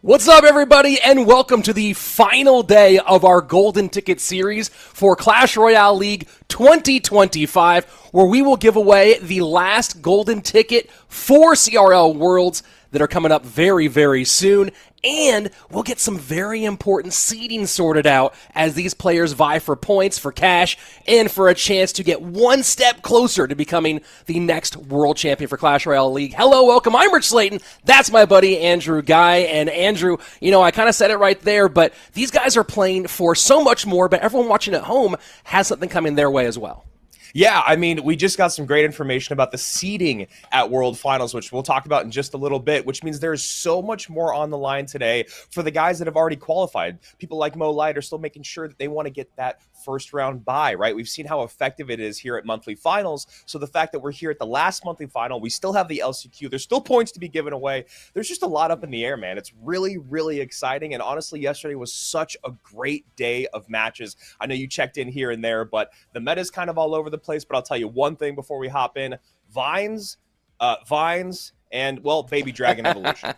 What's up, everybody, and welcome to the final day of our Golden Ticket series for Clash Royale League 2025, where we will give away the last Golden Ticket for CRL Worlds that are coming up very, very soon. And we'll get some very important seeding sorted out as these players vie for points, for cash, and for a chance to get one step closer to becoming the next world champion for Clash Royale League. Hello, welcome. I'm Rich Slayton. That's my buddy Andrew Guy. And Andrew, I kind of said it right there, but these guys are playing for so much more, but everyone watching at home has something coming their way as well. Yeah, I mean, we just got some great information about the seeding at World Finals, which we'll talk about in just a little bit, which means there's so much more on the line today for the guys that have already qualified. People like Mo Light are still making sure that they want to get that first round bye, right? We've seen how effective it is here at monthly finals. So the fact that we're here at the last monthly final, we still have the LCQ. There's still points to be given away. There's just a lot up in the air, man. It's really, really exciting. And honestly, yesterday was such a great day of matches. I know you checked in here and there, but the meta's kind of all over the place. But I'll tell you one thing before we hop in: Vines, and, well, Baby Dragon Evolution.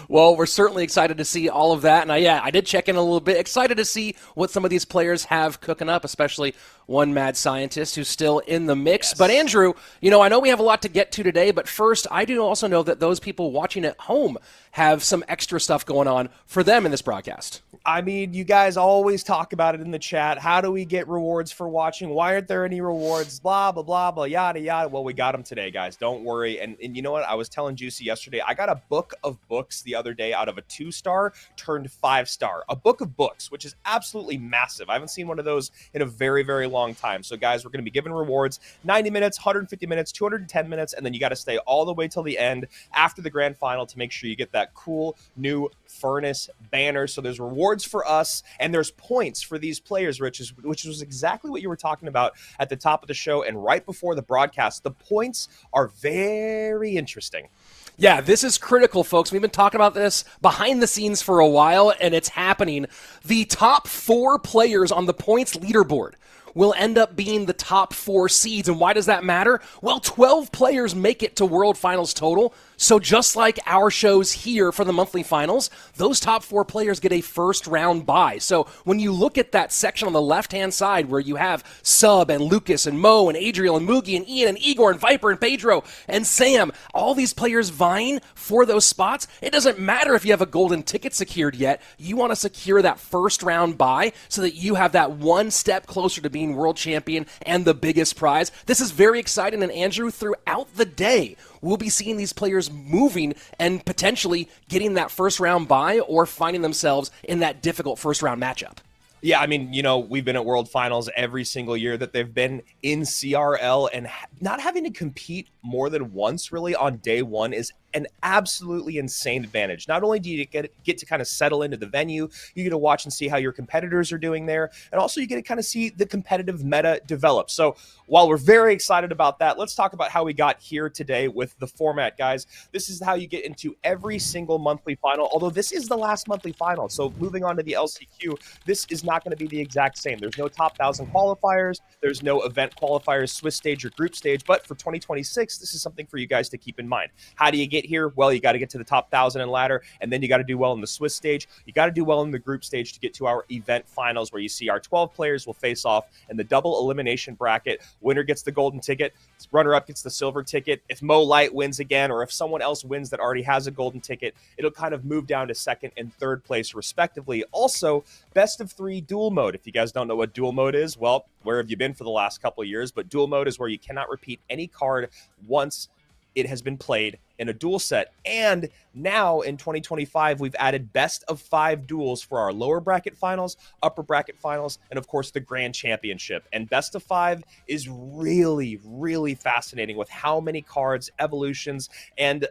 Well, we're certainly excited to see all of that. And I did check in a little bit. Excited to see what some of these players have cooking up, especially one mad scientist who's still in the mix. Yes. But Andrew, I know we have a lot to get to today, but first, I do also know that those people watching at home have some extra stuff going on for them in this broadcast. I mean, you guys always talk about it in the chat. How do we get rewards for watching? Why aren't there any rewards? Blah, blah, blah, blah, yada, yada. Well, we got them today, guys. Don't worry. And you know what? I was telling Juicy yesterday, I got a book of books the other day out of a 2-star turned 5-star. A book of books, which is absolutely massive. I haven't seen one of those in a very, very long time. So, guys, we're going to be giving rewards 90 minutes, 150 minutes, 210 minutes, and then you got to stay all the way till the end after the grand final to make sure you get that cool new Furnace banner. So there's rewards for us, and there's points for these players, which was exactly what you were talking about at the top of the show and right before the broadcast. The points are very interesting. Yeah, this is critical, folks. We've been talking about this behind the scenes for a while, and it's happening. The top 4 players on the points leaderboard will end up being the top 4 seeds. And why does that matter? Well, 12 players make it to World Finals total. So just like our shows here for the monthly finals, those top 4 players get a first round bye. So when you look at that section on the left-hand side where you have Sub and Lucas and Mo and Adriel and Moogie and Ian and Igor and Viper and Pedro and Sam, all these players vying for those spots, it doesn't matter if you have a golden ticket secured yet. You want to secure that first round bye so that you have that one step closer to being world champion and the biggest prize. This is very exciting, and Andrew, throughout the day, we'll be seeing these players moving and potentially getting that first round bye or finding themselves in that difficult first round matchup. Yeah, I mean, we've been at World Finals every single year that they've been in CRL, and not having to compete more than once really on day one is an absolutely insane advantage. Not only do you get to kind of settle into the venue, you get to watch and see how your competitors are doing there, and also you get to kind of see the competitive meta develop. So while we're very excited about that, let's talk about how we got here today with the format, guys. This is how you get into every single monthly final, although this is the last monthly final. So moving on to the LCQ, this is not going to be the exact same. There's no top 1,000 qualifiers. There's no event qualifiers, Swiss stage or group stage. But for 2026, this is something for you guys to keep in mind. How do you get here? Well, you got to get to the top 1,000 and ladder, and then you got to do well in the Swiss stage. You got to do well in the group stage to get to our event finals, where you see our 12 players will face off in the double elimination bracket. Winner gets the golden ticket. Runner-up gets the silver ticket. If Mo Light wins again, or if someone else wins that already has a golden ticket, it'll kind of move down to second and third place, respectively. Also, best of 3 duel mode. If you guys don't know what duel mode is, well, where have you been for the last couple of years? But duel mode is where you cannot repeat any card once it has been played in a duel set. And now in 2025, we've added best of 5 duels for our lower bracket finals, upper bracket finals, and of course the grand championship. And best of 5 is really, really fascinating with how many cards, evolutions, and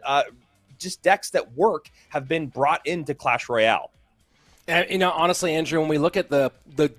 just decks that work have been brought into Clash Royale. And, honestly, Andrew, when we look at the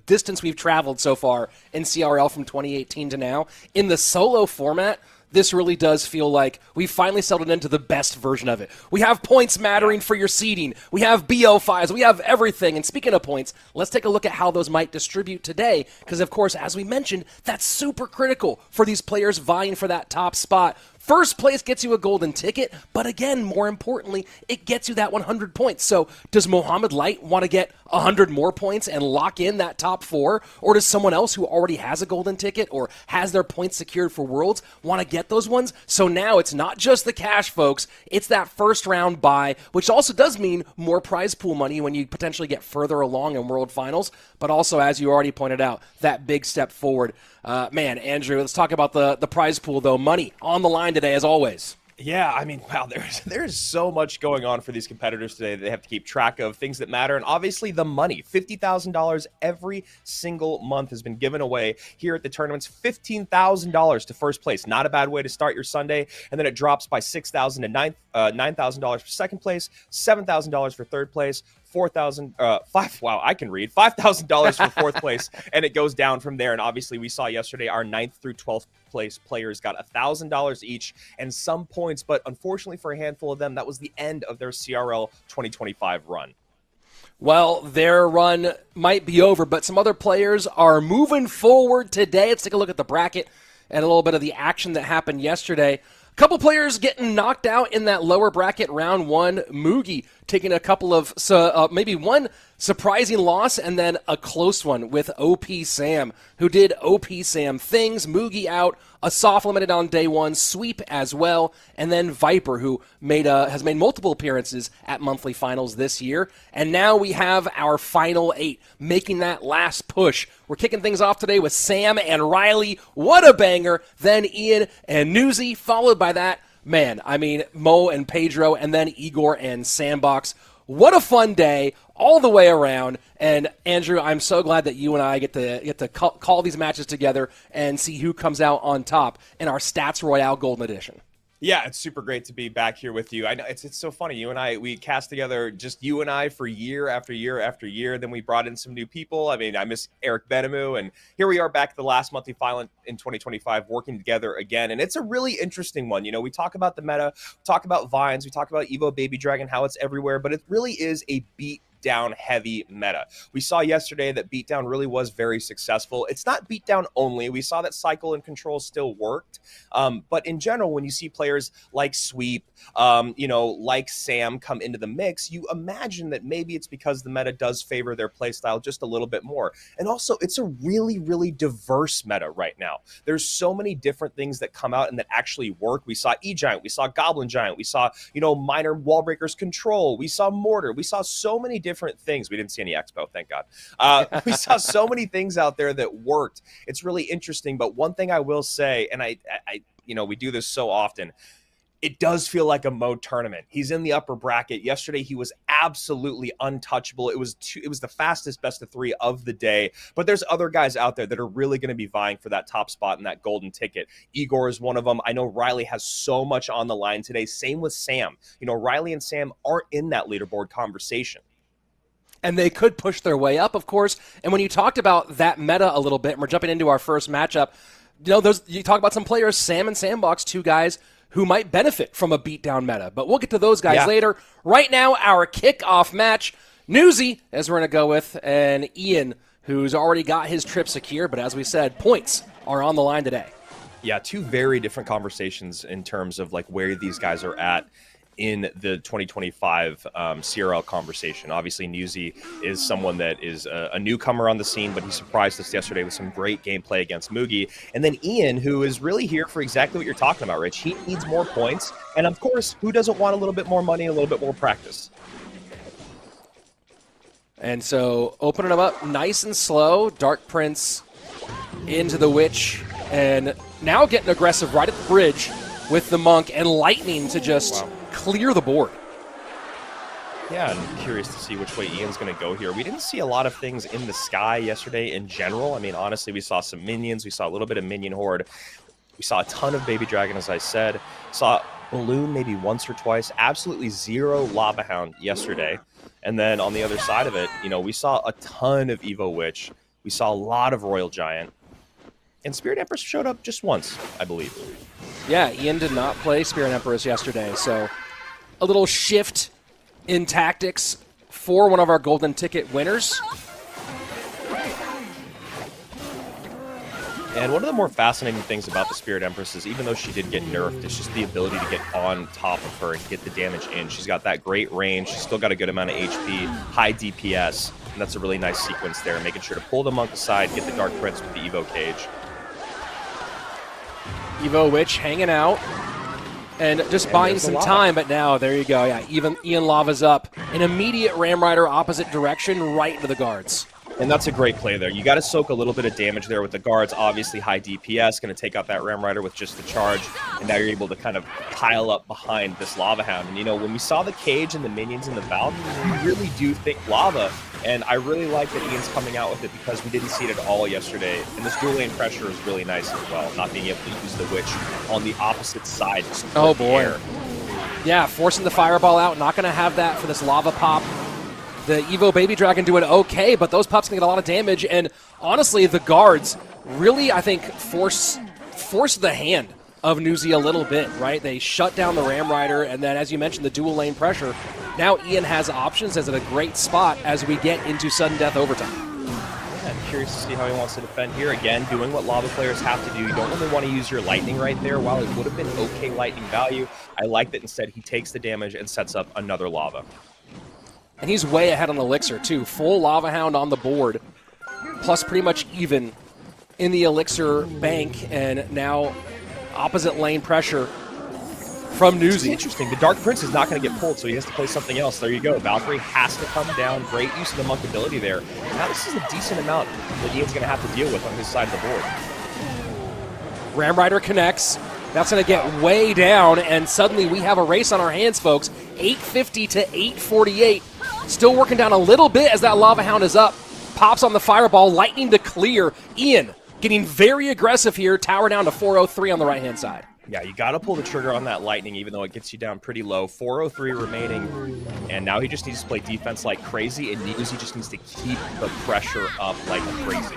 distance we've traveled so far in CRL from 2018 to now, in the solo format, this really does feel like we finally settled into the best version of it. We have points mattering for your seeding. We have BO5s. We have everything. And speaking of points, let's take a look at how those might distribute today. Because, of course, as we mentioned, that's super critical for these players vying for that top spot First place gets you a golden ticket, but again, more importantly, it gets you that 100 points. So does Mohamed Light want to get 100 more points and lock in that top 4? Or does someone else who already has a golden ticket or has their points secured for Worlds want to get those ones? So now it's not just the cash, folks. It's that first round bye, which also does mean more prize pool money when you potentially get further along in World Finals. But also, as you already pointed out, that big step forward. Man, Andrew, let's talk about the prize pool, though. Money on the line today, as always. Yeah, I mean, wow, there's so much going on for these competitors today that they have to keep track of, things that matter, and obviously the money. $50,000 every single month has been given away here at the tournaments. $15,000 to first place. Not a bad way to start your Sunday, and then it drops by $6,000 to $9,000 for second place, $7,000 for third place, $5,000 for fourth place, and it goes down from there. And obviously, we saw yesterday our 9th through 12th place players got $1,000 each and some points, but unfortunately for a handful of them, that was the end of their CRL 2025 run. Well, their run might be over, but some other players are moving forward today. Let's take a look at the bracket and a little bit of the action that happened yesterday. A couple players getting knocked out in that lower bracket, round 1. Moogie taking a couple of, maybe one surprising loss and then a close one with OP Sam, who did OP Sam things. Moogie out, a soft limited on day 1, sweep as well, and then Viper, who has made multiple appearances at monthly finals this year. And now we have our final 8, making that last push. We're kicking things off today with Sam and Riley. What a banger! Then Ian and Newsy, followed by that, man, I mean, Mo and Pedro, and then Igor and Sandbox. What a fun day all the way around. And Andrew, I'm so glad that you and I get to call these matches together and see who comes out on top in our Stats Royale Golden Edition. Yeah, it's super great to be back here with you. I know it's so funny. You and I, we cast together, just you and I, for year after year after year. Then we brought in some new people. I mean, I miss Eric Benemu, and here we are back at the last monthly final in 2025, working together again. And it's a really interesting one. You know, we talk about the meta, we talk about Vines, we talk about Evo Baby Dragon, how it's everywhere, but it really is a beatdown heavy meta. We saw yesterday that beatdown really was very successful. It's not beatdown only. We saw that cycle and control still worked. But in general, when you see players like Sweep, like Sam come into the mix, you imagine that maybe it's because the meta does favor their playstyle just a little bit more. And also, it's a really, really diverse meta right now. There's so many different things that come out and that actually work. We saw E-Giant, we saw Goblin Giant, we saw, minor wall breakers control, we saw Mortar, we saw so many different things. We didn't see any Expo, thank God. We saw so many things out there that worked. It's really interesting, but one thing I will say, and I we do this so often, it does feel like a Mo tournament. He's in the upper bracket. Yesterday, he was absolutely untouchable. It was the fastest best of 3 of the day. But there's other guys out there that are really going to be vying for that top spot and that golden ticket. Igor is one of them. I know Riley has so much on the line today. Same with Sam. Riley and Sam aren't in that leaderboard conversation. And they could push their way up, of course. And when you talked about that meta a little bit, and we're jumping into our first matchup, you talk about some players, Sam and Sandbox, 2 guys who might benefit from a beatdown meta. But we'll get to those guys later. Right now, our kickoff match, Newsy, as we're going to go with, and Ian, who's already got his trip secure. But as we said, points are on the line today. Yeah, 2 very different conversations in terms of like where these guys are at in the 2025 CRL conversation. Obviously, Newsy is someone that is a newcomer on the scene, but he surprised us yesterday with some great gameplay against Moogie. And then Ian, who is really here for exactly what you're talking about, Rich. He needs more points. And of course, who doesn't want a little bit more money, a little bit more practice? And so opening them up nice and slow. Dark Prince into the Witch. And now getting aggressive right at the bridge with the Monk and Lightning to just clear the board. Yeah, I'm curious to see which way Ian's going to go here. We didn't see a lot of things in the sky yesterday in general. I mean, honestly, we saw some minions. We saw a little bit of minion horde. We saw a ton of Baby Dragon, as I said. Saw Balloon maybe once or twice. Absolutely 0 Lava Hound yesterday. And then on the other side of it, we saw a ton of Evo Witch. We saw a lot of Royal Giant. And Spirit Empress showed up just once, I believe. Yeah, Ian did not play Spirit Empress yesterday, so a little shift in tactics for one of our golden ticket winners. And one of the more fascinating things about the Spirit Empress is even though she did get nerfed, it's just the ability to get on top of her and get the damage in. She's got that great range. She's still got a good amount of HP, high DPS, and that's a really nice sequence there, making sure to pull the Monk aside, get the Dark Prince with the Evo Cage. Evo Witch hanging out and just buying some time, but now, there you go. Yeah, even Ian Lava's up. An immediate Ram Rider opposite direction right into the guards. And that's a great play there. You got to soak a little bit of damage there with the guards. Obviously, high DPS, going to take out that Ram Rider with just the charge. And now you're able to kind of pile up behind this Lava Hound. And, you know, when we saw the cage and the minions in the Valve, you really do think Lava. And I really like that Ian's coming out with it because we didn't see it at all yesterday. And this dual lane pressure is really nice as well, not being able to use the Witch on the opposite side. Oh, boy. Yeah, forcing the Fireball out. Not going to have that for this Lava Pop. The Evo Baby Dragon doing okay, but those pups can get a lot of damage. And honestly, the guards really, I think, force the hand of Newsy a little bit, right? They shut down the Ram Rider, and then, as you mentioned, the dual lane pressure. Now Ian has options as at a great spot as we get into sudden death overtime. Yeah, I'm curious to see how he wants to defend here. Again, doing what Lava players have to do. You don't really want to use your Lightning right there. While it would have been okay Lightning value, I like that instead he takes the damage and sets up another Lava. And he's way ahead on Elixir, too. Full Lava Hound on the board, plus pretty much even in the Elixir bank, and now opposite lane pressure from Newsy. Interesting. The Dark Prince is not going to get pulled, so he has to play something else. There you go. Valkyrie has to come down. Great use of the Monk ability there. Now this is a decent amount that Ian's going to have to deal with on his side of the board. Ram Rider connects. That's going to get way down, and suddenly we have a race on our hands, folks. 850 to 848. Still working down a little bit as that Lava Hound is up. Pops on the Fireball, Lightning to clear. Ian getting very aggressive here. Tower down to 403 on the right-hand side. Yeah, you got to pull the trigger on that Lightning, even though it gets you down pretty low. 403 remaining, and now he just needs to play defense like crazy, and Newsy just needs to keep the pressure up like crazy.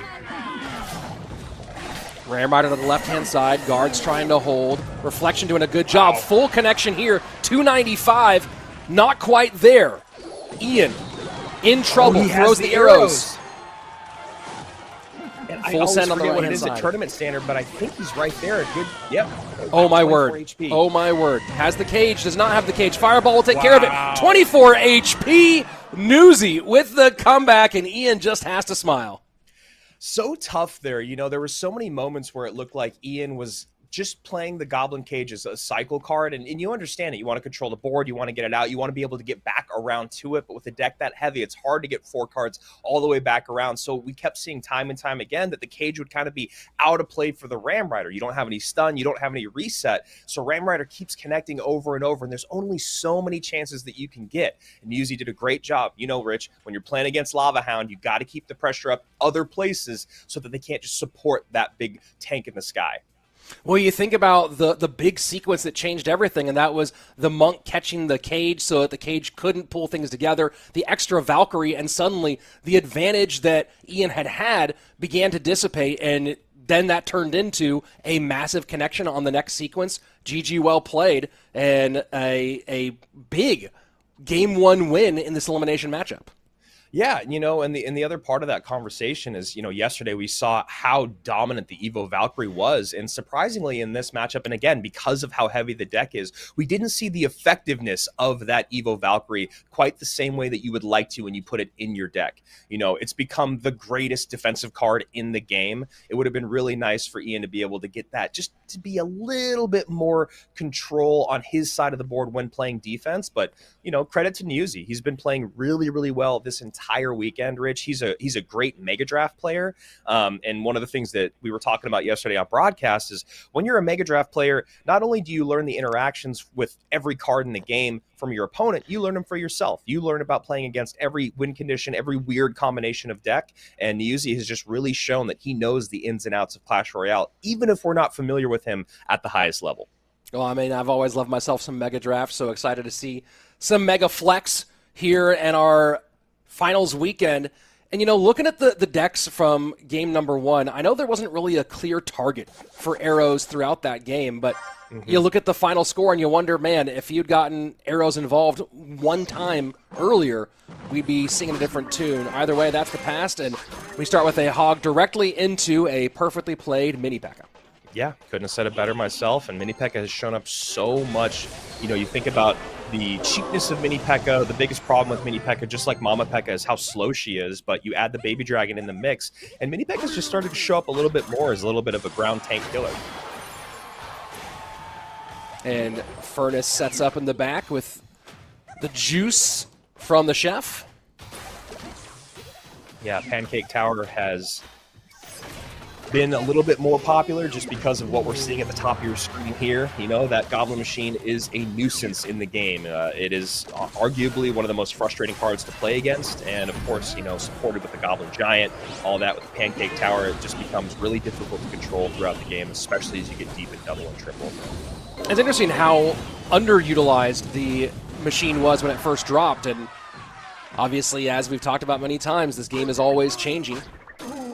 Ram Rider to the left-hand side. Guards trying to hold. Reflection doing a good job. Wow. Full connection here. 295. Not quite there. Ian in trouble. Throws the arrows. And full send on the right hand side. It is a tournament standard, but I think he's right there. Good. Yep. Oh my word. HP. Oh my word. Has the cage. Does not have the cage. Fireball will take care of it. 24 HP. Newsy with the comeback, and Ian just has to smile. So tough there. You know, there were so many moments where it looked like Ian was just playing the Goblin Cage as a cycle card, and you understand it. You want to control the board, you want to get it out, you want to be able to get back around to it, but with a deck that heavy, it's hard to get 4 cards all the way back around. So we kept seeing time and time again that the cage would kind of be out of play for the Ram Rider. You don't have any stun, you don't have any reset, so Ram Rider keeps connecting over and over, and there's only so many chances that you can get. And Newsy did a great job. You know, Rich, when you're playing against Lava Hound, you got to keep the pressure up other places so that they can't just support that big tank in the sky. Well, you think about the big sequence that changed everything, and that was the Monk catching the cage so that the cage couldn't pull things together, the extra Valkyrie, and suddenly the advantage that Ian had began to dissipate, and then that turned into a massive connection on the next sequence. GG well played, and a big Game 1 win in this elimination matchup. Yeah, you know, and the other part of that conversation is, you know, yesterday we saw how dominant the Evo Valkyrie was, and surprisingly in this matchup, and again, because of how heavy the deck is, we didn't see the effectiveness of that Evo Valkyrie quite the same way that you would like to when you put it in your deck. You know, it's become the greatest defensive card in the game. It would have been really nice for Ian to be able to get that, just to be a little bit more control on his side of the board when playing defense, but, you know, credit to Newsy. He's been playing really, really well this entire weekend, Rich. He's a great Mega Draft player. And one of the things that we were talking about yesterday on broadcast is when you're a Mega Draft player, not only do you learn the interactions with every card in the game from your opponent, you learn them for yourself. You learn about playing against every win condition, every weird combination of deck. And Newsy has just really shown that he knows the ins and outs of Clash Royale, even if we're not familiar with him at the highest level. Well, I mean, I've always loved myself some Mega Drafts, so excited to see some Mega Flex here in our finals weekend. And, you know, looking at the decks from game number 1, I know there wasn't really a clear target for arrows throughout that game, but you look at the final score and you wonder, man, if you'd gotten arrows involved one time earlier, we'd be singing a different tune. Either way, that's the past, and We start with a hog directly into a perfectly played mini P.E.K.K.A. Yeah, couldn't have said it better myself. And Mini P.E.K.K.A has shown up so much. You know, you think about the cheapness of Mini P.E.K.K.A. The biggest problem with Mini P.E.K.K.A, just like Mama P.E.K.K.A, is how slow she is. But you add the Baby Dragon in the mix, and Mini P.E.K.K.A's just started to show up a little bit more as a little bit of a ground tank killer. And Furnace sets up in the back with the juice from the chef. Yeah, Pancake Tower has been a little bit more popular just because of what we're seeing at the top of your screen here. You know, that Goblin Machine is a nuisance in the game. It is arguably one of the most frustrating cards to play against, and of course, you know, supported with the Goblin Giant, all that with the Pancake Tower, it just becomes really difficult to control throughout the game, especially as you get deep in double and triple. It's interesting how underutilized the machine was when it first dropped, and obviously, as we've talked about many times, this game is always changing.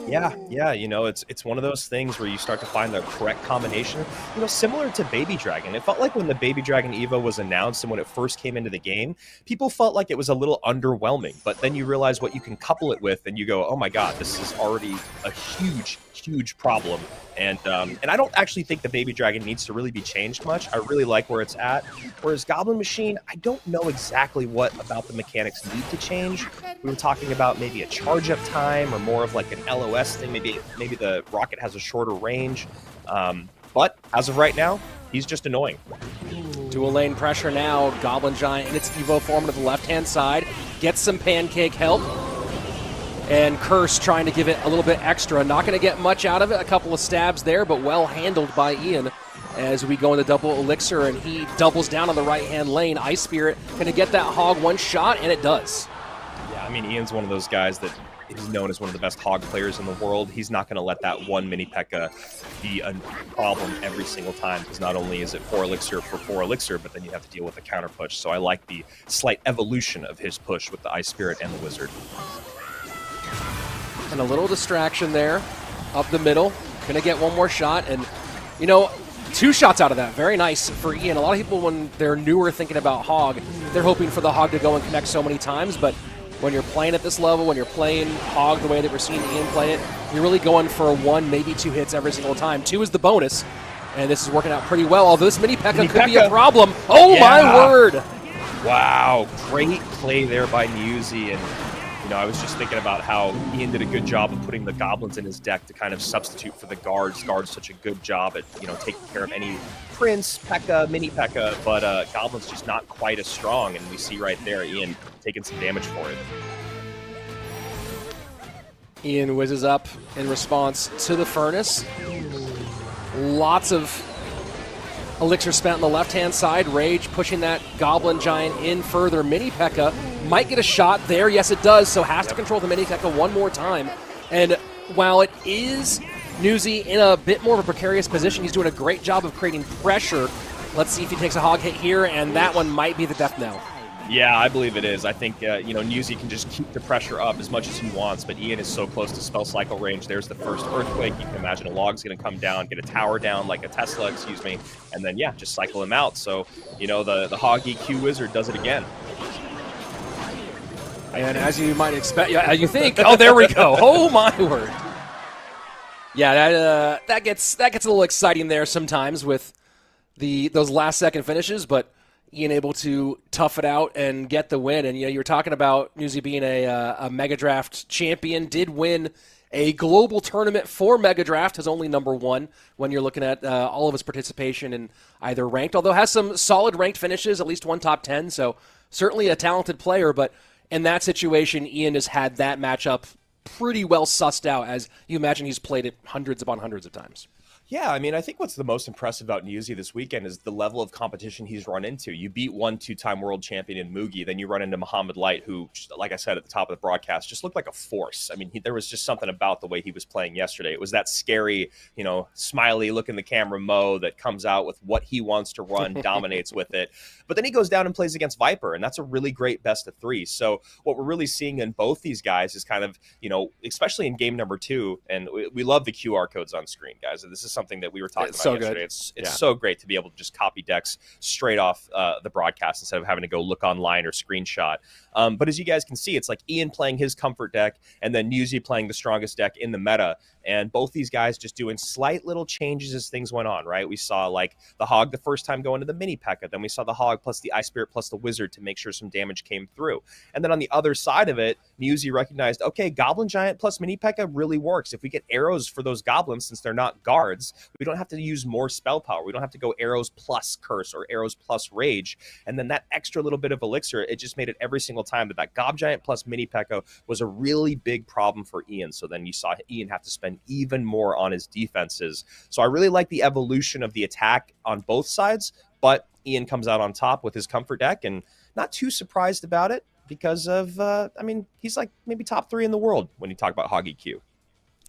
Yeah, you know, it's one of those things where you start to find the correct combination. You know, similar to Baby Dragon. It felt like when the Baby Dragon Evo was announced and when it first came into the game, people felt like it was a little underwhelming. But then you realize what you can couple it with, and you go, oh my god, this is already a huge problem. And I don't actually think the Baby Dragon needs to really be changed much. I really like where it's at. Whereas Goblin Machine, I don't know exactly what about the mechanics need to change. We were talking about maybe a charge-up time or more of like an LOS thing. Maybe the rocket has a shorter range. But as of right now, he's just annoying. Dual lane pressure now. Goblin Giant in its Evo form to the left-hand side. Gets some Pancake help. And Curse trying to give it a little bit extra. Not going to get much out of it. A couple of stabs there, but well handled by Ian as we go into double elixir, and he doubles down on the right-hand lane. Ice Spirit going to get that hog one shot, and it does. Yeah, I mean, Ian's one of those guys that is known as one of the best hog players in the world. He's not going to let that one Mini P.E.K.K.A be a problem every single time, because not only is it 4 elixir for 4 elixir, but then you have to deal with the counter push. So I like the slight evolution of his push with the Ice Spirit and the Wizard. And a little distraction there up the middle. Going to get one more shot. And, you know, 2 shots out of that. Very nice for Ian. A lot of people, when they're newer thinking about Hog, they're hoping for the Hog to go and connect so many times. But when you're playing at this level, when you're playing Hog the way that we're seeing Ian play it, you're really going for 1, maybe 2 hits every single time. 2 is the bonus. And this is working out pretty well. Although this Mini P.E.K.K.A could be a problem. Oh, yeah. My word. Wow. Great play there by Newsy. And you know, I was just thinking about how Ian did a good job of putting the goblins in his deck to kind of substitute for the guards. Guards such a good job at, you know, taking care of any Prince, P.E.K.K.A, Mini P.E.K.K.A, but goblins just not quite as strong, and we see right there Ian taking some damage for it. Ian whizzes up in response to the Furnace. Lots of elixir spent on the left-hand side. Rage pushing that Goblin Giant in further. Mini P.E.K.K.A might get a shot there. Yes, it does. So has to control the Mini P.E.K.K.A one more time. And while it is Newsy in a bit more of a precarious position, he's doing a great job of creating pressure. Let's see if he takes a hog hit here, and that one might be the death knell. Yeah, I believe it is. I think, you know, Newsy can just keep the pressure up as much as he wants, but Ian is so close to spell cycle range. There's the first Earthquake. You can imagine a log's going to come down, get a tower down, like a Tesla, excuse me, and then, yeah, just cycle him out. So, you know, the Hog EQ Wizard does it again. And as you might expect, as you think, oh, there we go. Oh, my word. Yeah, that gets a little exciting there sometimes with those last-second finishes, but Ian able to tough it out and get the win. And, you know, you were talking about Newsy being a Mega Draft champion, did win a global tournament for Mega Draft, has only #1 when you're looking at all of his participation in either ranked, although has some solid ranked finishes, at least one top 10, so certainly a talented player. But in that situation, Ian has had that matchup pretty well sussed out, as you imagine he's played it hundreds upon hundreds of times. Yeah, I mean, I think what's the most impressive about Newsy this weekend is the level of competition he's run into. You beat 2-time world champion in Mugi, then you run into Mohamed Light, who, like I said at the top of the broadcast, just looked like a force. I mean, there was just something about the way he was playing yesterday. It was that scary, you know, smiley look in the camera Mo that comes out with what he wants to run, dominates with it. But then he goes down and plays against Viper, and that's a really great best of 3. So what we're really seeing in both these guys is kind of, you know, especially in game number 2, and we love the QR codes on screen, guys. This is something something that we were talking about so yesterday. good. It's so great to be able to just copy decks straight off the broadcast instead of having to go look online or screenshot. But as you guys can see, it's like Ian playing his comfort deck and then Newsy playing the strongest deck in the meta. And both these guys just doing slight little changes as things went on, right? We saw like the Hog the first time go into the mini P.E.K.K.A. Then we saw the Hog plus the Ice Spirit plus the Wizard to make sure some damage came through. And then on the other side of it, Newsy recognized, okay, Goblin Giant plus mini P.E.K.K.A. really works. If we get arrows for those goblins, since they're not guards, we don't have to use more spell power. We don't have to go arrows plus curse or arrows plus rage. And then that extra little bit of elixir, it just made it every single time that Gob Giant plus mini P.E.K.K.A. was a really big problem for Ian. So then you saw Ian have to spend even more on his defenses. So I really like the evolution of the attack on both sides, but Ian comes out on top with his comfort deck, and not too surprised about it because of, I mean, he's like maybe top 3 in the world when you talk about Hog EQ.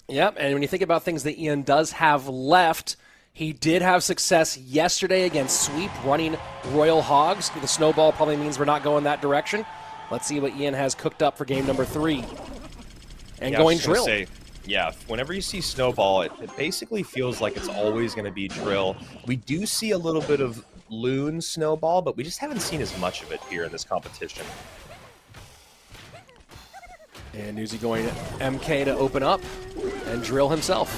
Yep, and when you think about things that Ian does have left, he did have success yesterday against Sweep running Royal Hogs. The snowball probably means we're not going that direction. Let's see what Ian has cooked up for game number 3. And going drill. Whenever you see snowball, it basically feels like it's always going to be drill. We do see a little bit of loon snowball, but we just haven't seen as much of it here in this competition. And Newsy going MK to open up and drill himself.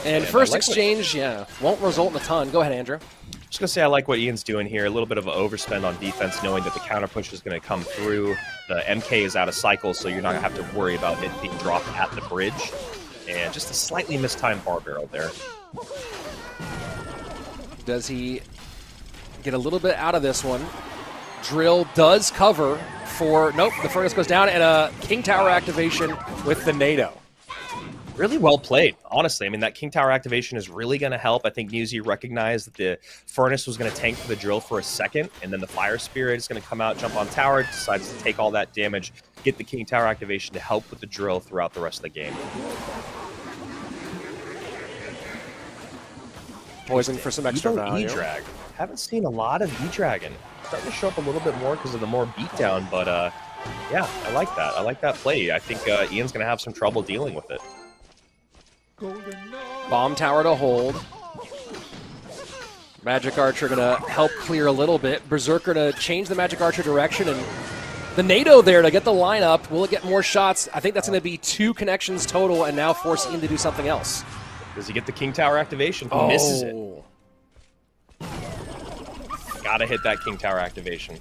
And first exchange, won't result in a ton. Go ahead, Andrew. Just going to say I like what Ian's doing here. A little bit of an overspend on defense, knowing that the counter push is going to come through. The MK is out of cycle, so you're not going to have to worry about it being dropped at the bridge. And just a slightly mistimed bar barrel there. Does he get a little bit out of this one? Drill does cover for... Nope, the furnace goes down, and a King Tower activation with the NATO. Really well played, honestly. I mean, that King Tower activation is really going to help. I think Newsy recognized that the Furnace was going to tank for the drill for a second, and then the Fire Spirit is going to come out, jump on tower, decides to take all that damage, get the King Tower activation to help with the drill throughout the rest of the game. Poison for some extra value. E-Drag. Haven't seen a lot of E-Dragon. Starting to show up a little bit more because of the more beatdown, but yeah, I like that. I like that play. I think Ian's going to have some trouble dealing with it. Bomb tower to hold. Magic Archer going to help clear a little bit. Berserker to change the Magic Archer direction, and the NATO there to get the lineup. Will it get more shots? I think that's going to be 2 connections total, and now force Ian to do something else. Does he get the King Tower activation? He misses it. Gotta hit that King Tower activation.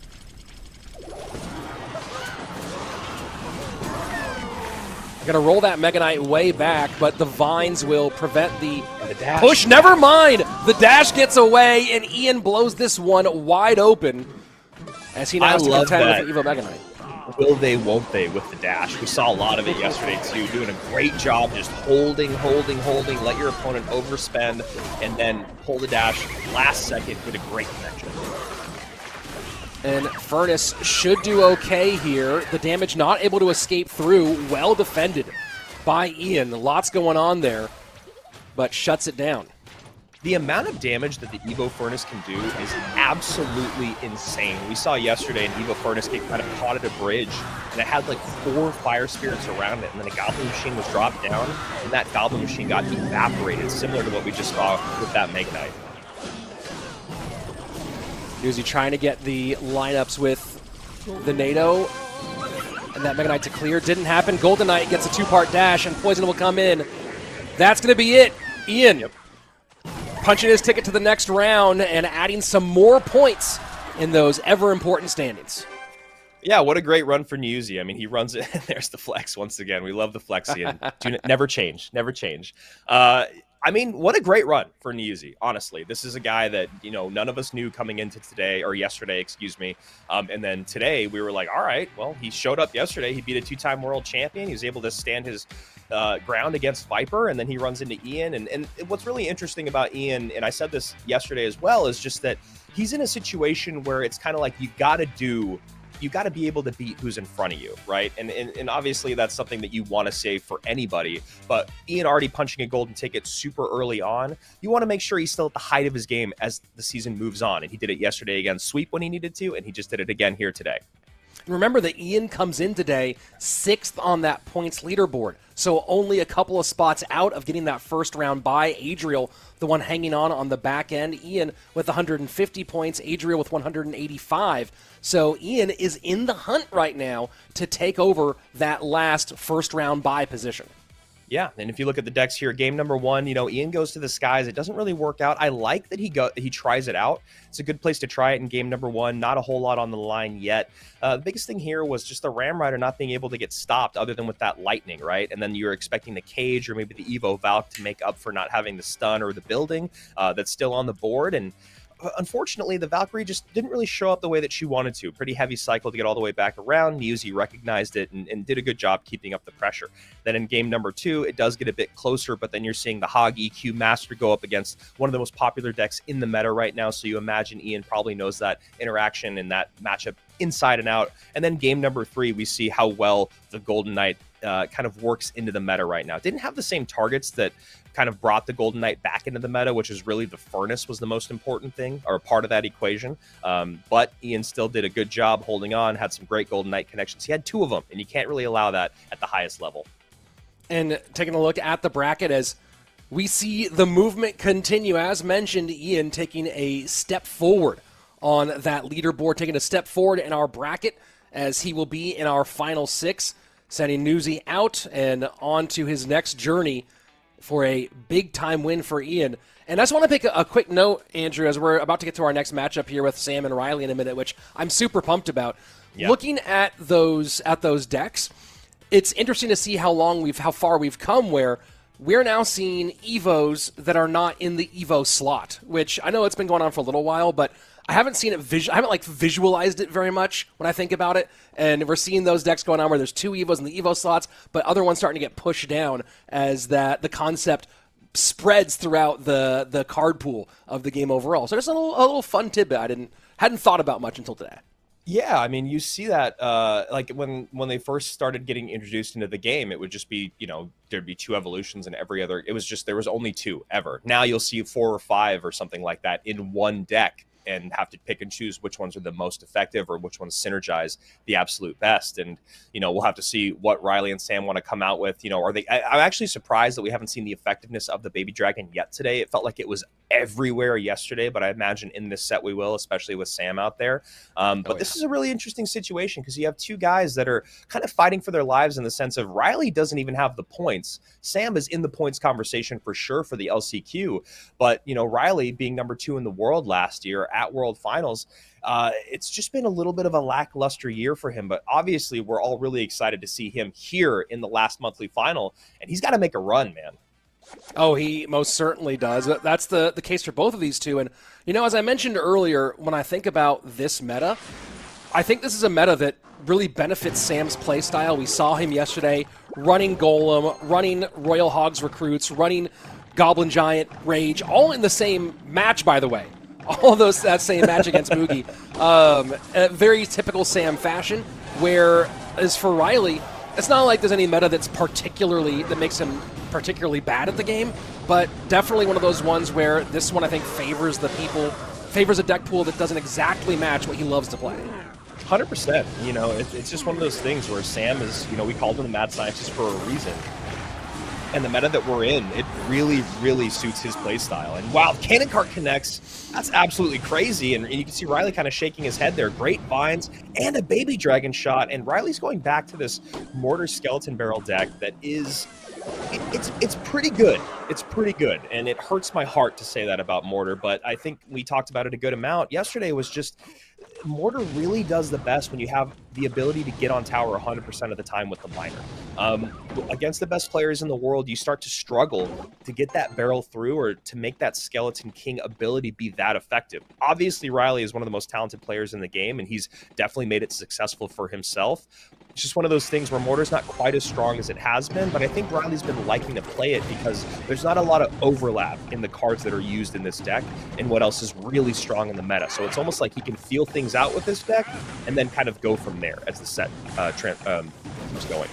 Gonna roll that Mega Knight way back, but the vines will prevent the dash. push. Never mind! The dash gets away, and Ian blows this one wide open as he now has to contend with the Evo Mega Knight. Will they, won't they with the dash? We saw a lot of it yesterday too, doing a great job just holding, let your opponent overspend, and then pull the dash last second with a great connection. And Furnace should do okay here. The damage not able to escape through. Well defended by Ian. Lots going on there, but shuts it down. The amount of damage that the Evo Furnace can do is absolutely insane. We saw yesterday an Evo Furnace get kind of caught at a bridge, and it had like 4 Fire Spirits around it, and then a Goblin Machine was dropped down, and that Goblin Machine got evaporated, similar to what we just saw with that Mega Knight. Newsy trying to get the lineups with the NATO, and that Mega Knight to clear. Didn't happen. Golden Knight gets a 2-part dash, and Poison will come in. That's going to be it. Ian punching his ticket to the next round and adding some more points in those ever-important standings. Yeah, what a great run for Newsy. I mean, he runs it. There's the flex once again. We love the flexy. And never change. Never change. I mean, what a great run for Newsy, honestly. This is a guy that, you know, none of us knew coming into today, or yesterday, excuse me. And then today, we were like, all right, well, he showed up yesterday. He beat a 2-time world champion. He was able to stand his ground against Viper, and then he runs into Ian. And what's really interesting about Ian, and I said this yesterday as well, is just that he's in a situation where it's kind of like you got to be able to beat who's in front of you, right? And obviously that's something that you want to save for anybody, but Ian already punching a golden ticket super early on, you want to make sure he's still at the height of his game as the season moves on, and he did it yesterday against Sweep when he needed to, and he just did it again here today. Remember that Ian comes in today 6th on that points leaderboard, so only a couple of spots out of getting that first round bye. Adriel, the one hanging on the back end. Ian with 150 points, Adriel with 185. So Ian is in the hunt right now to take over that last first round bye position. Yeah, and if you look at the decks here, game number 1, Ian goes to the skies. It doesn't really work out. I like that he tries it out. It's a good place to try it in game number 1. Not a whole lot on the line yet. The biggest thing here was just the Ram Rider not being able to get stopped other than with that lightning, right? And then you're expecting the Cage or maybe the Evo Valk to make up for not having the stun or the building that's still on the board. And unfortunately, the Valkyrie just didn't really show up the way that she wanted to. Pretty heavy cycle to get all the way back around. Newsy recognized it and did a good job keeping up the pressure. Then in game number 2, it does get a bit closer, but then you're seeing the Hog EQ Master go up against one of the most popular decks in the meta right now. So you imagine Ian probably knows that interaction and that matchup inside and out. And then game number 3, we see how well the Golden Knight kind of works into the meta right now. It didn't have the same targets that kind of brought the Golden Knight back into the meta, which is really the Furnace was the most important thing or part of that equation. But Ian still did a good job holding on, had some great Golden Knight connections. He had 2 of them, and you can't really allow that at the highest level. And taking a look at the bracket as we see the movement continue, as mentioned, Ian taking a step forward on that leaderboard, taking a step forward in our bracket as he will be in our final 6, sending Newsy out and on to his next journey for a big-time win for Ian. And I just want to make a quick note, Andrew, as we're about to get to our next matchup here with Sam and Riley in a minute, which I'm super pumped about. Yeah. Looking at those decks, it's interesting to see how far we've come, where we're now seeing Evos that are not in the Evo slot, which I know it's been going on for a little while, but I haven't seen it I haven't visualized it very much when I think about it. And we're seeing those decks going on where there's 2 Evos in the Evo slots, but other ones starting to get pushed down as the concept spreads throughout the card pool of the game overall. So just a little fun tidbit I hadn't thought about much until today. Yeah, I mean, you see that like when they first started getting introduced into the game, it would just be, there'd be 2 evolutions and every other. It was just there was only 2 ever. Now you'll see 4 or 5 or something like that in one deck, and have to pick and choose which ones are the most effective or which ones synergize the absolute best. And, we'll have to see what Riley and Sam want to come out with. I'm actually surprised that we haven't seen the effectiveness of the Baby Dragon yet today. It felt like it was everywhere yesterday, but I imagine in this set we will, especially with Sam out there. This is a really interesting situation because you have 2 guys that are kind of fighting for their lives in the sense of Riley doesn't even have the points. Sam is in the points conversation for sure for the LCQ, but Riley being number 2 in the world last year at World Finals, it's just been a little bit of a lackluster year for him, but obviously we're all really excited to see him here in the last monthly final, and he's got to make a run, man. Oh, he most certainly does. That's the case for both of these 2. And, as I mentioned earlier, when I think about this meta, I think this is a meta that really benefits Sam's playstyle. We saw him yesterday running Golem, running Royal Hogs Recruits, running Goblin Giant Rage, all in the same match, by the way. All those that same match against Moogie. A very typical Sam fashion, where as for Riley, it's not like there's any meta that makes him particularly bad at the game, but definitely one of those ones where this one I think favors a deck pool that doesn't exactly match what he loves to play. 100%. It's just one of those things where Sam is, we called him the mad scientist for a reason. And the meta that we're in, it really, really suits his play style. And wow, Cannon Cart connects. That's absolutely crazy. And you can see Riley kind of shaking his head there. Great vines and a Baby Dragon shot. And Riley's going back to this Mortar Skeleton Barrel deck that is... It's pretty good. It's pretty good. And it hurts my heart to say that about Mortar, but I think we talked about it a good amount. Yesterday was just... Mortar really does the best when you have the ability to get on tower 100% of the time with the miner. Against the best players in the world, you start to struggle to get that barrel through or to make that Skeleton King ability be that effective. Obviously, Riley is one of the most talented players in the game, and he's definitely made it successful for himself. It's just one of those things where Mortar's not quite as strong as it has been, but I think Riley's been liking to play it because there's not a lot of overlap in the cards that are used in this deck and what else is really strong in the meta. So it's almost like he can feel things out with this deck and then kind of go from there as the set keeps going.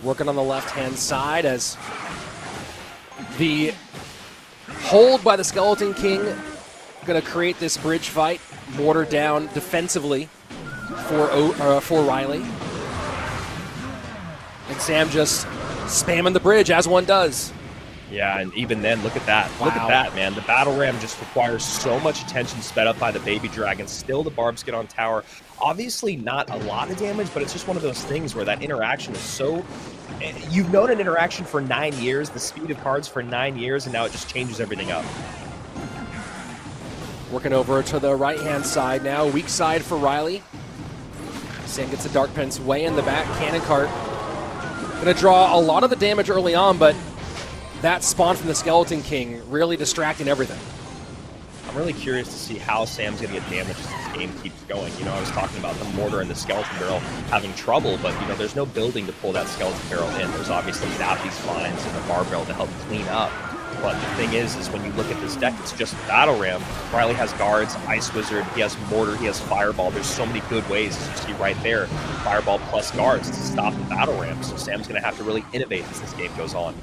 Working on the left-hand side as the hold by the Skeleton King going to create this bridge fight. Mortar down defensively. for Riley. And Sam just spamming the bridge as one does. Yeah, and even then, look at that. Wow. Look at that, man. The battle ram just requires so much attention sped up by the baby dragon. Still, the barbs get on tower. Obviously, not a lot of damage, but it's just one of those things where that interaction is so... You've known an interaction for 9 years, the speed of cards for 9 years, and now it just changes everything up. Working over to the right-hand side now. Weak side for Riley. Sam gets the Dark Prince way in the back. Cannon cart. Going to draw a lot of the damage early on, but that spawn from the Skeleton King really distracting everything. I'm really curious to see how Sam's going to get damaged as this game keeps going. You know, I was talking about the mortar and the skeleton barrel having trouble, but, you know, there's no building to pull that skeleton barrel in. There's obviously Zappy's vines and the bar barrel to help clean up. But the thing is when you look at this deck, it's just battle ram. Riley has guards, Ice Wizard, he has mortar, he has fireball. There's so many good ways, as you see right there, fireball plus guards to stop the battle ram. So Sam's going to have to really innovate as this game goes on.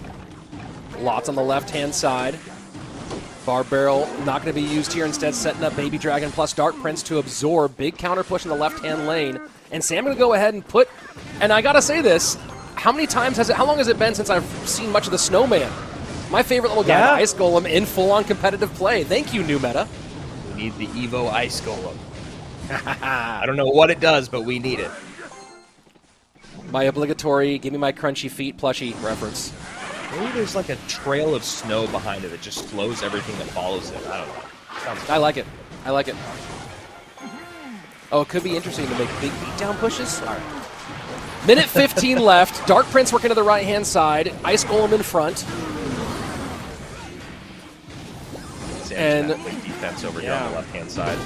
Lots on the left-hand side. Bar barrel not going to be used here. Instead, setting up Baby Dragon plus Dark Prince to absorb. Big counter push in the left-hand lane. And Sam going to go ahead and put... And I got to say this. How long has it been since I've seen much of the Snowman? My favorite little guy, the Ice Golem, in full-on competitive play. Thank you, new meta. We need the Evo Ice Golem. I don't know what it does, but we need it. My obligatory give me my crunchy feet plushie reference. Maybe there's like a trail of snow behind it that just slows everything that follows it. I don't know. I like it. I like it. Oh, it could be interesting to make big beatdown pushes. All right. Minute 15 left. Dark Prince working to the right-hand side. Ice Golem in front. And defense over here on the left-hand side.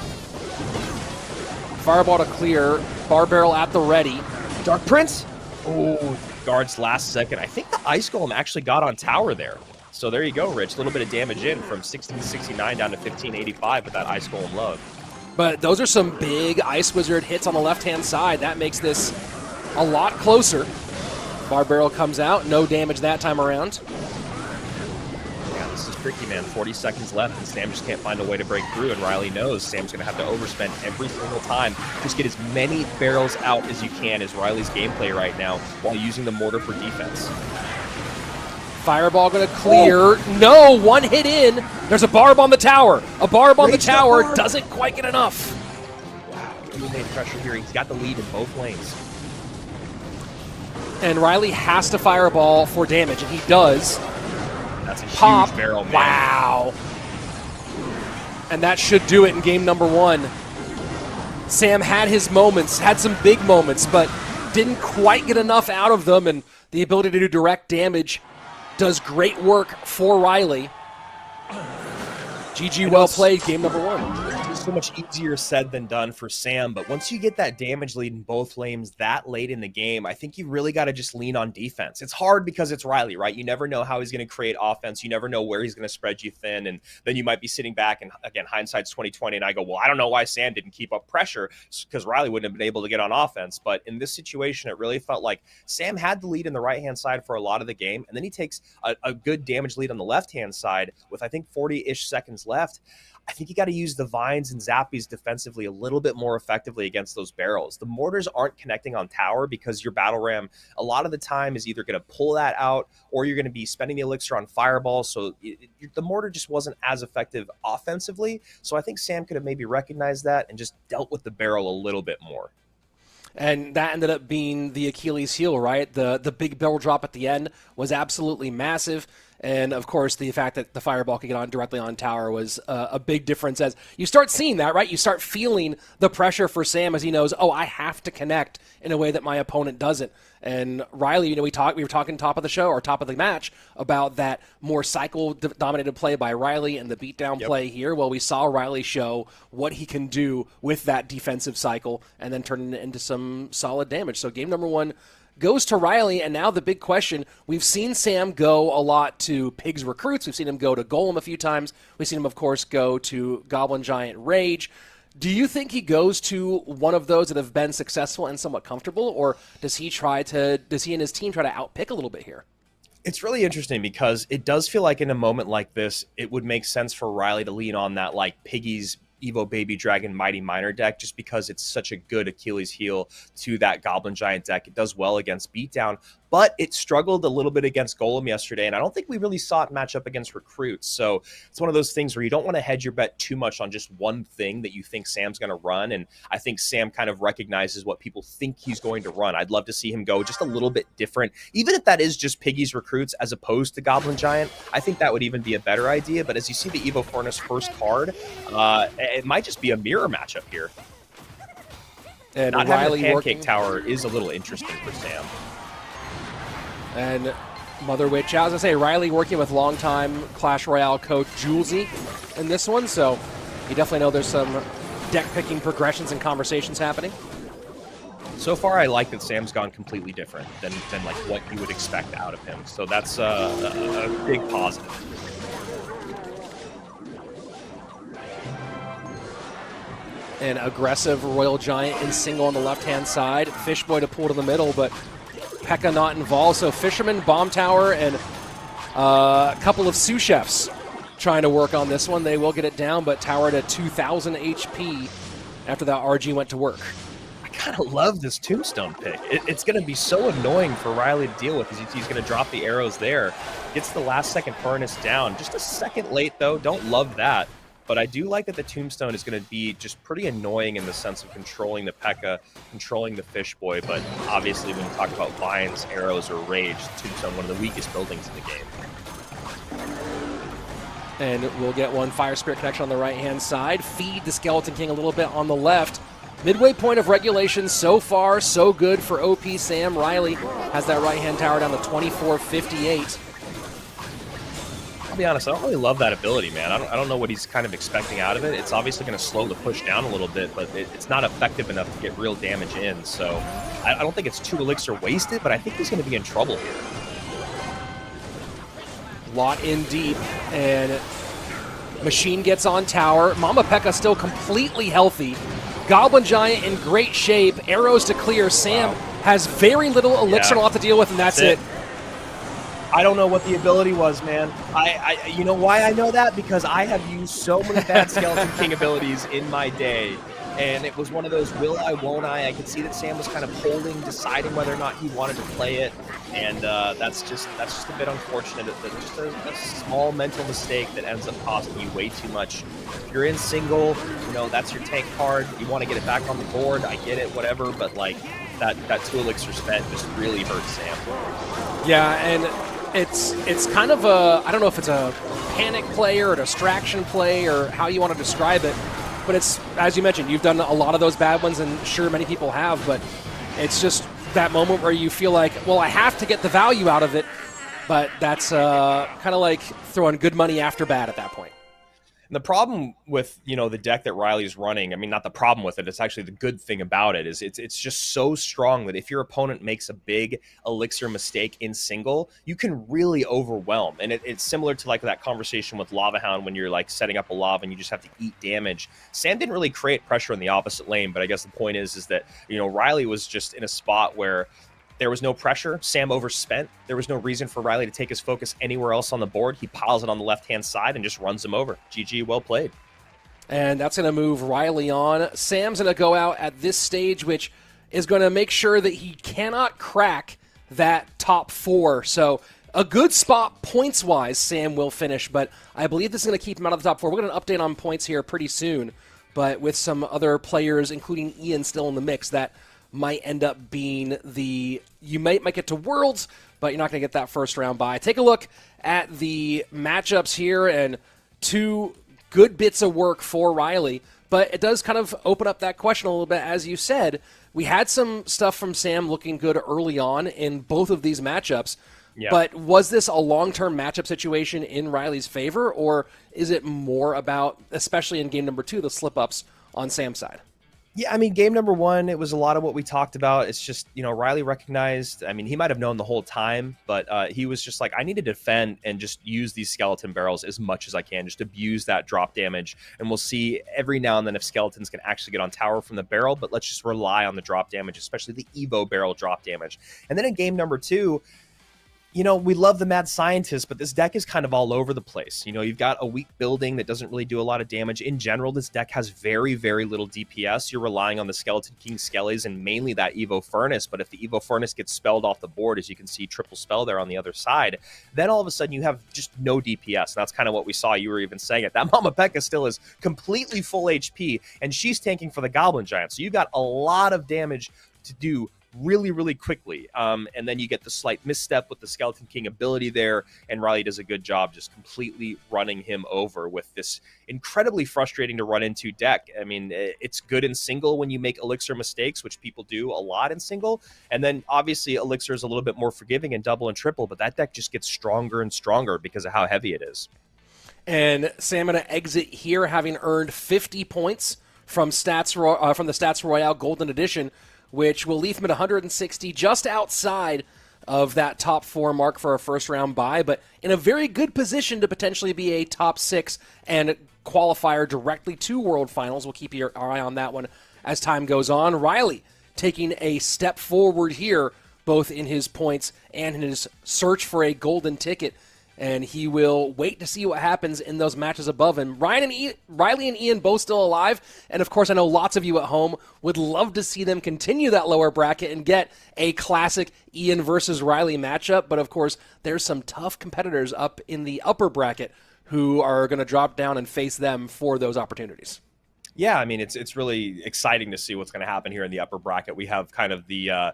Fireball to clear. Bar barrel at the ready. Dark Prince. Oh, guards last second. I think the Ice Golem actually got on tower there. So there you go, Rich. A little bit of damage in from 1669 down to 1585 with that Ice Golem love. But those are some big Ice Wizard hits on the left-hand side. That makes this a lot closer. Bar barrel comes out. No damage that time around. Yeah, this is tricky, man. 40 seconds left, and Sam just can't find a way to break through, and Riley knows Sam's going to have to overspend every single time. Just get as many barrels out as you can is Riley's gameplay right now while using the mortar for defense. Fireball going to clear. Oh. No, one hit in. There's a barb on the tower. A barb on the tower doesn't quite get enough. Wow, he made pressure here. He's got the lead in both lanes. And Riley has to fireball for damage, and he does. That's a Pop. Huge barrel, man. Wow. And that should do it in game number one. Sam had his moments, had some big moments, but didn't quite get enough out of them, and the ability to do direct damage does great work for Riley. GG, well played, game number one. It's so much easier said than done for Sam, but once you get that damage lead in both lanes that late in the game, I think you really got to just lean on defense. It's hard because it's Riley, right? You never know how he's going to create offense. You never know where he's going to spread you thin, and then you might be sitting back, and again, hindsight's 2020, and I go, well, I don't know why Sam didn't keep up pressure, because Riley wouldn't have been able to get on offense, but in this situation, it really felt like Sam had the lead in the right-hand side for a lot of the game, and then he takes a good damage lead on the left-hand side with, I think, 40-ish seconds left. I think you got to use the vines and zappies defensively a little bit more effectively against those barrels. The mortars aren't connecting on tower because your battle ram a lot of the time is either going to pull that out or you're going to be spending the elixir on fireball. So the mortar just wasn't as effective offensively. So I think Sam could have maybe recognized that and just dealt with the barrel a little bit more. And that ended up being the Achilles heel, right? The big barrel drop at the end was absolutely massive. And, of course, the fact that the fireball could get on directly on tower was a big difference. As you start seeing that, right? You start feeling the pressure for Sam as he knows, oh, I have to connect in a way that my opponent doesn't. And Riley, we were talking top of the show or top of the match about that more cycle-dominated play by Riley and the beatdown play here. Well, we saw Riley show what he can do with that defensive cycle and then turn it into some solid damage. So game number one goes to Riley, and now the big question, we've seen Sam go a lot to Pigs Recruits, we've seen him go to Golem a few times, we've seen him, of course, go to Goblin Giant Rage. Do you think he goes to one of those that have been successful and somewhat comfortable, or does he and his team try to outpick a little bit here? It's really interesting because it does feel like in a moment like this, it would make sense for Riley to lean on that like Piggy's Evo Baby Dragon Mighty Miner deck just because it's such a good Achilles heel to that Goblin Giant deck. It does well against Beatdown, but it struggled a little bit against Golem yesterday, and I don't think we really saw it match up against Recruits. So it's one of those things where you don't want to hedge your bet too much on just one thing that you think Sam's going to run, and I think Sam kind of recognizes what people think he's going to run. I'd love to see him go just a little bit different, even if that is just Piggy's Recruits as opposed to Goblin Giant. I think that would even be a better idea, but as you see the Evo Furnace first card, it might just be a mirror matchup here. And not Riley having a working Pancake Tower is a little interesting for Sam. And Mother Witch, I was going to say, Riley working with longtime Clash Royale coach Julesy in this one, so you definitely know there's some deck-picking progressions and conversations happening. So far, I like that Sam's gone completely different than like what you would expect out of him, so that's a big positive. An aggressive Royal Giant in single on the left-hand side. Fishboy to pull to the middle, but P.E.K.K.A not involved. So Fisherman, Bomb Tower, and a couple of sous chefs trying to work on this one. They will get it down, but Tower to 2,000 HP after that RG went to work. I kind of love this Tombstone pick. It's going to be so annoying for Riley to deal with because he's going to drop the arrows there. Gets the last second Furnace down. Just a second late, though. Don't love that. But I do like that the Tombstone is going to be just pretty annoying in the sense of controlling the P.E.K.K.A, controlling the Fishboy. But obviously, when you talk about Vines, Arrows, or Rage, the Tombstone, one of the weakest buildings in the game. And we'll get one Fire Spirit connection on the right-hand side. Feed the Skeleton King a little bit on the left. Midway point of regulation. So far, so good for OP Sam. Riley has that right-hand tower down to 2458. I'll be honest, I don't really love that ability, man. I don't know what he's kind of expecting out of it. It's obviously going to slow the push down a little bit, but it's not effective enough to get real damage in. So I don't think it's 2 elixir wasted, but I think he's going to be in trouble here. Lot in deep, and Machine gets on tower. Mama P.E.K.K.A still completely healthy. Goblin Giant in great shape. Arrows to clear. Sam has very little elixir left to deal with, and that's it. I don't know what the ability was, man. You know why I know that? Because I have used so many bad Skeleton King abilities in my day, and it was one of those will I, won't I. I could see that Sam was kind of holding, deciding whether or not he wanted to play it, and that's just a bit unfortunate. Just a small mental mistake that ends up costing you way too much. If you're in single, you know, that's your tank card. You want to get it back on the board. I get it, whatever, but like that 2 elixir spent just really hurts Sam. Yeah, and it's kind of a, I don't know if it's a panic play or a distraction play or how you want to describe it, but it's, as you mentioned, you've done a lot of those bad ones, and sure, many people have, but it's just that moment where you feel like, well, I have to get the value out of it, but that's kind of like throwing good money after bad at that point. And the problem with, you know, the deck that Riley's running, I mean, not the problem with it, it's actually the good thing about it, is it's just so strong that if your opponent makes a big elixir mistake in single, you can really overwhelm. And it's similar to like that conversation with Lava Hound when you're like setting up a lava and you just have to eat damage. Sam didn't really create pressure in the opposite lane, but I guess the point is that, you know, Riley was just in a spot where there was no pressure. Sam overspent. There was no reason for Riley to take his focus anywhere else on the board. He piles it on the left-hand side and just runs him over. GG, well played. And that's going to move Riley on. Sam's going to go out at this stage, which is going to make sure that he cannot crack that top 4. So a good spot points-wise, Sam will finish, but I believe this is going to keep him out of the top 4. We're going to update on points here pretty soon, but with some other players, including Ian, still in the mix, that might end up being the, you might get to Worlds, but you're not going to get that first round bye. Take a look at the matchups here, and 2 good bits of work for Riley, but it does kind of open up that question a little bit. As you said, we had some stuff from Sam looking good early on in both of these matchups, but was this a long-term matchup situation in Riley's favor, or is it more about, especially in game number 2, the slip-ups on Sam's side? Yeah, I mean, game number 1, it was a lot of what we talked about. It's just, you know, Riley recognized, I mean, he might have known the whole time, but he was just like, I need to defend and just use these skeleton barrels as much as I can, just abuse that drop damage. And we'll see every now and then if skeletons can actually get on tower from the barrel, but let's just rely on the drop damage, especially the Evo barrel drop damage. And then in game number 2, You know, we love the mad scientist, but this deck is kind of all over the place. You know, you've got a weak building that doesn't really do a lot of damage. In general, this deck has very, very little DPS. You're relying on the Skeleton King Skellies and mainly that Evo Furnace, but if the Evo Furnace gets spelled off the board, as you can see, triple spell there on the other side, then all of a sudden you have just no DPS. And that's kind of what we saw. You were even saying it. That Mama Pekka still is completely full HP, and she's tanking for the Goblin Giant. So you've got a lot of damage to do really, really quickly. And then you get the slight misstep with the Skeleton King ability there, and Riley does a good job just completely running him over with this incredibly frustrating to run into deck. I mean, it's good in single when you make Elixir mistakes, which people do a lot in single. And then obviously Elixir is a little bit more forgiving in double and triple, but that deck just gets stronger and stronger because of how heavy it is. And Sam going to exit here having earned 50 points from the Stats Royale Golden Edition, which will leave him at 160, just outside of that top 4 mark for a first-round bye, but in a very good position to potentially be a top 6 and qualifier directly to World Finals. We'll keep our eye on that one as time goes on. Riley taking a step forward here, both in his points and in his search for a golden ticket, and he will wait to see what happens in those matches above him. Riley and Ian both still alive, and of course I know lots of you at home would love to see them continue that lower bracket and get a classic Ian versus Riley matchup, but of course there's some tough competitors up in the upper bracket who are going to drop down and face them for those opportunities. Yeah, I mean, it's really exciting to see what's going to happen here in the upper bracket. We have kind of the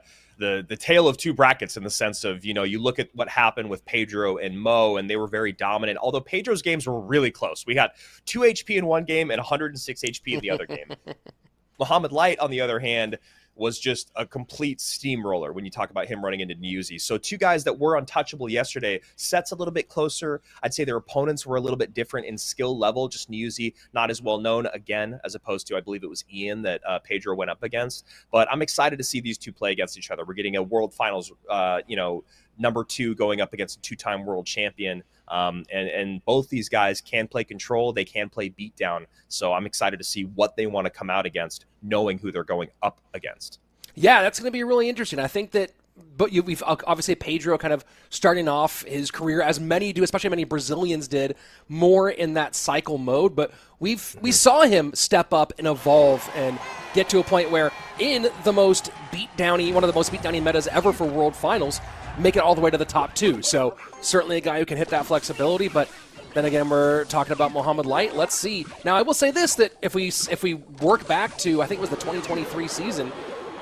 tale of two brackets in the sense of, you know, you look at what happened with Pedro and Mo, and they were very dominant, although Pedro's games were really close. We got 2 HP in one game and 106 HP in the other game. Mohamed Light, on the other hand, was just a complete steamroller when you talk about him running into Newsy. So two guys that were untouchable yesterday. Sets a little bit closer. I'd say their opponents were a little bit different in skill level. Just Newsy, not as well known again, as opposed to, I believe it was Ian that Pedro went up against. But I'm excited to see these two play against each other. We're getting a World Finals, number 2 going up against a 2-time world champion. And both these guys can play control. They can play beatdown. So I'm excited to see what they want to come out against, knowing who they're going up against. Yeah, that's going to be really interesting. I think that, we've obviously Pedro kind of starting off his career, as many do, especially many Brazilians did, more in that cycle mode. But we saw him step up and evolve and get to a point where in the most beatdowny, one of the most beatdowny metas ever for World Finals, make it all the way to the top 2. So certainly a guy who can hit that flexibility, but then again, we're talking about Mohamed Light. Let's see. Now, I will say this, that if we work back to, I think it was the 2023 season,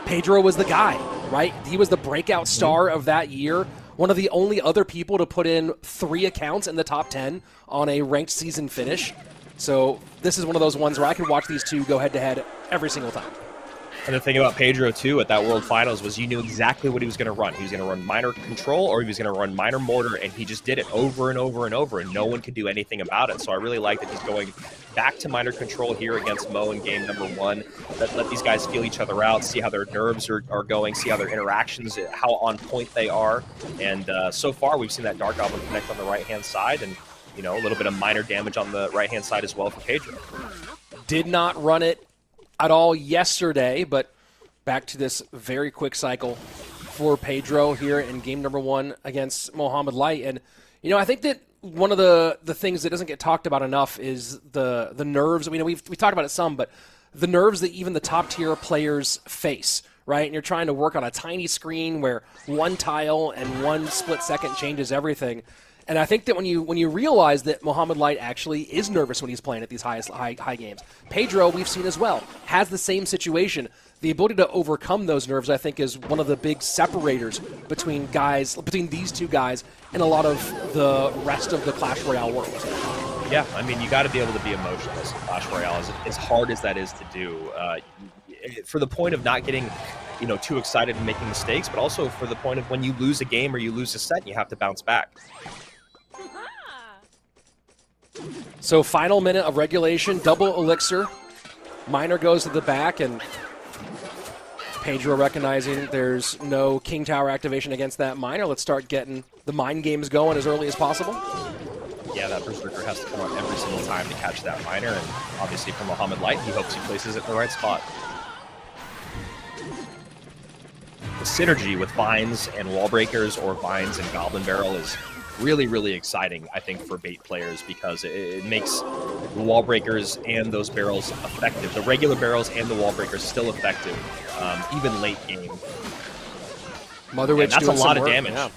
Pedro was the guy, right? He was the breakout star of that year. One of the only other people to put in 3 accounts in the top 10 on a ranked season finish. So this is one of those ones where I can watch these two go head-to-head every single time. And the thing about Pedro, too, at that World Finals was you knew exactly what he was going to run. He was going to run minor control or he was going to run minor mortar, and he just did it over and over and over, and no one could do anything about it. So I really like that he's going back to minor control here against Mo in game number 1. Let these guys feel each other out, see how their nerves are going, see how their interactions, how on point they are. And so far, we've seen that Dark Goblin connect on the right-hand side, and, you know, a little bit of minor damage on the right-hand side as well for Pedro. Did not run it at all yesterday, but back to this very quick cycle for Pedro here in game number 1 against Mohamed Light. And, you know, I think that one of the things that doesn't get talked about enough is the nerves. I mean, we've talked about it some, but the nerves that even the top tier players face, right? And you're trying to work on a tiny screen where one tile and 1 split second changes everything. And I think that when you realize that Mohamed Light actually is nervous when he's playing at these high games, Pedro, we've seen as well, has the same situation. The ability to overcome those nerves, I think, is one of the big separators between these two guys and a lot of the rest of the Clash Royale world. Yeah, I mean, you got to be able to be emotionless in Clash Royale, as hard as that is to do. For the point of not getting, you know, too excited and making mistakes, but also for the point of when you lose a game or you lose a set, you have to bounce back. So final minute of regulation, double elixir. Miner goes to the back, and Pedro recognizing there's no King Tower activation against that Miner. Let's start getting the mind games going as early as possible. Yeah, that Berserker has to come out every single time to catch that Miner, and obviously for Mohamed Light, he hopes he places it in the right spot. the synergy with vines and wall breakers, or vines and goblin barrel, is really, really exciting, I think, for bait players, because it makes the wall breakers and those barrels effective. The regular barrels and the wall breakers still effective, even late game. Mother Witch that's a doing lot some of work. damage. Yeah.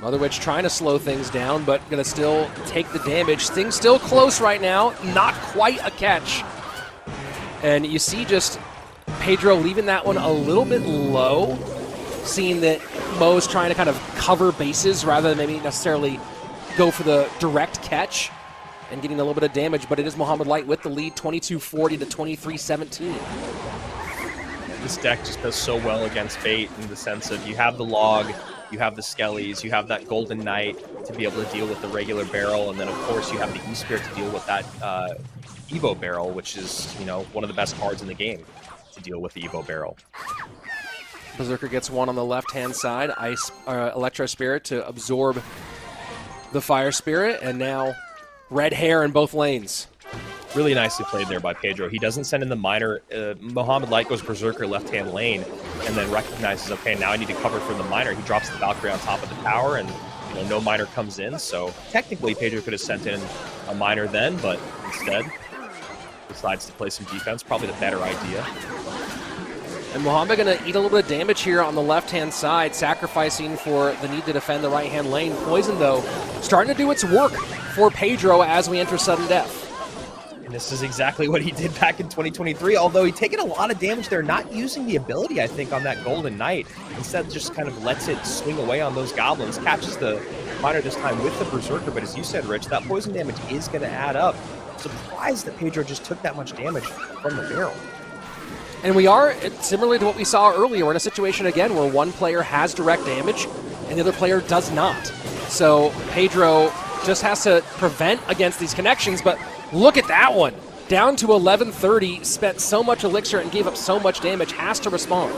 Mother Witch trying to slow things down, but going to still take the damage. Things still close right now. Not quite a catch. And you see just Pedro leaving that one a little bit low, seeing that Mo's trying to kind of cover bases rather than maybe necessarily go for the direct catch, and getting a little bit of damage. But it is Mohamed Light with the lead, 22-40 to 23-17. This deck just does so well against bait, in the sense of you have the log, you have the skellies, you have that golden knight to be able to deal with the regular barrel, and then of course you have the E-Spirit to deal with that Evo barrel, which is, you know, one of the best cards in the game to deal with the Evo barrel. Berserker gets one on the left-hand side. Electro Spirit to absorb the Fire Spirit, and now red hair in both lanes. Really nicely played there by Pedro. He doesn't send in the miner. Mohamed Light goes Berserker left-hand lane, and then recognizes, okay, now I need to cover from the miner. He drops the Valkyrie on top of the tower, and no miner comes in. So technically, Pedro could have sent in a miner then, but instead decides to play some defense. Probably the better idea. And Mohamed going to eat a little bit of damage here on the left-hand side, sacrificing for the need to defend the right-hand lane. Poison, though, starting to do its work for Pedro as we enter sudden death. And this is exactly what he did back in 2023, although he's taken a lot of damage there, not using the ability, I think, on that Golden Knight. Instead, just kind of lets it swing away on those goblins, catches the miner this time with the Berserker, but as you said, Rich, that poison damage is going to add up. Surprised that Pedro just took that much damage from the barrel. And we are, similarly to what we saw earlier, we're in a situation again where one player has direct damage and the other player does not. So Pedro just has to prevent against these connections, but look at that one. Down to 1130, spent so much elixir and gave up so much damage, has to respond.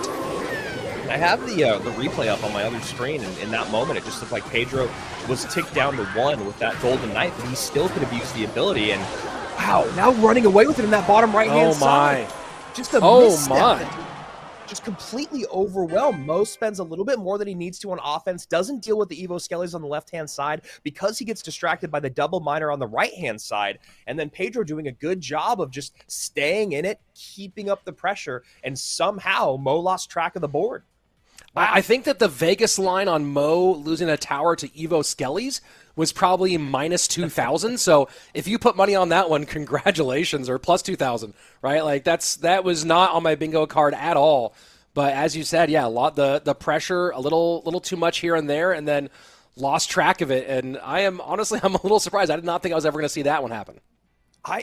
I have the replay up on my other screen, and in that moment, it just looked like Pedro was ticked down to 1 with that Golden Knight, but he still could have used the ability, and wow, now running away with it in that bottom right-hand side. Just a misstep. Just completely overwhelmed. Mo spends a little bit more than he needs to on offense, doesn't deal with the Evo Skellies on the left-hand side because he gets distracted by the double miner on the right-hand side, and then Pedro doing a good job of just staying in it, keeping up the pressure, and somehow Mo lost track of the board. Wow. I think that the Vegas line on Mo losing a tower to Evo Skellies was probably minus 2,000. So if you put money on that one, congratulations, or plus 2,000, right? Like that was not on my bingo card at all. But as you said, yeah, the pressure, a little too much here and there, and then lost track of it. And I'm a little surprised. I did not think I was ever going to see that one happen.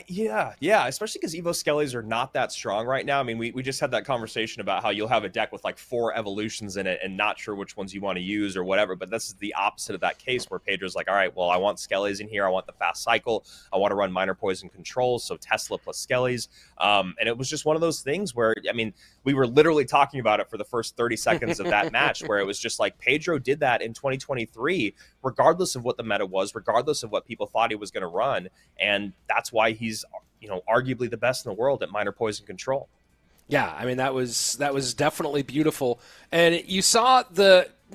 Yeah, especially because Evo Skellies are not that strong right now. I mean, we just had that conversation about how you'll have a deck with like 4 evolutions in it and not sure which ones you want to use or whatever, but this is the opposite of that case where Pedro's like, all right, well, I want Skellies in here, I want the fast cycle, I want to run minor poison control, so Tesla plus Skellies, and it was just one of those things where, I mean, we were literally talking about it for the first 30 seconds of that match, where it was just like Pedro did that in 2023, regardless of what the meta was, regardless of what people thought he was going to run, and that's why he's, arguably the best in the world at minor poison control. Yeah, I mean, that was definitely beautiful. And you saw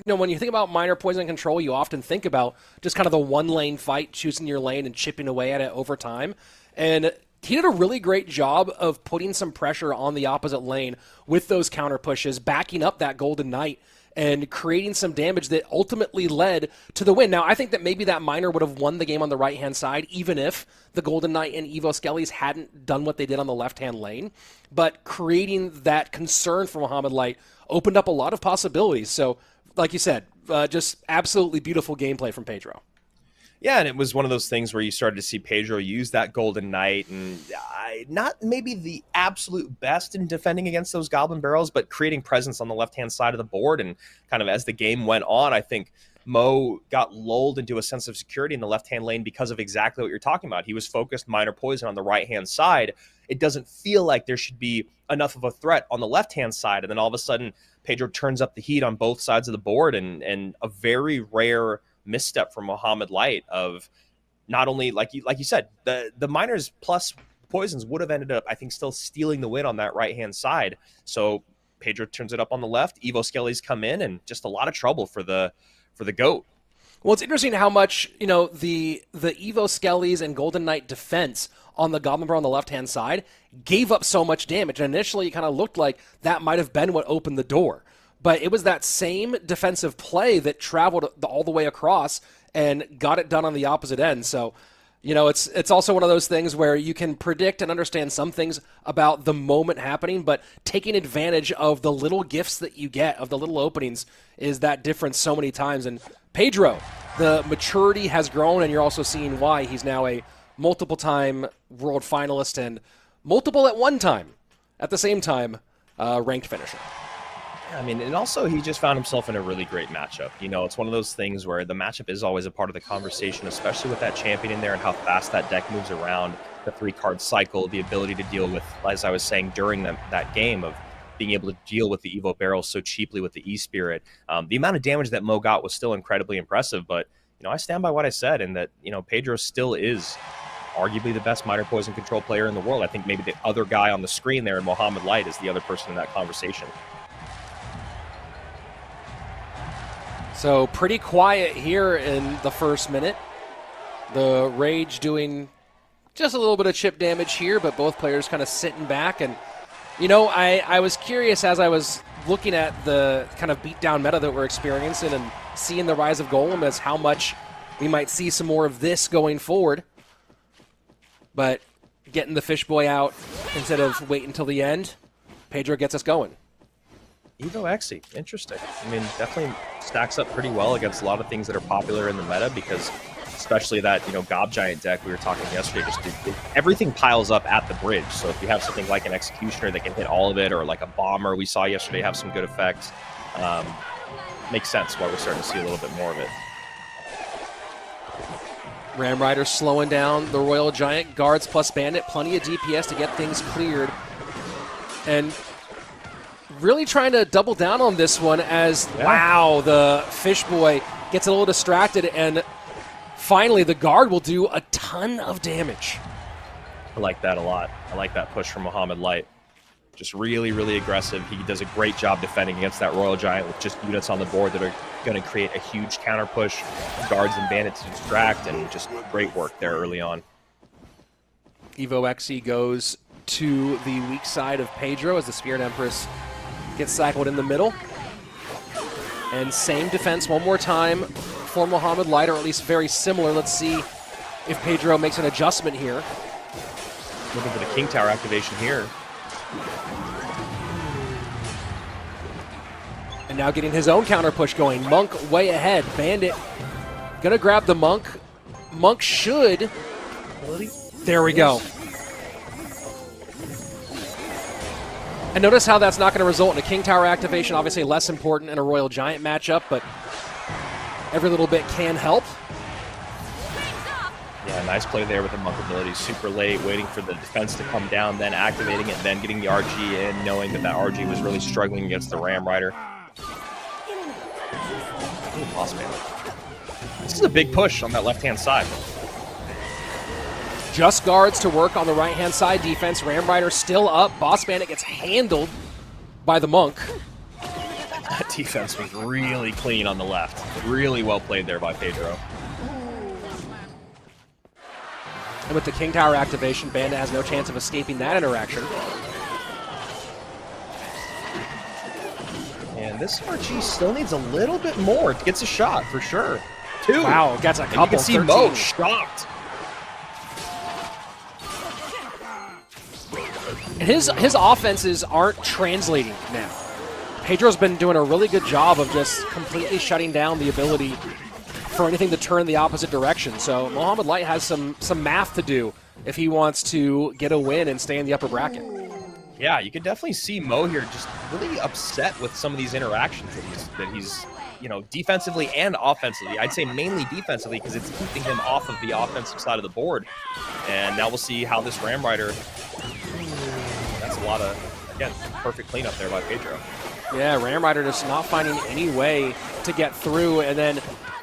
when you think about minor poison control, you often think about just kind of the one lane fight, choosing your lane and chipping away at it over time. And he did a really great job of putting some pressure on the opposite lane with those counter pushes, backing up that Golden Knight and creating some damage that ultimately led to the win. Now, I think that maybe that miner would have won the game on the right-hand side, even if the Golden Knight and Evo Skellies hadn't done what they did on the left-hand lane. But creating that concern for Mohamed Light opened up a lot of possibilities. So, like you said, just absolutely beautiful gameplay from Pedro. Yeah, and it was one of those things where you started to see Pedro use that Golden Knight, and not maybe the absolute best in defending against those Goblin Barrels, but creating presence on the left-hand side of the board. And kind of as the game went on, I think Mo got lulled into a sense of security in the left-hand lane because of exactly what you're talking about. He was focused minor poison on the right-hand side. It doesn't feel like there should be enough of a threat on the left-hand side, and then all of a sudden, Pedro turns up the heat on both sides of the board, and a very rare misstep from Mohamed Light of not only, like you said, the miners plus poisons would have ended up, I think, still stealing the win on that right-hand side. So Pedro turns it up on the left. Evo Skelly's come in, and just a lot of trouble for the GOAT. Well, it's interesting how much, the Evo Skellies and Golden Knight defense on the Goblin Bro on the left-hand side gave up so much damage. And initially, it kind of looked like that might have been what opened the door. But it was that same defensive play that traveled all the way across and got it done on the opposite end. So, it's also one of those things where you can predict and understand some things about the moment happening, but taking advantage of the little gifts that you get, of the little openings, is that difference so many times. And Pedro, the maturity has grown, and you're also seeing why he's now a multiple-time world finalist and multiple at the same time, ranked finisher. I mean, and also he just found himself in a really great matchup. It's one of those things where the matchup is always a part of the conversation, especially with that champion in there and how fast that deck moves around, the 3-card cycle, the ability to deal with, as I was saying during that game, of being able to deal with the Evo barrels so cheaply with the E-Spirit. The amount of damage that Mo got was still incredibly impressive, but, I stand by what I said, and that, Pedro still is arguably the best Miter Poison control player in the world. I think maybe the other guy on the screen there, Mohamed Light, is the other person in that conversation. So pretty quiet here in the first minute. The Rage doing just a little bit of chip damage here, but both players kind of sitting back. And, I was curious as I was looking at the kind of beatdown meta that we're experiencing and seeing the rise of Golem as how much we might see some more of this going forward. But getting the Fishboy out instead of waiting until the end, Pedro gets us going. Evo Xe, interesting. I mean, definitely stacks up pretty well against a lot of things that are popular in the meta, because especially that, Gob Giant deck we were talking yesterday, just everything piles up at the bridge. So if you have something like an Executioner that can hit all of it, or like a Bomber we saw yesterday have some good effects, makes sense why we're starting to see a little bit more of it. Ram Rider slowing down the Royal Giant, guards plus Bandit, plenty of DPS to get things cleared. And really trying to double down on this one as, wow, the Fishboy gets a little distracted, and finally the guard will do a ton of damage. I like that a lot. I like that push from Mohamed Light. Just really, really aggressive. He does a great job defending against that Royal Giant with just units on the board that are going to create a huge counter push, guards and bandits to distract, and just great work there early on. Evo Xe goes to the weak side of Pedro as the Spirit Empress gets cycled in the middle. And same defense one more time for Mohamed Light, or at least very similar. Let's see if Pedro makes an adjustment here. Looking for the King Tower activation here. And now getting his own counter push going. Monk way ahead. Bandit gonna grab the Monk. Monk should. There we go. And notice how that's not going to result in a King Tower activation. Obviously less important in a Royal Giant matchup, but every little bit can help. Yeah, nice play there with the Monk ability. Super late, waiting for the defense to come down, then activating it, then getting the RG in, knowing that RG was really struggling against the Ram Rider. Ooh, Boss Man. This is a big push on that left-hand side. Just guards to work on the right-hand side defense. Ram Rider still up. Boss Bandit gets handled by the Monk. That defense was really clean on the left. Really well played there by Pedro. And with the King Tower activation, Bandit has no chance of escaping that interaction. And this RG still needs a little bit more. It gets a shot, for sure. 2. Wow, gets a couple. And you can see 13. Mo shocked. And his offenses aren't translating now. Pedro's been doing a really good job of just completely shutting down the ability for anything to turn the opposite direction. So Mohamed Light has some math to do if he wants to get a win and stay in the upper bracket. Yeah, you can definitely see Mo here just really upset with some of these interactions that he's defensively and offensively. I'd say mainly defensively, because it's keeping him off of the offensive side of the board. And now we'll see how this Ram Rider. That's a lot of, again, perfect cleanup there by Pedro. Yeah, Ram Rider just not finding any way to get through. And then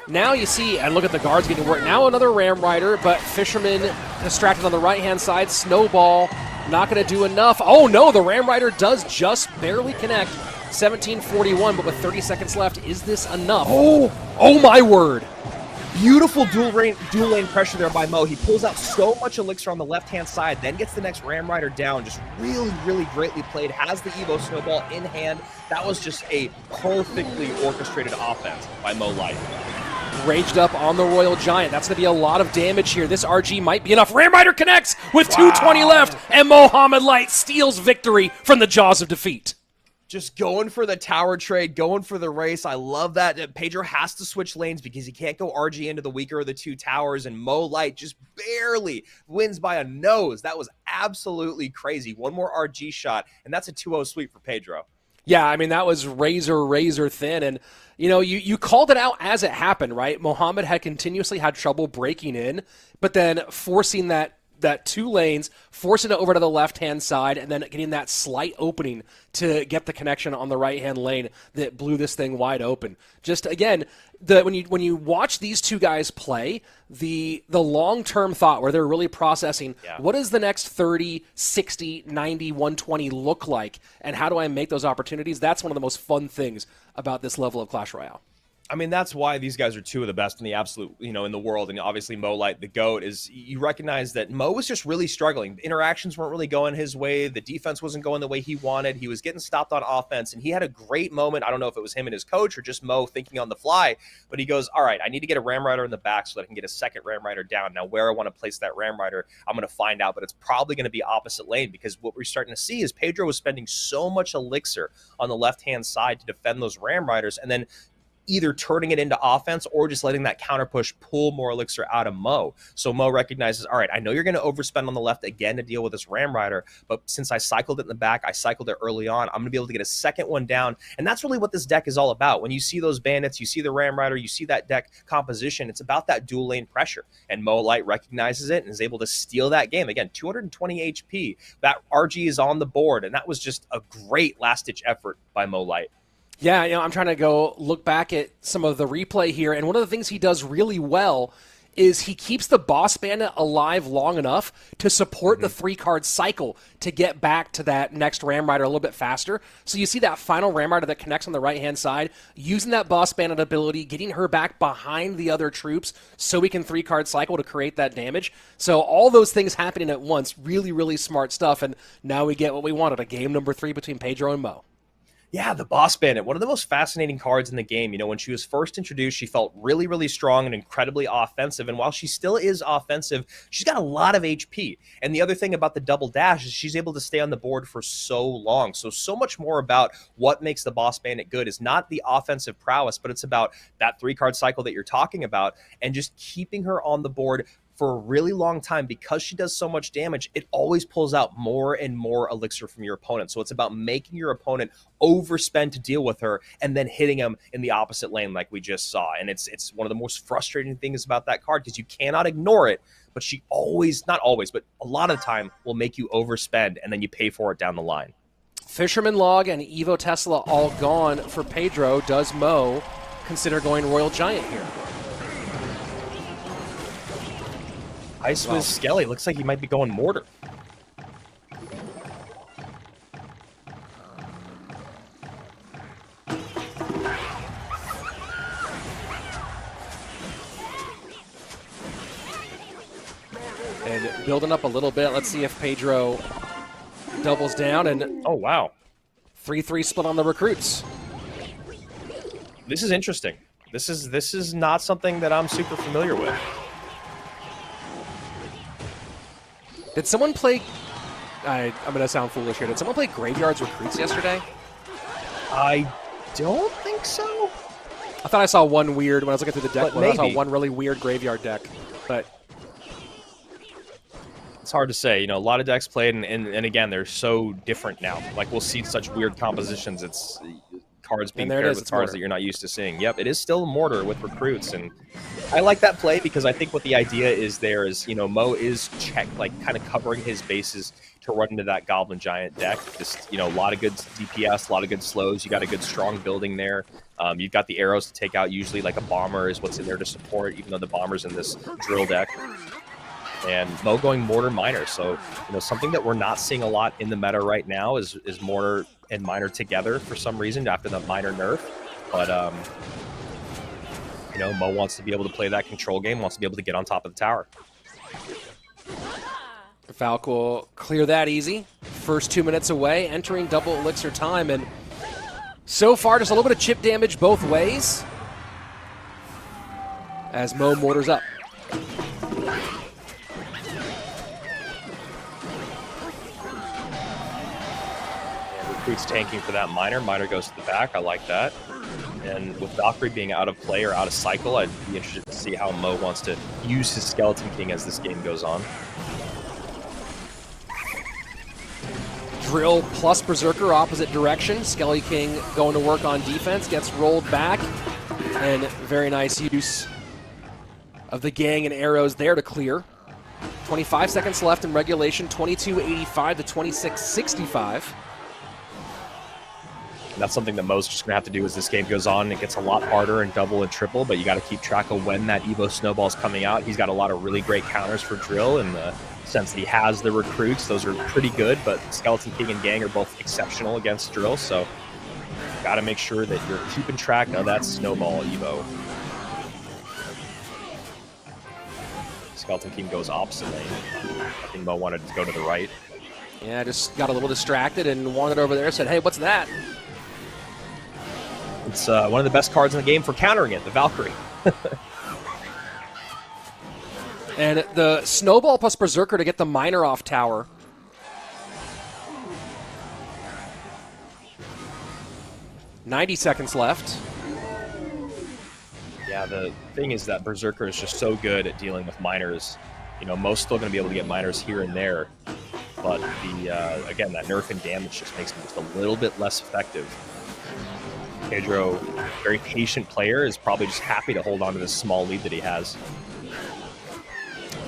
now you see, and look at the guards getting work. Now another Ram Rider, but Fisherman distracted on the right-hand side. Snowball Not going to do enough. Oh no, the Ram Rider does just barely connect. 1741, but with 30 seconds left, is this enough? Oh my word. Beautiful dual lane pressure there by Mo. He pulls out so much elixir on the left-hand side, then gets the next Ram Rider down. Just really, really greatly played. Has the Evo Snowball in hand. That was just a perfectly orchestrated offense by Mo Light. Raged up on the Royal Giant. That's going to be a lot of damage here. This RG might be enough. Ram Rider connects with 2:20 left, and Mohamed Light steals victory from the jaws of defeat. Just going for the tower trade, going for the race. I love that. Pedro has to switch lanes because he can't go RG into the weaker of the two towers, and Mo Light just barely wins by a nose. That was absolutely crazy. One more RG shot, and that's a 2-0 sweep for Pedro. Yeah, I mean, that was razor thin, and you called it out as it happened, right? Mohamed had continuously had trouble breaking in, but then forcing that 2 lanes, forcing it over to the left-hand side, and then getting that slight opening to get the connection on the right-hand lane that blew this thing wide open. Just, again, when you watch these two guys play, the long-term thought where they're really processing, what does the next 30, 60, 90, 120 look like, and how do I make those opportunities? That's one of the most fun things about this level of Clash Royale. I mean, that's why these guys are two of the best in the absolute, in the world. And obviously Mo Light, the GOAT, is you recognize that Mo was just really struggling. Interactions weren't really going his way. The defense wasn't going the way he wanted. He was getting stopped on offense, and he had a great moment. I don't know if it was him and his coach or just Mo thinking on the fly, but he goes, all right, I need to get a Ram Rider in the back so that I can get a second Ram Rider down. Now, where I want to place that Ram Rider, I'm going to find out, but it's probably going to be opposite lane, because what we're starting to see is Pedro was spending so much elixir on the left-hand side to defend those Ram Riders, and then either turning it into offense or just letting that counter push pull more elixir out of Mo. So Mo recognizes, all right, I know you're going to overspend on the left again to deal with this Ram Rider, but since I cycled it in the back, I cycled it early on, I'm going to be able to get a second one down. And that's really what this deck is all about. When you see those bandits, you see the Ram Rider, you see that deck composition, it's about that dual lane pressure. And Mo Light recognizes it and is able to steal that game. Again, 220 HP. That RG is on the board, and that was just a great last-ditch effort by Mo Light. Yeah, I'm trying to go look back at some of the replay here, and one of the things he does really well is he keeps the boss bandit alive long enough to support the 3-card cycle to get back to that next Ram Rider a little bit faster. So you see that final Ram Rider that connects on the right-hand side, using that boss bandit ability, getting her back behind the other troops so we can 3-card cycle to create that damage. So all those things happening at once, really, really smart stuff, and now we get what we wanted, a game number 3 between Pedro and Mo. Yeah, the Boss Bandit, one of the most fascinating cards in the game. When she was first introduced, she felt really, really strong and incredibly offensive. And while she still is offensive, she's got a lot of HP. And the other thing about the double dash is she's able to stay on the board for so long. So much more about what makes the Boss Bandit good is not the offensive prowess, but it's about that 3-card cycle that you're talking about and just keeping her on the board for a really long time. Because she does so much damage, it always pulls out more and more elixir from your opponent. So it's about making your opponent overspend to deal with her and then hitting him in the opposite lane like we just saw. And it's one of the most frustrating things about that card, because you cannot ignore it, but she always, not always, but a lot of the time will make you overspend, and then you pay for it down the line. Fisherman Log and Evo Tesla all gone for Pedro. Does Mo consider going Royal Giant here? Ice Wiz Skelly looks like he might be going Mortar. And building up a little bit. Let's see if Pedro doubles down. And oh, wow. 3-3 split on the recruits. This is interesting. This is not something that I'm super familiar with. Did someone play... I'm going to sound foolish here. Did someone play Graveyard's Recruits yesterday? I don't think so. I thought I saw one weird, when I was looking through the deck, I saw one really weird Graveyard deck. But it's hard to say. A lot of decks played, and again, they're so different now. Like, we'll see such weird compositions. It's cards being paired with cards that you're not used to seeing. Yep, it is still Mortar with recruits, and I like that play because I think what the idea is there is, Mo is kind of covering his bases to run into that Goblin Giant deck. Just, a lot of good DPS, a lot of good slows. You got a good strong building there. You've got the arrows to take out. Usually, like a bomber is what's in there to support, even though the bomber's in this drill deck. and Mo going Mortar Miner. So, something that we're not seeing a lot in the meta right now is Mortar and Miner together for some reason after the Miner nerf. But, Mo wants to be able to play that control game, wants to be able to get on top of the tower. Valk will clear that easy. First 2 minutes away, entering double elixir time, and so far just a little bit of chip damage both ways as Mo mortars up. Recruits tanking for that Miner. Miner goes to the back. I like that. And with Valkyrie being out of play or out of cycle, I'd be interested to see how Mo wants to use his Skeleton King as this game goes on. Drill plus Berserker opposite direction. Skelly King going to work on defense, gets rolled back, and very nice use of the gang and arrows there to clear. 25 seconds left in regulation, 22:85 to 26:65. That's something that Mo's just going to have to do as this game goes on. It gets a lot harder in double and triple, but you got to keep track of when that Evo snowball is coming out. He's got a lot of really great counters for Drill in the sense that he has the recruits. Those are pretty good, but Skeleton King and Gang are both exceptional against Drill, so got to make sure that you're keeping track of that snowball Evo. Skeleton King goes opposite lane. I think Mo wanted to go to the right. Yeah, just got a little distracted and wandered over there, said, hey, what's that? It's one of the best cards in the game for countering it, the Valkyrie. And the Snowball plus Berserker to get the Miner off tower. $90 seconds left. Yeah, the thing is that Berserker is just so good at dealing with miners. Mo's still going to be able to get miners here and there, but the again, that nerf and damage just makes him just a little bit less effective. Pedro, very patient player, is probably just happy to hold on to this small lead that he has.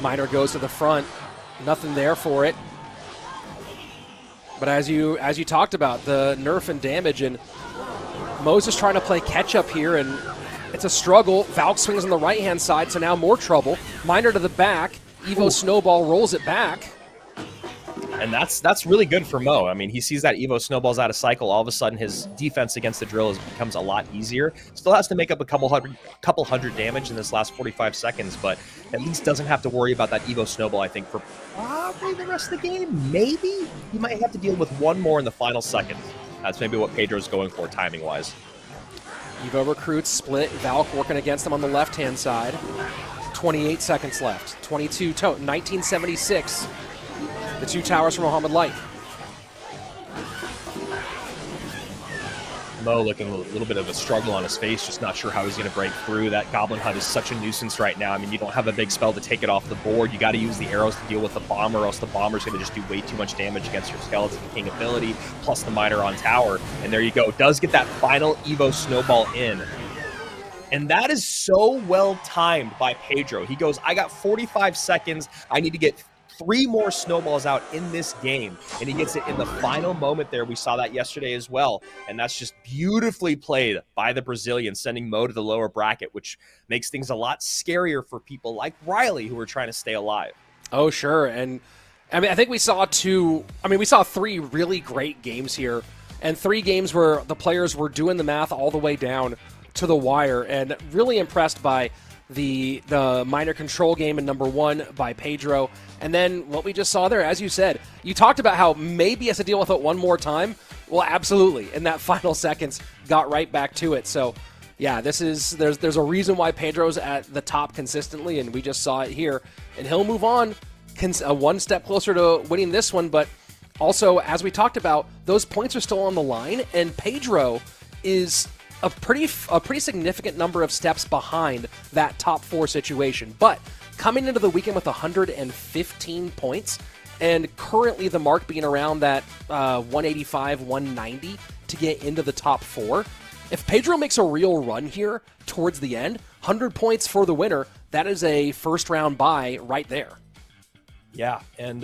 Miner goes to the front. Nothing there for it. But as you talked about, the nerf and damage, and Mo's just trying to play catch up here, and it's a struggle. Valk swings on the right-hand side, so now more trouble. Miner to the back. Evo Snowball rolls it back. And that's really good for Mo. I mean, he sees that Evo Snowball's out of cycle. All of a sudden, his defense against the Drill becomes a lot easier. Still has to make up a couple hundred damage in this last 45 seconds, but at least doesn't have to worry about that Evo Snowball, I think, for probably the rest of the game. Maybe he might have to deal with one more in the final seconds. That's maybe what Pedro's going for timing-wise. Evo recruits split. Valk working against them on the left-hand side. 28 seconds left. 1976. The two towers from Mohamed Light. Mo looking a little bit of a struggle on his face, just not sure how he's going to break through. That Goblin Hut is such a nuisance right now. I mean, you don't have a big spell to take it off the board. You got to use the arrows to deal with the bomber, or else the bomber's going to just do way too much damage against your Skeleton King ability, plus the Miner on tower. And there you go. Does get that final Evo Snowball in. And that is so well timed by Pedro. He goes, I got 45 seconds. I need to get 3 more snowballs out in this game, and he gets it in the final moment there. We saw that yesterday as well, and that's just beautifully played by the Brazilian, sending Mo to the lower bracket, which makes things a lot scarier for people like Riley who are trying to stay alive. Oh, sure. And I mean, I think we saw 3 really great games here, and 3 games where the players were doing the math all the way down to the wire, and really impressed by the Miner control game in number 1 by Pedro. And then what we just saw there, as you said, you talked about how maybe he has to deal with it one more time. Well, absolutely. In that final seconds, got right back to it. So, yeah, there's a reason why Pedro's at the top consistently, and we just saw it here. And he'll move on one step closer to winning this one. But also, as we talked about, those points are still on the line, and Pedro is a pretty significant number of steps behind that top 4 situation. But coming into the weekend with 115 points, and currently the mark being around that 185, 190 to get into the top 4. If Pedro makes a real run here towards the end, 100 points for the winner, that is a first-round bye right there. Yeah, and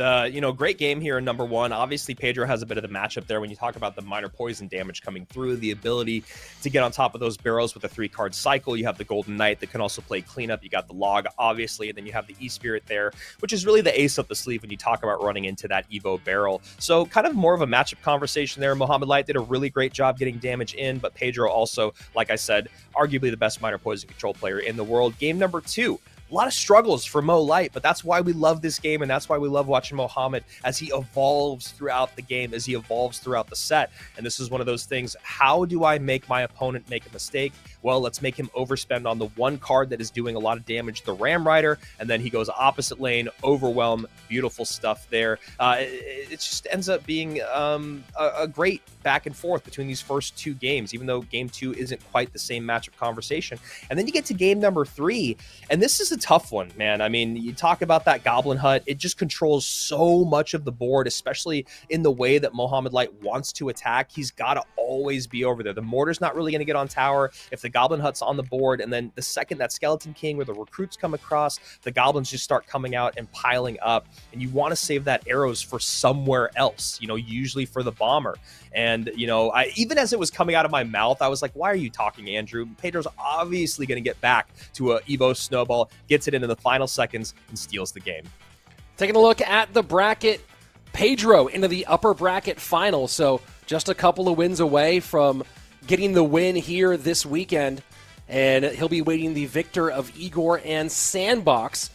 great game here in number one. Obviously, Pedro has a bit of the matchup there when you talk about the minor poison damage coming through, the ability to get on top of those barrels with a 3-card cycle. You have the Golden Knight that can also play cleanup. You got the Log, obviously, and then you have the E-Spirit there, which is really the ace up the sleeve when you talk about running into that Evo barrel. So kind of more of a matchup conversation there. Mohamed Light did a really great job getting damage in, but Pedro also, like I said, arguably the best minor poison control player in the world. Game number two. A lot of struggles for Mo Light, but that's why we love this game, and that's why we love watching Mohamed as he evolves throughout the game, as he evolves throughout the set. And this is one of those things, how do I make my opponent make a mistake? Well, let's make him overspend on the one card that is doing a lot of damage, the Ram Rider, and then he goes opposite lane, overwhelm, beautiful stuff there. It just ends up being a great back and forth between these first two games, even though game two isn't quite the same matchup conversation. And then you get to game number three, and this is a tough one, man. I mean, you talk about that Goblin Hut, it just controls so much of the board, especially in the way that Mohamed Light wants to attack. He's got to always be over there. The Mortar's not really going to get on tower if the Goblin Hut's on the board, and then the second that Skeleton King or the recruits come across, the Goblins just start coming out and piling up, and you want to save that arrows for somewhere else, usually for the Bomber. And, even as it was coming out of my mouth, I was like, why are you talking, Andrew? Pedro's obviously going to get back to a Evo Snowball, gets it into the final seconds, and steals the game. Taking a look at the bracket, Pedro into the upper bracket final. So just a couple of wins away from getting the win here this weekend. And he'll be waiting the victor of Igor and Sandbox.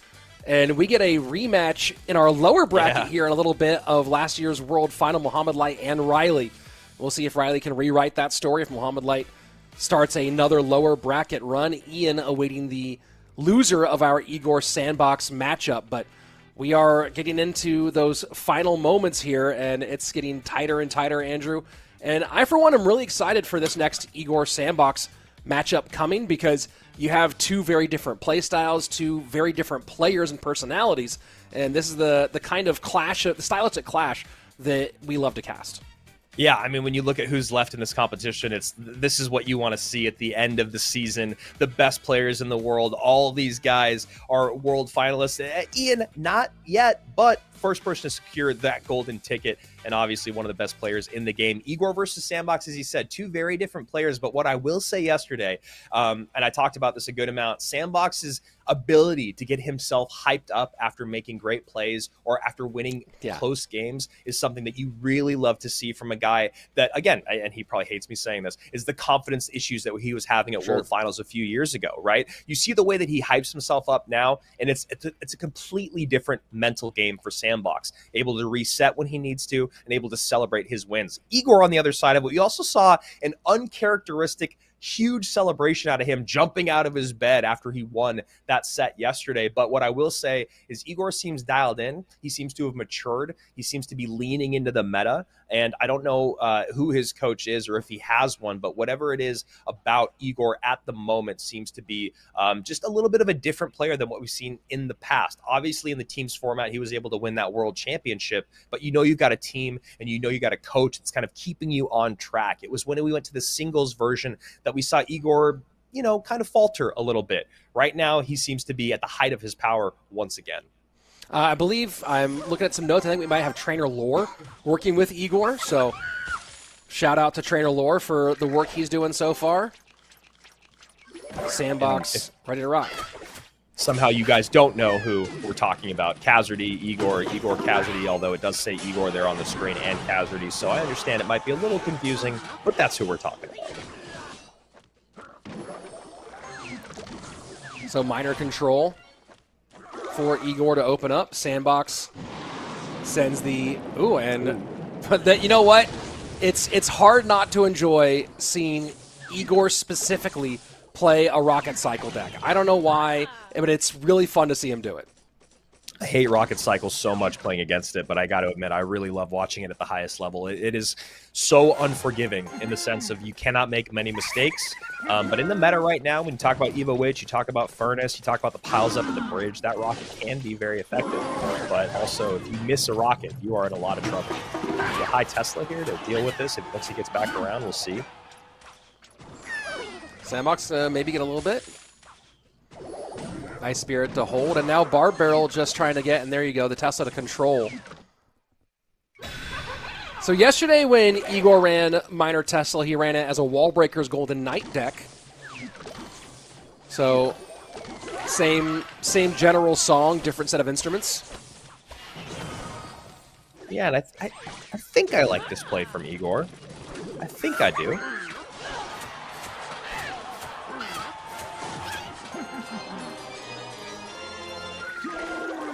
And we get a rematch in our lower bracket here in a little bit of last year's World Final, Mohamed Light and Riley. We'll see if Riley can rewrite that story, if Mohamed Light starts another lower bracket run. Ian awaiting the loser of our Igor Sandbox matchup. But we are getting into those final moments here, and it's getting tighter and tighter, Andrew. And I, for one, am really excited for this next Igor Sandbox matchup coming, because you have two very different play styles, two very different players and personalities, and this is the kind of clash, the stylistic clash that we love to cast. Yeah, I mean, when you look at who's left in this competition, this is what you want to see at the end of the season. The best players in the world. All of these guys are world finalists. Ian, not yet, but first person to secure that golden ticket, and obviously one of the best players in the game. Igor versus Sandbox, as he said, two very different players. But what I will say yesterday, and I talked about this a good amount, Sandbox's ability to get himself hyped up after making great plays or after winning close games is something that you really love to see from a guy that, again, and he probably hates me saying this, is the confidence issues that he was having at World Finals a few years ago, right? You see the way that he hypes himself up now, and it's a completely different mental game for Sandbox, able to reset when he needs to and able to celebrate his wins. Igor, on the other side of it, we also saw an uncharacteristic huge celebration out of him jumping out of his bed after he won that set yesterday. But what I will say is Igor seems dialed in. He seems to have matured. He seems to be leaning into the meta. And I don't know who his coach is or if he has one, but whatever it is about Igor at the moment seems to be just a little bit of a different player than what we've seen in the past. Obviously, in the teams format, he was able to win that world championship, but you've got a team and you've got a coach that's kind of keeping you on track. It was when we went to the singles version that we saw Igor, kind of falter a little bit. Right now, he seems to be at the height of his power once again. I believe I'm looking at some notes. I think we might have Trainer Lore working with Igor. So shout out to Trainer Lore for the work he's doing so far. Sandbox, ready to rock. Somehow you guys don't know who we're talking about. Kazardy, Igor Kazardy, although it does say Igor there on the screen and Kazardy. So I understand it might be a little confusing, but that's who we're talking about. So minor control for Igor to open up. Sandbox sends the but that, you know what? It's hard not to enjoy seeing Igor specifically play a Rocket Cycle deck. I don't know why, but it's really fun to see him do it. I hate Rocket Cycle so much playing against it, but I got to admit, I really love watching it at the highest level. It is so unforgiving in the sense of you cannot make many mistakes. But in the meta right now, when you talk about Evo Witch, you talk about Furnace, you talk about the piles up at the bridge, that rocket can be very effective. But also, if you miss a rocket, you are in a lot of trouble. The high Tesla here to deal with this. Once he gets back around, we'll see. Sandbox maybe get a little bit. Nice Spirit to hold, and now Barb Barrel just trying to get, and there you go, the Tesla to control. So yesterday when Igor ran Minor Tesla, he ran it as a Wallbreaker's Golden Knight deck. So same general song, different set of instruments. Yeah, and I think I like this play from Igor. I think I do.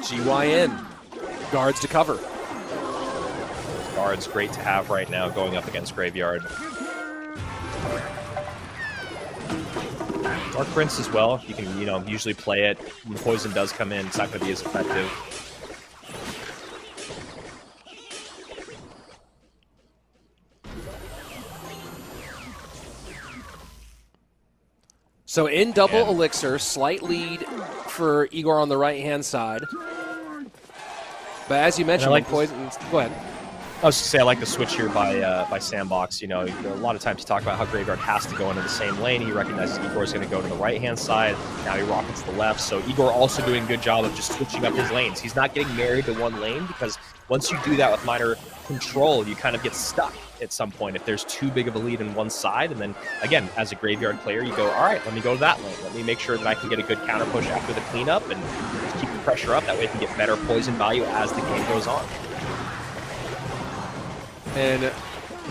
GYN. Guards to cover. Guard's great to have right now going up against Graveyard. Dark Prince as well. You can, usually play it. When the poison does come in, it's not going to be as effective. So in double elixir, slight lead for Igor on the right-hand side. But as you mentioned, like poison. Go ahead. I was to say I like the switch here by Sandbox. A lot of times you talk about how Graveyard has to go into the same lane. He recognizes Igor is going to go to the right-hand side. Now he rockets the left. So Igor also doing a good job of just switching up his lanes. He's not getting married to one lane because once you do that with Minor Control, you kind of get stuck at some point if there's too big of a lead in one side. And then, again, as a Graveyard player, you go, all right, let me go to that lane. Let me make sure that I can get a good counter push after the cleanup and just keep the pressure up. That way I can get better poison value as the game goes on. And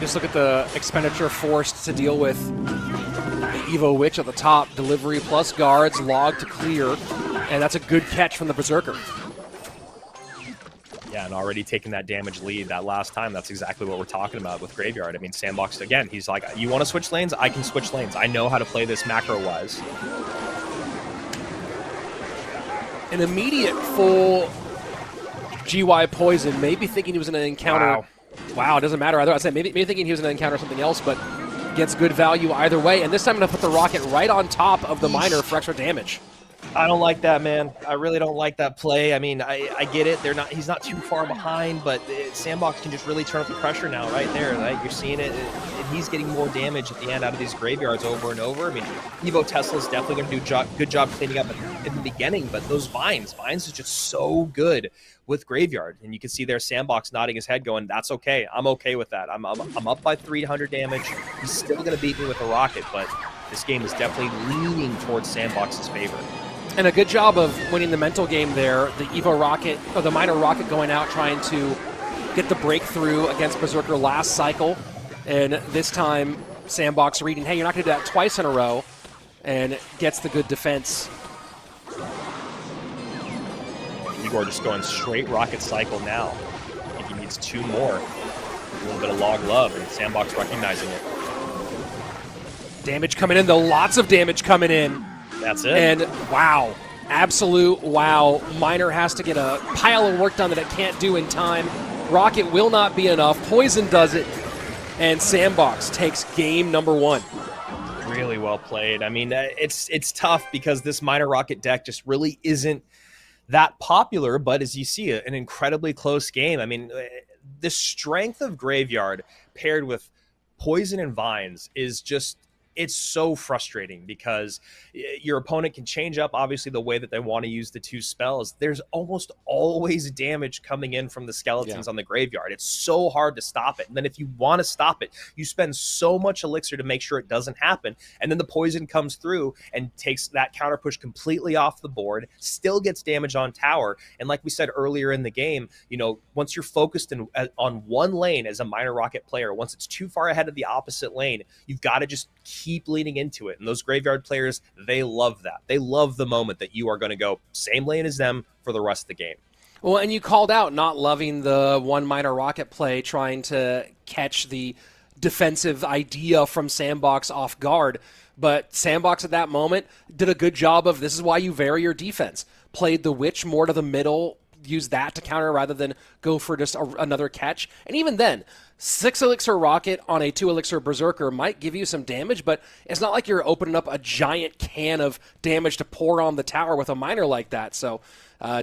just look at the expenditure forced to deal with the Evo Witch at the top. Delivery plus guards, log to clear. And that's a good catch from the Berserker. Yeah, and already taking that damage lead that last time. That's exactly what we're talking about with Graveyard. I mean, Sandbox, again, he's like, you want to switch lanes? I can switch lanes. I know how to play this macro-wise. An immediate full GY poison, maybe thinking he was going to encounter... Wow, it doesn't matter either. I said maybe thinking he was going to encounter something else, but gets good value either way. And this time I'm going to put the rocket right on top of the Minor for extra damage. I don't like that, man. I really don't like that play. I mean, I get it. He's not too far behind, but Sandbox can just really turn up the pressure now right there. Right? You're seeing it, and he's getting more damage at the end out of these Graveyards over and over. I mean, Evo Tesla's definitely going to do a good job cleaning up in the beginning, but those Vines is just so good with Graveyard. And you can see there Sandbox nodding his head going, that's okay. I'm okay with that. I'm up by 300 damage. He's still going to beat me with a rocket, but this game is definitely leaning towards Sandbox's favor. And a good job of winning the mental game there. The Evo Rocket, or the Minor Rocket going out trying to get the breakthrough against Berserker last cycle. And this time, Sandbox reading, hey, you're not going to do that twice in a row, and gets the good defense. Igor just going straight rocket cycle now. I think he needs two more. A little bit of log love, and Sandbox recognizing it. Damage coming in, though. Lots of damage coming in. That's it. And wow, absolute wow. Minor has to get a pile of work done that it can't do in time. Rocket will not be enough. Poison does it. And Sandbox takes game number one. Really well played. I mean, it's tough because this Minor Rocket deck just really isn't that popular, but as you see, an incredibly close game. I mean, the strength of Graveyard paired with Poison and Vines is just, it's so frustrating because your opponent can change up, obviously, the way that they want to use the two spells. There's almost always damage coming in from the skeletons on the Graveyard. It's so hard to stop it. And then if you want to stop it, you spend so much elixir to make sure it doesn't happen. And then the poison comes through and takes that counter push completely off the board, still gets damage on tower. And like we said earlier in the game, once you're focused on one lane as a Minor Rocket player, once it's too far ahead of the opposite lane, you've got to just keep leaning into it. And those Graveyard players, they love that. They love the moment that you are going to go same lane as them for the rest of the game. Well, and you called out not loving the one Minor Rocket play, trying to catch the defensive idea from Sandbox off guard. But Sandbox at that moment did a good job of, this is why you vary your defense. Played the Witch more to the middle, use that to counter rather than go for just another catch. And even then, 6 Elixir Rocket on a 2 Elixir Berserker might give you some damage, but it's not like you're opening up a giant can of damage to pour on the tower with a Minor like that. So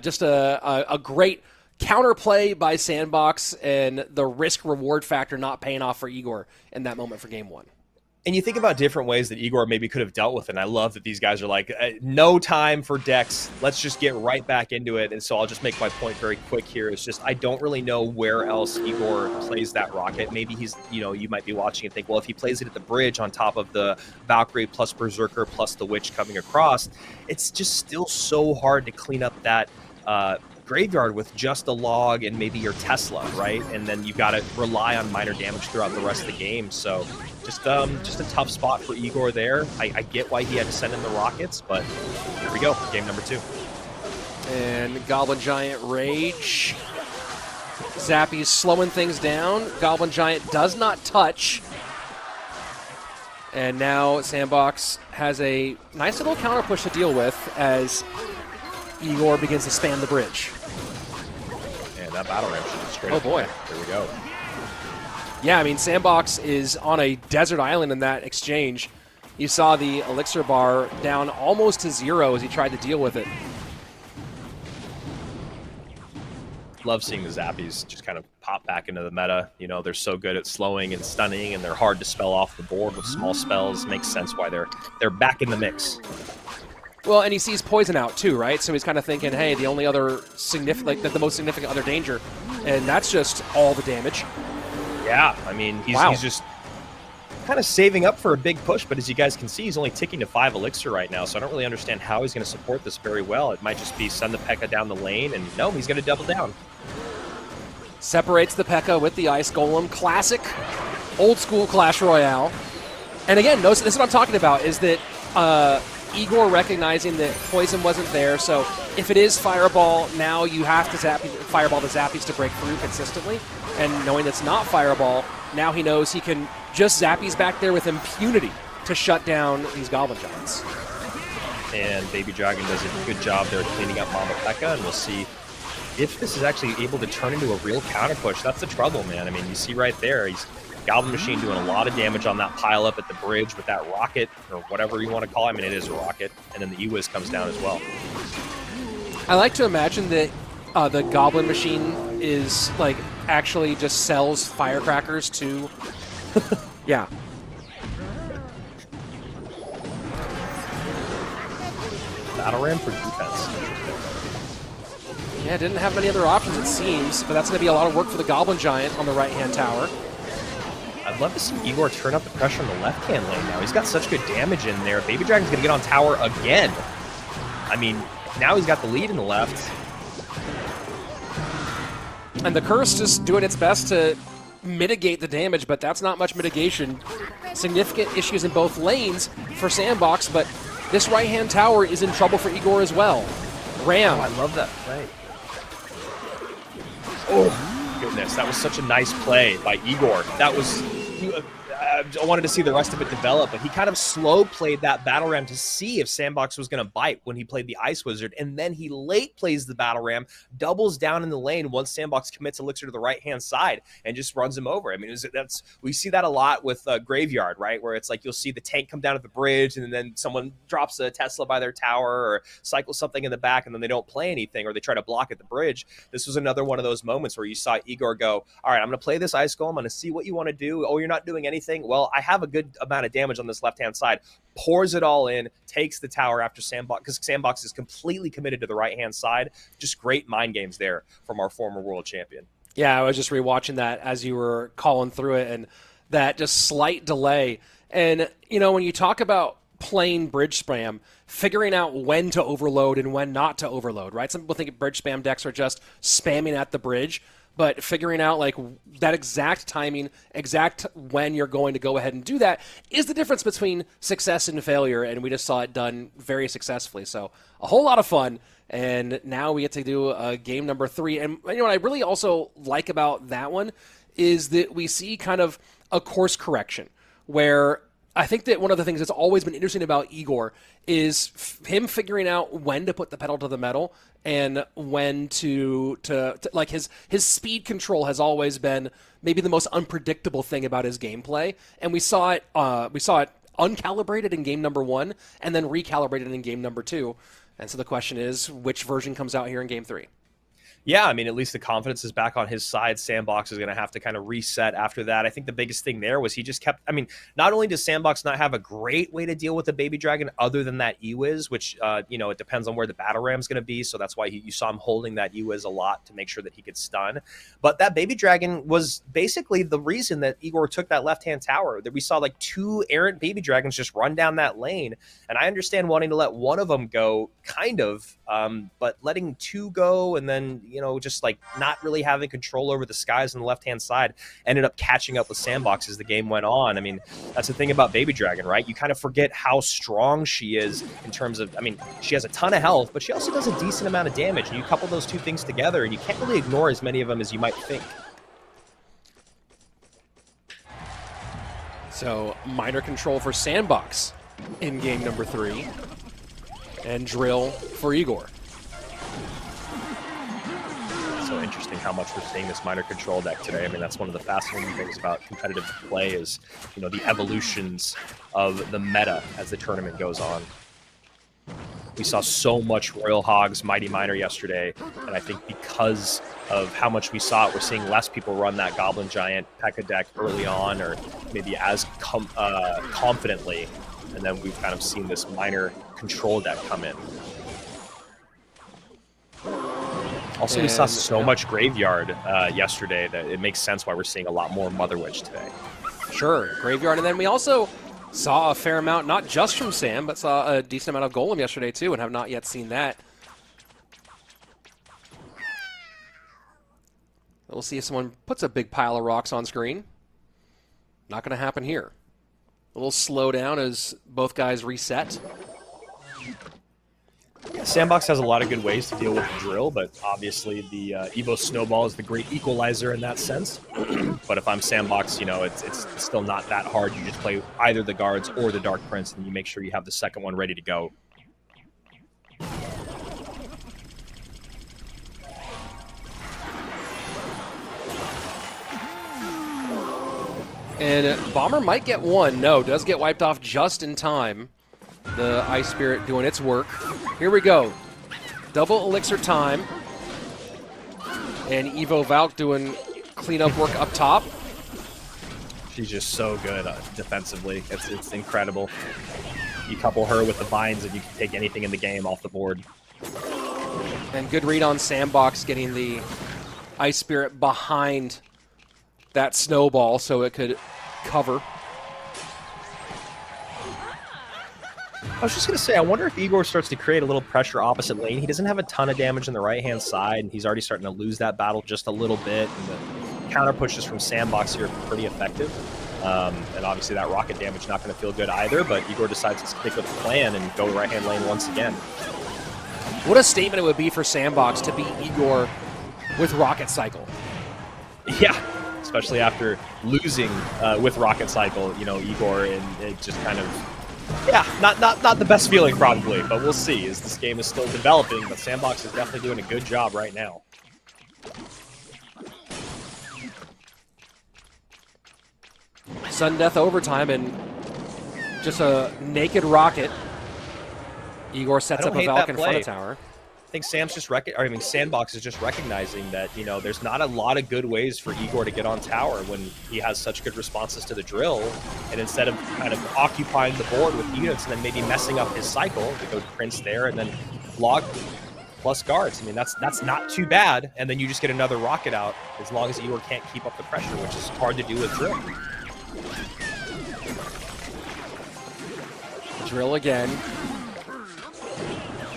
just a great counterplay by Sandbox, and the risk-reward factor not paying off for Igor in that moment for game one. And you think about different ways that Igor maybe could have dealt with it. And I love that these guys are like, no time for decks. Let's just get right back into it. And so I'll just make my point very quick here. It's just I don't really know where else Igor plays that rocket. Maybe he's, you might be watching and think, well, if he plays it at the bridge on top of the Valkyrie plus Berserker plus the Witch coming across, it's just still so hard to clean up that graveyard with just a log and maybe your Tesla, right? And then you've got to rely on minor damage throughout the rest of the game. So just a tough spot for Igor there. I get why he had to send in the rockets, but here we go, game number 2. And Goblin Giant Rage. Zappy's slowing things down. Goblin Giant does not touch. And now Sandbox has a nice little counter push to deal with as Igor begins to span the bridge. And that battle ramp should be straight Oh up boy. There we go. Yeah, I mean, Sandbox is on a desert island in that exchange. You saw the elixir bar down almost to 0 as he tried to deal with it. Love seeing the Zappies just kind of pop back into the meta. They're so good at slowing and stunning, and they're hard to spell off the board with small spells. Makes sense why they're back in the mix. Well, and he sees poison out too, right? So he's kind of thinking, hey, the only other significant, the most significant other danger, and that's just all the damage. Yeah, I mean, he's just kind of saving up for a big push, but as you guys can see, he's only ticking to 5 elixir right now, so I don't really understand how he's going to support this very well. It might just be send the P.E.K.K.A. down the lane, and no, he's going to double down. Separates the P.E.K.K.A. with the Ice Golem. Classic, old school Clash Royale. And again, this is what I'm talking about, is that Igor recognizing that poison wasn't there, so if it is Fireball, now you have to Fireball the Zappies to break through consistently. And knowing it's not Fireball, now he knows he can just Zappies back there with impunity to shut down these Goblin Giants. And Baby Dragon does a good job there cleaning up Mama P.E.K.K.A., and we'll see if this is actually able to turn into a real counter push. That's the trouble, man. I mean, you see right there, he's Goblin Machine doing a lot of damage on that pile up at the bridge with that rocket, or whatever you want to call it. I mean, it is a rocket. And then the E-Wiz comes down as well. I like to imagine that the Goblin Machine is, like, actually just sells firecrackers to... yeah. Battle Ram for defense. Yeah, didn't have many other options, it seems, but that's going to be a lot of work for the Goblin Giant on the right-hand tower. I'd love to see Igor turn up the pressure on the left-hand lane now. He's got such good damage in there. Baby Dragon's going to get on tower again. I mean, now he's got the lead in the left. And the Curse just doing its best to mitigate the damage, but that's not much mitigation. Significant issues in both lanes for Sandbox, but this right-hand tower is in trouble for Igor as well. Ram. Oh, I love that play. Oh, goodness. That was such a nice play by Igor. That was... I wanted to see the rest of it develop, but he kind of slow played that battle ram to see if Sandbox was going to bite when he played the Ice Wizard, and then he late plays the battle ram, doubles down in the lane once Sandbox commits elixir to the right-hand side and just runs him over. I mean, we see that a lot with Graveyard, right, where it's like you'll see the tank come down at the bridge, and then someone drops a Tesla by their tower or cycles something in the back, and then they don't play anything, or they try to block at the bridge. This was another one of those moments where you saw Igor go, all right, I'm going to play this Ice Golem, I'm going to see what you want to do. Oh, you're not doing anything? Well, I have a good amount of damage on this left-hand side. Pours it all in, takes the tower after Sandbox, because Sandbox is completely committed to the right-hand side. Just great mind games there from our former world champion. Yeah, I was just rewatching that as you were calling through it, and that just slight delay. And, you know, when you talk about playing bridge spam, figuring out when to overload and when not to overload, right? Some people think bridge spam decks are just spamming at the bridge, but figuring out like that exact timing, exact when you're going to go ahead and do that is the difference between success and failure, and we just saw it done very successfully. So a whole lot of fun, and now we get to do game number 3. And you know what I really also like about that one is that we see kind of a course correction, where I think that one of the things that's always been interesting about Igor is him figuring out when to put the pedal to the metal and when to like his speed control has always been maybe the most unpredictable thing about his gameplay. And we saw it uncalibrated in game number 1 and then recalibrated in game number 2. And so the question is, which version comes out here in game 3? Yeah, I mean, at least the confidence is back on his side. Sandbox is going to have to kind of reset after that. I think the biggest thing there was he just kept, I mean, not only does Sandbox not have a great way to deal with the Baby Dragon other than that E-Wiz, which, it depends on where the Battle Ram's going to be. So that's why you saw him holding that E-Wiz a lot to make sure that he could stun. But that Baby Dragon was basically the reason that Igor took that left-hand tower, that we saw like 2 errant Baby Dragons just run down that lane. And I understand wanting to let one of them go, kind of, but letting 2 go and then, just like not really having control over the skies on the left-hand side ended up catching up with Sandbox as the game went on. I mean, that's the thing about Baby Dragon, right? You kind of forget how strong she is in terms of, I mean, she has a ton of health, but she also does a decent amount of damage. And you couple those 2 things together and you can't really ignore as many of them as you might think. So minor control for Sandbox in game number 3 and drill for Igor. So interesting how much we're seeing this minor control deck today. I mean, that's one of the fascinating things about competitive play is, the evolutions of the meta as the tournament goes on. We saw so much Royal Hogs Mighty Miner yesterday, and I think because of how much we saw it, we're seeing less people run that Goblin Giant P.E.K.K.A deck early on, or maybe as confidently, and then we've kind of seen this minor control deck come in. Also, we saw so much Graveyard yesterday that it makes sense why we're seeing a lot more Mother Witch today. Sure, Graveyard, and then we also saw a fair amount, not just from Sam, but saw a decent amount of Golem yesterday too, and have not yet seen that. We'll see if someone puts a big pile of rocks on screen. Not going to happen here. A little slow down as both guys reset. Sandbox has a lot of good ways to deal with the drill, but obviously the Evo Snowball is the great equalizer in that sense. But if I'm Sandbox, it's still not that hard. You just play either the guards or the Dark Prince, and you make sure you have the second one ready to go. And Bomber might get one. No, does get wiped off just in time. The Ice Spirit doing its work. Here we go. Double elixir time. And Evo Valk doing cleanup work up top. She's just so good defensively. It's incredible. You couple her with the binds and you can take anything in the game off the board. And good read on Sandbox getting the Ice Spirit behind that snowball so it could cover. I was just going to say, I wonder if Igor starts to create a little pressure opposite lane. He doesn't have a ton of damage on the right-hand side, and he's already starting to lose that battle just a little bit. And the counter pushes from Sandbox here are pretty effective. And obviously that rocket damage not going to feel good either, but Igor decides to stick with the plan and go right-hand lane once again. What a statement it would be for Sandbox to beat Igor with Rocket Cycle. Yeah, especially after losing with Rocket Cycle, Igor, and it just kind of... Yeah, not the best feeling probably, but we'll see as this game is still developing, but Sandbox is definitely doing a good job right now. Sudden death overtime and just a naked rocket. Igor sets up a Valk in front of tower. I think Sandbox is just recognizing that, there's not a lot of good ways for Igor to get on tower when he has such good responses to the drill. And instead of kind of occupying the board with units and then maybe messing up his cycle, to go Prince there and then log plus guards. I mean, that's not too bad. And then you just get another rocket out as long as Igor can't keep up the pressure, which is hard to do with drill. Drill again.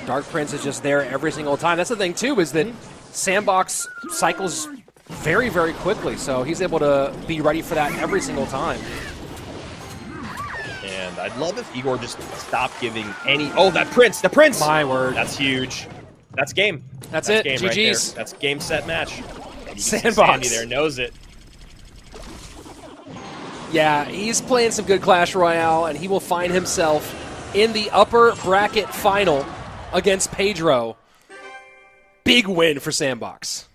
Dark Prince is just there every single time. That's the thing, too, is that Sandbox cycles very, very quickly, so he's able to be ready for that every single time. And I'd love if Igor just stopped giving any... Oh, that Prince! The Prince! My word. That's huge. That's game. That's it. Game GG's. right there. That's game, set, match. Sandbox. Sandy there knows it. Yeah, he's playing some good Clash Royale, and he will find himself in the upper bracket final against Pedro. Big win for Sandbox.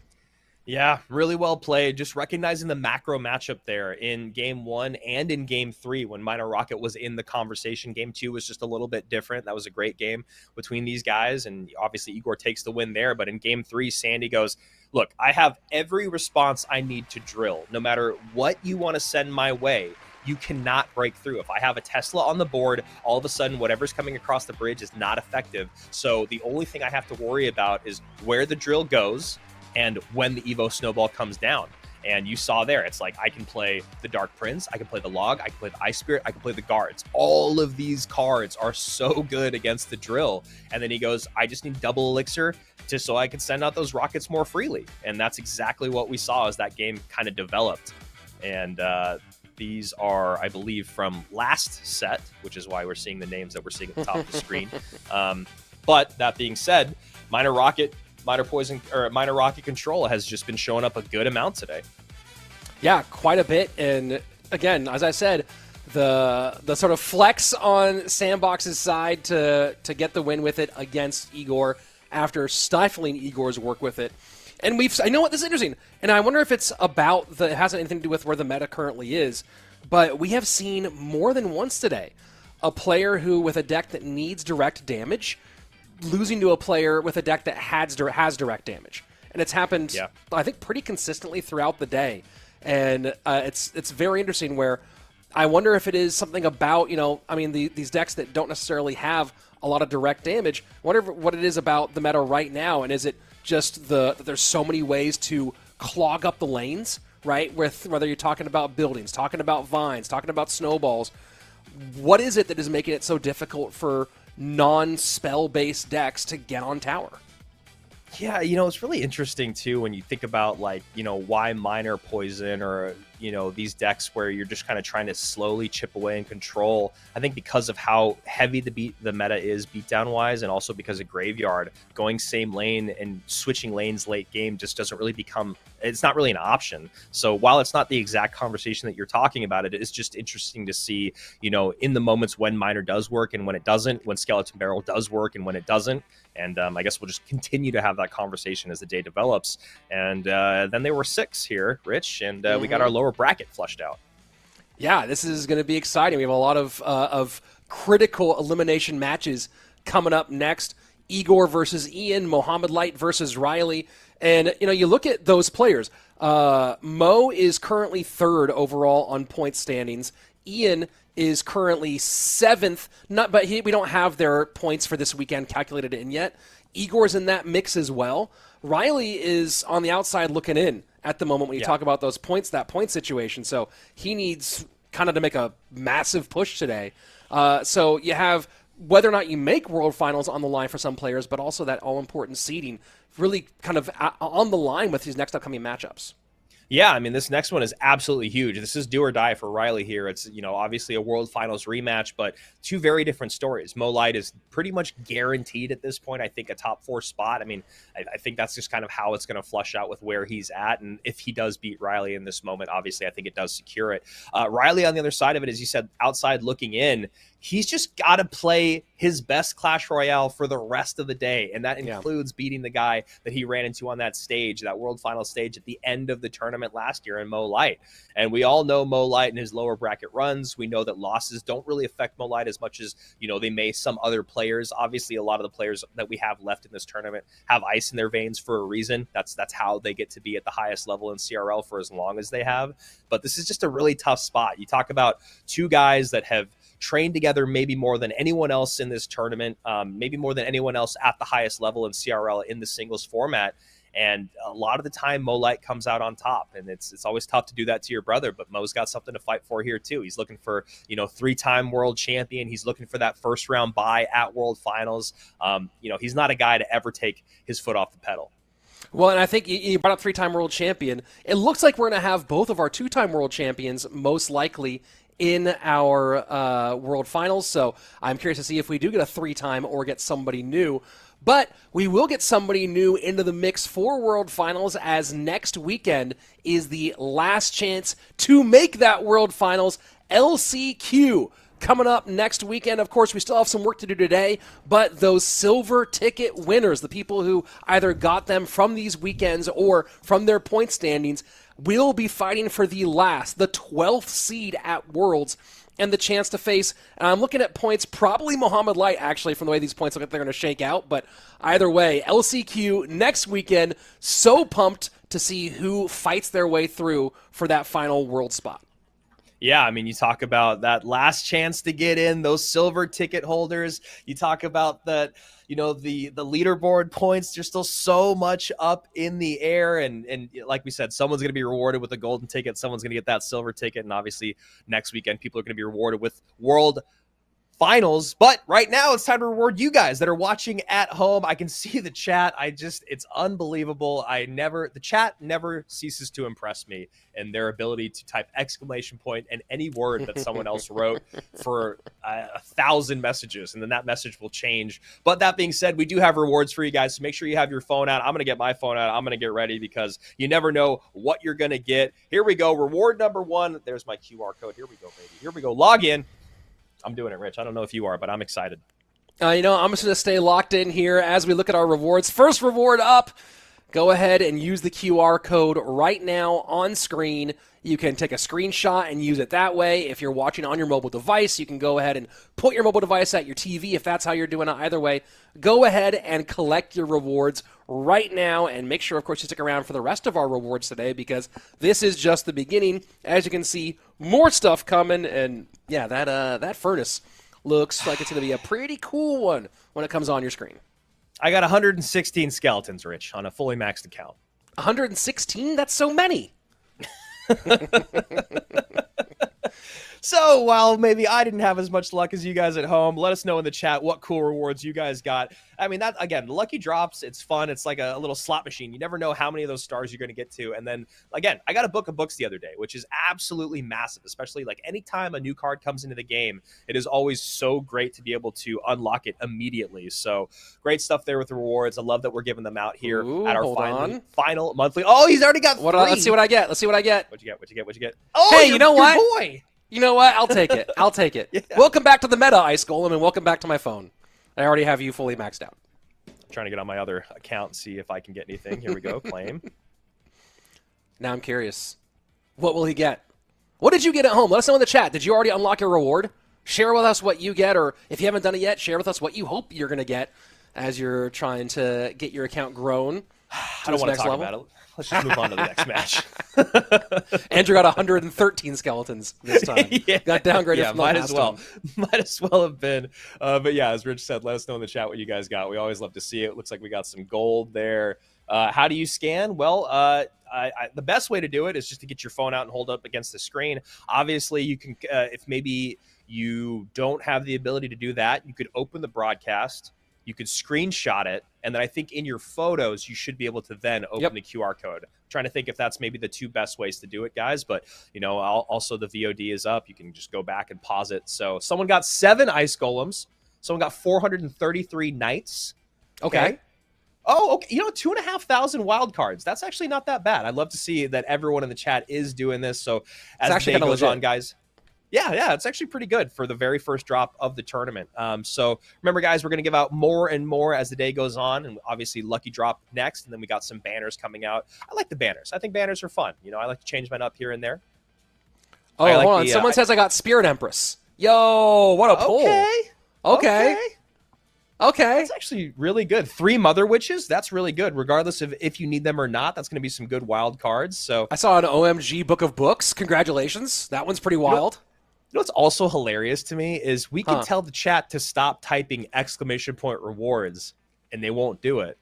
Yeah, really well played. Just recognizing the macro matchup there in game one and in game three when Minor Rocket was in the conversation. Game two was just a little bit different. That was a great game between these guys. And obviously, Igor takes the win there. But in game three, Sandy goes, look, I have every response I need to drill. No matter what you want to send my way, you cannot break through. If I have a Tesla on the board, all of a sudden, whatever's coming across the bridge is not effective. So the only thing I have to worry about is where the drill goes and when the Evo snowball comes down. And you saw there, it's like I can play the Dark Prince, I can play the Log, I can play the Ice Spirit, I can play the Guards. All of these cards are so good against the drill. And then he goes, I just need double elixir just so I can send out those rockets more freely. And that's exactly what we saw as that game kind of developed. And these are, I believe, from last set, which is why we're seeing the names that we're seeing at the top of the screen. But that being said, Minor Rocket Control has just been showing up a good amount today. Yeah, quite a bit. And again, as I said, the sort of flex on Sandbox's side to get the win with it against Igor after stifling Igor's work with it. And I know what this is interesting, and I wonder if it's about it hasn't anything to do with where the meta currently is, but we have seen more than once today a player who, with a deck that needs direct damage, losing to a player with a deck that has direct damage. And it's happened, I think, pretty consistently throughout the day. And it's very interesting where I wonder if it is something about, these decks that don't necessarily have a lot of direct damage. I wonder what it is about the meta right now, and is it just that there's so many ways to clog up the lanes, right? With whether you're talking about buildings, talking about vines, talking about snowballs. What is it that is making it so difficult for non-spell-based decks to get on tower? Yeah, it's really interesting, too, when you think about, why Minor Poison or, these decks where you're just kind of trying to slowly chip away and control. I think because of how heavy the meta is beatdown-wise, and also because of Graveyard, going same lane and switching lanes late game just doesn't really it's not really an option. So while it's not the exact conversation that you're talking about, it is just interesting to see, in the moments when Minor does work and when it doesn't, when Skeleton Barrel does work and when it doesn't. And I guess we'll just continue to have that conversation as the day develops. And then there were 6 here, Rich, and we got our lower bracket flushed out. Yeah, this is going to be exciting. We have a lot of critical elimination matches coming up next. Igor versus Ian, Mohamed Light versus Riley. And, you look at those players. Mo is currently 3rd overall on point standings. Ian is currently 7th, but we don't have their points for this weekend calculated in yet. Igor's in that mix as well. Riley is on the outside looking in at the moment when you talk about those points, that point situation. So he needs kind of to make a massive push today. So you have whether or not you make World Finals on the line for some players, but also that all-important seeding really kind of on the line with these next upcoming matchups. Yeah, this next one is absolutely huge. This is do or die for Riley here. It's, obviously a World Finals rematch, but 2 very different stories. Mo Light is pretty much guaranteed at this point, I think, a top 4 spot. I think that's just kind of how it's going to flush out with where he's at. And if he does beat Riley in this moment, obviously, I think it does secure it. Riley, on the other side of it, as you said, outside looking in, he's just got to play his best Clash Royale for the rest of the day. And that includes beating the guy that he ran into on that stage, that World Final stage at the end of the tournament last year in Mo Light. And we all know Mo Light and his lower bracket runs. We know that losses don't really affect Mo Light as much as, they may some other players. Obviously, a lot of the players that we have left in this tournament have ice in their veins for a reason. That's how they get to be at the highest level in CRL for as long as they have. But this is just a really tough spot. You talk about 2 guys that have trained together maybe more than anyone else in this tournament, maybe more than anyone else at the highest level in CRL in the singles format. And a lot of the time, Mo Light comes out on top, and it's always tough to do that to your brother. But Mo's got something to fight for here too. He's looking for 3-time world champion. He's looking for that first round bye at World Finals. He's not a guy to ever take his foot off the pedal. Well, and I think you brought up 3-time world champion. It looks like we're going to have both of our 2-time world champions most likely in our World Finals. So I'm curious to see if we do get a 3-time or get somebody new. But we will get somebody new into the mix for World Finals, as next weekend is the last chance to make that World Finals. LCQ coming up next weekend. Of course, we still have some work to do today, but those silver ticket winners, the people who either got them from these weekends or from their point standings, will be fighting for the 12th seed at Worlds, and the chance to face, and I'm looking at points, probably Mohamed Light, actually, from the way these points look like they're going to shake out. But either way, LCQ next weekend, so pumped to see who fights their way through for that final world spot. Yeah, I mean, you talk about that last chance to get in, those silver ticket holders. You talk about that, the leaderboard points. There's still so much up in the air. And like we said, someone's going to be rewarded with a golden ticket. Someone's going to get that silver ticket. And obviously next weekend, people are going to be rewarded with World Finals. But right now it's time to reward you guys that are watching at home. I can see the chat. It's unbelievable. The chat never ceases to impress me, and their ability to type exclamation point and any word that someone else wrote for 1,000 messages, and then that message will change. But that being said, we do have rewards for you guys, so make sure you have your phone out. I'm going to get my phone out. I'm going to get ready because you never know what you're going to get. Here we go. Reward number 1. There's my QR code. Here we go, baby. Here we go. Log in. I'm doing it, Rich. I don't know if you are, but I'm excited. I'm just going to stay locked in here as we look at our rewards. First reward up. Go ahead and use the QR code right now on screen. You can take a screenshot and use it that way. If you're watching on your mobile device, you can go ahead and put your mobile device at your TV if that's how you're doing it. Either way, go ahead and collect your rewards right now, and make sure, of course, you stick around for the rest of our rewards today because this is just the beginning. As you can see, more stuff coming, and yeah, that furnace looks like it's going to be a pretty cool one when it comes on your screen. I got 116 skeletons, Rich, on a fully maxed account. 116? That's so many. So while maybe I didn't have as much luck as you guys at home, let us know in the chat what cool rewards you guys got. I mean, that again, the lucky drops, it's fun. It's like a little slot machine. You never know how many of those stars you're going to get to. And then again, I got a book of books the other day, which is absolutely massive, especially like anytime a new card comes into the game, it is always so great to be able to unlock it immediately. So great stuff there with the rewards. I love that we're giving them out here at our final monthly. Oh, he's already got 3. Let's see what I get. What'd you get? What'd you get? Oh, hey, you know what? Boy. You know what? I'll take it. Yeah. Welcome back to the meta, Ice Golem, and welcome back to my phone. I already have you fully maxed out. Trying to get on my other account and see if I can get anything. Here we go. Claim. Now I'm curious. What will he get? What did you get at home? Let us know in the chat. Did you already unlock your reward? Share with us what you get, or if you haven't done it yet, share with us what you hope you're going to get as you're trying to get your account grown. I don't want to talk about it. Let's just move on to the next match. Andrew got 113 skeletons this time. Yeah. Got downgraded from the last one. Might as well have been. But yeah, as Rich said, let us know in the chat what you guys got. We always love to see it. Looks like we got some gold there. How do you scan? Well, the best way to do it is just to get your phone out and hold up against the screen. Obviously, you can, if maybe you don't have the ability to do that, you could open the broadcast. You could screenshot it, and then I think in your photos, you should be able to then open the QR code. I'm trying to think if that's maybe the 2 best ways to do it, guys. But, also the VOD is up. You can just go back and pause it. So someone got 7 Ice Golems. Someone got 433 Knights. Okay. Oh, okay. 2,500 wild cards. That's actually not that bad. I'd love to see that everyone in the chat is doing this. So as the day goes on, guys. Yeah, it's actually pretty good for the very first drop of the tournament. So remember, guys, we're going to give out more and more as the day goes on, and obviously lucky drop next, and then we got some banners coming out. I like the banners. I think banners are fun. I like to change mine up here and there. Oh, hold on. Someone says I got Spirit Empress. Yo, what a pull. Okay. That's actually really good. 3 Mother Witches. That's really good, regardless of if you need them or not. That's going to be some good wild cards. So I saw an OMG Book of Books. Congratulations. That one's pretty wild. What's also hilarious to me is we can tell the chat to stop typing exclamation point rewards, and they won't do it.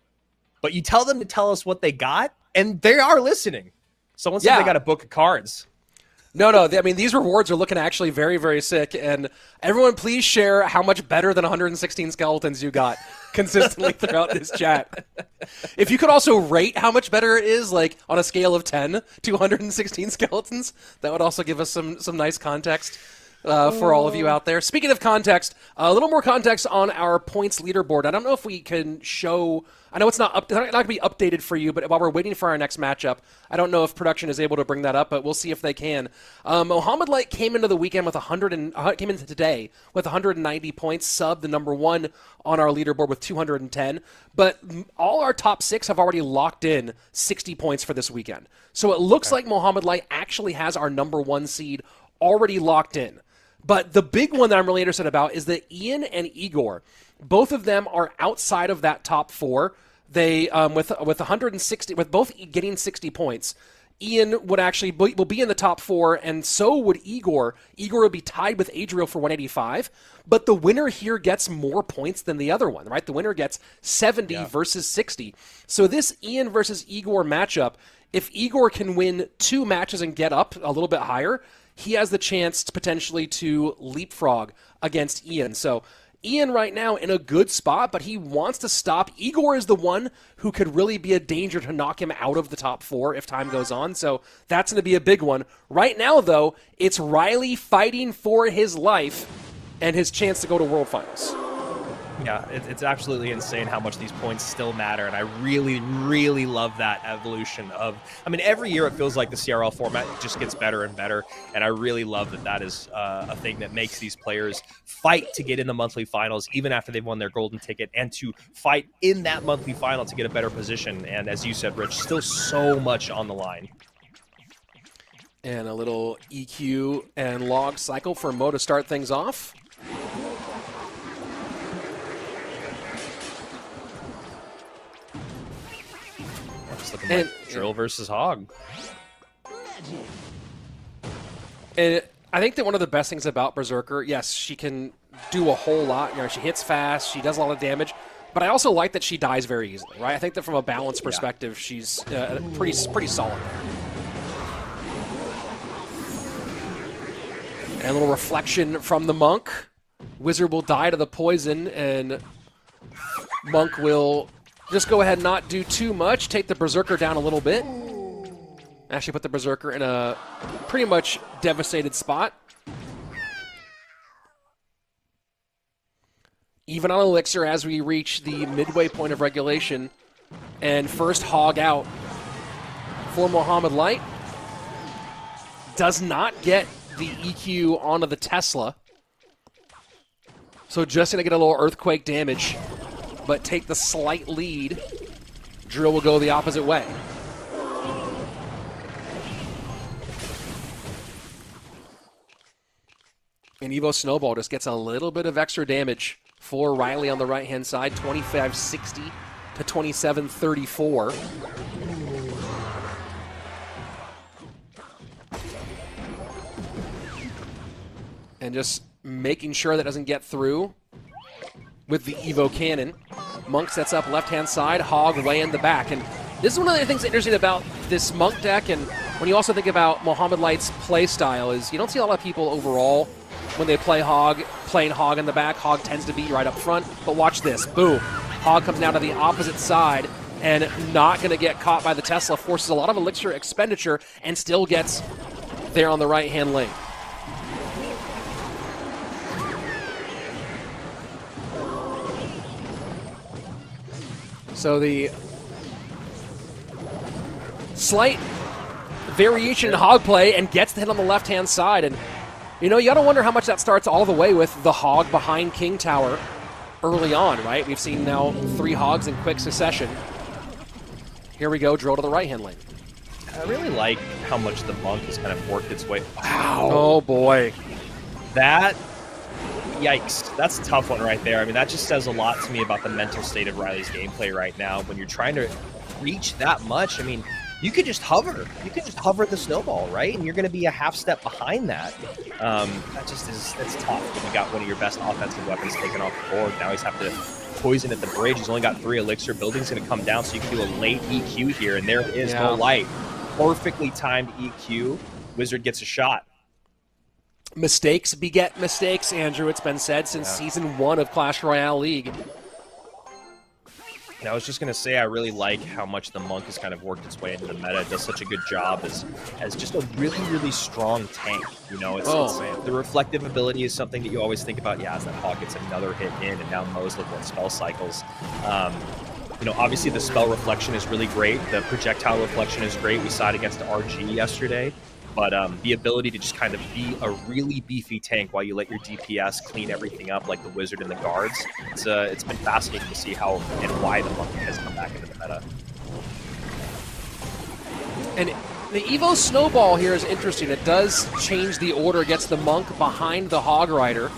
But you tell them to tell us what they got, and they are listening. Someone said they got a book of cards. No. I mean, these rewards are looking actually very, very sick. And everyone, please share how much better than 116 skeletons you got consistently throughout this chat. If you could also rate how much better it is, like on a scale of 10 to 116 skeletons, that would also give us some nice context. for all of you out there. Speaking of context, a little more context on our points leaderboard. I don't know if we can show. I know it's not going to be updated for you, but while we're waiting for our next matchup, I don't know if production is able to bring that up, but we'll see if they can. Mohamed Light came into the weekend with came into today with 190 points, subbed the number one on our leaderboard with 210. But all our top 6 have already locked in 60 points for this weekend. So it looks like Mohamed Light actually has our number 1 seed already locked in. But the big one that I'm really interested about is that Ian and Igor, both of them are outside of that top 4. They with 160, with both getting 60 points, Ian will be in the top 4, and so would Igor. Igor would be tied with Adriel for 185, but the winner here gets more points than the other one, right? The winner gets 70 versus 60. So this Ian versus Igor matchup, if Igor can win 2 matches and get up a little bit higher, he has the chance to potentially to leapfrog against Ian. So Ian right now in a good spot, but he wants to stop. Igor is the one who could really be a danger to knock him out of the top 4 if time goes on. So that's going to be a big one. Right now, though, it's Riley fighting for his life and his chance to go to World Finals. Yeah, it's absolutely insane how much these points still matter, and I really, really love that evolution of, I mean, every year it feels like the CRL format just gets better and better, and I really love that that is a thing that makes these players fight to get in the monthly finals, even after they've won their golden ticket, and to fight in that monthly final to get a better position, and as you said, Rich, still so much on the line. And a little EQ and log cycle for Mo to start things off. Looking like Drill versus Hog. And I think that one of the best things about Berserker, yes, she can do a whole lot. You know, she hits fast, she does a lot of damage, but I also like that she dies very easily, right? I think that from a balance perspective, she's pretty solid there. And a little reflection from the Monk. Wizard will die to the poison, and Monk will just go ahead and not do too much, take the Berserker down a little bit. Actually put the Berserker in a pretty much devastated spot. Even on Elixir as we reach the midway point of regulation. And first Hog out for Mohamed Light. Does not get the EQ onto the Tesla. So just going to get a little earthquake damage, but take the slight lead. Drill will go the opposite way. And Evo Snowball just gets a little bit of extra damage for Riley on the right-hand side, 25-60 to 27-34. And just making sure that doesn't get through with the Evo Cannon. Monk sets up left-hand side, Hog way in the back. And this is one of the things interesting about this Monk deck, and when you also think about Mohamed Light's play style, is you don't see a lot of people overall when they play Hog, playing Hog in the back. Hog tends to be right up front, but watch this. Boom. Hog comes down to the opposite side and not going to get caught by the Tesla, forces a lot of Elixir expenditure, and still gets there on the right-hand lane. So the slight variation in Hog play and gets the hit on the left-hand side. And, you know, you got to wonder how much that starts all the way with the Hog behind King Tower early on, right? We've seen now 3 Hogs in quick succession. Here we go, drill to the right-hand lane. I really like how much the Monk has kind of worked its way. Wow. Oh, boy. That... Yikes. That's a tough one right there. I mean, that just says a lot to me about the mental state of Riley's gameplay right now. When you're trying to reach that much, I mean, you could just hover. You could just hover the snowball, right? And you're going to be a half step behind that. That just is, that's tough when you got one of your best offensive weapons taken off the board. Now he's have to poison at the bridge. He's only got 3 Elixir. Building's going to come down, so you can do a late EQ here. And there is no light. Perfectly timed EQ. Wizard gets a shot. Mistakes beget mistakes, Andrew. It's been said since Season 1 of Clash Royale League. And I was just going to say, I really like how much the Monk has kind of worked its way into the meta. It does such a good job as just a really, really strong tank. You know, it's the reflective ability is something that you always think about. Yeah, as that Hawk gets another hit in, and now Mo's looking at spell cycles. You know, obviously the spell reflection is really great. The projectile reflection is great. We saw it against RG yesterday. But the ability to just kind of be a really beefy tank while you let your DPS clean everything up like the Wizard and the Guards, it's been fascinating to see how and why the Monkey has come back into the meta. And the Evo Snowball here is interesting. It does change the order, gets the Monk behind the Hog Rider.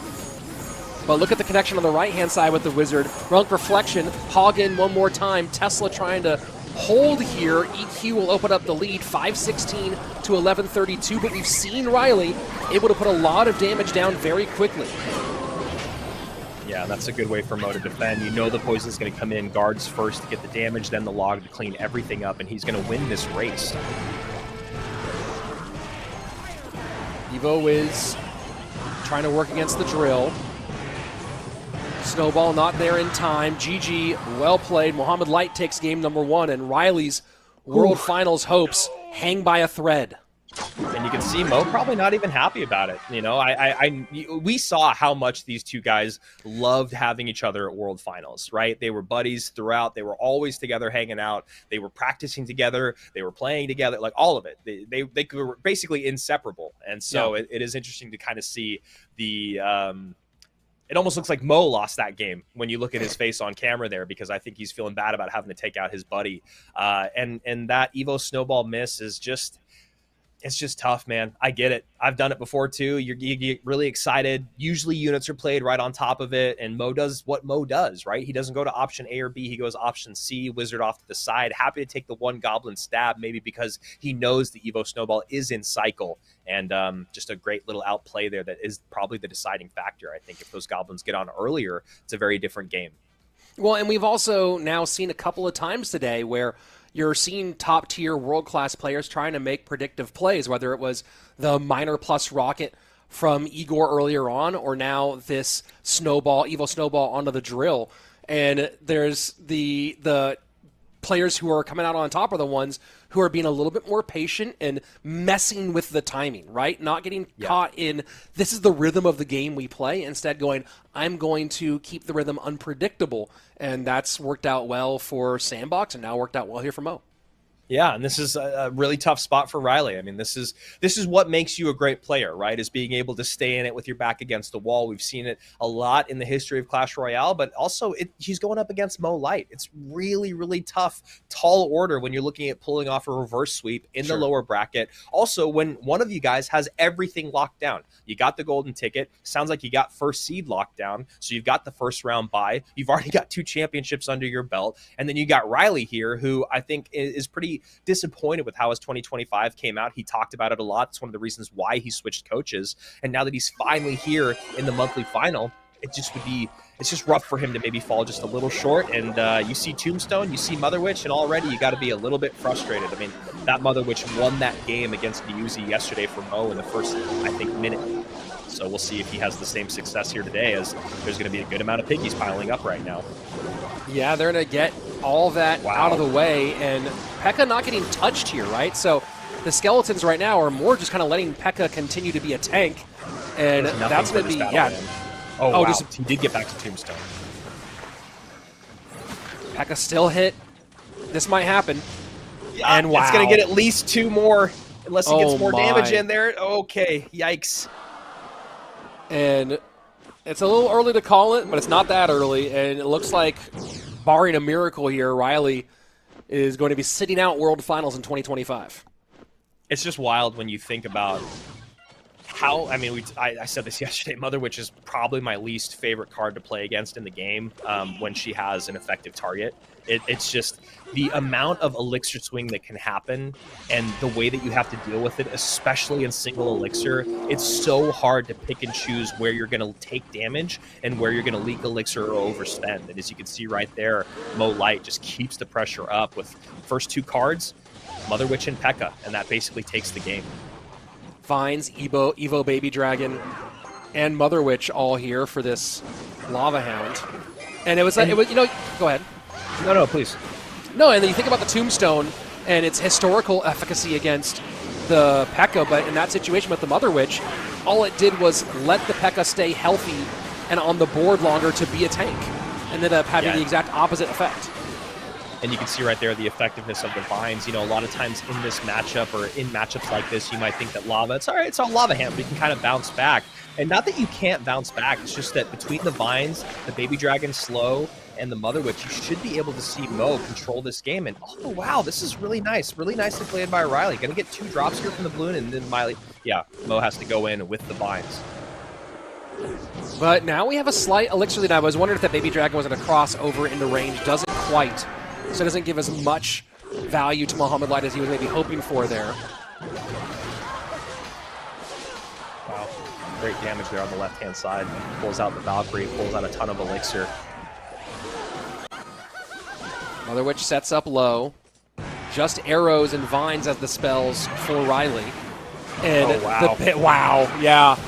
But look at the connection on the right-hand side with the Wizard. Monk Reflection, Hog in one more time. Tesla trying to hold here. EQ will open up the lead, 516 to 1132, but we've seen Riley able to put a lot of damage down very quickly. Yeah, that's a good way for Mo to defend. You know the poison's going to come in, Guards first to get the damage, then the Log to clean everything up, and he's going to win this race. Evo is trying to work against the drill. Snowball not there in time. GG, well played. Mohamed Light takes game number 1, and Riley's World Finals hopes hang by a thread. And you can see Mo probably not even happy about it. You know, we saw how much these two guys loved having each other at World Finals, right? They were buddies throughout. They were always together hanging out. They were practicing together. They were playing together, like all of it. They were basically inseparable. And so it is interesting to kind of see the it almost looks like Mo lost that game when you look at his face on camera there, because I think he's feeling bad about having to take out his buddy. And that Evo Snowball miss is just, it's just tough, man. I get it. I've done it before too. You get really excited. Usually units are played right on top of it, and Mo does what Mo does, right? He doesn't go to option A or B. He goes option C, Wizard off to the side. Happy to take the one Goblin stab, maybe because he knows the Evo Snowball is in cycle. And just a great little outplay there that is probably the deciding factor. I think if those Goblins get on earlier, it's a very different game. Well, and we've also now seen a couple of times today where you're seeing top-tier world-class players trying to make predictive plays, whether it was the Miner plus Rocket from Igor earlier on, or now this Snowball, Evo Snowball onto the drill. And there's the players who are coming out on top are the ones who are being a little bit more patient and messing with the timing, right? Not getting caught in, this is the rhythm of the game we play. Instead going, I'm going to keep the rhythm unpredictable. And that's worked out well for Sandbox and now worked out well here for Mo. Yeah, and this is a really tough spot for Riley. I mean, this is what makes you a great player, right? Is being able to stay in it with your back against the wall. We've seen it a lot in the history of Clash Royale, but also he's going up against Mo Light. It's really, really tough, tall order when you're looking at pulling off a reverse sweep in the lower bracket. Also, when one of you guys has everything locked down. You got the golden ticket. Sounds like you got first seed locked down, so you've got the first round bye. You've already got 2 championships under your belt, and then you got Riley here, who I think is pretty disappointed with how his 2025 came out. He talked about it a lot. It's one of the reasons why he switched coaches. And now that he's finally here in the monthly final, it's just rough for him to maybe fall just a little short. And you see Tombstone, you see Mother Witch, and already you got to be a little bit frustrated. I mean, that Mother Witch won that game against Newsy yesterday for Mo in the first, I think, minute. So we'll see if he has the same success here today, as there's going to be a good amount of piggies piling up right now. Yeah, they're going to get all that out of the way, and P.E.K.K.A not getting touched here, right? So the Skeletons right now are more just kind of letting P.E.K.K.A continue to be a tank, and that's going to be, Oh, wow. He did get back to Tombstone. P.E.K.K.A still hit. This might happen. Yeah, and it's going to get at least 2 more, unless he gets more damage in there. Okay, yikes. And it's a little early to call it, but it's not that early. And it looks like, barring a miracle here, Riley is going to be sitting out World Finals in 2025. It's just wild when you think about how, I mean, I said this yesterday, Mother Witch is probably my least favorite card to play against in the game when she has an effective target. It's just the amount of elixir swing that can happen and the way that you have to deal with it, especially in single elixir. It's so hard to pick and choose where you're going to take damage and where you're going to leak elixir or overspend. And as you can see right there, Mo Light just keeps the pressure up with first 2 cards, Mother Witch and P.E.K.K.A, and that basically takes the game. Finds Evo Baby Dragon and Mother Witch all here for this Lava Hound. And it was, you know, go ahead. No, please. No, and then you think about the Tombstone and its historical efficacy against the P.E.K.K.A, but in that situation with the Mother Witch, all it did was let the P.E.K.K.A stay healthy and on the board longer to be a tank, and ended up having the exact opposite effect. And you can see right there the effectiveness of the vines. You know, a lot of times in this matchup or in matchups like this, you might think that lava, it's all right, it's all lava hand, but you can kind of bounce back. And not that you can't bounce back, it's just that between the vines, the Baby Dragon slow, and the Mother Witch, you should be able to see Mo control this game. And oh wow, this is really nice. Really nicely played by Riley. Gonna get 2 drops here from the balloon, and then Mo has to go in with the vines. But now we have a slight elixir lead. I was wondering if that Baby Dragon was going to cross over into range. Doesn't quite. So it doesn't give as much value to Mohamed Light as he was maybe hoping for there. Wow. Great damage there on the left-hand side. Pulls out the Valkyrie, pulls out a ton of elixir. Mother Witch sets up low. Just arrows and vines as the spells for Riley. And wow, yeah.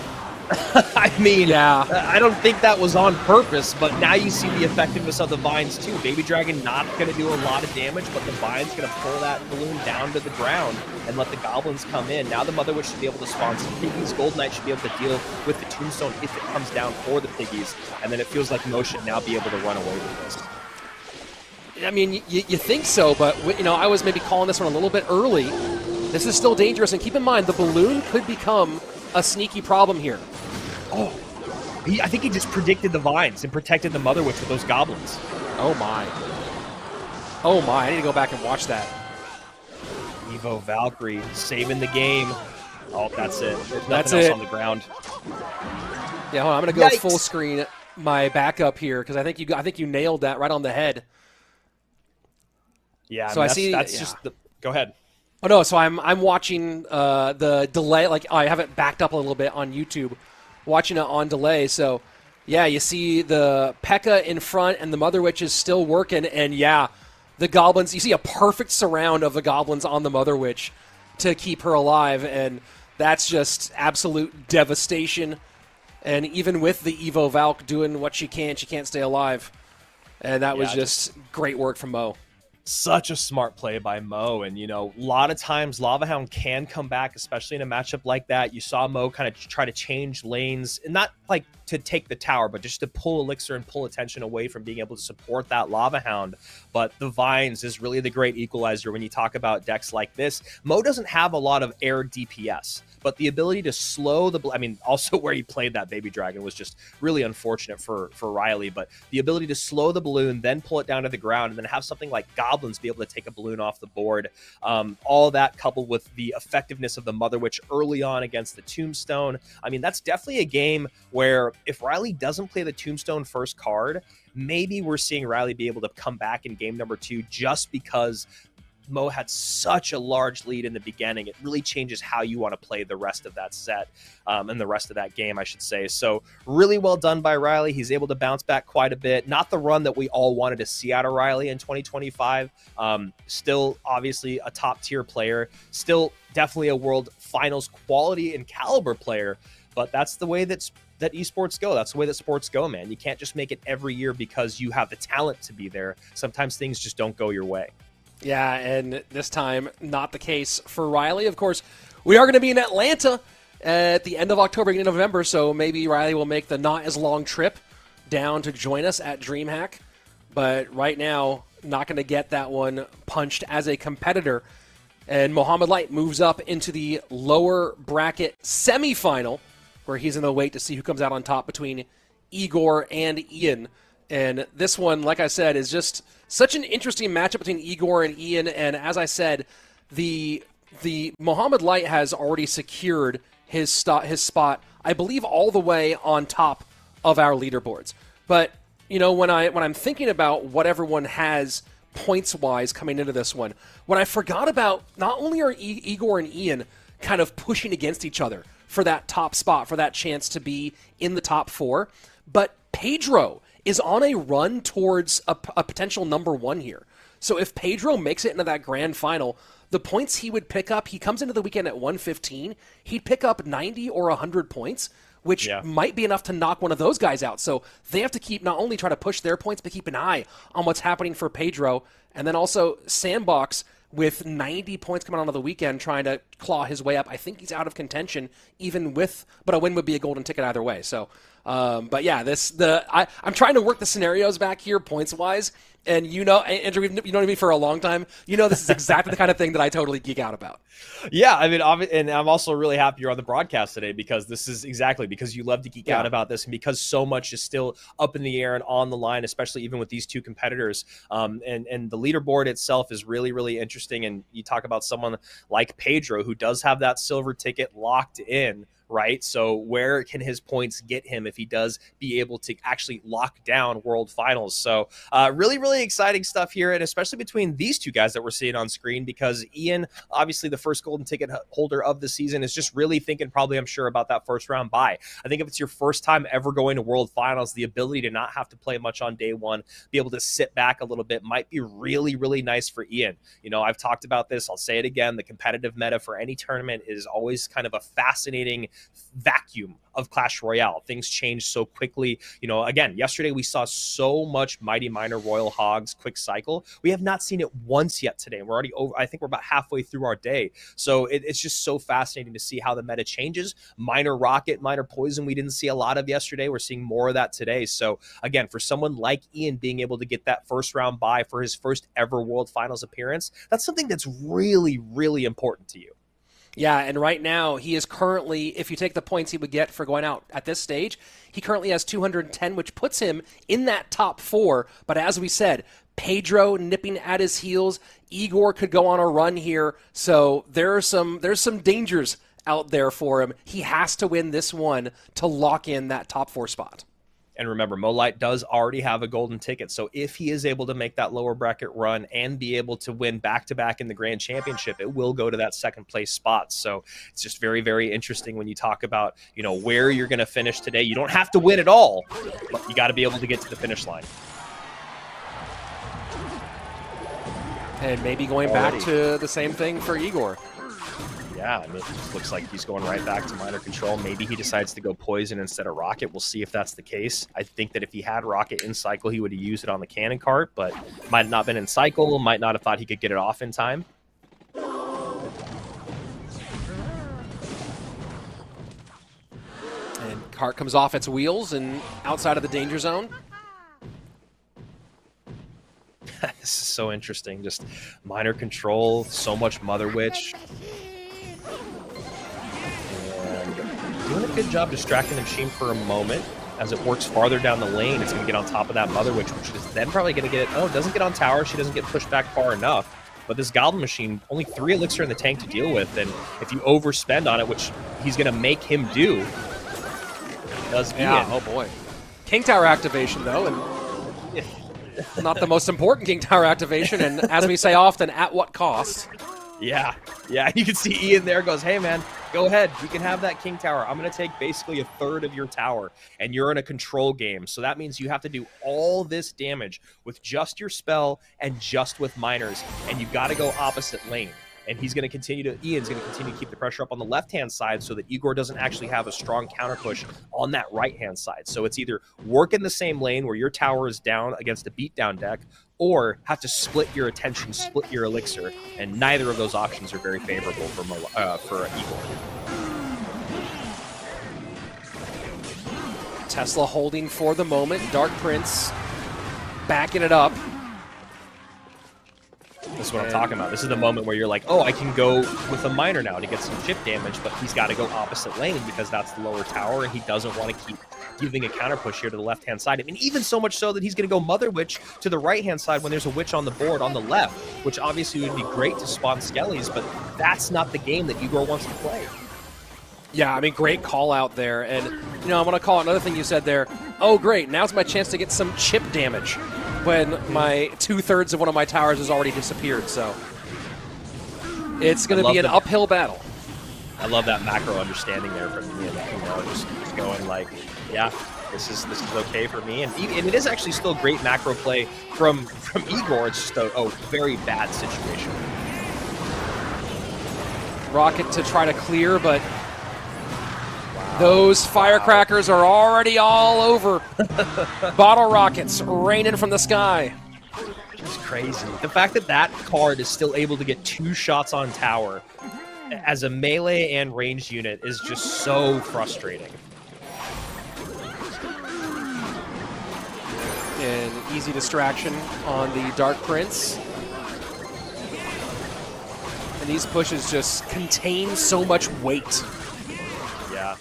I mean, I don't think that was on purpose, but now you see the effectiveness of the vines too. Baby Dragon not going to do a lot of damage, but the vines going to pull that balloon down to the ground and let the goblins come in. Now the Mother Witch should be able to spawn some piggies. Gold Knight should be able to deal with the Tombstone if it comes down for the piggies, and then it feels like Mo should now be able to run away with this. I mean, you think so, but I was maybe calling this one a little bit early. This is still dangerous, and keep in mind the balloon could become a sneaky problem here. Oh, I think he just predicted the vines and protected the Mother Witch with those goblins. Oh my. Oh my, I need to go back and watch that. Evo Valkyrie saving the game. Oh, that's it. There's that's nothing else it on the ground. Yeah, hold on, I'm going to go full screen my backup here because I think you nailed that right on the head. Yeah, so that's just the. Go ahead. Oh no, so I'm watching the delay. Like I have it backed up a little bit on YouTube, watching it on delay. So yeah, you see the P.E.K.K.A in front, and the Mother Witch is still working. And yeah, the goblins. You see a perfect surround of the goblins on the Mother Witch to keep her alive, and that's just absolute devastation. And even with the Evo Valk doing what she can't stay alive. And that was just great work from Mo. Such a smart play by Mo, and a lot of times Lava Hound can come back, especially in a matchup like that. You saw Mo kind of try to change lanes, and not like to take the tower, but just to pull elixir and pull attention away from being able to support that Lava Hound. But the vines is really the great equalizer when you talk about decks like this. Mo doesn't have a lot of air DPS, but the ability to slow the, also where he played that Baby Dragon was just really unfortunate for Riley, but the ability to slow the balloon, then pull it down to the ground, and then have something like Goblins be able to take a balloon off the board. All that coupled with the effectiveness of the Mother Witch early on against the Tombstone. That's definitely a game where if Riley doesn't play the Tombstone first card, maybe we're seeing Riley be able to come back in game number 2 just because Mo had such a large lead in the beginning. It really changes how you want to play the rest of that set and the rest of that game, I should say. So really well done by Riley. He's able to bounce back quite a bit. Not the run that we all wanted to see out of Riley in 2025. Still obviously a top tier player. Still definitely a world finals quality and caliber player. But that's the way that esports go. That's the way that sports go, man. You can't just make it every year because you have the talent to be there. Sometimes things just don't go your way. Yeah, and this time, not the case for Riley. Of course, we are going to be in Atlanta at the end of October, beginning of November, so maybe Riley will make the not as long trip down to join us at DreamHack. But right now, not going to get that one punched as a competitor. And Mohamed Light moves up into the lower bracket semifinal, where he's in the wait to see who comes out on top between Igor and Ian. And this one, like I said, is just such an interesting matchup between Igor and Ian. And as I said, the Mohamed Light has already secured his spot, I believe, all the way on top of our leaderboards. But when I'm thinking about what everyone has points-wise coming into this one, what I forgot about, not only are Igor and Ian kind of pushing against each other for that top spot, for that chance to be in the top 4, but Pedro is on a run towards a potential number 1 here. So if Pedro makes it into that grand final, the points he would pick up, he comes into the weekend at 115, he'd pick up 90 or 100 points, which might be enough to knock one of those guys out. So they have to keep, not only try to push their points, but keep an eye on what's happening for Pedro. And then also Sandbox with 90 points coming out of the weekend trying to claw his way up. I think he's out of contention but a win would be a golden ticket either way. So, but yeah, I'm trying to work the scenarios back here points-wise. And Andrew, you've known me for a long time. This is exactly the kind of thing that I totally geek out about. Yeah, I mean, and I'm also really happy you're on the broadcast today because this is exactly because you love to geek out about this and because so much is still up in the air and on the line, especially even with these two competitors. And the leaderboard itself is really, really interesting. And you talk about someone like Pedro who does have that silver ticket locked in. Right. So where can his points get him if he does be able to actually lock down World Finals? So really, really exciting stuff here. And especially between these two guys that we're seeing on screen, because Ian, obviously the first golden ticket holder of the season, is just really thinking probably, I'm sure, about that first round bye. I think if it's your first time ever going to World Finals, the ability to not have to play much on day one, be able to sit back a little bit might be really, really nice for Ian. I've talked about this. I'll say it again. The competitive meta for any tournament is always kind of a fascinating vacuum of Clash Royale. Things change so quickly. Again, yesterday we saw so much Mighty Miner Royal Hogs quick cycle. We have not seen it once yet today. We're already over. I think we're about halfway through our day. So it's just so fascinating to see how the meta changes. Miner Rocket, Miner Poison, we didn't see a lot of yesterday. We're seeing more of that today. So again, for someone like Ian being able to get that first round bye for his first ever World Finals appearance, that's something that's really, really important to you. Yeah, and right now he is currently, if you take the points he would get for going out at this stage, he currently has 210, which puts him in that top 4. But as we said, Pedro nipping at his heels, Igor could go on a run here. So there's some dangers out there for him. He has to win this one to lock in that top 4 spot. And remember, Molite does already have a golden ticket. So if he is able to make that lower bracket run and be able to win back-to-back in the Grand Championship, it will go to that second place spot. So it's just very, very interesting when you talk about, where you're going to finish today. You don't have to win at all, but you got to be able to get to the finish line. And maybe going back to the same thing for Igor. Yeah, I mean, it just looks like he's going right back to Miner Control. Maybe he decides to go Poison instead of Rocket. We'll see if that's the case. I think that if he had Rocket in cycle, he would have used it on the cannon cart, but might have not been in cycle, might not have thought he could get it off in time. And cart comes off its wheels and outside of the danger zone. This is so interesting. Just Miner Control, so much Mother Witch. Doing a good job distracting the machine for a moment. As it works farther down the lane, it's going to get on top of that Mother Witch, which is then probably going to get it. Oh, it doesn't get on tower. She doesn't get pushed back far enough. But this Goblin Machine, only 3 elixir in the tank to deal with. And if you overspend on it, which he's going to make him do, does Ian. Oh, boy. King Tower activation, though, and not the most important King Tower activation. And as we say often, at what cost? Yeah, you can see Ian there goes, hey, man, go ahead. You can have that King Tower. I'm going to take basically a third of your tower, and you're in a control game. So that means you have to do all this damage with just your spell and just with miners, and you've got to go opposite lane. And Ian's going to continue to keep the pressure up on the left-hand side so that Igor doesn't actually have a strong counter push on that right-hand side. So it's either work in the same lane where your tower is down against a beatdown deck, or have to split your attention, split your elixir, and neither of those options are very favorable for Igor. Tesla holding for the moment. Dark Prince backing it up. This is what I'm talking about. This is the moment where you're like, oh, I can go with a miner now to get some chip damage, but he's got to go opposite lane because that's the lower tower, and he doesn't want to keep giving a counter push here to the left-hand side. I mean, even so much so that he's going to go Mother Witch to the right-hand side when there's a Witch on the board on the left, which obviously would be great to spawn Skellies, but that's not the game that Igor wants to play. Yeah, I mean, great call out there. And, I want to call out another thing you said there. Oh, great. Now's my chance to get some chip damage when my 2/3 of one of my towers has already disappeared. So it's going to be an uphill battle. I love that macro understanding there from Ian. Just going like, yeah, this is okay for me. And it is actually still great macro play from Igor. It's just a very bad situation. Rocket to try to clear, but Those firecrackers are already all over. Bottle rockets raining from the sky. It's crazy. The fact that that card is still able to get 2 shots on tower as a melee and ranged unit is just so frustrating. An easy distraction on the Dark Prince. And these pushes just contain so much weight. Yeah.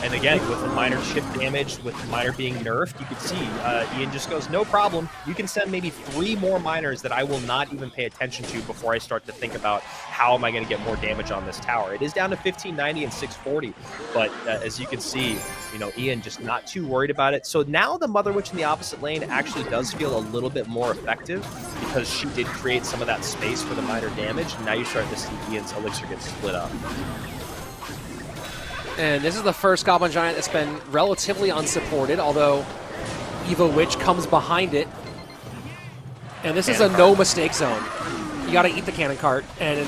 And again, with the minor chip damage, with the minor being nerfed, you can see Ian just goes, no problem. You can send maybe 3 more minors that I will not even pay attention to before I start to think about how am I going to get more damage on this tower. It is down to 1590 and 640, but as you can see, you know, Ian just not too worried about it. So now the Mother Witch in the opposite lane actually does feel a little bit more effective because she did create some of that space for the minor damage. And now you're starting to see Ian's elixir get split up. And this is the first Goblin Giant that's been relatively unsupported, although Evo Witch comes behind it. And this is a no-mistake zone. You got to eat the cannon cart, and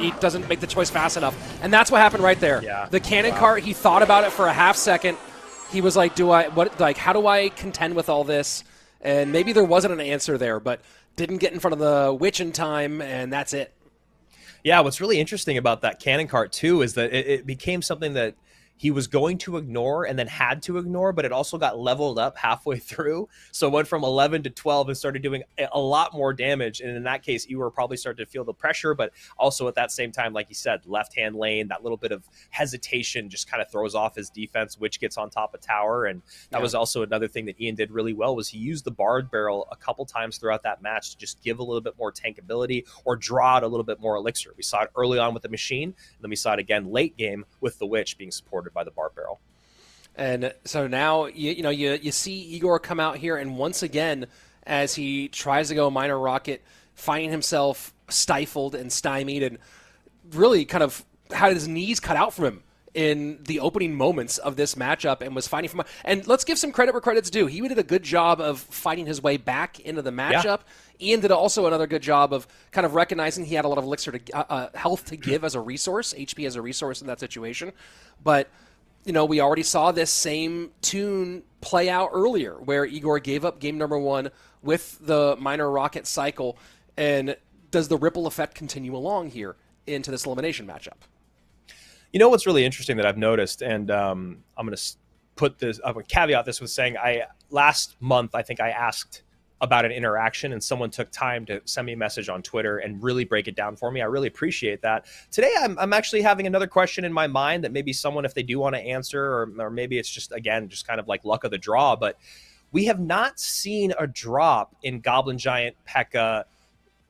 he doesn't make the choice fast enough. And that's what happened right there. Yeah. The cannon cart, he thought about it for a half second. He was like, how do I contend with all this? And maybe there wasn't an answer there, but didn't get in front of the witch in time, and that's it. Yeah, what's really interesting about that cannon cart, too, is that it became something that he was going to ignore and then had to ignore, but it also got leveled up halfway through. So it went from 11 to 12 and started doing a lot more damage. And in that case, you were probably starting to feel the pressure, but also at that same time, like you said, left-hand lane, that little bit of hesitation just kind of throws off his defense, which gets on top of tower. And that was also another thing that Ian did really well, was he used the Bard Barrel a couple times throughout that match to just give a little bit more tankability or draw out a little bit more elixir. We saw it early on with the Machine, and then we saw it again late game with the Witch being supported by the Bard Barrel. And so now you see Igor come out here, and once again, as he tries to go minor rocket, finding himself stifled and stymied, and really kind of had his knees cut out from him in the opening moments of this matchup, and was fighting from. And let's give some credit where credit's due. He did a good job of fighting his way back into the matchup. Yeah. Ian did also another good job of kind of recognizing he had a lot of elixir to health to give as a resource, HP as a resource in that situation, but. You know, we already saw this same tune play out earlier, where Igor gave up game number 1 with the minor rocket cycle. And does the ripple effect continue along here into this elimination matchup? You know what's really interesting that I've noticed, and I'm going to caveat this with saying, last month I think I asked about an interaction, and someone took time to send me a message on Twitter and really break it down for me. I really appreciate that. Today, I'm actually having another question in my mind that maybe someone, if they do want to answer, or maybe it's just, again, just kind of like luck of the draw, but we have not seen a drop in Goblin Giant P.E.K.K.A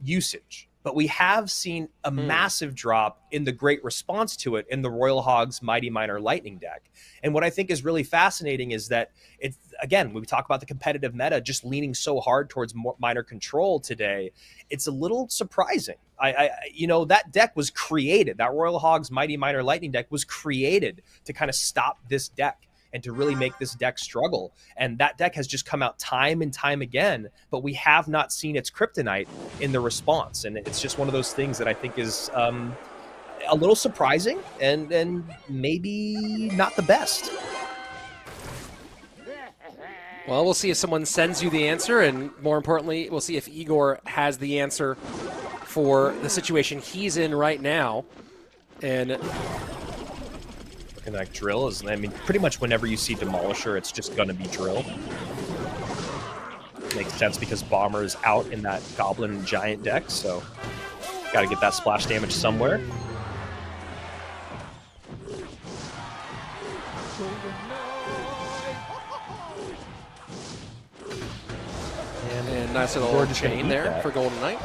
usage. But we have seen a massive drop in the great response to it in the Royal Hogs Mighty Miner Lightning deck. And what I think is really fascinating is that it's, again, when we talk about the competitive meta just leaning so hard towards minor control today, it's a little surprising. That deck was created, that Royal Hogs Mighty Miner Lightning deck was created to kind of stop this deck and to really make this deck struggle. And that deck has just come out time and time again, but we have not seen its kryptonite in the response. And it's just one of those things that I think is a little surprising and maybe not the best. Well, we'll see if someone sends you the answer, and more importantly, we'll see if Igor has the answer for the situation he's in right now. And like drill is, I mean, pretty much whenever you see Demolisher, it's just going to be drill. Makes sense because Bomber is out in that Goblin Giant deck, so got to get that splash damage somewhere. And nice little chain there for Golden Knight.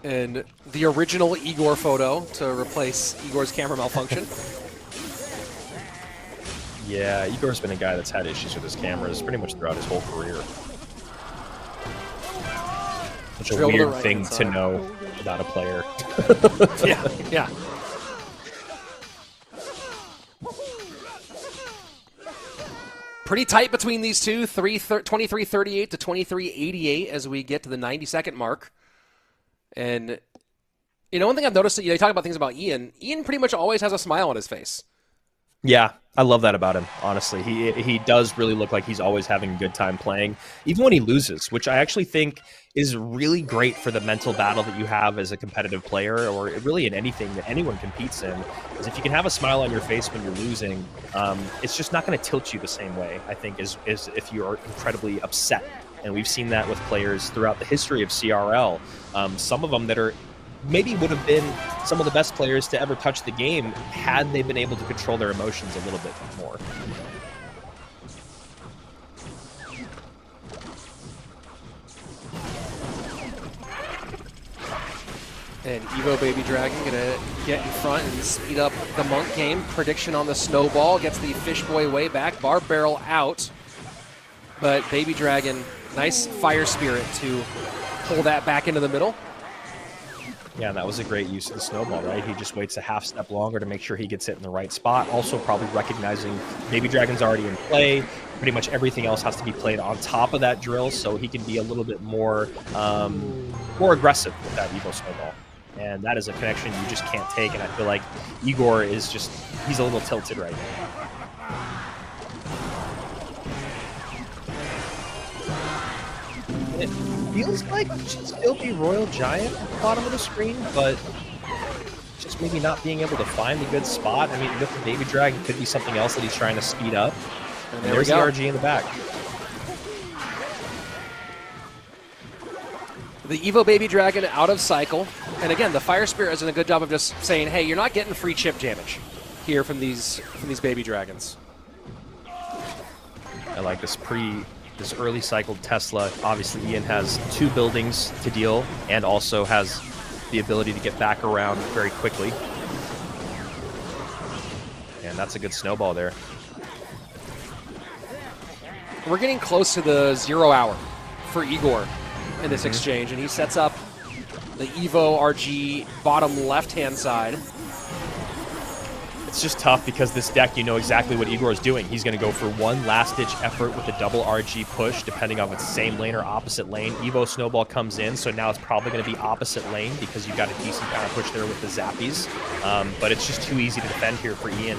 And the original Igor photo to replace Igor's camera malfunction. Yeah, Igor's been a guy that's had issues with his cameras pretty much throughout his whole career. Such a weird thing to know about a player. Yeah. Pretty tight between these two, 23-38 to 23-88 as we get to the 90-second mark. And One thing I've noticed, you talk about things about Ian. Ian pretty much always has a smile on his face. Yeah, I love that about him, honestly. He does really look like he's always having a good time playing, even when he loses, which I actually think is really great for the mental battle that you have as a competitive player, or really in anything that anyone competes in, is if you can have a smile on your face when you're losing, it's just not going to tilt you the same way, I think, as if you're incredibly upset. And we've seen that with players throughout the history of CRL. Some of them that are maybe would have been some of the best players to ever touch the game had they been able to control their emotions a little bit more. And Evo Baby Dragon gonna get in front and speed up the Monk game. Prediction on the snowball, gets the Fish Boy way back. Bar Barrel out. But Baby Dragon, nice Fire Spirit to pull that back into the middle. Yeah, and that was a great use of the snowball, right? He just waits a half step longer to make sure he gets it in the right spot. Also probably recognizing Baby Dragon's already in play. Pretty much everything else has to be played on top of that drill, so he can be a little bit more aggressive with that Evo snowball. And that is a connection you just can't take, and I feel like Igor is just, he's a little tilted right now. It feels like it should still be Royal Giant at the bottom of the screen, but just maybe not being able to find a good spot. I mean, with the Baby Dragon, it could be something else that he's trying to speed up. And there's the RG in the back. The Evo Baby Dragon out of cycle. And again, the Fire Spirit is doing a good job of just saying, hey, you're not getting free chip damage here from these Baby Dragons. I like this early cycled Tesla. Obviously, Ian has 2 buildings to deal and also has the ability to get back around very quickly. And that's a good snowball there. We're getting close to the 0 hour for Igor in this exchange, and he sets up the Evo RG bottom left-hand side. It's just tough because this deck, you know exactly what Igor is doing. He's going to go for one last-ditch effort with a double RG push, depending on if it's same lane or opposite lane. Evo Snowball comes in, so now it's probably going to be opposite lane because you've got a decent counter push there with the Zappies. But it's just too easy to defend here for Ian.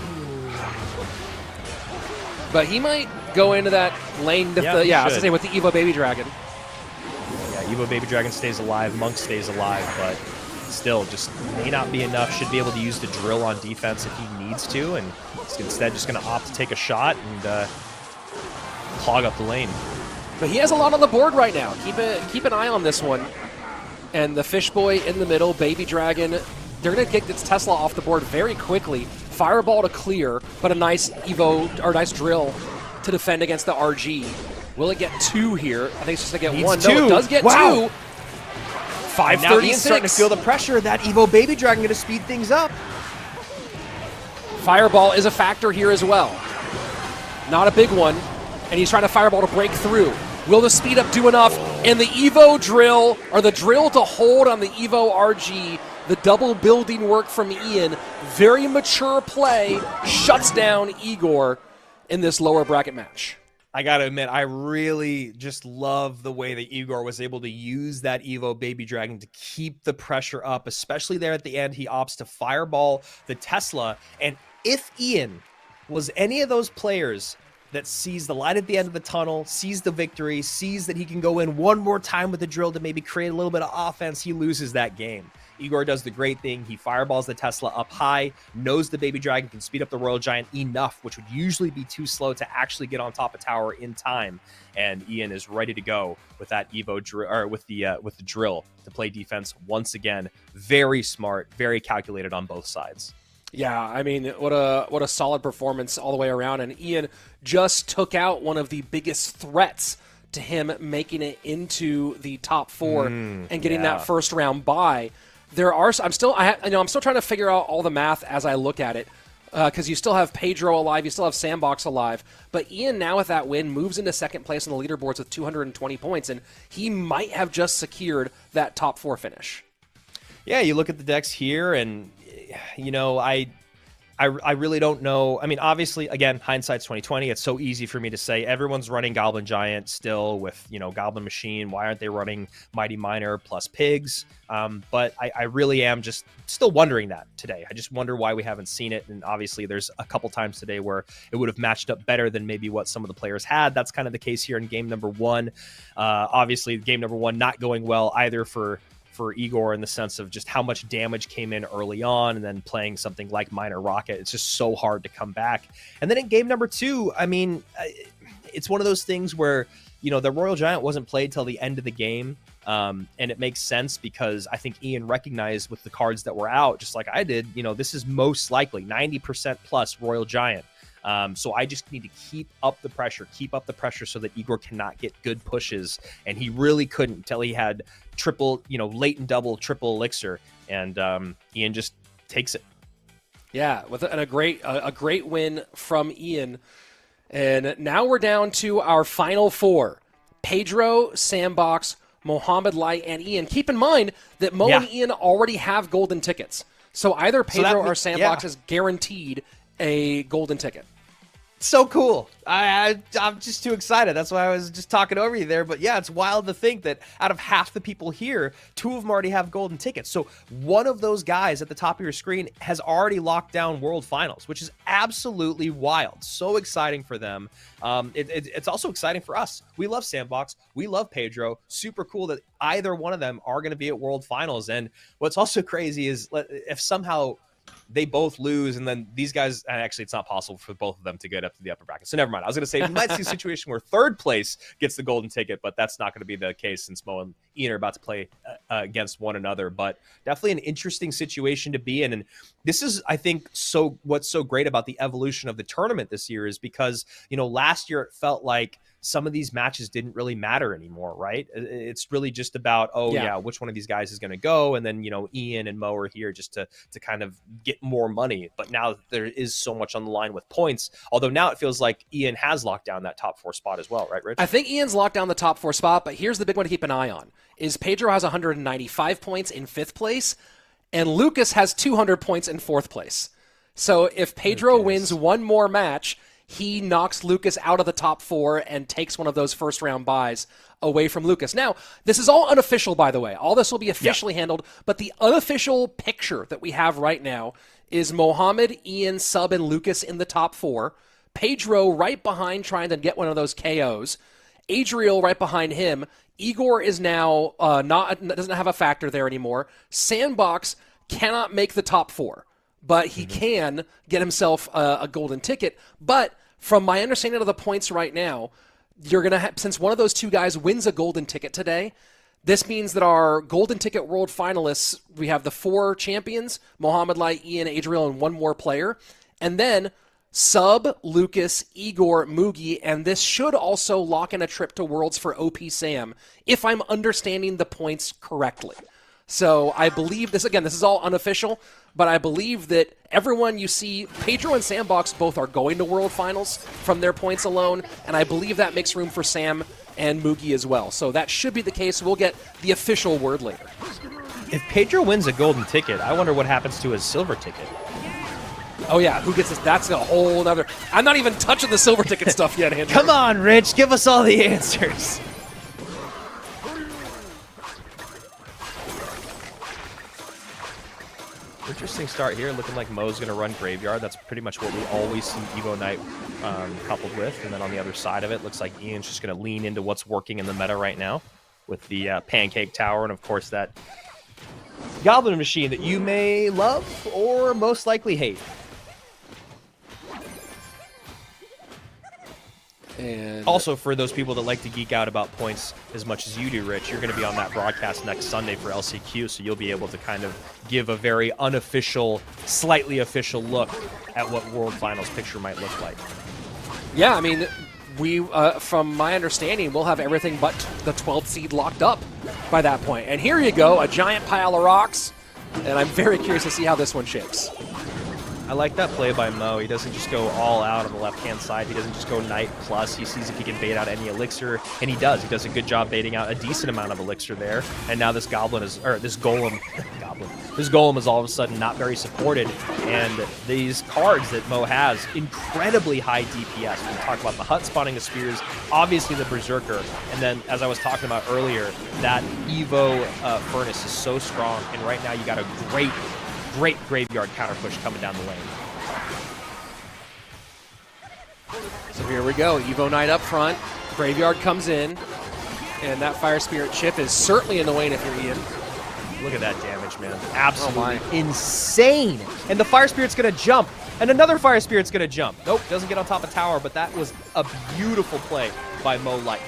But he might go into that lane with I was going to say with the Evo Baby Dragon. Yeah, Evo Baby Dragon stays alive, Monk stays alive, but still just may not be enough. Should be able to use the drill on defense if he needs to, and he's instead just going to opt to take a shot and clog up the lane. But he has a lot on the board right now. Keep an eye on this one. And the Fish Boy in the middle, Baby Dragon, they're going to get this Tesla off the board very quickly. Fireball to clear, but a nice nice drill to defend against the RG. Will it get 2 here? I think it's just going to get 1. 2. No, it does get 2. 536. Now Ian's starting to feel the pressure. That Evo Baby Dragon going to speed things up. Fireball is a factor here as well. Not a big one, and he's trying to Fireball to break through. Will the speed up do enough? And the Evo drill, or the drill to hold on the Evo RG, the double building work from Ian, very mature play, shuts down Igor in this lower bracket match. I gotta admit, I really just love the way that Igor was able to use that Evo Baby Dragon to keep the pressure up, especially there at the end. He opts to Fireball the Tesla, and if Ian was any of those players that sees the light at the end of the tunnel, sees the victory, sees that he can go in one more time with the drill to maybe create a little bit of offense, he loses that game. Igor does the great thing. He fireballs the Tesla up high, knows the Baby Dragon can speed up the Royal Giant enough, which would usually be too slow to actually get on top of tower in time. And Ian is ready to go with that Evo with the drill to play defense once again. Very smart, very calculated on both sides. Yeah, I mean, what a solid performance all the way around. And Ian just took out one of the biggest threats to him making it into the top 4 and getting that first round bye. I'm still trying to figure out all the math as I look at it, because you still have Pedro alive, you still have Sandbox alive, but Ian now with that win moves into second place on the leaderboards with 220 points, and he might have just secured that top 4 finish. Yeah, you look at the decks here, and I I really don't know. I mean, obviously, again, hindsight's 2020. It's so easy for me to say everyone's running Goblin Giant still with, you know, Goblin Machine. Why aren't they running Mighty Miner plus Pigs? But I really am just still wondering that today. I just wonder why we haven't seen it. And obviously, there's a couple times today where it would have matched up better than maybe what some of the players had. That's kind of the case here in game number 1. Obviously, game number 1 not going well either for Igor in the sense of just how much damage came in early on, and then playing something like Miner Rocket. It's just so hard to come back. And then in game number 2, I mean, it's one of those things where, you know, the Royal Giant wasn't played till the end of the game. And it makes sense because I think Ian recognized with the cards that were out, just like I did, you know, this is most likely 90% plus Royal Giant. So I just need to keep up the pressure so that Igor cannot get good pushes. And he really couldn't until he had triple, you know, late and double, triple elixir. And Ian just takes it. Yeah, with a great win from Ian. And now we're down to our final 4. Pedro, Sandbox, Mohamed, Light, and Ian. Keep in mind that Mo and Ian already have golden tickets. So either Pedro or Sandbox is guaranteed a golden ticket. So cool. I'm just too excited. That's why I was just talking over you there. But yeah, it's wild to think that out of half the people here, 2 of them already have golden tickets. So one of those guys at the top of your screen has already locked down World Finals, which is absolutely wild. So exciting for them. It's also exciting for us. We love Sandbox. We love Pedro. Super cool that either one of them are going to be at World Finals. And what's also crazy is if somehow they both lose, and then these guys, actually it's not possible for both of them to get up to the upper bracket. So never mind. I was going to say we might see a situation where 3rd place gets the golden ticket, but that's not going to be the case since Mo and Ian are about to play against one another. But definitely an interesting situation to be in. And this is, I think, what's so great about the evolution of the tournament this year is because, you know, last year it felt like some of these matches didn't really matter anymore, right? It's really just about, which one of these guys is going to go. And then, you know, Ian and Mo are here just to kind of get more money. But now there is so much on the line with points. Although now it feels like Ian has locked down that top 4 spot as well, right, Rich? I think Ian's locked down the top 4 spot, but here's the big one to keep an eye on, is Pedro has 195 points in 5th place, and Lucas has 200 points in 4th place. So if Pedro wins one more match, he knocks Lucas out of the top 4 and takes one of those first-round buys away from Lucas. Now, this is all unofficial, by the way. All this will be officially handled, but the unofficial picture that we have right now is Mohamed, Ian, Sub, and Lucas in the top 4. Pedro right behind trying to get one of those KOs. Adriel right behind him. Igor is now doesn't have a factor there anymore. Sandbox cannot make the top 4, but he can get himself a golden ticket. But from my understanding of the points right now, you're going to have, since one of those 2 guys wins a golden ticket today, this means that our golden ticket world finalists, we have the 4 champions, Mohamed, Light, Ian, Adriel, and one more player. And then Sub, Lucas, Igor, Mugi, and this should also lock in a trip to Worlds for OP Sam, if I'm understanding the points correctly. So I believe this is all unofficial, but I believe that everyone you see, Pedro and Sandbox both are going to World Finals from their points alone, and I believe that makes room for Sam and Mugi as well. So that should be the case. We'll get the official word later. If Pedro wins a golden ticket, I wonder what happens to his silver ticket. Oh yeah, who gets this? That's a whole other... I'm not even touching the silver ticket stuff yet, Andrew. Come on, Rich, give us all the answers. Interesting start here, looking like Mo's going to run Graveyard. That's pretty much what we always see Evo Knight coupled with. And then on the other side of it, looks like Ian's just going to lean into what's working in the meta right now with the Pancake Tower and, of course, that Goblin Machine that you may love or most likely hate. And also, for those people that like to geek out about points as much as you do, Rich, you're going to be on that broadcast next Sunday for LCQ, so you'll be able to kind of give a very unofficial, slightly official look at what World Finals picture might look like. Yeah, I mean, we, from my understanding, we'll have everything but the 12th seed locked up by that point. And here you go, a giant pile of rocks, and I'm very curious to see how this one shapes. I like that play by Mo. He doesn't just go all out on the left-hand side. He doesn't just go Knight plus. He sees if he can bait out any elixir, and he does. He does a good job baiting out a decent amount of elixir there. And now this goblin is, or this golem, goblin, his golem is all of a sudden not very supported. And these cards that Mo has, incredibly high DPS. We talk about the hut spawning the spears, obviously the Berserker, and then, as I was talking about earlier, that Evo Furnace is so strong, and right now you got a great graveyard counter push coming down the lane. So here we go, Evo Knight up front, Graveyard comes in, and that Fire Spirit chip is certainly in the lane if you're Ian. Look at that damage, man. Absolutely insane. And the Fire Spirit's going to jump. And another Fire Spirit's going to jump. Nope, doesn't get on top of tower, but that was a beautiful play by Mo Light.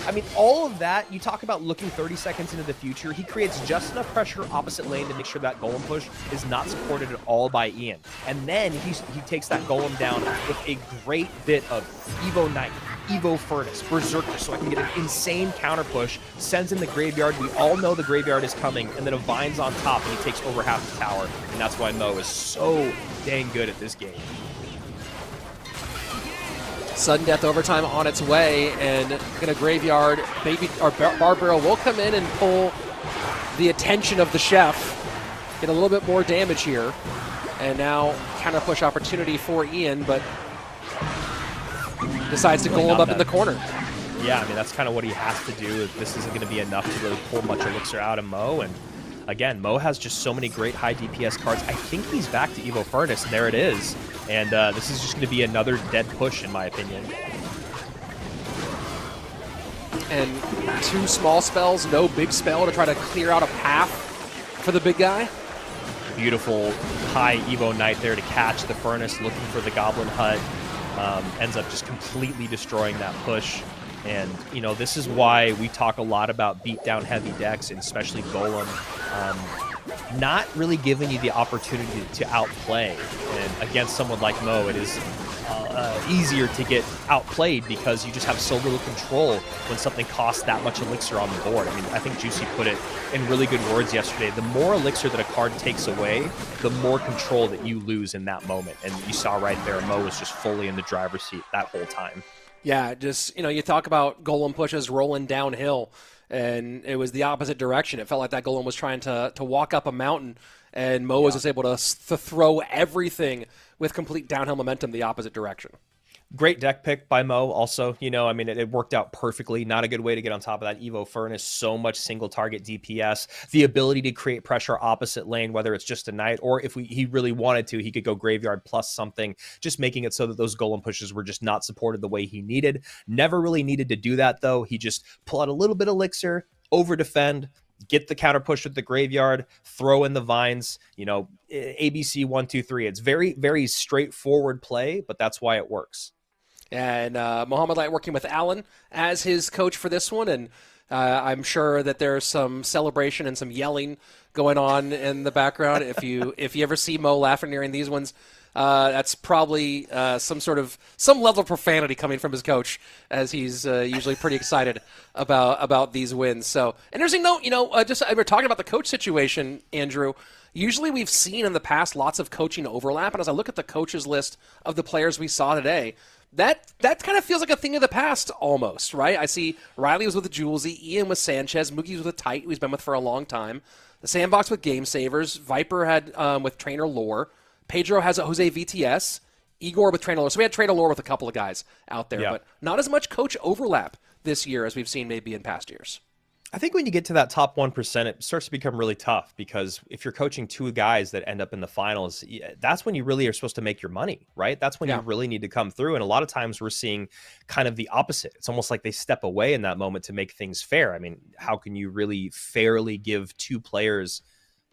I mean, all of that, you talk about looking 30 seconds into the future, he creates just enough pressure opposite lane to make sure that golem push is not supported at all by Ian. And then he takes that golem down with a great bit of Evo Knight, Evo Furnace, Berserker, so I can get an insane counter push, sends in the Graveyard. We all know the Graveyard is coming, and then a Vine's on top, and he takes over half the tower. And that's why Mo is so dang good at this game. Sudden death overtime on its way, and gonna Graveyard, Bar Barrel will come in and pull the attention of the chef. Get a little bit more damage here. And now counter push opportunity for Ian, but decides to golem up in the corner. Yeah, I mean, that's kind of what he has to do. This isn't going to be enough to really pull much elixir out of Mo. And again, Mo has just so many great high DPS cards. I think he's back to Evo Furnace, and there it is. And this is just going to be another dead push, in my opinion. And 2 small spells, no big spell to try to clear out a path for the big guy. Beautiful high Evo Knight there to catch the Furnace, looking for the Goblin Hut. Ends up just completely destroying that push. And, you know, this is why we talk a lot about beat down heavy decks, and especially Golem, not really giving you the opportunity to outplay. And against someone like Mo, it is easier to get outplayed because you just have so little control when something costs that much elixir on the board. I mean, I think Juicy put it in really good words yesterday. The more elixir that a card takes away, the more control that you lose in that moment. And you saw right there, Mo was just fully in the driver's seat that whole time. Yeah, just, you know, you talk about Golem pushes rolling downhill, and it was the opposite direction. It felt like that Golem was trying to walk up a mountain, and Mo was just able to throw everything with complete downhill momentum the opposite direction. Great deck pick by Mo also. You know, I mean, it worked out perfectly. Not a good way to get on top of that Evo Furnace. So much single target DPS. The ability to create pressure opposite lane, whether it's just a Knight or if he really wanted to, he could go Graveyard plus something, just making it so that those Golem pushes were just not supported the way he needed. Never really needed to do that, though. He just pull out a little bit of elixir, over defend, get the counter push with the Graveyard, throw in the Vines, you know, ABC 1, 2, 3. It's very, very straightforward play, but that's why it works. And Mohamed Light working with Alan as his coach for this one, and I'm sure that there's some celebration and some yelling going on in the background. If you ever see Mo laughing during these ones, that's probably some level of profanity coming from his coach, as he's usually pretty excited about these wins. So interesting note, you know, we're talking about the coach situation, Andrew. Usually we've seen in the past lots of coaching overlap, and as I look at the coaches list of the players we saw today, that kind of feels like a thing of the past almost, right? I see Riley was with Julesy, Ian with Sanchez, Moogie's with Tite, who he's been with for a long time, the Sandbox with Game Savers, Viper had with Trainer Lore, Pedro has a Jose VTS, Igor with Trainer Lore. So we had Trainer Lore with a couple of guys out there, but not as much coach overlap this year as we've seen maybe in past years. I think when you get to that top 1%, it starts to become really tough, because if you're coaching 2 guys that end up in the finals, that's when you really are supposed to make your money, right? That's when you really need to come through. And a lot of times we're seeing kind of the opposite. It's almost like they step away in that moment to make things fair. I mean, how can you really fairly give 2 players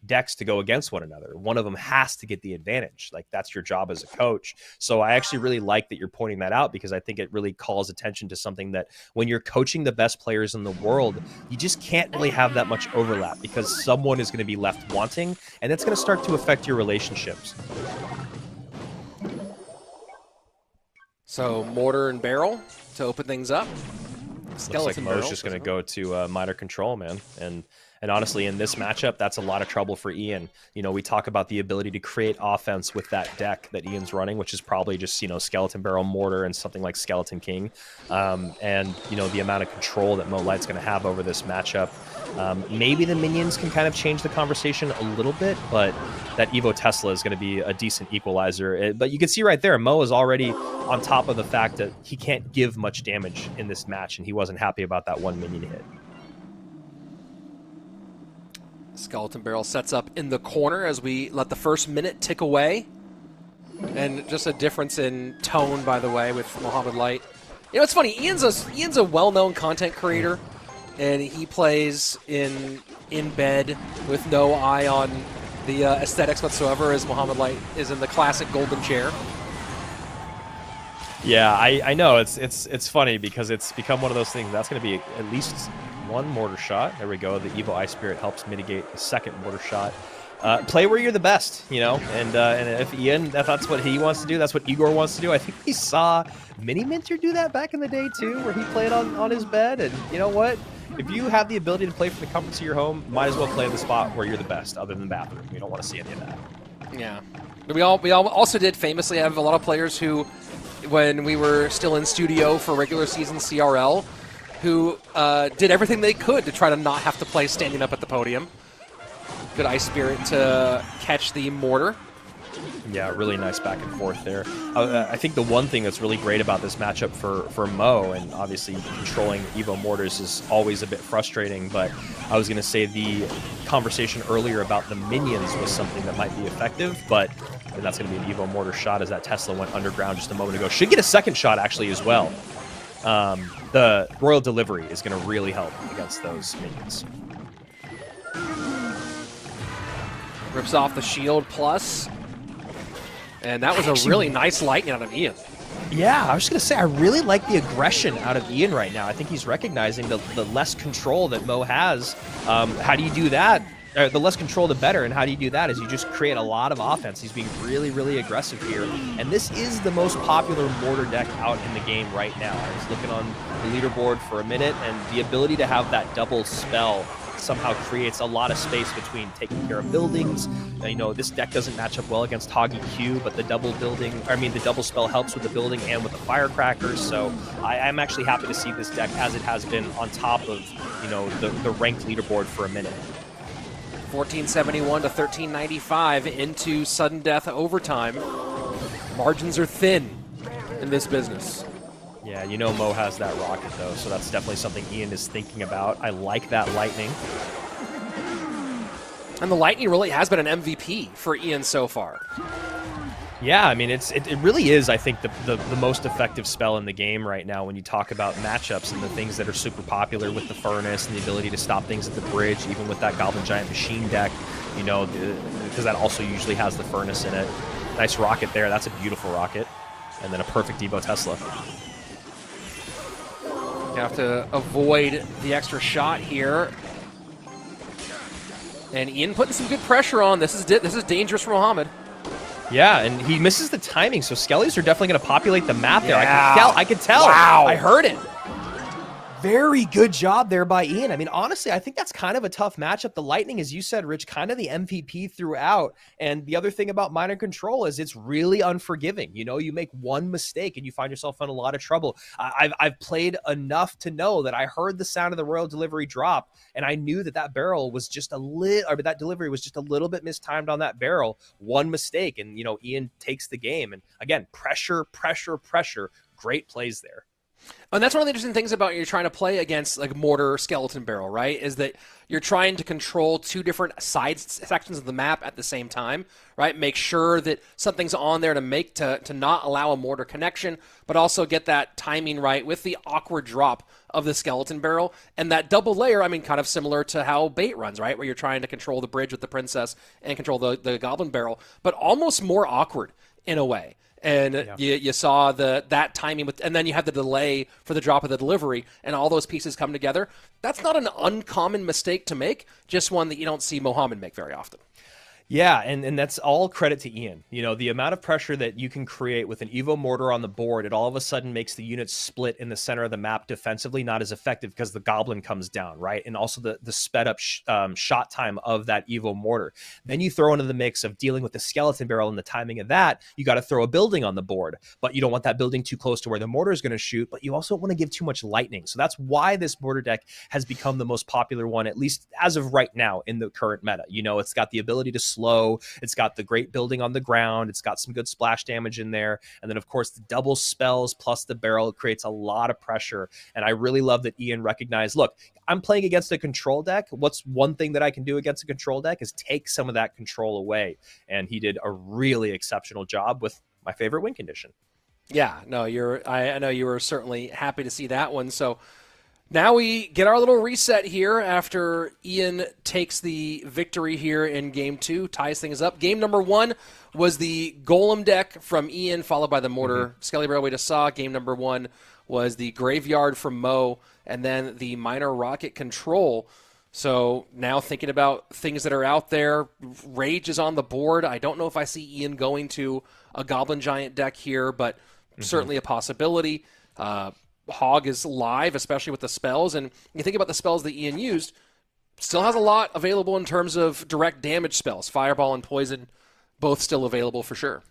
decks to go against one another? One of them has to get the advantage. Like, that's your job as a coach. So I actually really like that you're pointing that out, because I think it really calls attention to something that when you're coaching the best players in the world, you just can't really have that much overlap, because someone is going to be left wanting, and it's going to start to affect your relationships. So Mortar and Barrel to open things up. Looks like Mo's just going to go to minor control, man. And And honestly, in this matchup, that's a lot of trouble for Ian. You know, we talk about the ability to create offense with that deck that Ian's running, which is probably just, you know, Skeleton Barrel, Mortar, and something like Skeleton King. And, you know, the amount of control that Mo Light's going to have over this matchup. Maybe the minions can kind of change the conversation a little bit, but that Evo Tesla is going to be a decent equalizer. But you can see right there, Mo is already on top of the fact that he can't give much damage in this match, and he wasn't happy about that one minion hit. Skeleton Barrel sets up in the corner as we let the first minute tick away. And just a difference in tone, by the way, with Mohamed Light. You know, it's funny, Ian's a well-known content creator, and he plays in bed with no eye on the aesthetics whatsoever, as Mohamed Light is in the classic golden chair. Yeah, I know. It's funny because it's become one of those things. That's going to be at least one mortar shot. There we go. The Evo Ice Spirit helps mitigate the second mortar shot. Play where you're the best, you know, and if Ian, that's what he wants to do, that's what Igor wants to do. I think we saw Mini Minter do that back in the day too, where he played on his bed. And you know what? If you have the ability to play from the comforts of your home, might as well play in the spot where you're the best, other than the bathroom. You don't want to see any of that. Yeah. We all also did famously have a lot of players who, when we were still in studio for regular season CRL, who did everything they could to try to not have to play standing up at the podium. Good Ice Spirit to catch the mortar. Yeah, really nice back and forth there. I think the one thing that's really great about this matchup for Mo, and obviously controlling Evo Mortars is always a bit frustrating, but I was going to say the conversation earlier about the minions was something that might be effective, but that's going to be an Evo Mortar shot as that Tesla went underground just a moment ago. Should get a second shot actually as well. The Royal Delivery is going to really help against those minions. Rips off the shield plus. And that was a really nice lightning out of Ian. Yeah, I was just going to say, I really like the aggression out of Ian right now. I think he's recognizing the less control that Mo has. How do you do that? The less control, the better. And how do you do that is you just create a lot of offense. He's being really, really aggressive here. And this is the most popular mortar deck out in the game right now. I was looking on the leaderboard for a minute, and the ability to have that double spell somehow creates a lot of space between taking care of buildings. You know, this deck doesn't match up well against Hoggy Q, but the double spell helps with the building and with the firecrackers. So I'm actually happy to see this deck as it has been on top of, you know, the ranked leaderboard for a minute. 1471 to 1395 into sudden death overtime. Margins are thin in this business. Yeah, you know Mo has that rocket, though, so that's definitely something Ian is thinking about. I like that lightning. And the lightning really has been an MVP for Ian so far. Yeah, I mean, it really is, I think, the most effective spell in the game right now when you talk about matchups and the things that are super popular with the Furnace and the ability to stop things at the bridge, even with that Goblin Giant Machine deck, you know, because that also usually has the Furnace in it. Nice rocket there. That's a beautiful rocket. And then a perfect Evo Tesla. You have to avoid the extra shot here. And Ian putting some good pressure on. This is dangerous for Mohamed. Yeah, and he misses the timing, so Skellies are definitely going to populate the map there. Yeah. I could tell. Wow. I heard it. Very good job there by Ian. I mean, honestly, I think that's kind of a tough matchup. The Lightning, as you said, Rich, kind of the MVP throughout. And the other thing about Minor Control is it's really unforgiving. You know, you make one mistake and you find yourself in a lot of trouble. I've played enough to know that I heard the sound of the Royal Delivery drop, and I knew that barrel was just that delivery was just a little bit mistimed on that barrel. One mistake, and, you know, Ian takes the game. And again, pressure. Great plays there. And that's one of the interesting things about you're trying to play against like Mortar Skeleton Barrel, right? Is that you're trying to control two different sections of the map at the same time, right? Make sure that something's on there to not allow a Mortar connection, but also get that timing right with the awkward drop of the Skeleton Barrel. And that double layer, I mean, kind of similar to how Bait runs, right? Where you're trying to control the bridge with the Princess and control the Goblin Barrel, but almost more awkward in a way. And you saw that timing, and then you have the delay for the drop of the delivery, and all those pieces come together. That's not an uncommon mistake to make, just one that you don't see Mohamed make very often. Yeah, and that's all credit to Ian. You know, the amount of pressure that you can create with an Evo mortar on the board, it all of a sudden makes the units split in the center of the map defensively not as effective because the Goblin comes down, right? And also the sped up shot time of that Evo mortar. Then you throw into the mix of dealing with the skeleton barrel and the timing of that. You got to throw a building on the board, but you don't want that building too close to where the mortar is going to shoot, but you also want to give too much lightning. So that's why this mortar deck has become the most popular one, at least as of right now in the current meta. You know, it's got the ability to slow. It's got the great building on the ground. It's got some good splash damage in there. And then, of course, the double spells plus the barrel creates a lot of pressure. And I really love that Ian recognized, look, I'm playing against a control deck. What's one thing that I can do against a control deck is take some of that control away. And he did a really exceptional job with my favorite win condition. Yeah, no, I know you were certainly happy to see that one. So now we get our little reset here after Ian takes the victory here in Game 2, ties things up. Game number 1 was the Golem deck from Ian, followed by the Mortar Skelly Railway to Saw. Game number 1 was the Graveyard from Mo, and then the Minor Rocket Control. So now thinking about things that are out there, Rage is on the board. I don't know if I see Ian going to a Goblin Giant deck here, but certainly a possibility. Hog is live, especially with the spells, and you think about the spells that Ian used, still has a lot available in terms of direct damage spells. Fireball and Poison, both still available for sure.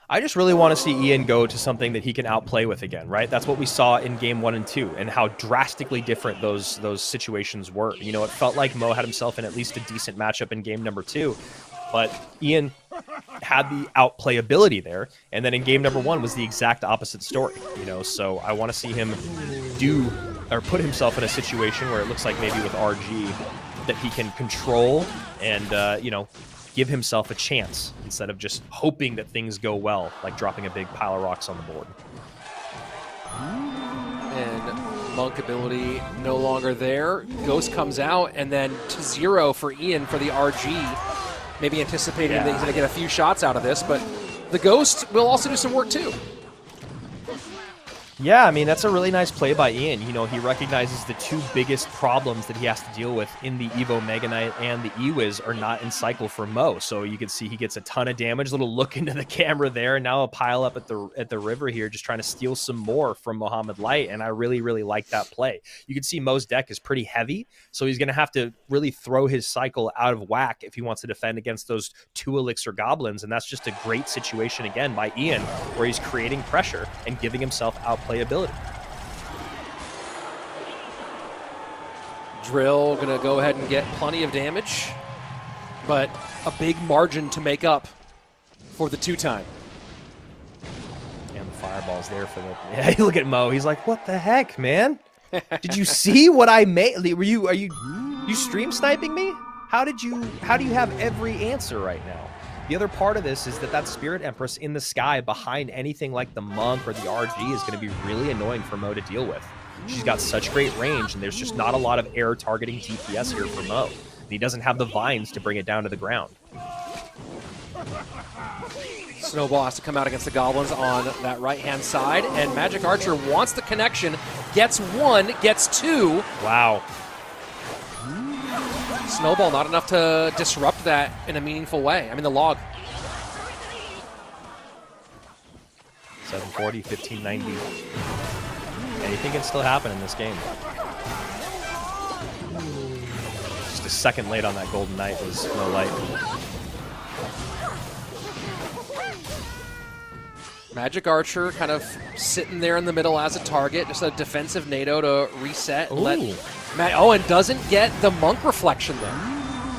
I just really want to see Ian go to something that he can outplay with again, right? That's what we saw in Game 1 and 2, and how drastically different those situations were. You know, it felt like Mo had himself in at least a decent matchup in Game number 2, but Ian had the outplay ability there, and then in Game number 1 was the exact opposite story. You know, so I want to see him do or put himself in a situation where it looks like maybe with RG that he can control and you know, give himself a chance instead of just hoping that things go well, like dropping a big pile of rocks on the board. And Monk ability no longer there. Ghost comes out, and then to 0 for Ian for the RG. Maybe anticipating that he's going to get a few shots out of this, but the Ghost will also do some work too. Yeah, I mean, that's a really nice play by Ian. You know, he recognizes the two biggest problems that he has to deal with in the Evo Mega Knight and the E-Wiz are not in cycle for Mo. So you can see he gets a ton of damage. Little look into the camera there. And now a pile up at the river here, just trying to steal some more from Mohamed Light. And I really, really like that play. You can see Mo's deck is pretty heavy, so he's going to have to really throw his cycle out of whack if he wants to defend against those 2 Elixir Goblins. And that's just a great situation, again, by Ian, where he's creating pressure and giving himself outplayability. Drill going to go ahead and get plenty of damage, but a big margin to make up for the 2-time. And the fireball's there for the... Yeah, you look at Mo. He's like, what the heck, man? Did you see what I made? Are you stream sniping me? How do you have every answer right now? The other part of this is that Spirit Empress in the sky behind anything like the Monk or the RG is going to be really annoying for Mo to deal with. She's got such great range, and there's just not a lot of air targeting DPS here for Mo. And he doesn't have the vines to bring it down to the ground. Snowball has to come out against the Goblins on that right-hand side, and Magic Archer wants the connection, gets 1, gets 2. Wow. Snowball not enough to disrupt that in a meaningful way. I mean, the log. 740, 1590. Anything can still happen in this game. Just a second late on that Golden Knight was no light. Magic Archer kind of sitting there in the middle as a target, just a defensive NATO to reset. And doesn't get the Monk reflection there.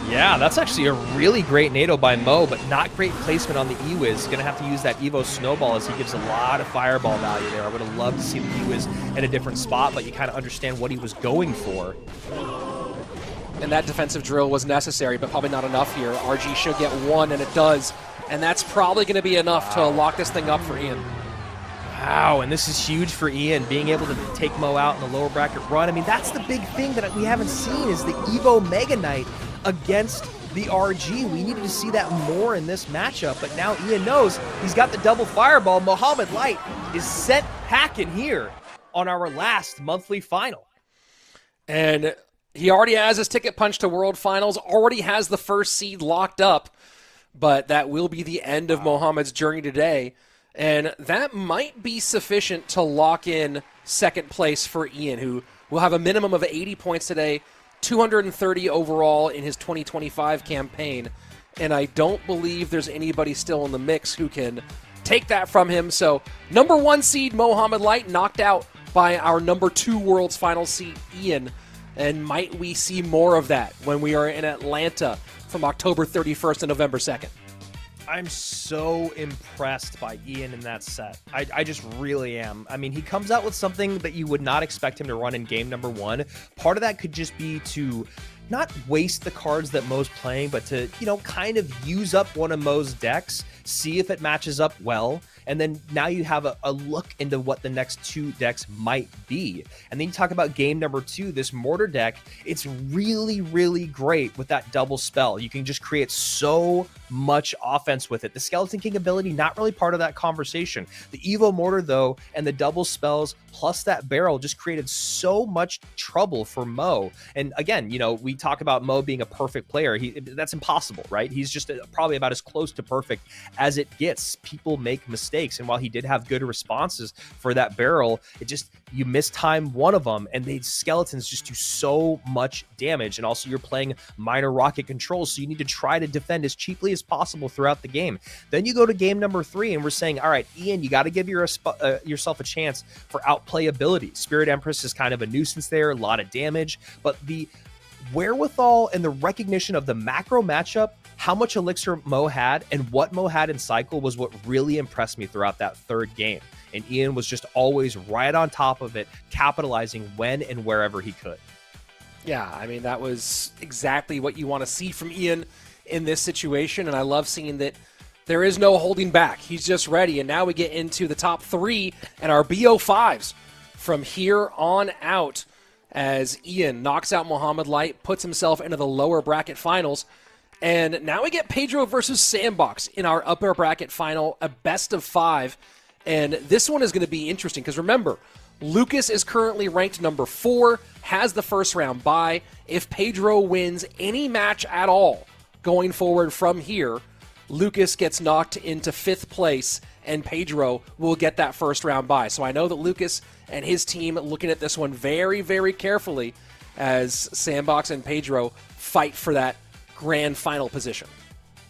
Yeah, that's actually a really great NATO by Mo, but not great placement on the E-Wiz. Going to have to use that Evo Snowball as he gives a lot of fireball value there. I would have loved to see the E-Wiz at a different spot, but you kind of understand what he was going for. And that defensive drill was necessary, but probably not enough here. RG should get 1, and it does. And that's probably going to be enough to lock this thing up for Ian. Wow, and this is huge for Ian, being able to take Mo out in the lower bracket run. I mean, that's the big thing that we haven't seen is the Evo Mega Knight against the RG. We needed to see that more in this matchup, but now Ian knows he's got the double fireball. Mohamed Light is sent packing here on our last monthly final. And he already has his ticket punch to World Finals, already has the first seed locked up. but that will be the end of Mohamed's journey today. And that might be sufficient to lock in second place for Ian, who will have a minimum of 80 points today, 230 overall in his 2025 campaign. And I don't believe there's anybody still in the mix who can take that from him. So number 1 seed Mohamed Light knocked out by our number 2 World's Final seed Ian. And might we see more of that when we are in Atlanta from October 31st to November 2nd? I'm so impressed by Ian in that set. I just really am. I mean, he comes out with something that you would not expect him to run in game number 1. Part of that could just be to not waste the cards that Mo's playing, but to, kind of use up one of Mo's decks, see if it matches up well, and then now you have a look into what the next 2 decks might be. And then you talk about game number 2, this Mortar deck, it's really, really great with that double spell. You can just create so much offense with it. The Skeleton King ability, not really part of that conversation. The Evo Mortar, though, and the double spells, plus that barrel just created so much trouble for Mo. And again, we talk about Mo being a perfect player. That's impossible, right? He's just probably about as close to perfect as it gets. People make mistakes. And while he did have good responses for that barrel, you mistime one of them, and the skeletons just do so much damage. And also you're playing minor rocket controls, so you need to try to defend as cheaply as possible throughout the game. Then you go to game number 3, and we're saying, all right, Ian, you got to give yourself a chance for outplayability. Spirit Empress is kind of a nuisance there, a lot of damage, but the wherewithal and the recognition of the macro matchup, how much elixir Mo had, and what Mo had in cycle was what really impressed me throughout that 3rd game. And Ian was just always right on top of it, capitalizing when and wherever he could. Yeah, I mean, that was exactly what you want to see from Ian in this situation, and I love seeing that there is no holding back. He's just ready, and now we get into the top 3 and our BO5s from here on out as Ian knocks out Mohamed Light, puts himself into the lower bracket finals. And now we get Pedro versus Sandbox in our upper bracket final, a best of 5. And this one is going to be interesting because remember, Lucas is currently ranked number 4, has the first round bye. If Pedro wins any match at all going forward from here, Lucas gets knocked into 5th place and Pedro will get that first round bye. So I know that Lucas and his team looking at this one very, very carefully as Sandbox and Pedro fight for that grand final position.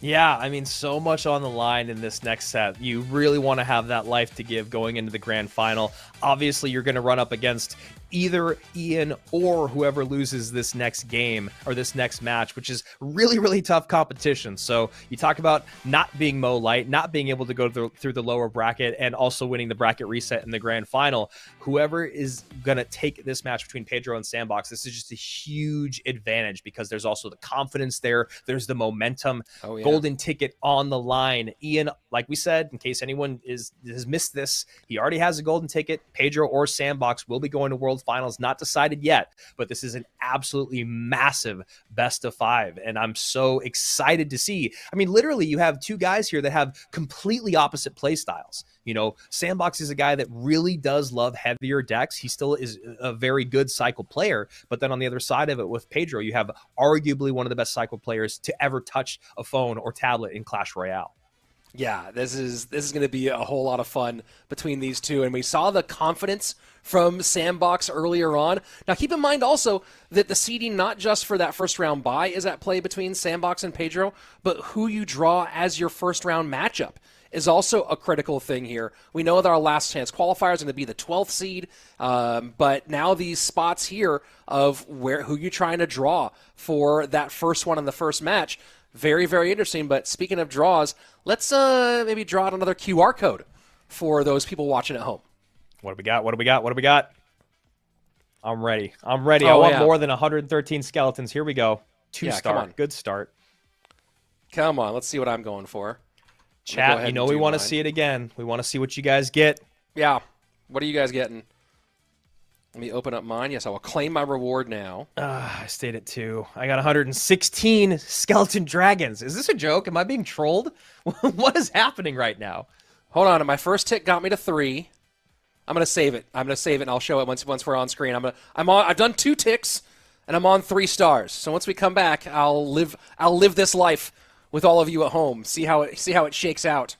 Yeah, I mean, so much on the line in this next set. You really want to have that life to give going into the grand final. Obviously, you're going to run up against either Ian or whoever loses this next game or this next match, which is really, really tough competition. So you talk about not being Mo Light, not being able to go through the lower bracket, and also winning the bracket reset in the grand final. Whoever is going to take this match between Pedro and Sandbox, this is just a huge advantage because there's also the confidence there. There's the momentum. Oh, yeah. Golden ticket on the line. Ian, like we said, in case anyone has missed this, he already has a golden ticket. Pedro or Sandbox will be going to World Finals, not decided yet, but this is an absolutely massive best of 5, and I'm so excited to see. I mean, literally, you have 2 guys here that have completely opposite play styles. Sandbox is a guy that really does love heavier decks. He still is a very good cycle player, but then on the other side of it with Pedro, you have arguably one of the best cycle players to ever touch a phone or tablet in Clash Royale. Yeah, this is going to be a whole lot of fun between these two, and we saw the confidence from Sandbox earlier on. Now, keep in mind also that the seeding, not just for that first round bye, is at play between Sandbox and Pedro, but who you draw as your first round matchup is also a critical thing here. We know that our last chance qualifier is going to be the 12th seed, but now these spots here of who you're trying to draw for that first one in the first match, very, very interesting. But speaking of draws, let's maybe draw out another QR code for those people watching at home. What do we got? I'm ready. I want more than 113 skeletons. Here we go. 2-star. Good start. Come on. Let's see what I'm going for. Chat, we want to see it again. We want to see what you guys get. Yeah. What are you guys getting? Let me open up mine. Yes, I will claim my reward now. I stayed at 2. I got 116 skeleton dragons. Is this a joke? Am I being trolled? What is happening right now? Hold on. My first tick got me to 3. I'm going to save it. And I'll show it once we're on screen. I've done 2 ticks and I'm on 3 stars. So once we come back, I'll live this life with all of you at home. See how it shakes out.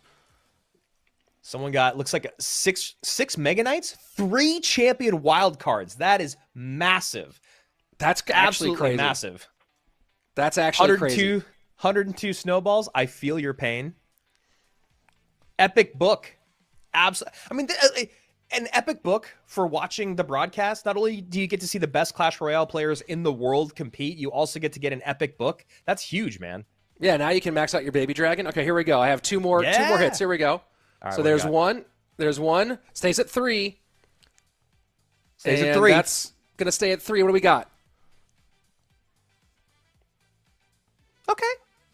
Someone got, looks like six Mega Knights, 3 champion wild cards. That is massive. That's actually Absolutely crazy. massive. That's actually crazy. 102 snowballs. I feel your pain. Epic book. Absolutely. I mean, an epic book for watching the broadcast. Not only do you get to see the best Clash Royale players in the world compete, you also get to get an epic book. That's huge, man. Yeah, now you can max out your baby dragon. Okay, here we go. I have two more hits. Here we go. Right, so there's one. There's one. Stays at 3. Stays at 3. That's going to stay at 3. What do we got? Okay.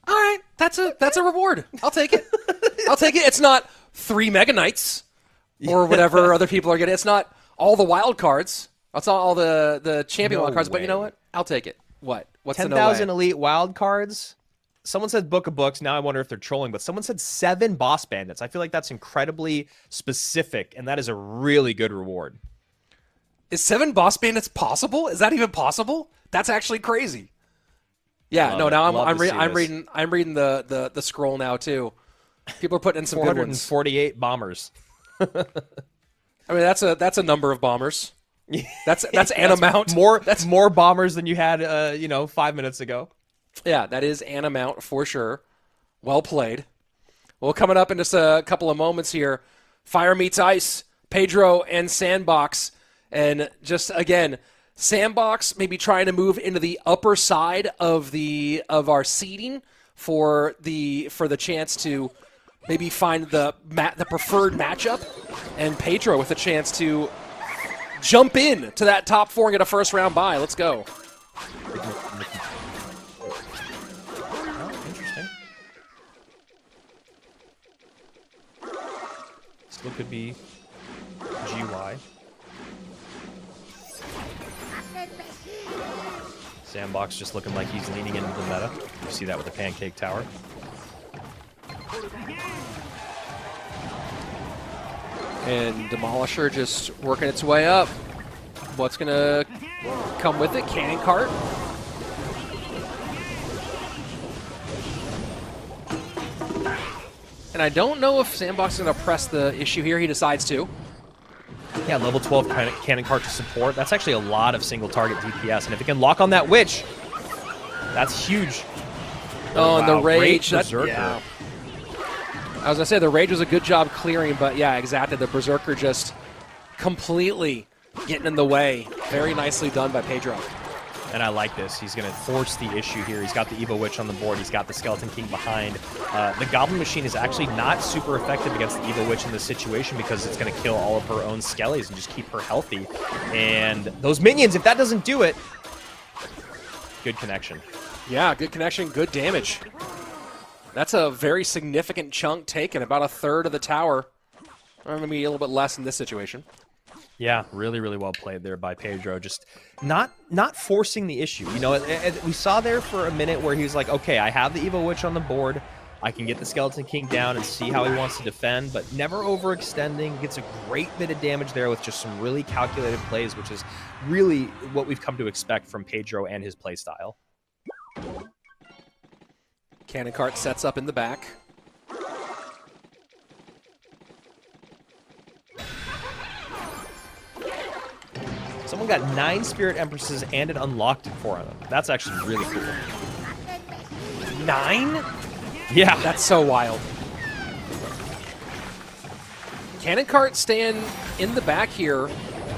All right. That's a reward. I'll take it. I'll take it. It's not 3 Mega Knights or whatever other people are getting. It's not all the wild cards. It's not all the champion wild cards. But you know what? I'll take it. What's 10,000 elite wild cards? Someone said book of books. Now I wonder if they're trolling, but someone said 7 boss bandits. I feel like that's incredibly specific, and that is a really good reward. Is 7 boss bandits possible? Is that even possible? That's actually crazy. Yeah, now I'm reading the scroll now too. People are putting in some good ones. 448 bombers. I mean, that's a number of bombers. That's an amount. That's more bombers than you had 5 minutes ago. Yeah, that is an amount for sure. Well played. Well, coming up in just a couple of moments here, Fire Meets Ice, Pedro and Sandbox. And just, again, Sandbox maybe trying to move into the upper side of our seeding for the chance to maybe find the preferred matchup. And Pedro with a chance to jump in to that top 4 and get a first round bye. Let's go. It could be GY. Sandbox just looking like he's leaning into the meta. You see that with the pancake tower. And Demolisher just working its way up. What's going to come with it? Cannon cart. And I don't know if Sandbox is going to press the issue here. He decides to. Yeah, level 12 cannon cart to support. That's actually a lot of single target DPS. And if it can lock on that witch, that's huge. Oh, and the rage. Yeah. I was going to say, the rage was a good job clearing, but yeah, exactly. The Berserker just completely getting in the way. Very nicely done by Pedro. And I like this. He's going to force the issue here. He's got the Evo Witch on the board. He's got the Skeleton King behind. The Goblin Machine is actually not super effective against the Evo Witch in this situation because it's going to kill all of her own skellies and just keep her healthy. And those minions, if that doesn't do it, good connection. Yeah, good connection, good damage. That's a very significant chunk taken, about a third of the tower. Or maybe a little bit less in this situation. Yeah, really, really well played there by Pedro. Just not forcing the issue. You know, we saw there for a minute where he was like, okay, I have the Evo Witch on the board. I can get the Skeleton King down and see how he wants to defend, but never overextending. Gets a great bit of damage there with just some really calculated plays, which is really what we've come to expect from Pedro and his playstyle. Cannon cart sets up in the back. Someone got 9 Spirit Empresses and an unlocked for them. That's actually really cool. 9? Yeah. That's so wild. Cannon cart staying in the back here,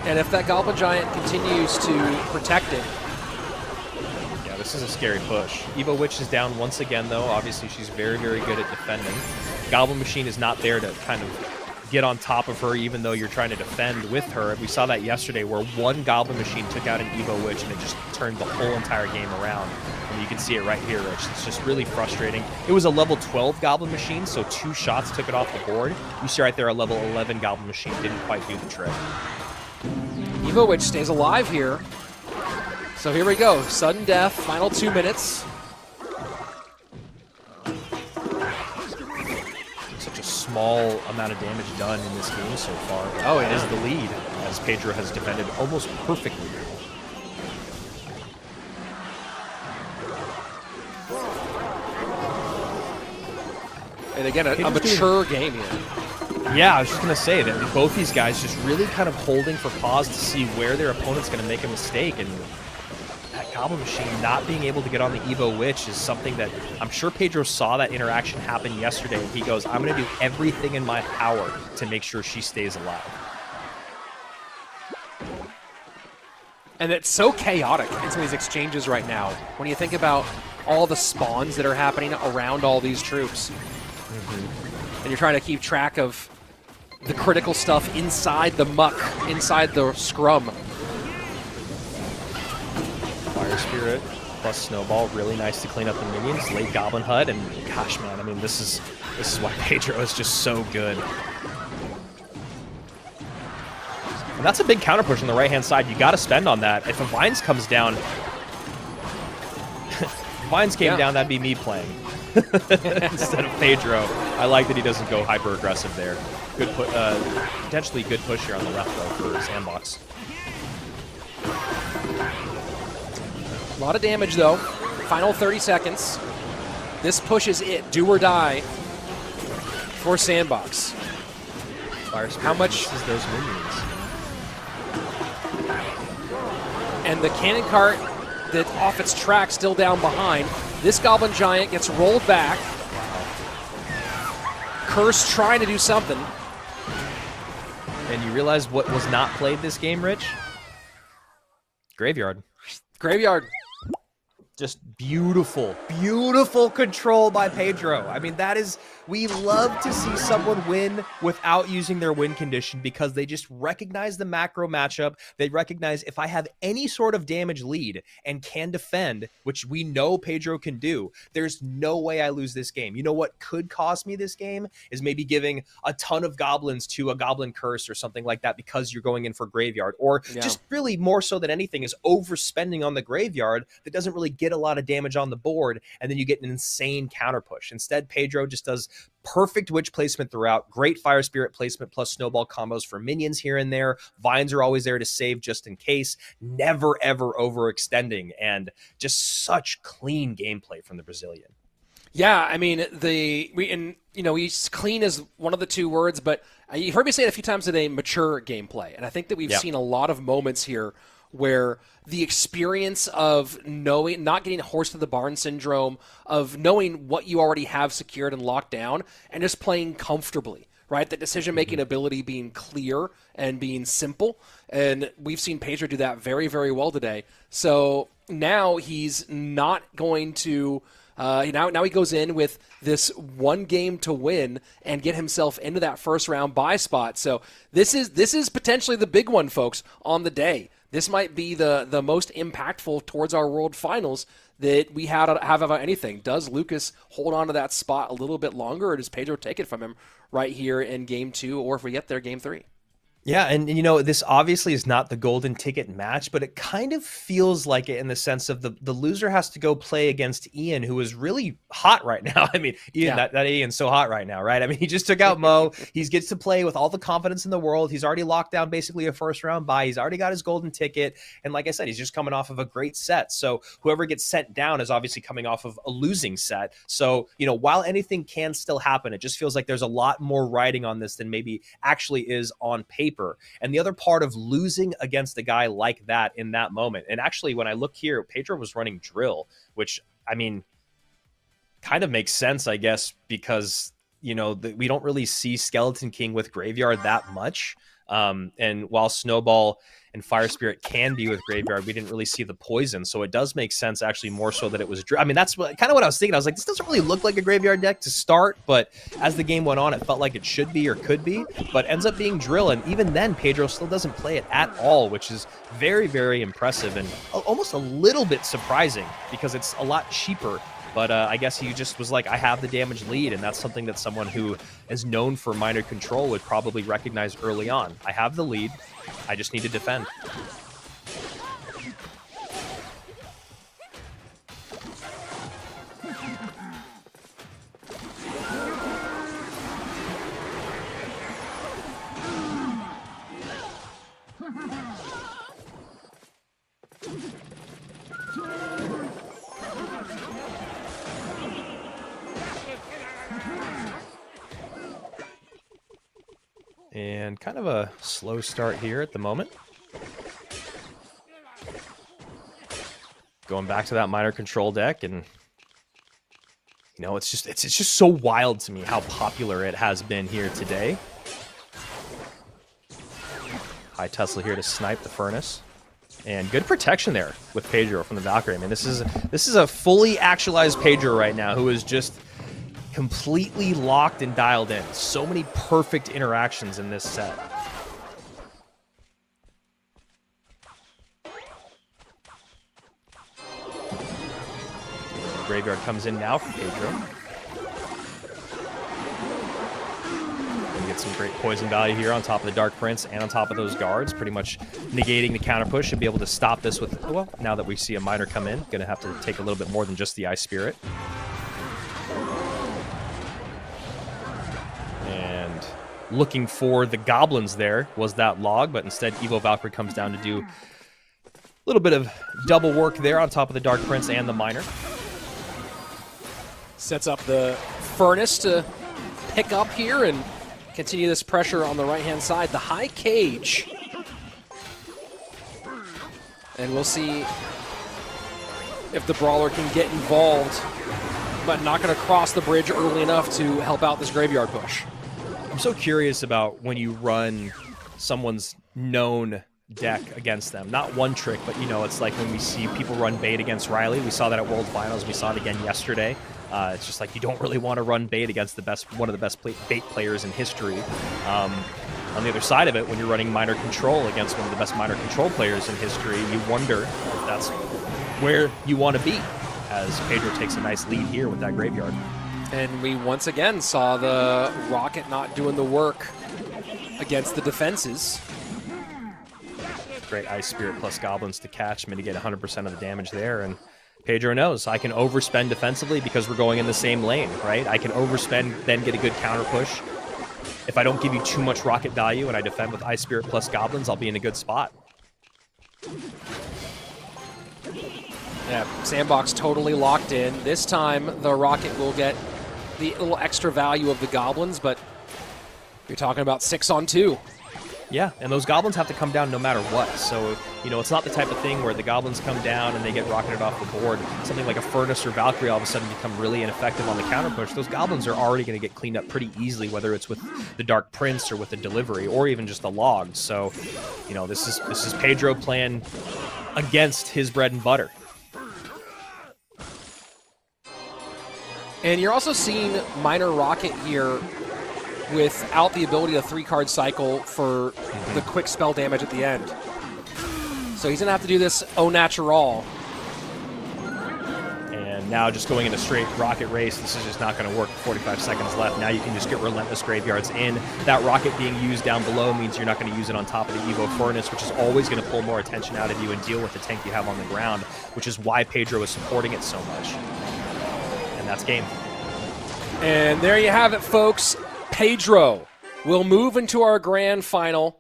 and if that Goblin Giant continues to protect it. Yeah, this is a scary push. Evo Witch is down once again, though. Obviously, she's very, very good at defending. Goblin Machine is not there to kind of get on top of her, even though you're trying to defend with her. We saw that yesterday where one Goblin Machine took out an Evo Witch and it just turned the whole entire game around. And you can see it right here, Rich. It's just really frustrating. It was a level 12 Goblin Machine, so 2 shots took it off the board. You see right there a level 11 Goblin Machine didn't quite do the trick. Evo Witch stays alive here. So here we go. Sudden death, final 2 minutes. Small amount of damage done in this game so far. Oh, yeah. It is the lead, as Pedro has defended almost perfectly. And again, a mature game here. Yeah, I was just going to say that both these guys just really kind of holding for pause to see where their opponent's going to make a mistake. And that Goblin Machine not being able to get on the Evo Witch is something that I'm sure Pedro saw that interaction happen yesterday. And he goes, I'm going to do everything in my power to make sure she stays alive. And it's so chaotic in some of these exchanges right now. When you think about all the spawns that are happening around all these troops. And you're trying to keep track of the critical stuff inside the muck, inside the scrum. Fire Spirit plus Snowball, really nice to clean up the minions. Late Goblin HUD, and gosh, man, I mean, this is why Pedro is just so good. And that's a big counter push on the right-hand side. You got to spend on that. If a Vines comes down, Vines came down, that'd be me playing instead of Pedro. I like that he doesn't go hyper-aggressive there. Good, potentially good push here on the left, though, for Sandbox. A lot of damage, though. Final 30 seconds. This push is it. Do or die for Sandbox. Fire Spirit how much is those minions? And the cannon cart that's off its track, still down behind. This Goblin Giant gets rolled back. Curse trying to do something. And you realize what was not played this game, Rich? Graveyard. Graveyard. Just beautiful, beautiful control by Pedro. I mean, that is, we love to see someone win without using their win condition because they just recognize the macro matchup. They recognize if I have any sort of damage lead and can defend, which we know Pedro can do, there's no way I lose this game. You know what could cost me this game is maybe giving a ton of goblins to a goblin curse or something like that because you're going in for graveyard, or just really more so than anything is overspending on the graveyard that doesn't really get a lot of damage on the board, and then you get an insane counter push. Instead, Pedro just does perfect witch placement throughout, great Fire Spirit placement plus Snowball combos for minions here and there. Vines are always there to save just in case, never ever overextending, and just such clean gameplay from the Brazilian. Yeah, I mean, he's clean is one of the two words, but you heard me say it a few times today, mature gameplay, and I think that we've seen a lot of moments here where the experience of knowing, not getting horse to the barn syndrome, of knowing what you already have secured and locked down, and just playing comfortably, right? The decision-making ability being clear and being simple, and we've seen Pedro do that very, very well today. So now he's not going to... now he goes in with this one game to win and get himself into that first round bye spot. So this is potentially the big one, folks, on the day. This might be the most impactful towards our World Finals that we have about anything. Does Lucas hold on to that spot a little bit longer, or does Pedro take it from him right here in Game 2, or if we get there, Game 3? Yeah, and this obviously is not the golden ticket match, but it kind of feels like it in the sense of the loser has to go play against Ian, who is really hot right now. I mean, Ian, that Ian's so hot right now, right? I mean, he just took out Mo. He gets to play with all the confidence in the world. He's already locked down basically a first round bye. He's already got his golden ticket. And like I said, he's just coming off of a great set. So whoever gets sent down is obviously coming off of a losing set. So, while anything can still happen, it just feels like there's a lot more riding on this than maybe actually is on paper. And the other part of losing against a guy like that in that moment, and actually when I look here, Pedro was running drill, which, I mean, kind of makes sense, I guess, because, we don't really see Skeleton King with Graveyard that much. And while Snowball and Fire Spirit can be with Graveyard, we didn't really see the poison. So it does make sense, actually, more so that it was... I mean, that's kind of what I was thinking. I was like, this doesn't really look like a Graveyard deck to start, but as the game went on, it felt like it should be or could be, but ends up being Drill. And even then, Pedro still doesn't play it at all, which is very, very impressive and almost a little bit surprising because it's a lot cheaper. But I guess he just was like, I have the damage lead, and that's something that someone who is known for minor control would probably recognize early on. I have the lead. I just need to defend. And kind of a slow start here at the moment. Going back to that minor control deck, and you know, it's just so wild to me how popular it has been here today. High Tesla here to snipe the Furnace. And good protection there with Pedro from the Valkyrie. I mean, this is a fully actualized Pedro right now who is just completely locked and dialed in. So many perfect interactions in this set. Graveyard comes in now from Pedro. Get some great poison value here on top of the Dark Prince and on top of those guards, pretty much negating the counter push. Should be able to stop this with, well, now that we see a miner come in, gonna have to take a little bit more than just the Ice Spirit. And looking for the goblins there was that log, but instead Evo Valkyrie comes down to do a little bit of double work there on top of the Dark Prince and the miner. Sets up the Furnace to pick up here and continue this pressure on the right-hand side. The high cage. And we'll see if the Brawler can get involved, but not going to cross the bridge early enough to help out this graveyard push. I'm so curious about when you run someone's known deck against them. Not one trick, but, you know, it's like when we see people run bait against Riley. We saw that at World Finals. We saw it again yesterday. It's just like you don't really want to run bait against one of the best bait players in history. On the other side of it, when you're running minor control against one of the best minor control players in history, you wonder if that's where you want to be, as Pedro takes a nice lead here with that graveyard. And we once again saw the Rocket not doing the work against the defenses. Great Ice Spirit plus Goblins to catch, mitigate 100% of the damage there, and Pedro knows I can overspend defensively because we're going in the same lane, right? I can overspend, then get a good counter push. If I don't give you too much rocket value and I defend with Ice Spirit plus Goblins, I'll be in a good spot. Yeah, Sandbox totally locked in. This time, the Rocket will get the little extra value of the Goblins, but you're talking about 6-on-2. Yeah, and those Goblins have to come down no matter what. So, you know, it's not the type of thing where the Goblins come down and they get rocketed off the board. Something like a Furnace or Valkyrie all of a sudden become really ineffective on the counter push. Those Goblins are already going to get cleaned up pretty easily, whether it's with the Dark Prince or with the delivery or even just the log. So, you know, this is Pedro playing against his bread and butter. And you're also seeing Minor Rocket here without the ability to 3-card cycle for the quick spell damage at the end. So he's going to have to do this au natural. And now just going into straight Rocket race, this is just not going to work. 45 seconds left. Now you can just get Relentless Graveyards in. That Rocket being used down below means you're not going to use it on top of the Evo Furnace, which is always going to pull more attention out of you and deal with the tank you have on the ground, which is why Pedro is supporting it so much. And that's game. And there you have it, folks. Pedro will move into our grand final,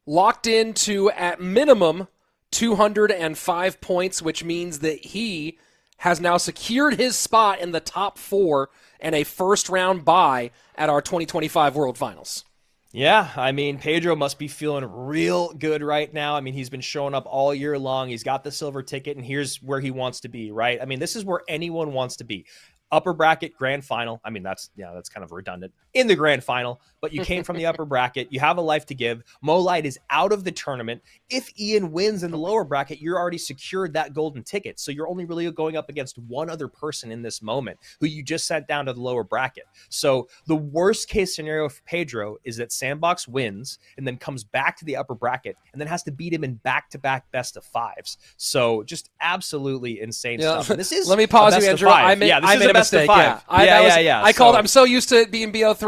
locked into, at minimum, 205 points, which means that he has now secured his spot in the top 4 and a first-round bye at our 2025 World Finals. Yeah, I mean, Pedro must be feeling real good right now. I mean, he's been showing up all year long. He's got the silver ticket, and here's where he wants to be, right? I mean, this is where anyone wants to be. Upper bracket, grand final. I mean, that's kind of redundant. In the grand final, but you came from the upper bracket. You have a life to give. Molite is out of the tournament. If Ian wins in the lower bracket, you're already secured that golden ticket. So you're only really going up against one other person in this moment who you just sent down to the lower bracket. So the worst case scenario for Pedro is that Sandbox wins and then comes back to the upper bracket and then has to beat him in back-to-back best of 5s. So just absolutely insane stuff. And this is Let me pause you, Andrew. I made a mistake. I called. I'm so used to it being BO3s,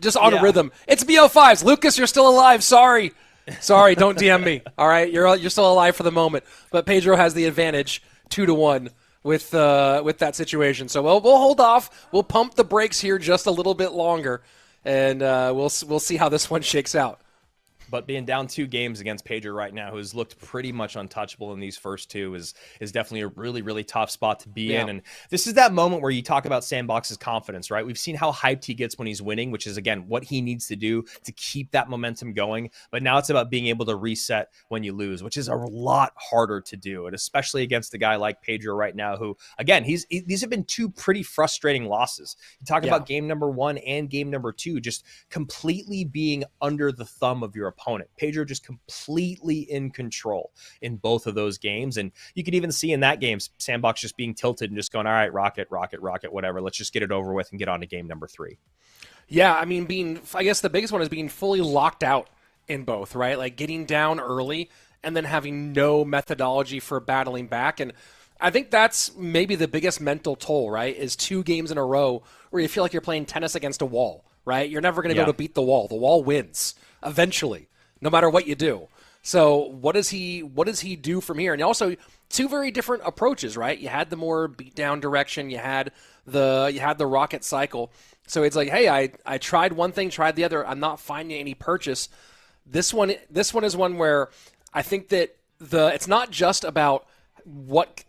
just on a rhythm. It's BO5s. Lucas, you're still alive. Sorry, don't DM me. All right, you're still alive for the moment. But Pedro has the advantage, 2-1 with that situation. So we'll hold off. We'll pump the brakes here just a little bit longer, and we'll see how this one shakes out. But being down 2 games against Pedro right now, who's looked pretty much untouchable in these first 2, is definitely a really, really tough spot to be in. And this is that moment where you talk about Sandbox's confidence, right? We've seen how hyped he gets when he's winning, which is, again, what he needs to do to keep that momentum going. But now it's about being able to reset when you lose, which is a lot harder to do. And especially against a guy like Pedro right now, who, again, these have been 2 pretty frustrating losses. You talk about game number 1 and game number 2, just completely being under the thumb of your opponent. Pedro just completely in control in both of those games. And you could even see in that game, Sandbox just being tilted and just going, all right, rocket, whatever. Let's just get it over with and get on to game number 3. Yeah, I mean, I guess the biggest one is being fully locked out in both, right? Like getting down early and then having no methodology for battling back. And I think that's maybe the biggest mental toll, right? Is 2 games in a row where you feel like you're playing tennis against a wall, right? You're never going to be able to beat the wall. The wall wins eventually, no matter what you do. So what does he do from here? And also 2 very different approaches, right? You had the more beat down direction, you had the rocket cycle. So it's like, hey, I tried one thing, tried the other. I'm not finding any purchase. This one is one where I think that it's not just about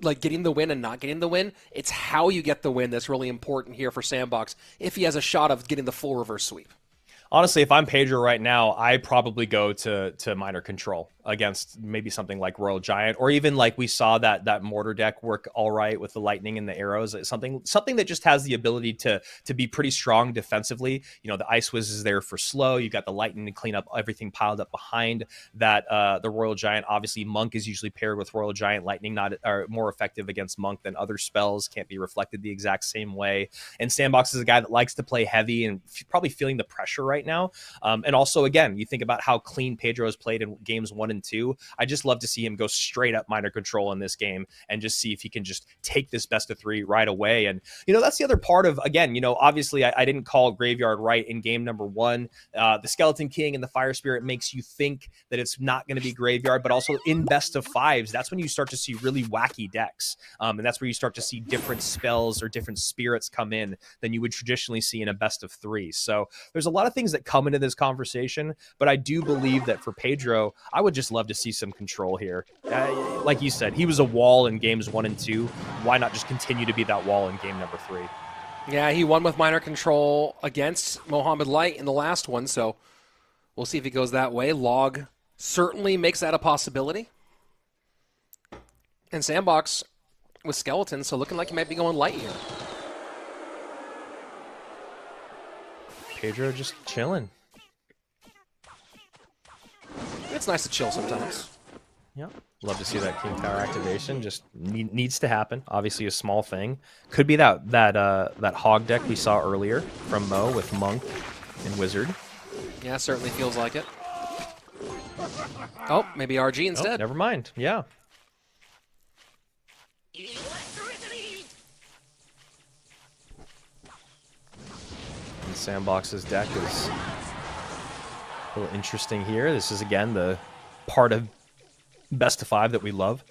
getting the win and not getting the win. It's how you get the win that's really important here for Sandbox if he has a shot of getting the full reverse sweep. Honestly, if I'm Pedro right now, I probably go to minor control against maybe something like Royal Giant, or even like we saw that mortar deck work all right with the lightning and the arrows. Something that just has the ability to be pretty strong defensively. You know, the Ice Wiz is there for slow. You got the lightning to clean up everything piled up behind that. The Royal Giant, obviously, Monk is usually paired with Royal Giant. Lightning are more effective against Monk than other spells. Can't be reflected the exact same way. And Sandbox is a guy that likes to play heavy and probably feeling the pressure right now. And also, again, you think about how clean Pedro has played in games 1 and 2. I just love to see him go straight up minor control in this game and just see if he can just take this best of 3 right away. And, that's the other part of, again, obviously I didn't call Graveyard right in game number 1. The Skeleton King and the Fire Spirit makes you think that it's not going to be Graveyard, but also in best of 5s, that's when you start to see really wacky decks. And that's where you start to see different spells or different spirits come in than you would traditionally see in a best of 3. So there's a lot of things that come into this conversation, but I do believe that for Pedro, I would just love to see some control here. Like you said, he was a wall in games 1 and 2. Why not just continue to be that wall in game number 3? Yeah, he won with minor control against Mohamed Light in the last one, so we'll see if he goes that way. Log certainly makes that a possibility. And Sandbox with Skeleton, so looking like he might be going light here. Pedro just chilling. It's nice to chill sometimes. Yeah, love to see that King Tower activation. Just needs to happen. Obviously, a small thing. Could be that hog deck we saw earlier from Mo with Monk and Wizard. Yeah, certainly feels like it. Oh, maybe RG instead. Oh, never mind. Yeah. And Sandbox's deck is a little interesting here. This is, again, the part of best of 5 that we love.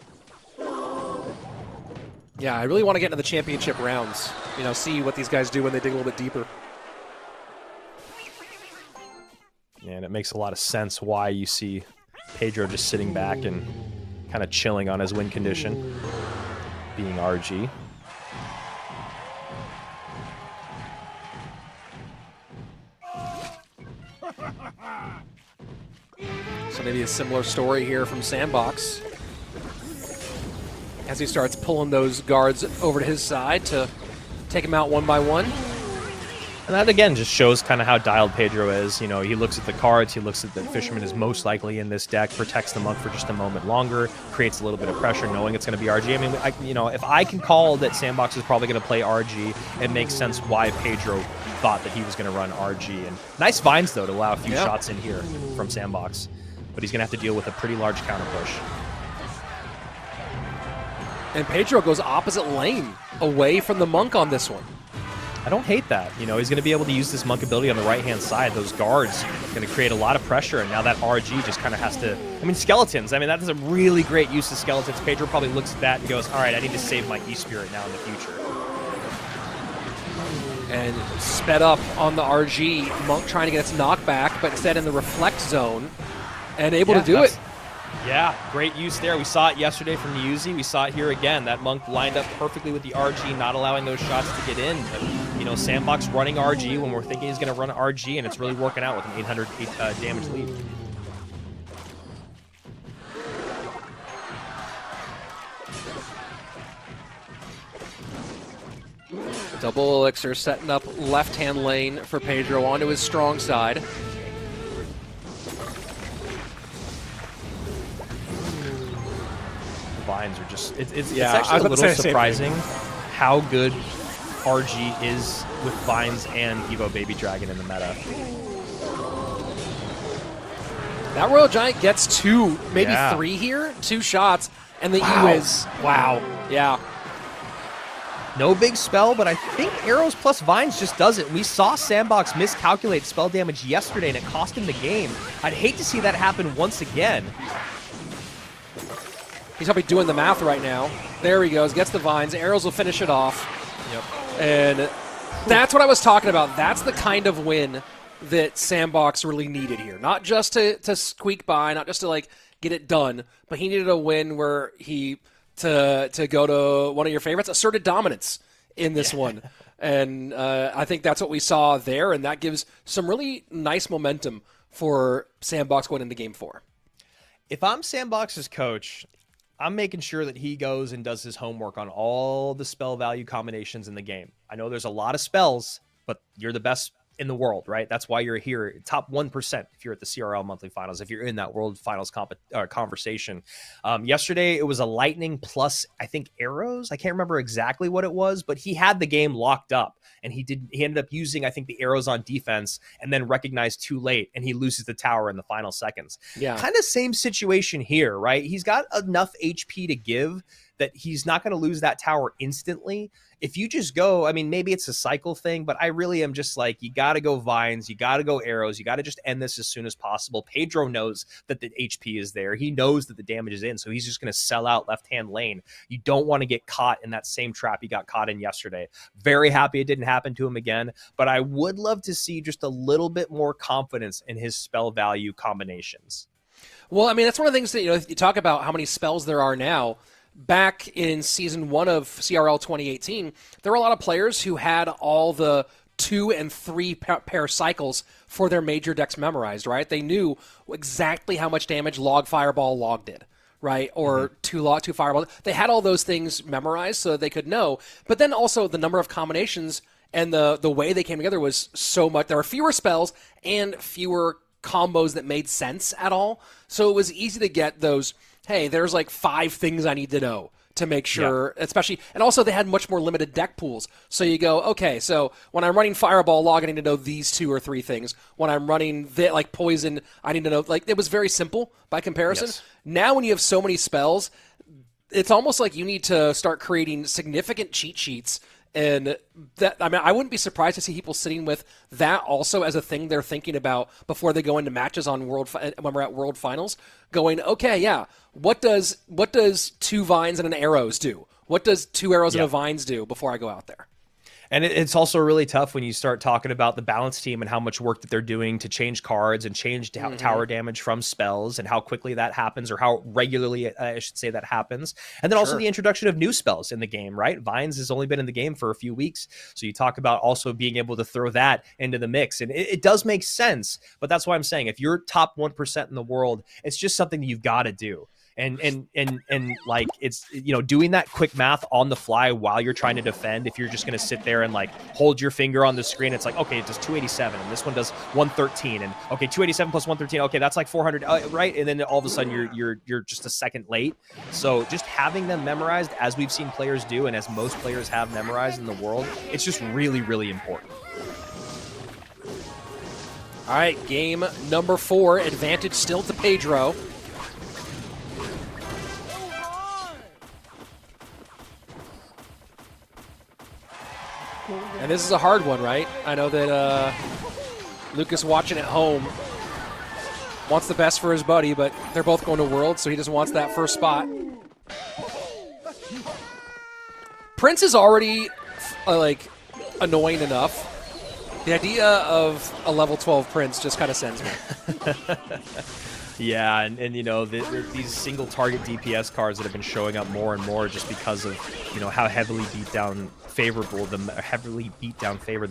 Yeah, I really want to get into the championship rounds. See what these guys do when they dig a little bit deeper. And it makes a lot of sense why you see Pedro just sitting back and kind of chilling on his win condition, being RG. So maybe a similar story here from Sandbox as he starts pulling those guards over to his side to take him out one by one. And that, again, just shows kind of how dialed Pedro is. He looks at the cards, he looks at the Fisherman is most likely in this deck, protects the Monk for just a moment longer, creates a little bit of pressure knowing it's going to be RG. I mean, if I can call that Sandbox is probably going to play RG, it makes sense why Pedro thought that he was going to run RG. And nice vines, though, to allow a few shots in here from Sandbox. But he's going to have to deal with a pretty large counter push. And Pedro goes opposite lane, away from the Monk on this one. I don't hate that. He's going to be able to use this Monk ability on the right-hand side. Those guards are going to create a lot of pressure, and now that RG just kind of has to... Skeletons. That is a really great use of Skeletons. Pedro probably looks at that and goes, all right, I need to save my E-Spirit now in the future. And sped up on the RG. Monk trying to get its knockback, but instead in the reflect zone. and able to do it. Yeah, great use there. We saw it yesterday from Newsy. We saw it here again. That Monk lined up perfectly with the RG, not allowing those shots to get in. But, you know, Sandbox running RG when we're thinking he's going to run RG, and it's really working out with an 800 damage lead. Double Elixir setting up left-hand lane for Pedro onto his strong side. Vines are just, it's actually a little surprising how good RG is with Vines and Evo Baby Dragon in the meta. That Royal Giant gets 2, maybe 3 here, 2 shots, and the E is, yeah. No big spell, but I think Arrows plus Vines just does it. We saw Sandbox miscalculate spell damage yesterday, and it cost him the game. I'd hate to see that happen once again. He's probably doing the math right now. There he goes, gets the Vines. Arrows will finish it off. Yep. And that's what I was talking about. That's the kind of win that Sandbox really needed here. Not just to squeak by, not just to like get it done, but he needed a win where he to go to one of your favorites, asserted dominance in this one. And I think that's what we saw there, and that gives some really nice momentum for Sandbox going into Game 4. If I'm Sandbox's coach, I'm making sure that he goes and does his homework on all the spell value combinations in the game. I know there's a lot of spells, but you're the best in the world, right? That's why you're here, top 1% if you're at the CRL monthly finals, if you're in that world finals conversation. Yesterday, it was a lightning plus, I think, arrows. I can't remember exactly what it was, but he had the game locked up, and he ended up using, I think, the arrows on defense and then recognized too late, and he loses the tower in the final seconds. Yeah. Kind of same situation here, right? He's got enough HP to give that he's not going to lose that tower instantly. If you just go, I mean, maybe it's a cycle thing, but I really am just like, you got to go Vines, you got to go arrows, you got to just end this as soon as possible. Pedro knows that the HP is there. He knows that the damage is in, so he's just going to sell out left-hand lane. You don't want to get caught in that same trap he got caught in yesterday. Very happy it didn't happen to him again, but I would love to see just a little bit more confidence in his spell value combinations. Well, I mean, that's one of the things that, you know, if you talk about how many spells there are now. Back in Season 1 of CRL 2018, there were a lot of players who had all the 2 and 3 pair cycles for their major decks memorized, right? They knew exactly how much damage Log Fireball Log did, right? Or 2 Fireball. They had all those things memorized so that they could know. But then also the number of combinations and the way they came together was so much. There were fewer spells and fewer combos that made sense at all. So it was easy to get those, hey, there's like 5 things I need to know to make sure, especially, and also they had much more limited deck pools. So you go, okay, so when I'm running Fireball Log, I need to know these 2 or 3 things. When I'm running like Poison, I need to know, like, it was very simple by comparison. Yes. Now when you have so many spells, it's almost like you need to start creating significant cheat sheets. And that, I mean, I wouldn't be surprised to see people sitting with that also as a thing they're thinking about before they go into matches on when we're at World Finals. Going, okay, yeah, what does 2 Vines and an arrows do? What does 2 arrows and a Vines do before I go out there? And it's also really tough when you start talking about the balance team and how much work that they're doing to change cards and change tower damage from spells and how quickly that happens, or how regularly, I should say, that happens. And then also the introduction of new spells in the game, right? Vines has only been in the game for a few weeks. So you talk about also being able to throw that into the mix. And it does make sense. But that's why I'm saying, if you're top 1% in the world, it's just something that you've got to do. And like, it's, you know, doing that quick math on the fly while you're trying to defend. If you're just going to sit there and like hold your finger on the screen, it's like, okay, it does 287 and this one does 113, and okay, 287 plus 113, okay, that's like 400, right? And then all of a sudden you're just a second late. So just having them memorized, as we've seen players do, and as most players have memorized in the world, it's just really, really important. All right, game number 4, advantage still to Pedro. And this is a hard one, right? I know that Lucas, watching at home, wants the best for his buddy, but they're both going to Worlds, so he just wants that first spot. Prince is already like annoying enough. The idea of a level 12 Prince just kind of sends me. Yeah, and you know, these single target DPS cards that have been showing up more and more just because of, you know, how heavily beat down favored the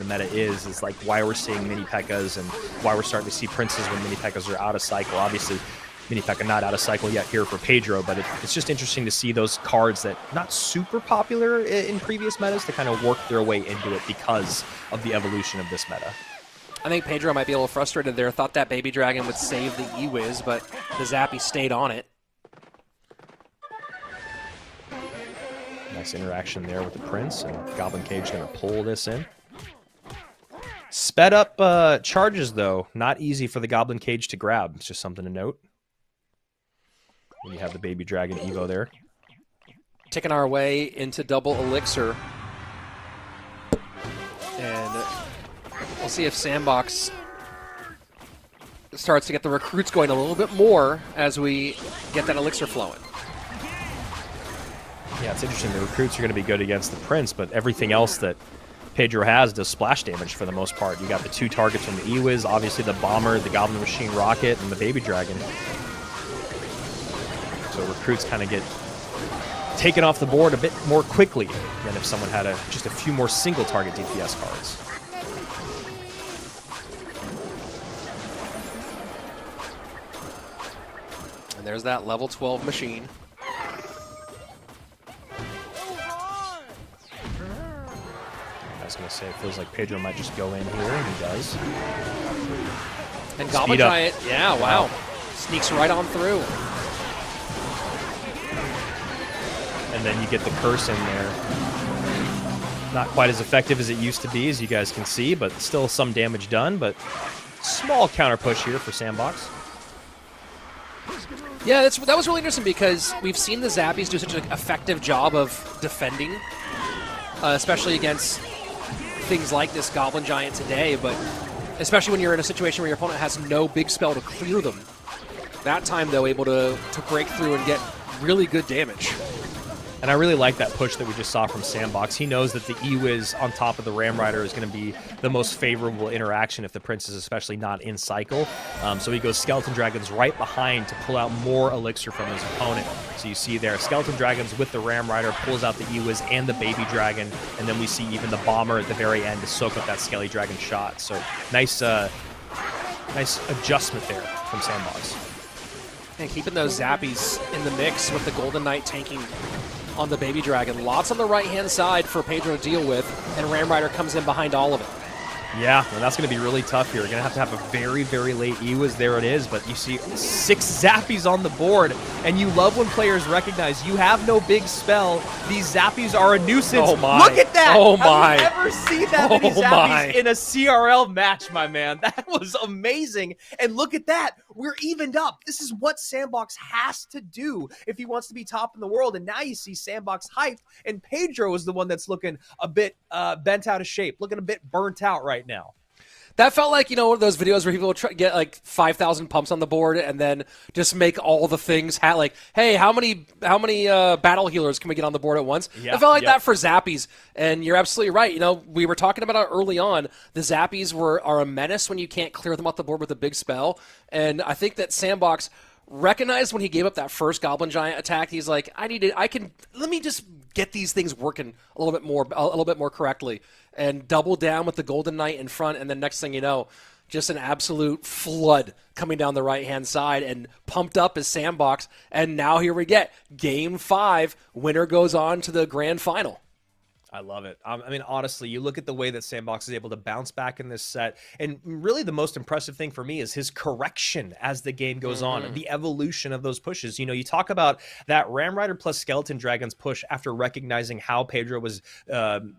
meta is like why we're seeing mini P.E.K.K.A.s and why we're starting to see Princes when mini P.E.K.K.A.s are out of cycle. Obviously, mini P.E.K.K.A. not out of cycle yet here for Pedro, but it's just interesting to see those cards that not super popular in previous metas to kind of work their way into it because of the evolution of this meta. I think Pedro might be a little frustrated there. Thought that Baby Dragon would save the E-Wiz, but the Zappy stayed on it. Nice interaction there with the Prince, and Goblin Cage going to pull this in. Sped up charges, though. Not easy for the Goblin Cage to grab. It's just something to note. And you have the Baby Dragon Evo there. Ticking our way into double Elixir. And we'll see if Sandbox starts to get the recruits going a little bit more as we get that Elixir flowing. Yeah, it's interesting. The recruits are going to be good against the Prince, but everything else that Pedro has does splash damage for the most part. You got the 2 targets from the E-Wiz, obviously the Bomber, the Goblin Machine Rocket, and the Baby Dragon. So recruits kind of get taken off the board a bit more quickly than if someone had just a few more single target DPS cards. And there's that level 12 machine. I was going to say, it feels like Pedro might just go in here, and he does. And Goblin Giant, yeah, wow. Sneaks right on through. And then you get the curse in there. Not quite as effective as it used to be, as you guys can see, but still some damage done. But small counter push here for Sandbox. Yeah, that was really interesting because we've seen the Zappies do such an effective job of defending, especially against things like this Goblin Giant today, but especially when you're in a situation where your opponent has no big spell to clear them. That time, though, able to break through and get really good damage. And I really like that push that we just saw from Sandbox. He knows that the E-Wiz on top of the Ram Rider is going to be the most favorable interaction if the Prince is especially not in cycle. So he goes Skeleton Dragons right behind to pull out more Elixir from his opponent. So you see there, Skeleton Dragons with the Ram Rider pulls out the E-Wiz and the Baby Dragon, and then we see even the Bomber at the very end to soak up that Skelly Dragon shot. So nice adjustment there from Sandbox. And keeping those Zappies in the mix with the Golden Knight tanking on the Baby Dragon. Lots on the right-hand side for Pedro to deal with, and Ram Rider comes in behind all of it. Yeah, and that's going to be really tough here. You're going to have a very, very late E-Wiz. There it is, but you see 6 Zappies on the board, and you love when players recognize you have no big spell. These Zappies are a nuisance. Oh my. Look at that! Oh my. Have you ever seen that many Zappies in a CRL match, my man? That was amazing. And look at that. We're evened up. This is what Sandbox has to do if he wants to be top in the world. And now you see Sandbox hyped, and Pedro is the one that's looking a bit bent out of shape, looking a bit burnt out right now. That felt like, one of those videos where people try get like 5,000 pumps on the board and then just make all the things like, hey, how many battle healers can we get on the board at once? It felt like that for Zappies, and you're absolutely right. We were talking about it early on. The Zappies are a menace when you can't clear them off the board with a big spell, and I think that Sandbox recognized when he gave up that first Goblin Giant attack, he's like, let me just get these things working a little bit more correctly, and double down with the Golden Knight in front, and then next thing you know, just an absolute flood coming down the right-hand side, and pumped up is Sandbox, and now here we get Game 5. Winner goes on to the grand final. I love it. I mean, honestly, you look at the way that Sandbox is able to bounce back in this set, and really the most impressive thing for me is his correction as the game goes on, and the evolution of those pushes. You talk about that Ram Rider plus Skeleton Dragons push after recognizing how Pedro was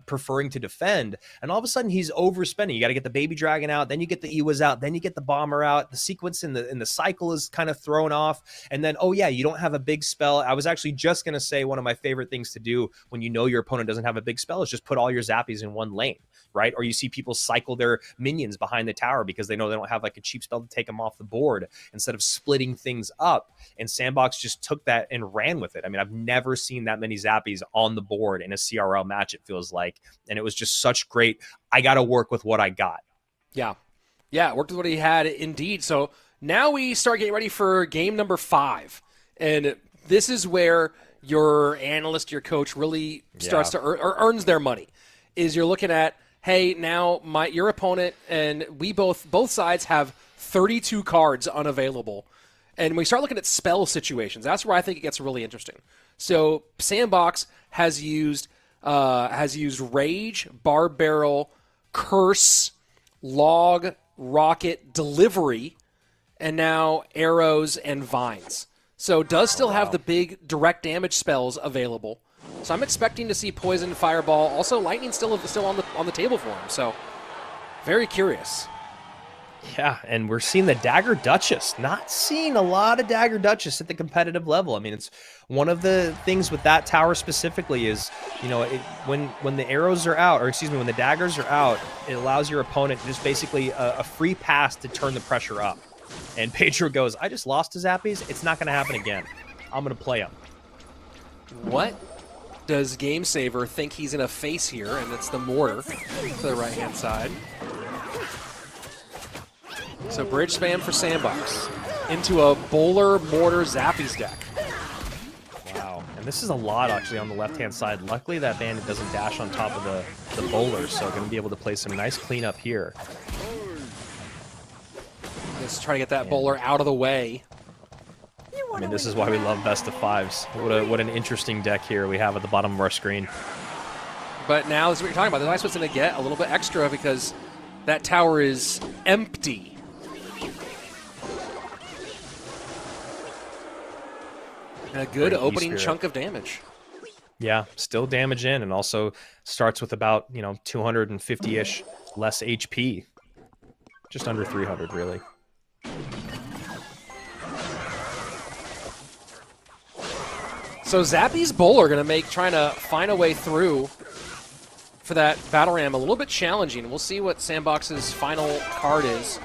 preferring to defend, and all of a sudden he's overspending. You got to get the Baby Dragon out, then you get the E-Wiz out, then you get the Bomber out. The sequence in the cycle is kind of thrown off, and then, oh yeah, you don't have a big spell. I was actually just going to say one of my favorite things to do when you know your opponent doesn't have a big spell is just put all your Zappies in one lane, right? Or you see people cycle their minions behind the tower because they know they don't have like a cheap spell to take them off the board instead of splitting things up. And Sandbox just took that and ran with it. I mean, I've never seen that many Zappies on the board in a CRL match, it feels like. And it was just such great, I got to work with what I got. Yeah, it worked with what he had indeed. So Now we start getting ready for game number 5. And this is where your analyst, your coach really starts to earns their money. Is you're looking at, hey, now your opponent and we both sides have 32 cards unavailable. And we start looking at spell situations. That's where I think it gets really interesting. So Sandbox has used Rage, Barb Barrel, Curse, Log, Rocket, Delivery, and now Arrows and Vines. So does still have the big direct damage spells available. So I'm expecting to see Poison, Fireball, also Lightning still on the table for him. So very curious. Yeah, and we're seeing the Dagger Duchess. Not seeing a lot of Dagger Duchess at the competitive level. I mean, it's one of the things with that tower specifically is, you know, when the arrows are out, or excuse me, when the daggers are out, it allows your opponent just basically a free pass to turn the pressure up. And Pedro goes, I just lost to Zappies. It's not going to happen again. I'm going to play him. What does Game Saver think he's going to face here? And it's the mortar to the right-hand side. So bridge spam for Sandbox into a Bowler Mortar Zappies deck. Wow. And this is a lot actually on the left-hand side. Luckily that bandit doesn't dash on top of the Bowler, so going to be able to play some nice cleanup here. Just try to get that Bowler out of the way. I mean, this is why we love best of 5s. What an interesting deck here we have at the bottom of our screen. But now, as what you're talking about, the Ice Wit's going to get a little bit extra because that tower is empty. And a good opening chunk of damage. Yeah, still damage in, and also starts with about, 250-ish less HP. Just under 300, really. So Zappy's Bowler going to trying to find a way through for that Battle Ram a little bit challenging. We'll see what Sandbox's final card is.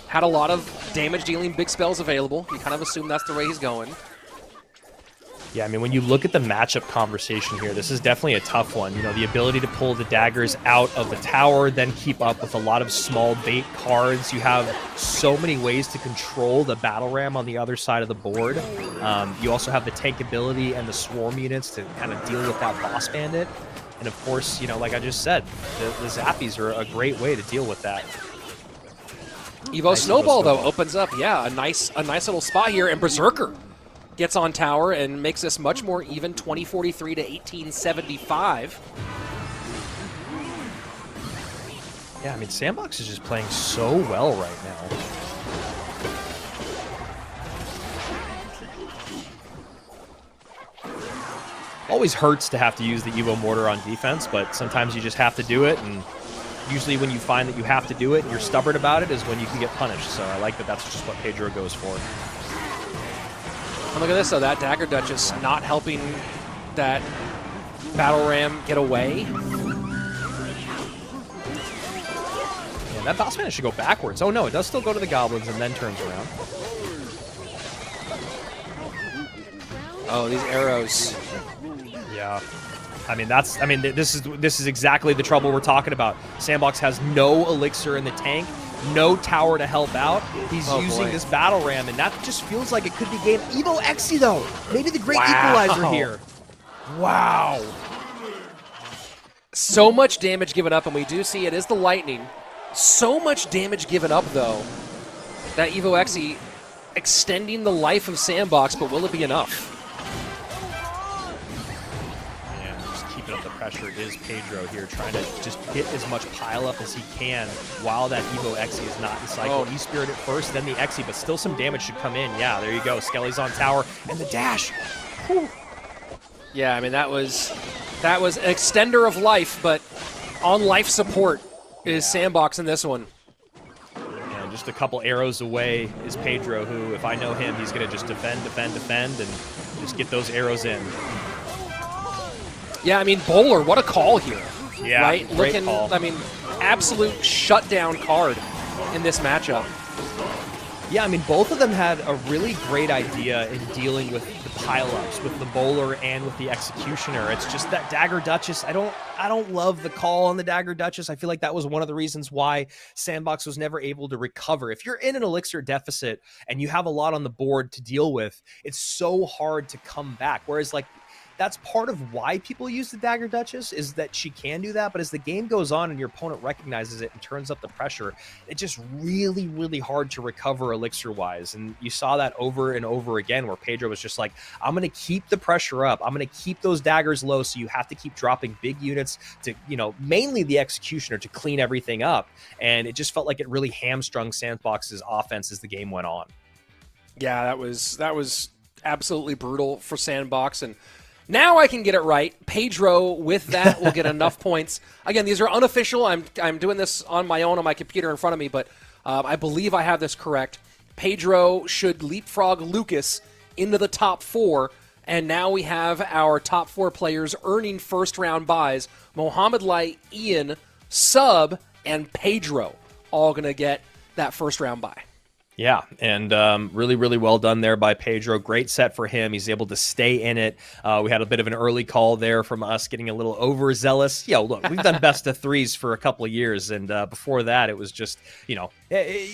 Had a lot of damage-dealing big spells available. You kind of assume that's the way he's going. Yeah, I mean, when you look at the matchup conversation here, this is definitely a tough one. You know, the ability to pull the daggers out of the tower, then keep up with a lot of small bait cards. You have so many ways to control the battle ram on the other side of the board. You also have the tank ability and the swarm units to kind of deal with that boss bandit. And of course, like I just said, the Zappies are a great way to deal with that. Evo Snowball, though, opens up, a nice little spot here, and Berserker gets on tower and makes this much more even, 2043 to 1875. Yeah, I mean, Sandbox is just playing so well right now. Always hurts to have to use the Evo Mortar on defense, but sometimes you just have to do it, and usually when you find that you have to do it and you're stubborn about it is when you can get punished. So I like that that's just what Pedro goes for. And look at this, though. That Dagger Duchess not helping that Battle Ram get away. Yeah, that Boss Man should go backwards. Oh, no, it does still go to the Goblins and then turns around. Oh, these arrows. Yeah. I mean, this is exactly the trouble we're talking about. Sandbox has no elixir in the tank. No tower to help out. He's using this battle ram, and that just feels like it could be game. Evo Exy, though. Maybe the great equalizer here. Wow. So much damage given up, and we do see it is the lightning. So much damage given up, though. That Evo Exy extending the life of Sandbox, but will it be enough? Up the pressure. It is Pedro here trying to just get as much pile up as he can while that Evo Exy is not in cycle. E-Spirit at first, then the Exy, but still some damage should come in. Yeah, there you go. Skelly's on tower, and the dash. Whew. Yeah, I mean, that was an extender of life, but on life support is Sandbox in this one. And just a couple arrows away is Pedro, who, if I know him, he's going to just defend, and just get those arrows in. Yeah, I mean, Bowler, what a call here. Yeah, right? Great call. I mean, absolute shutdown card in this matchup. Yeah, I mean, both of them had a really great idea in dealing with the pileups, with the bowler and with the executioner. It's just that Dagger Duchess, I don't love the call on the Dagger Duchess. I feel like that was one of the reasons why Sandbox was never able to recover. If you're in an elixir deficit and you have a lot on the board to deal with, it's so hard to come back. Whereas like that's part of why people use the Dagger Duchess, is that she can do that. But as the game goes on and your opponent recognizes it and turns up the pressure, it's just really, really hard to recover elixir-wise. And you saw that over and over again where Pedro was just like, I'm going to keep the pressure up. I'm going to keep those daggers low. So you have to keep dropping big units to, you know, mainly the executioner to clean everything up. And it just felt like it really hamstrung Sandbox's offense as the game went on. Yeah, that was absolutely brutal for Sandbox. And now I can get it right. Pedro, with that, will get enough points. Again, these are unofficial. I'm doing this on my own on my computer in front of me, but I believe I have this correct. Pedro should leapfrog Lucas into the top 4, and now we have our top 4 players earning first-round buys. Mohamed Light, Ian, Sub, and Pedro all going to get that first-round buy. Yeah, and really, really well done there by Pedro. Great set for him. He's able to stay in it. We had a bit of an early call there from us getting a little overzealous. Yo, look, we've done best of 3s for a couple of years, and before that, it was just, you know,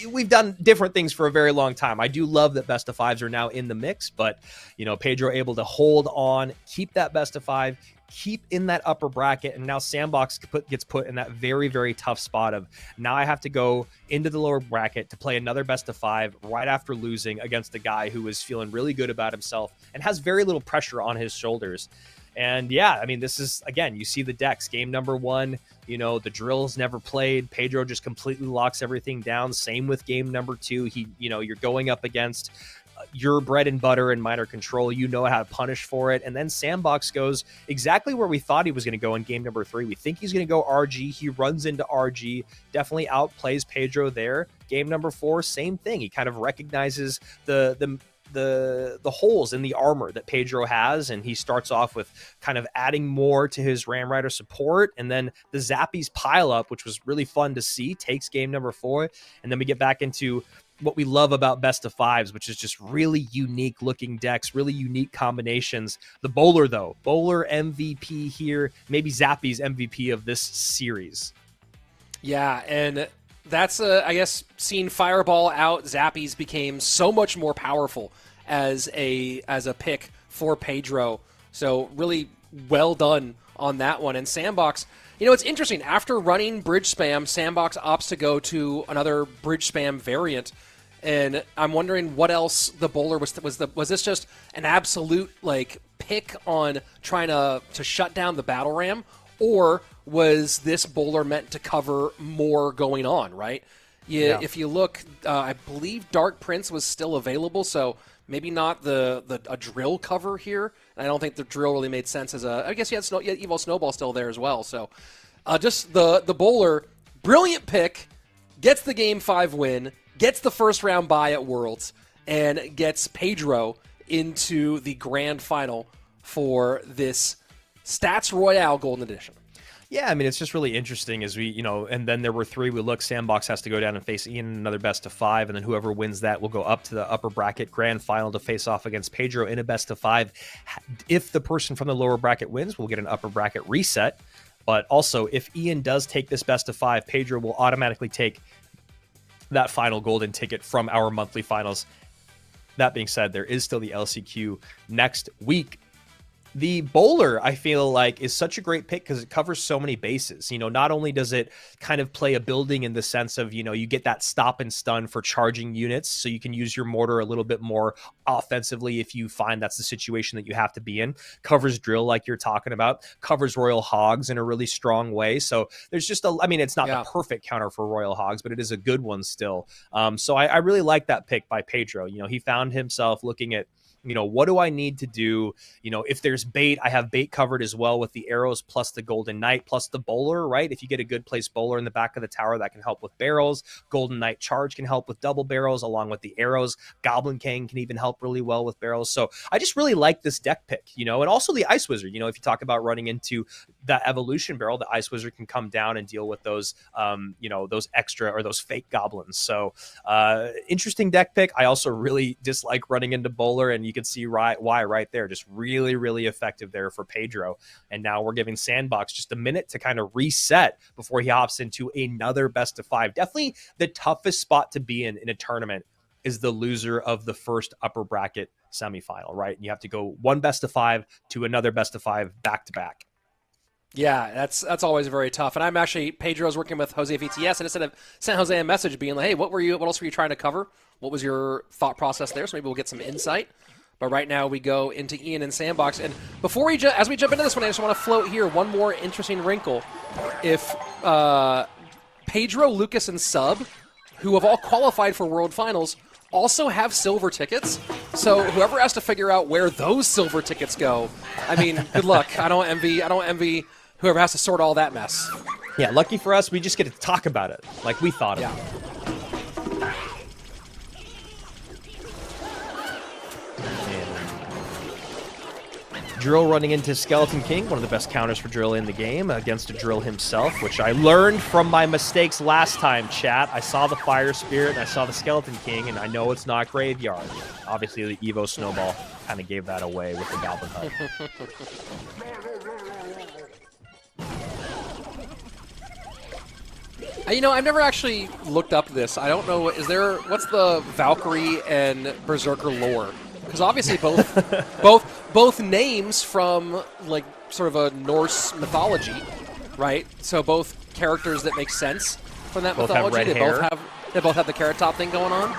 we've done different things for a very long time. I do love that best of 5s are now in the mix, but, you know, Pedro able to hold on, keep that best of 5, keep in that upper bracket, and now Sandbox gets put in that very, very tough spot of, now I have to go into the lower bracket to play another best of 5 right after losing against a guy who is feeling really good about himself and has very little pressure on his shoulders. And yeah, I mean, this is, again, you see the decks. Game number 1, you know, the drill's never played. Pedro just completely locks everything down. Same with game number 2. He, you know, you're going up against your bread and butter and minor control. You know how to punish for it. And then Sandbox goes exactly where we thought he was going to go in game number 3. We think he's going to go RG. He runs into RG, definitely outplays Pedro there. Game number 4, same thing. He kind of recognizes the holes in the armor that Pedro has, and he starts off with kind of adding more to his Ram Rider support. And then the Zappies pile up, which was really fun to see, takes game number 4. And then we get back into what we love about best of 5s, which is just really unique looking decks, really unique combinations. The bowler, though, bowler MVP here, maybe Zappy's MVP of this series. Yeah, and that's, I guess, seeing Fireball out, Zappies became so much more powerful as a pick for Pedro. So really well done on that one. And Sandbox, you know, it's interesting. After running bridge spam, Sandbox opts to go to another bridge spam variant. And I'm wondering what else the bowler was this just an absolute like pick on trying to shut down the battle ram, or was this bowler meant to cover more going on, right? Yeah. If you look, I believe Dark Prince was still available, so maybe not a drill cover here. And I don't think the drill really made sense as I guess you had Evo Snowball still there as well. So just the bowler, brilliant pick, gets the game 5 win, gets the first round bye at Worlds, and gets Pedro into the grand final for this Stats Royale Golden Edition. Yeah, I mean, it's just really interesting as we, you know, and then there were 3. We look, Sandbox has to go down and face Ian in another best of 5, and then whoever wins that will go up to the upper bracket grand final to face off against Pedro in a best of 5. If the person from the lower bracket wins, we'll get an upper bracket reset. But also, if Ian does take this best of 5, Pedro will automatically take that final golden ticket from our monthly finals. That being said, there is still the LCQ next week. The bowler, I feel like, is such a great pick because it covers so many bases. You know, not only does it kind of play a building in the sense of, you know, you get that stop and stun for charging units, so you can use your mortar a little bit more offensively if you find that's the situation that you have to be in. Covers drill like you're talking about. Covers Royal Hogs in a really strong way. So there's just I mean, it's not the perfect counter for Royal Hogs, but it is a good one still. So I really like that pick by Pedro. You know, he found himself looking at what do I need to do? If there's bait, I have bait covered as well with the arrows plus the Golden Knight plus the bowler, right? If you get a good place bowler in the back of the tower, that can help with barrels. Golden Knight charge can help with double barrels along with the arrows. Goblin King can even help really well with barrels. So I just really like this deck pick, and also the Ice Wizard. If you talk about running into that evolution barrel, the Ice Wizard can come down and deal with those, those extra or those fake goblins. So interesting deck pick. I also really dislike running into bowler, and you can see why right there. Just really, really effective there for Pedro. And now we're giving Sandbox just a minute to kind of reset before he hops into another best of 5. Definitely the toughest spot to be in a tournament is the loser of the first upper bracket semifinal, right? And you have to go one best of 5 to another best of 5 back to back. Yeah, that's always very tough. And I'm actually, Pedro's working with Jose VTS, and instead of sent Jose a message being like, hey, what else were you trying to cover? What was your thought process there? So maybe we'll get some insight. But right now we go into Ian and Sandbox. And before as we jump into this one, I just want to float here one more interesting wrinkle. If Pedro, Lucas, and Sub, who have all qualified for World Finals, also have silver tickets. So whoever has to figure out where those silver tickets go, I mean, good luck. I don't envy whoever has to sort all that mess. Yeah, lucky for us, we just get to talk about it like we thought of it. Drill running into Skeleton King, one of the best counters for Drill in the game against a Drill himself, which I learned from my mistakes last time, chat. I saw the Fire Spirit and I saw the Skeleton King, and I know it's not Graveyard. Obviously, the Evo Snowball kind of gave that away with the Goblin Hut. I've never actually looked up this. I don't know, what's the Valkyrie and Berserker lore? Because obviously both names from like sort of a Norse mythology, right? So both characters that make sense from that mythology. Have red hair. They both have the carrot top thing going on.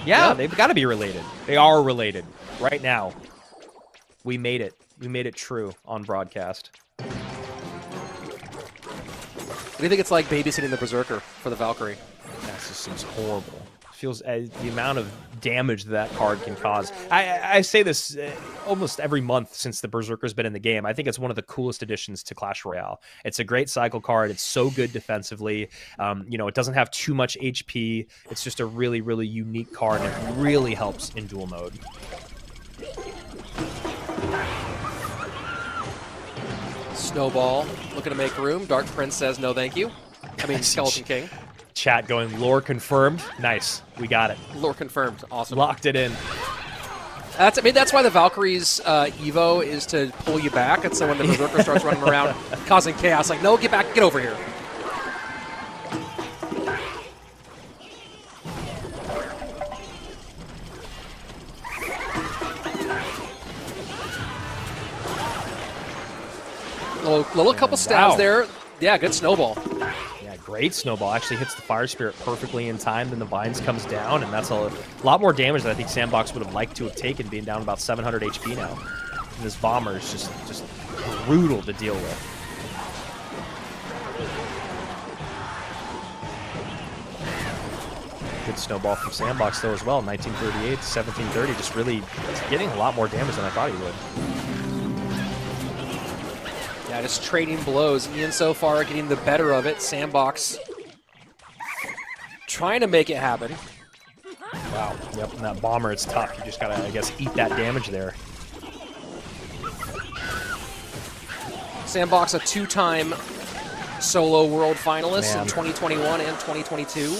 Yeah, they've got to be related. They are related. Right now, we made it. We made it true on broadcast. What do you think it's like babysitting the Berserker for the Valkyrie? That just seems horrible. Feels the amount of damage that card can cause. I say this almost every month since the Berserker's been in the game. I think it's one of the coolest additions to Clash Royale. It's a great cycle card. It's so good defensively. It doesn't have too much HP. It's just a really, really unique card, and it really helps in duel mode. Snowball looking to make room. Dark Prince says no thank you. Skeleton King. Chat going lore confirmed. Nice. We got it. Lore confirmed. Awesome. Locked it in. That's why the Valkyrie's Evo is to pull you back. And so when the Berserker starts running around causing chaos, like, no, get back, get over here. Little couple stabs there. Yeah, good snowball. Great snowball. Actually hits the Fire Spirit perfectly in time. Then the Vines comes down, and that's a lot more damage than I think Sandbox would have liked to have taken, being down about 700 HP now. And this Bomber is just brutal to deal with. Good snowball from Sandbox, though, as well. 1938 to 1730, just really getting a lot more damage than I thought he would. Yeah, just trading blows. Ian so far getting the better of it. Sandbox trying to make it happen. Wow. Yep, and that Bomber, it's tough. You just gotta, I guess, eat that damage there. Sandbox, a 2-time solo world finalist in 2021 and 2022.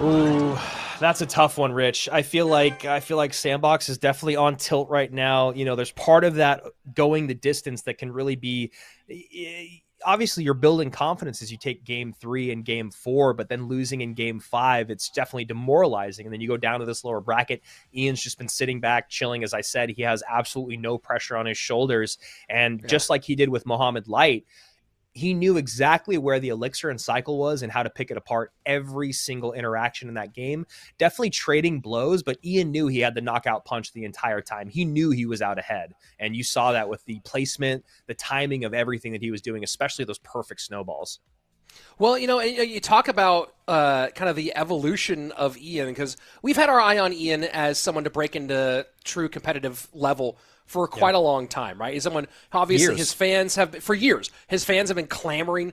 Ooh, that's a tough one, Rich. I feel like Sandbox is definitely on tilt right now. There's part of that going the distance that can really be. Obviously, you're building confidence as you take game 3 and game 4, but then losing in game 5, it's definitely demoralizing. And then you go down to this lower bracket. Ian's just been sitting back, chilling. As I said, he has absolutely no pressure on his shoulders. And just like he did with Mohamed Light, he knew exactly where the elixir and cycle was and how to pick it apart every single interaction in that game. Definitely trading blows, but Ian knew he had the knockout punch the entire time. He knew he was out ahead. And you saw that with the placement, the timing of everything that he was doing, especially those perfect snowballs. Well, you talk about kind of the evolution of Ian, because we've had our eye on Ian as someone to break into true competitive level for quite a long time, right? He's someone, obviously, his fans have, for years, his fans have been clamoring,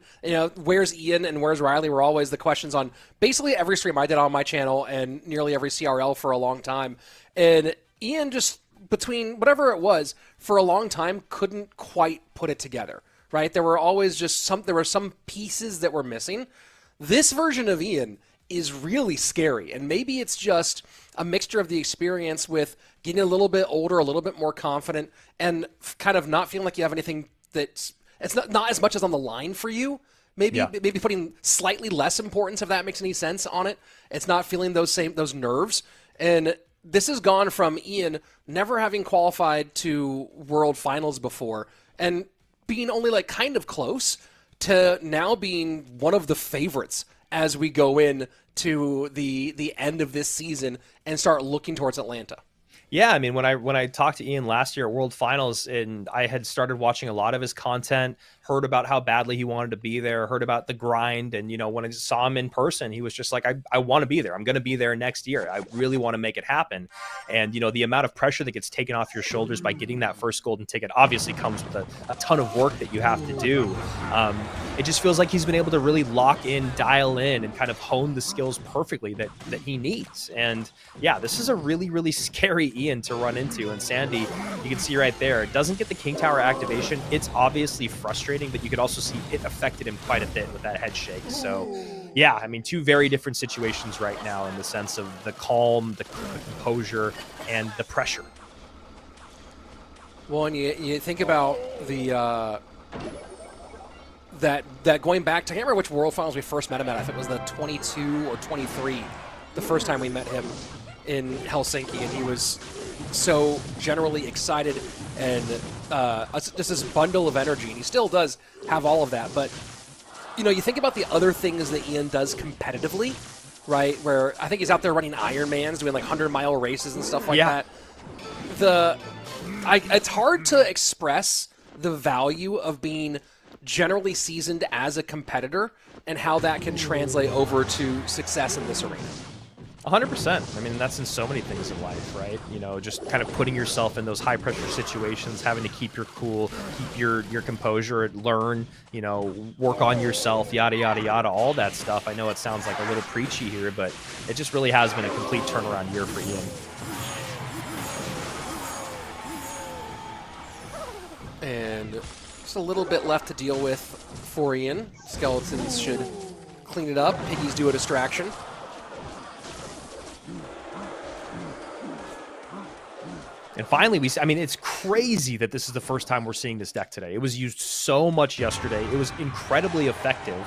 where's Ian and where's Riley were always the questions on basically every stream I did on my channel and nearly every CRL for a long time. And Ian just, between whatever it was, for a long time, couldn't quite put it together, right? There were always just there were some pieces that were missing. This version of Ian is really scary, and maybe it's just a mixture of the experience with getting a little bit older, a little bit more confident, and kind of not feeling like you have anything that's not as much as on the line for you. Maybe putting slightly less importance, if that makes any sense, on it. It's not feeling those nerves. And this has gone from Ian never having qualified to World Finals before and being only like kind of close to now being one of the favorites as we go in to the end of this season and start looking towards Atlanta. Yeah, I mean, when I talked to Ian last year at World Finals, and I had started watching a lot of his content, heard about how badly he wanted to be there, heard about the grind, and when I saw him in person, he was just like, I want to be there. I'm going to be there next year. I really want to make it happen. And the amount of pressure that gets taken off your shoulders by getting that first golden ticket obviously comes with a ton of work that you have to do. It just feels like he's been able to really lock in, dial in, and kind of hone the skills perfectly that he needs. And yeah, this is a really, really scary Ian to run into. And Sandy, you can see right there, doesn't get the King Tower activation. It's obviously frustrating, but you could also see it affected him quite a bit with that head shake. So yeah, I mean, two very different situations right now in the sense of the calm, the composure, and the pressure. Well, and you think about the that going back to, I can't remember which World Finals we first met him at. I think it was the 22 or 23, the first time we met him in Helsinki, and he was so generally excited and just this bundle of energy, and he still does have all of that. But you think about the other things that Ian does competitively, right? Where I think he's out there running Ironmans, doing like 100-mile races and stuff like that. It's hard to express the value of being generally seasoned as a competitor and how that can translate over to success in this arena. 100%. I mean, that's in so many things in life, right? Just kind of putting yourself in those high pressure situations, having to keep your cool, keep your composure, learn, work on yourself, yada, yada, yada, all that stuff. I know it sounds like a little preachy here, but it just really has been a complete turnaround year for Ian. And just a little bit left to deal with for Ian. Skeletons should clean it up. Piggies do a distraction. And finally, it's crazy that this is the first time we're seeing this deck today. It was used so much yesterday. It was incredibly effective.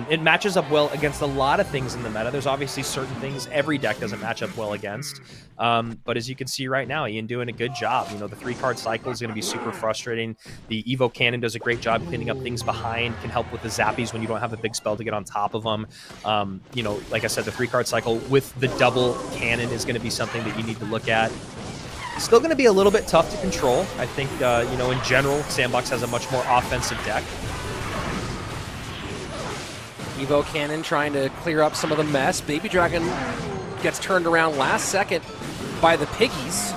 It matches up well against a lot of things in the meta. There's obviously certain things every deck doesn't match up well against. But as you can see right now, Ian doing a good job. The 3-card cycle is going to be super frustrating. The Evo Cannon does a great job cleaning up things behind, can help with the zappies when you don't have a big spell to get on top of them. Like I said, the 3-card cycle with the double cannon is going to be something that you need to look at. Still going to be a little bit tough to control. I think, in general, Sandbox has a much more offensive deck. Evo Cannon trying to clear up some of the mess. Baby Dragon gets turned around last second by the Piggies.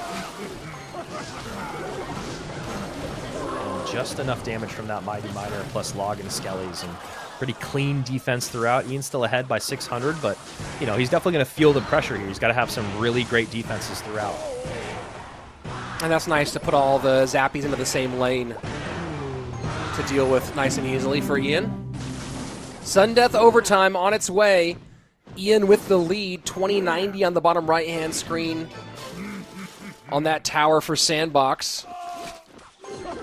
And just enough damage from that Mighty Miner plus Log and Skellies. And pretty clean defense throughout. Ian's still ahead by 600, but, he's definitely going to feel the pressure here. He's got to have some really great defenses throughout. And that's nice to put all the zappies into the same lane to deal with nice and easily for Ian. Sudden Death overtime on its way. Ian with the lead, 2090 on the bottom right-hand screen on that tower for Sandbox.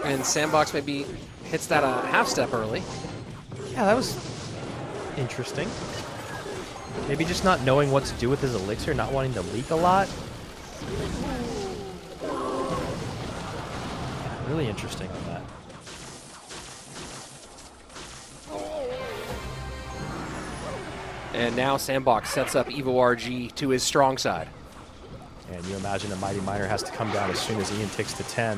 And Sandbox maybe hits that a half step early. Yeah, that was interesting. Maybe just not knowing what to do with his elixir, not wanting to leak a lot. Really interesting on that. And now Sandbox sets up Evo RG to his strong side. And you imagine a Mighty Miner has to come down as soon as Ian ticks to 10.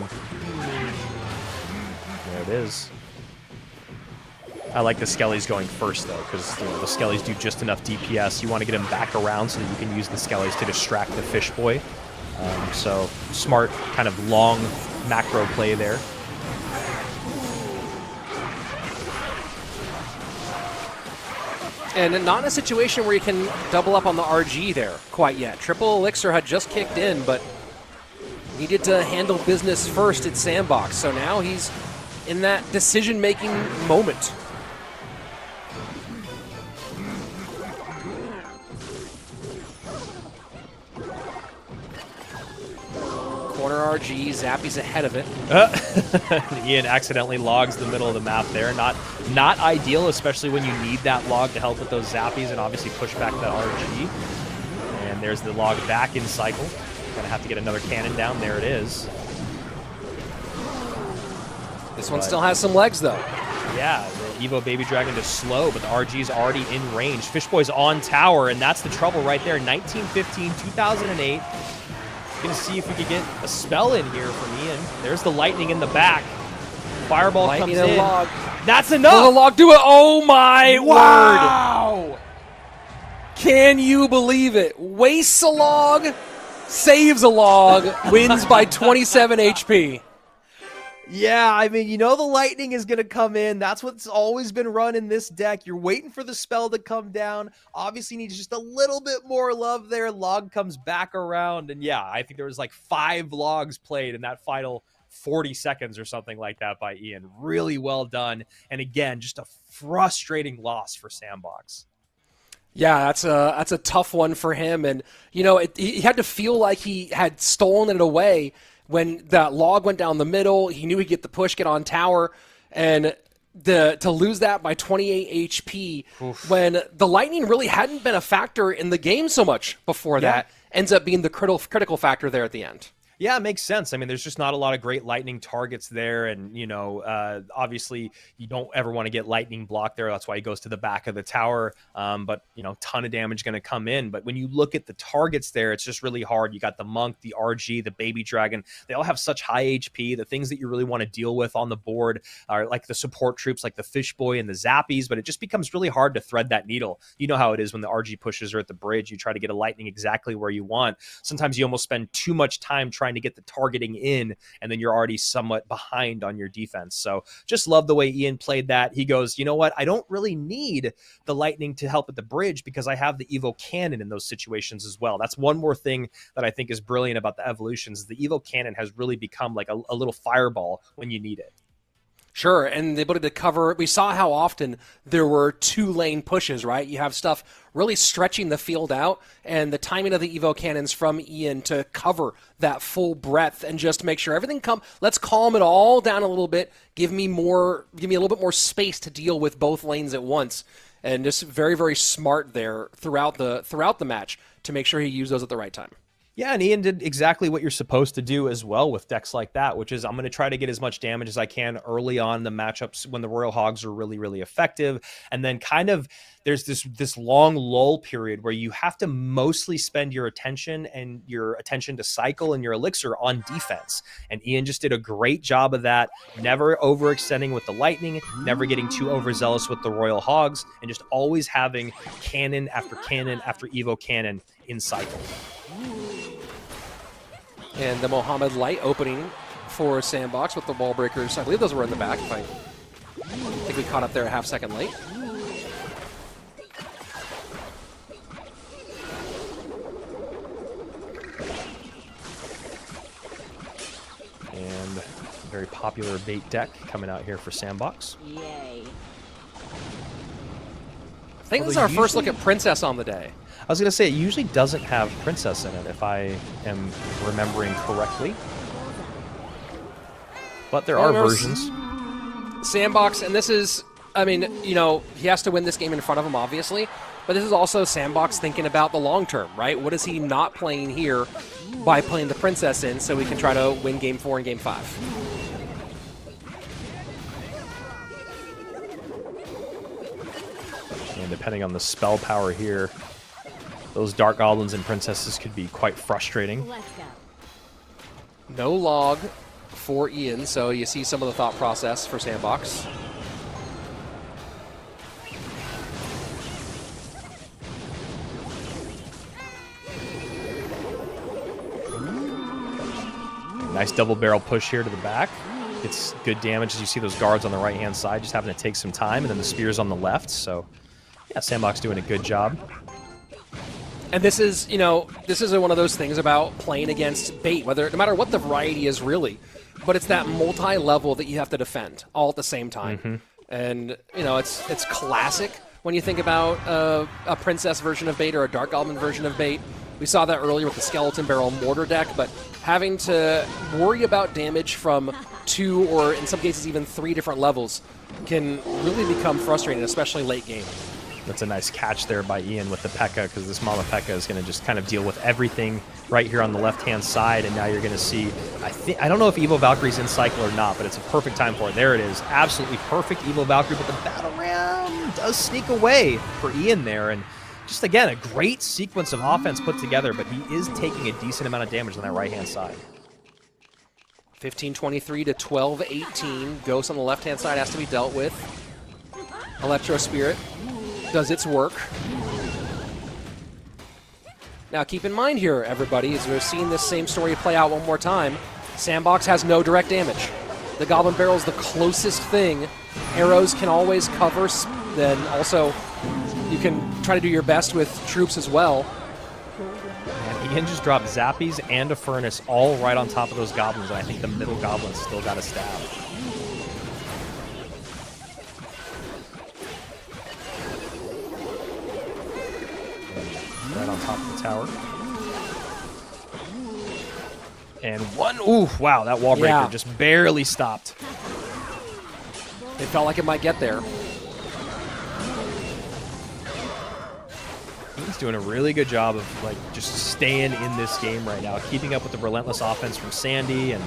There it is. I like the Skellies going first, though, because the Skellies do just enough DPS. You want to get them back around so that you can use the Skellies to distract the Fish Boy. So smart, kind of long macro play there. And not in a situation where you can double up on the RG there quite yet. Triple Elixir had just kicked in, but needed to handle business first at Sandbox. So now he's in that decision-making moment. Corner RG, Zappy's ahead of it. Ian accidentally logs the middle of the map there. Not ideal, especially when you need that log to help with those Zappies and obviously push back that RG. And there's the log back in cycle. Gonna have to get another cannon down. There it is. This one still has some legs, though. Yeah, the Evo Baby Dragon is slow, but the RG's already in range. Fishboy's on tower, and that's the trouble right there. 1915, 2008. Gonna see if we could get a spell in here from Ian. There's the lightning in the back. Fireball Lightning comes in. Log. That's enough. Will the log do it? Oh my word! Wow! Can you believe it? Wastes a log, saves a log, wins by 27 HP. Yeah, I mean, you know the lightning is going to come in. That's what's always been run in this deck. You're waiting for the spell to come down. Obviously needs just a little bit more love there. Log comes back around. And yeah, I think there was like 5 logs played in that final 40 seconds or something like that by Ian. Really well done. And again, just a frustrating loss for Sandbox. Yeah, that's a tough one for him. And, you know, he had to feel like he had stolen it away. When that log went down the middle, he knew he'd get the push, get on tower, and to lose that by 28 HP when the lightning really hadn't been a factor in the game so much before that ends up being the critical factor there at the end. Yeah, it makes sense. I mean, there's just not a lot of great lightning targets there. And, you know, obviously you don't ever want to get lightning blocked there. That's why he goes to the back of the tower. But, you know, ton of damage going to come in. But when you look at the targets there, it's just really hard. You got the Monk, the RG, the Baby Dragon. They all have such high HP. The things that you really want to deal with on the board are like the support troops like the Fish Boy and the Zappies. But it just becomes really hard to thread that needle. You know how it is when the RG pushes are at the bridge. You try to get a lightning exactly where you want. Sometimes you almost spend too much time trying to get the targeting in, and then you're already somewhat behind on your defense. So just love the way Ian played that. He goes, you know what? I don't really need the lightning to help at the bridge because I have the Evo Cannon in those situations as well. That's one more thing that I think is brilliant about the evolutions. The Evo Cannon has really become like a little fireball when you need it. Sure, and the ability to cover, we saw how often there were 2-lane pushes, right? You have stuff really stretching the field out, and the timing of the Evo Cannons from Ian to cover that full breadth and just make sure everything let's calm it all down a little bit, give me a little bit more space to deal with both lanes at once. And just very, very smart there throughout the match to make sure he used those at the right time. Yeah, and Ian did exactly what you're supposed to do as well with decks like that, which is I'm going to try to get as much damage as I can early on in the matchups when the Royal Hogs are really, really effective. And then kind of there's this long lull period where you have to mostly spend your attention to cycle and your elixir on defense. And Ian just did a great job of that, never overextending with the lightning, never getting too overzealous with the Royal Hogs, and just always having cannon after Evo cannon in cycle. And the Mohamed Light opening for Sandbox with the wall breakers. I believe those were in the back. I think we caught up there a half-second late. And very popular bait deck coming out here for Sandbox. Yay. I think this is our first look at Princess on the day. I was going to say, it usually doesn't have Princess in it, if I am remembering correctly. But there are versions. Sandbox, and this is, I mean, you know, he has to win this game in front of him, obviously. But this is also Sandbox thinking about the long term, right? What is he not playing here by playing the Princess in so we can try to win Game 4 and Game 5? And depending on the spell power here, those Dark Goblins and Princesses could be quite frustrating. Let's go. No log for Ian, so you see some of the thought process for Sandbox. Nice double barrel push here to the back. It's good damage as you see those guards on the right-hand side just having to take some time, and then the spears on the left. So, yeah, Sandbox doing a good job. And this is, this is one of those things about playing against bait, no matter what the variety is really, but it's that multi-level that you have to defend all at the same time. And, it's classic when you think about a Princess version of bait or a Dark Goblin version of bait. We saw that earlier with the Skeleton Barrel Mortar deck, but having to worry about damage from 2 or in some cases even 3 different levels can really become frustrating, especially late game. That's a nice catch there by Ian with the P.E.K.K.A, because this Mama P.E.K.K.A is going to just kind of deal with everything right here on the left-hand side, and now you're going to see, I don't know if Evo Valkyrie's in cycle or not, but it's a perfect time for it. There it is. Absolutely perfect Evo Valkyrie, but the Battle Ram does sneak away for Ian there, and just, again, a great sequence of offense put together, but he is taking a decent amount of damage on that right-hand side. 15-23 to 12-18. Ghost on the left-hand side has to be dealt with. Electro Spirit does its work. Now keep in mind here, everybody, as we're seeing this same story play out one more time, Sandbox has no direct damage. The Goblin Barrel is the closest thing. Arrows can always cover, then also you can try to do your best with troops as well. And Ian just dropped Zappies and a Furnace all right on top of those Goblins, and I think the middle Goblin's still got a stab. Right on top of the tower. And one, ooh, wow, that wall breaker just barely stopped. It felt like it might get there. He's doing a really good job of just staying in this game right now, keeping up with the relentless offense from Sandy, and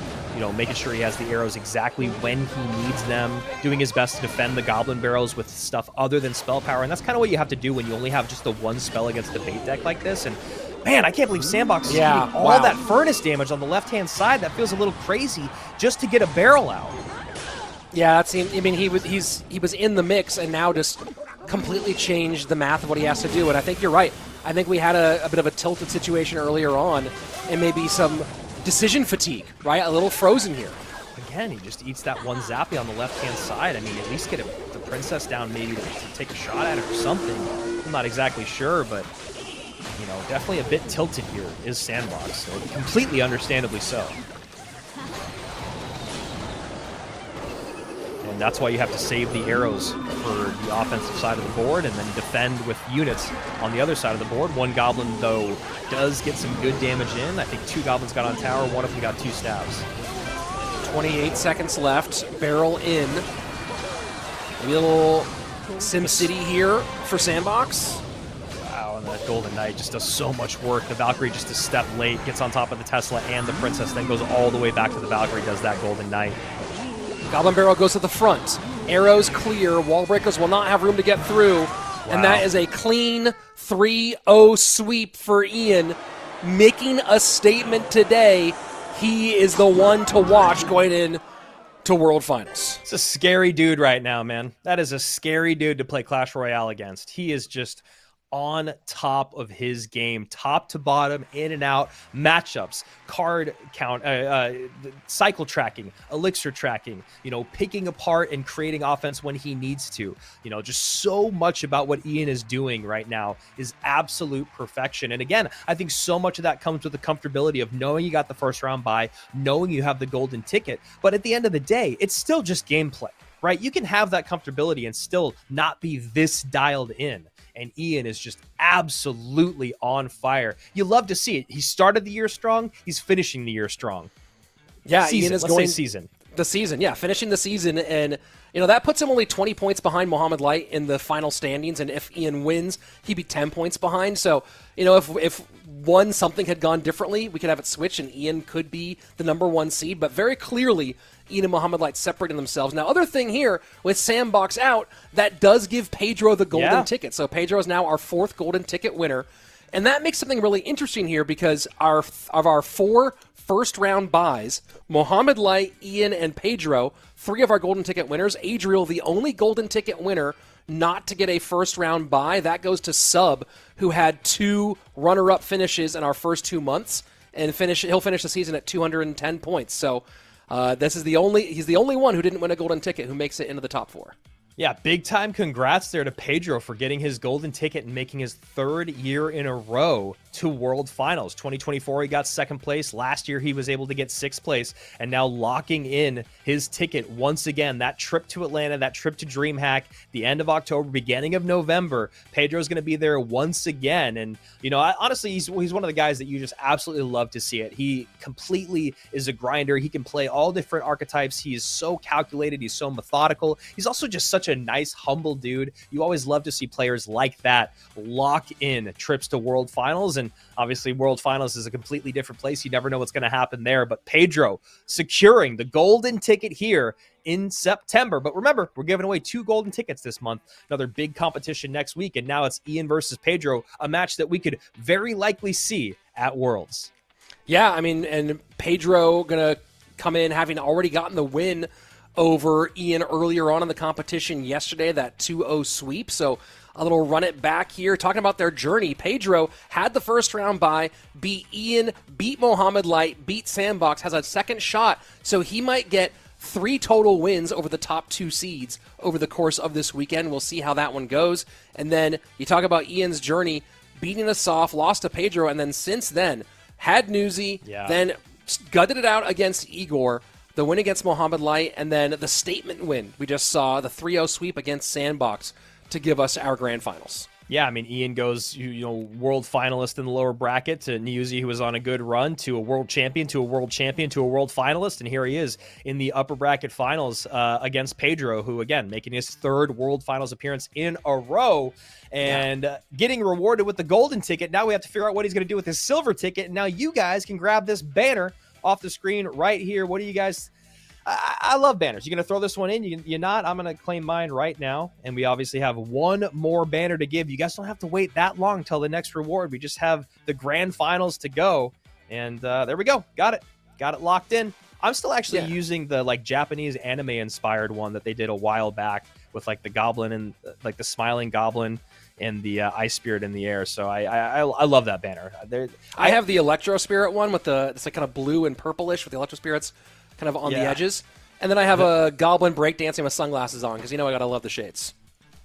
making sure he has the arrows exactly when he needs them, doing his best to defend the Goblin Barrels with stuff other than spell power, and that's kind of what you have to do when you only have just the one spell against the bait deck like this. And man, I can't believe Sandbox is getting all that Furnace damage on the left-hand side. That feels a little crazy just to get a barrel out. Yeah, that seemed. I mean, he was in the mix, and now just completely changed the math of what he has to do. And I think you're right. I think we had a bit of a tilted situation earlier on, and maybe some decision fatigue, right? A little frozen here. Again, he just eats that one Zappy on the left-hand side. I mean, at least get the Princess down maybe to take a shot at it or something. I'm not exactly sure, but, definitely a bit tilted here is Sandbox. So completely understandably so. And that's why you have to save the arrows for the offensive side of the board and then defend with units on the other side of the board. One Goblin, though, does get some good damage in. I think 2 Goblins got on tower, one of them got 2 stabs. 28 seconds left, barrel in. A little Sim City here for Sandbox. Wow, and that Golden Knight just does so much work. The Valkyrie just a step late, gets on top of the Tesla and the Princess, then goes all the way back to the Valkyrie, does that Golden Knight. Goblin Barrel goes to the front. Arrows clear. Wall breakers will not have room to get through. Wow. And that is a clean 3-0 sweep for Ian, making a statement today. He is the one to watch going in to World Finals. It's a scary dude right now, man. That is a scary dude to play Clash Royale against. He is just on top of his game, top to bottom, in and out, matchups, card count, cycle tracking, elixir tracking, picking apart and creating offense when he needs to. Just so much about what Ian is doing right now is absolute perfection. And again, I think so much of that comes with the comfortability of knowing you got the first round bye, knowing you have the golden ticket. But at the end of the day, it's still just gameplay, right? You can have that comfortability and still not be this dialed in. And Ian is just absolutely on fire. You love to see it. He started the year strong. He's finishing the year strong. Yeah, season. Ian is Let's going say season. The season, yeah, finishing the season, and that puts him only 20 points behind Mohamed Light in the final standings. And if Ian wins, he'd be 10 points behind. So if something had gone differently, we could have it switch, and Ian could be the #1 seed. But very clearly, Ian and Mohamed Light separating themselves. Now, other thing here, with Sandbox out, that does give Pedro the golden ticket. So Pedro is now our 4th golden ticket winner. And that makes something really interesting here because of our 4 first-round buys, Mohamed Light, Ian, and Pedro, 3 of our golden ticket winners. Adriel, the only golden ticket winner not to get a first-round buy. That goes to Sub, who had 2 runner-up finishes in our first 2 months. and he'll finish the season at 210 points. So he's the only one who didn't win a golden ticket who makes it into the top 4. Yeah, big time congrats there to Pedro for getting his golden ticket and making his 3rd year in a row to World Finals. 2024, he got 2nd place. Last year, he was able to get 6th place, and now locking in his ticket once again. That trip to Atlanta, that trip to DreamHack, the end of October, beginning of November, Pedro's going to be there once again. And, you know, honestly, he's one of the guys that you just absolutely love to see it. He completely is a grinder. He can play all different archetypes. He is so calculated. He's so methodical. He's also just such a nice, humble dude. You always love to see players like that lock in trips to World Finals. And obviously, World Finals is a completely different place. You never know what's going to happen there. But Pedro securing the golden ticket here in September. But remember, we're giving away 2 golden tickets this month. Another big competition next week. And now it's Ian versus Pedro, a match that we could very likely see at Worlds. Yeah, I mean, and Pedro going to come in having already gotten the win over Ian earlier on in the competition yesterday, that 2-0 sweep. So a little run it back here. Talking about their journey, Pedro had the first round bye, beat Ian, beat Mohamed Light, beat Sandbox, has a second shot. So he might get 3 total wins over the top 2 seeds over the course of this weekend. We'll see how that one goes. And then you talk about Ian's journey, beating us off, lost to Pedro, and then since then had Newsy, then gutted it out against Igor, the win against Mohamed Light, and then the statement win. We just saw the 3-0 sweep against Sandbox to give us our grand finals. Yeah, I mean, Ian goes, world finalist in the lower bracket, to Newsy, who was on a good run, to a world champion, to a world champion, to a world finalist, and here he is in the upper bracket finals against Pedro, who, again, making his 3rd world finals appearance in a row, and getting rewarded with the golden ticket. Now we have to figure out what he's going to do with his silver ticket, and now you guys can grab this banner off the screen right here. What do you guys... I love banners. You're going to throw this one in? You're not? I'm going to claim mine right now. And we obviously have one more banner to give. You guys don't have to wait that long until the next reward. We just have the grand finals to go. And there we go. Got it. Got it locked in. I'm still actually using the Japanese anime inspired one that they did a while back with the goblin and the smiling goblin and the ice spirit in the air. So I love that banner. I have the Electro Spirit one with it's kind of blue and purplish with the Electro Spirits kind of on the edges. And then I have a goblin breakdancing with sunglasses on because I gotta love the shades.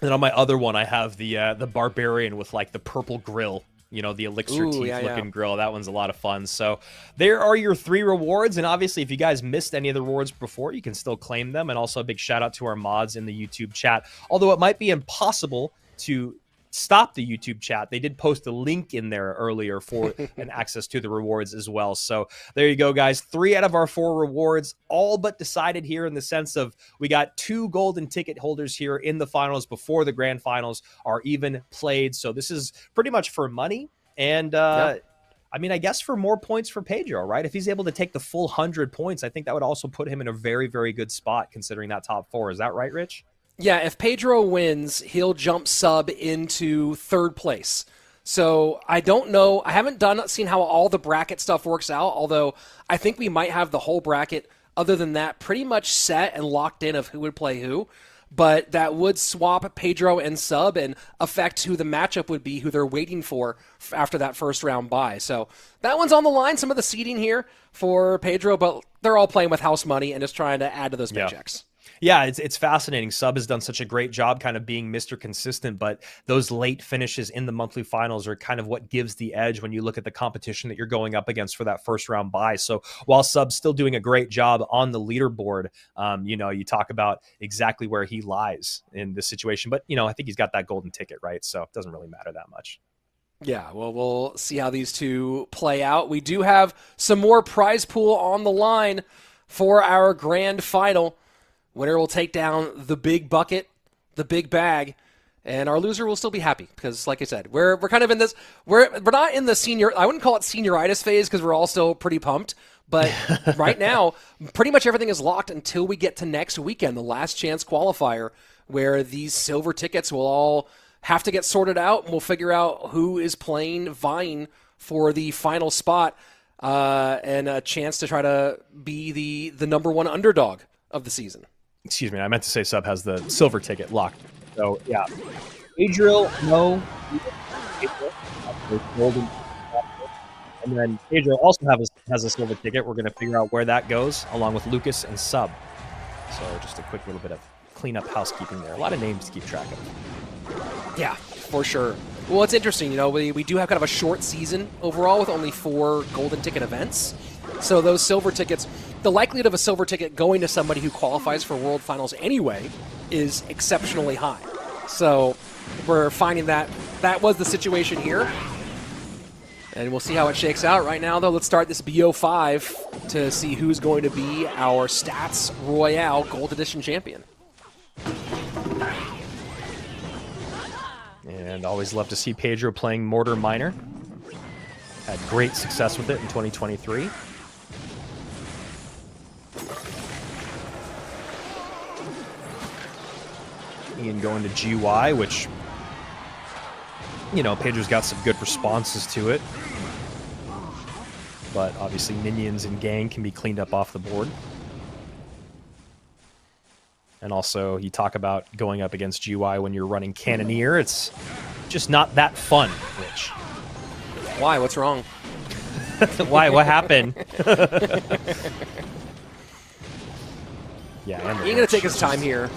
And then on my other one, I have the barbarian with the purple grill. The elixir teeth looking grill. That one's a lot of fun. So there are your 3 rewards. And obviously, if you guys missed any of the rewards before, you can still claim them. And also a big shout out to our mods in the YouTube chat. Although it might be impossible to stop the YouTube chat, they did post a link in there earlier for an access to the rewards as well. So there you go, guys. 3 out of our 4 rewards, all but decided here in the sense of we got 2 golden ticket holders here in the finals before the grand finals are even played. So this is pretty much for money. And I mean, I guess for more points for Pedro, right? If he's able to take the full 100 points, I think that would also put him in a very, very good spot considering that top 4. Is that right, Rich? Yeah, if Pedro wins, he'll jump sub into 3rd place. So I don't know. I haven't seen how all the bracket stuff works out, although I think we might have the whole bracket, other than that, pretty much set and locked in of who would play who. But that would swap Pedro and sub and affect who the matchup would be, who they're waiting for after that first round bye. So that one's on the line, some of the seeding here for Pedro, but they're all playing with house money and just trying to add to those paychecks. Yeah, it's fascinating. Sub has done such a great job kind of being Mr. Consistent, but those late finishes in the monthly finals are kind of what gives the edge when you look at the competition that you're going up against for that first round bye. So while Sub's still doing a great job on the leaderboard, you talk about exactly where he lies in this situation. But, I think he's got that golden ticket, right? So it doesn't really matter that much. Yeah, well, we'll see how these two play out. We do have some more prize pool on the line for our grand final. Winner will take down the big bucket, the big bag, and our loser will still be happy because, like I said, we're kind of in this. We're not in the senior. I wouldn't call it senioritis phase because we're all still pretty pumped. But right now, pretty much everything is locked until we get to next weekend, the last chance qualifier, where these silver tickets will all have to get sorted out, and we'll figure out who is vying for the final spot and a chance to try to be the number 1 underdog of the season. Excuse me, I meant to say Sub has the silver ticket locked. So, yeah. Adriel, no. Golden. And then Pedro also has a silver ticket. We're going to figure out where that goes, along with Lucas and Sub. So just a quick little bit of cleanup housekeeping there. A lot of names to keep track of. Yeah, for sure. Well, it's interesting. You know, we do have kind of a short season overall with only 4 golden ticket events. So those silver tickets, the likelihood of a silver ticket going to somebody who qualifies for World Finals anyway is exceptionally high. So we're finding that was the situation here. And we'll see how it shakes out. Right now, though, let's start this BO5 to see who's going to be our Stats Royale Gold Edition champion. And always love to see Pedro playing Mortar Miner. Had great success with it in 2023. Ian going to GY, which, you know, Pedro's got some good responses to it. But obviously minions and gang can be cleaned up off the board. And also, you talk about going up against GY when you're running Cannoneer. It's just not that fun, Rich. Why? What's wrong? Why? What happened? Yeah, He's going to take his time here.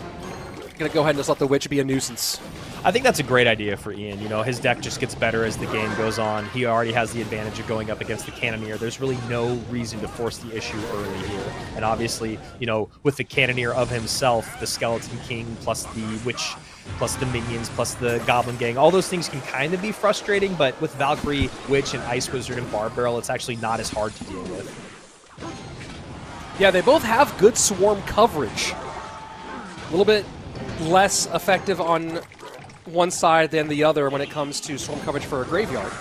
Going to go ahead and just let the Witch be a nuisance. I think that's a great idea for Ian. You know, his deck just gets better as the game goes on. He already has the advantage of going up against the Cannoneer. There's really no reason to force the issue early here. And obviously, you know, with the Cannoneer of himself, the Skeleton King, plus the Witch, plus the minions, plus the Goblin Gang, all those things can kind of be frustrating, but with Valkyrie, Witch, and Ice Wizard and Barb Barrel, it's actually not as hard to deal with. Yeah, they both have good swarm coverage. A little bit less effective on one side than the other when it comes to swarm coverage for a graveyard.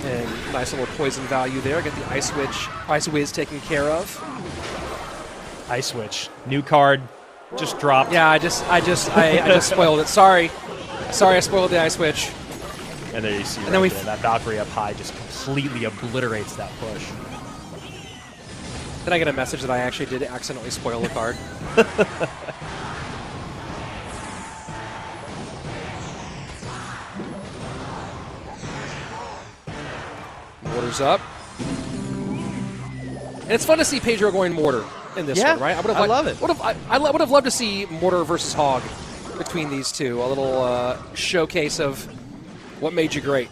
And nice little poison value there. Get the Ice Wiz taken care of. Ice Witch, new card, just dropped. Yeah, I just spoiled it. Sorry, I spoiled the Ice Witch. And there you see and then we that Valkyrie up high just completely obliterates that push. Then I get a message that I actually did accidentally spoil the card. Mortar's up. And it's fun to see Pedro going Mortar in this one, right? I love it. I would have loved to see Mortar versus Hog between these two. A little showcase of what made you great.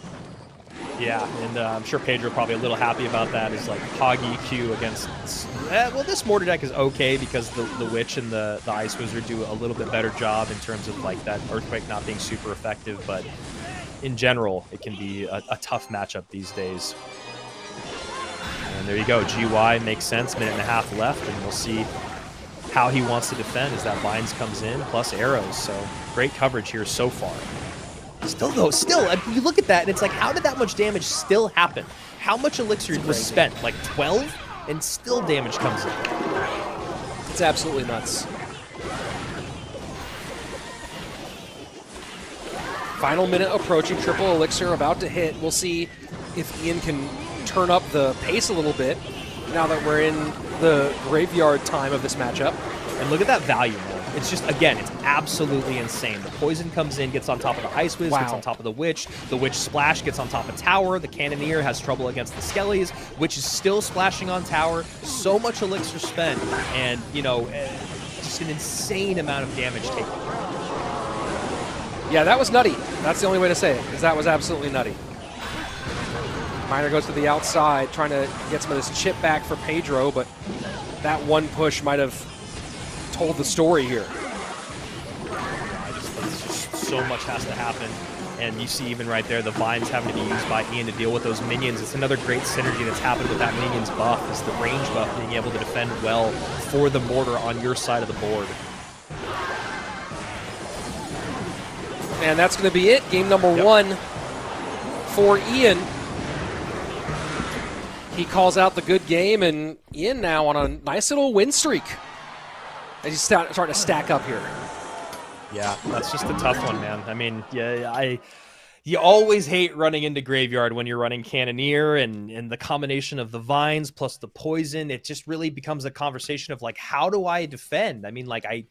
Yeah, and I'm sure Pedro probably a little happy about that. Is like Hog EQ against... well, this Mortar deck is okay because the Witch and the Ice Wizard do a little bit better job in terms of like that Earthquake not being super effective, but in general, it can be a tough matchup these days. And there you go, GY makes sense, minute and a half left, and we'll see how he wants to defend as that Vines comes in, plus arrows, so great coverage here so far. Still, you look at that, and it's like, how did that much damage still happen? How much elixir was spent? Like 12? And still damage comes in. It's absolutely nuts. Final minute approaching, triple elixir about to hit. We'll see if Ian can turn up the pace a little bit now that we're in the graveyard time of this matchup. And look at that value, man. It's just, again, it's absolutely insane. The poison comes in, gets on top of the Ice Wiz, gets on top of the Witch Splash gets on top of Tower. The Cannoneer has trouble against the Skellies, which is still splashing on Tower. So much elixir spent, and, you know, just an insane amount of damage taken. Yeah, that was nutty. That's the only way to say it, because that was absolutely nutty. Miner goes to the outside, trying to get some of this chip back for Pedro, but that one push might have told the story here. Just so much has to happen, and you see even right there the Vines having to be used by Ian to deal with those minions. It's another great synergy that's happened with that minions buff, is the range buff being able to defend well for the Mortar on your side of the board. And that's going to be it. Game number one for Ian. He calls out the good game, and Ian now on a nice little win streak. And he's starting to stack up here. Yeah, that's just a tough one, man. I mean, yeah, You always hate running into Graveyard when you're running Cannoneer, and the combination of the vines plus the poison, it just really becomes a conversation of like, how do I defend? I mean, like I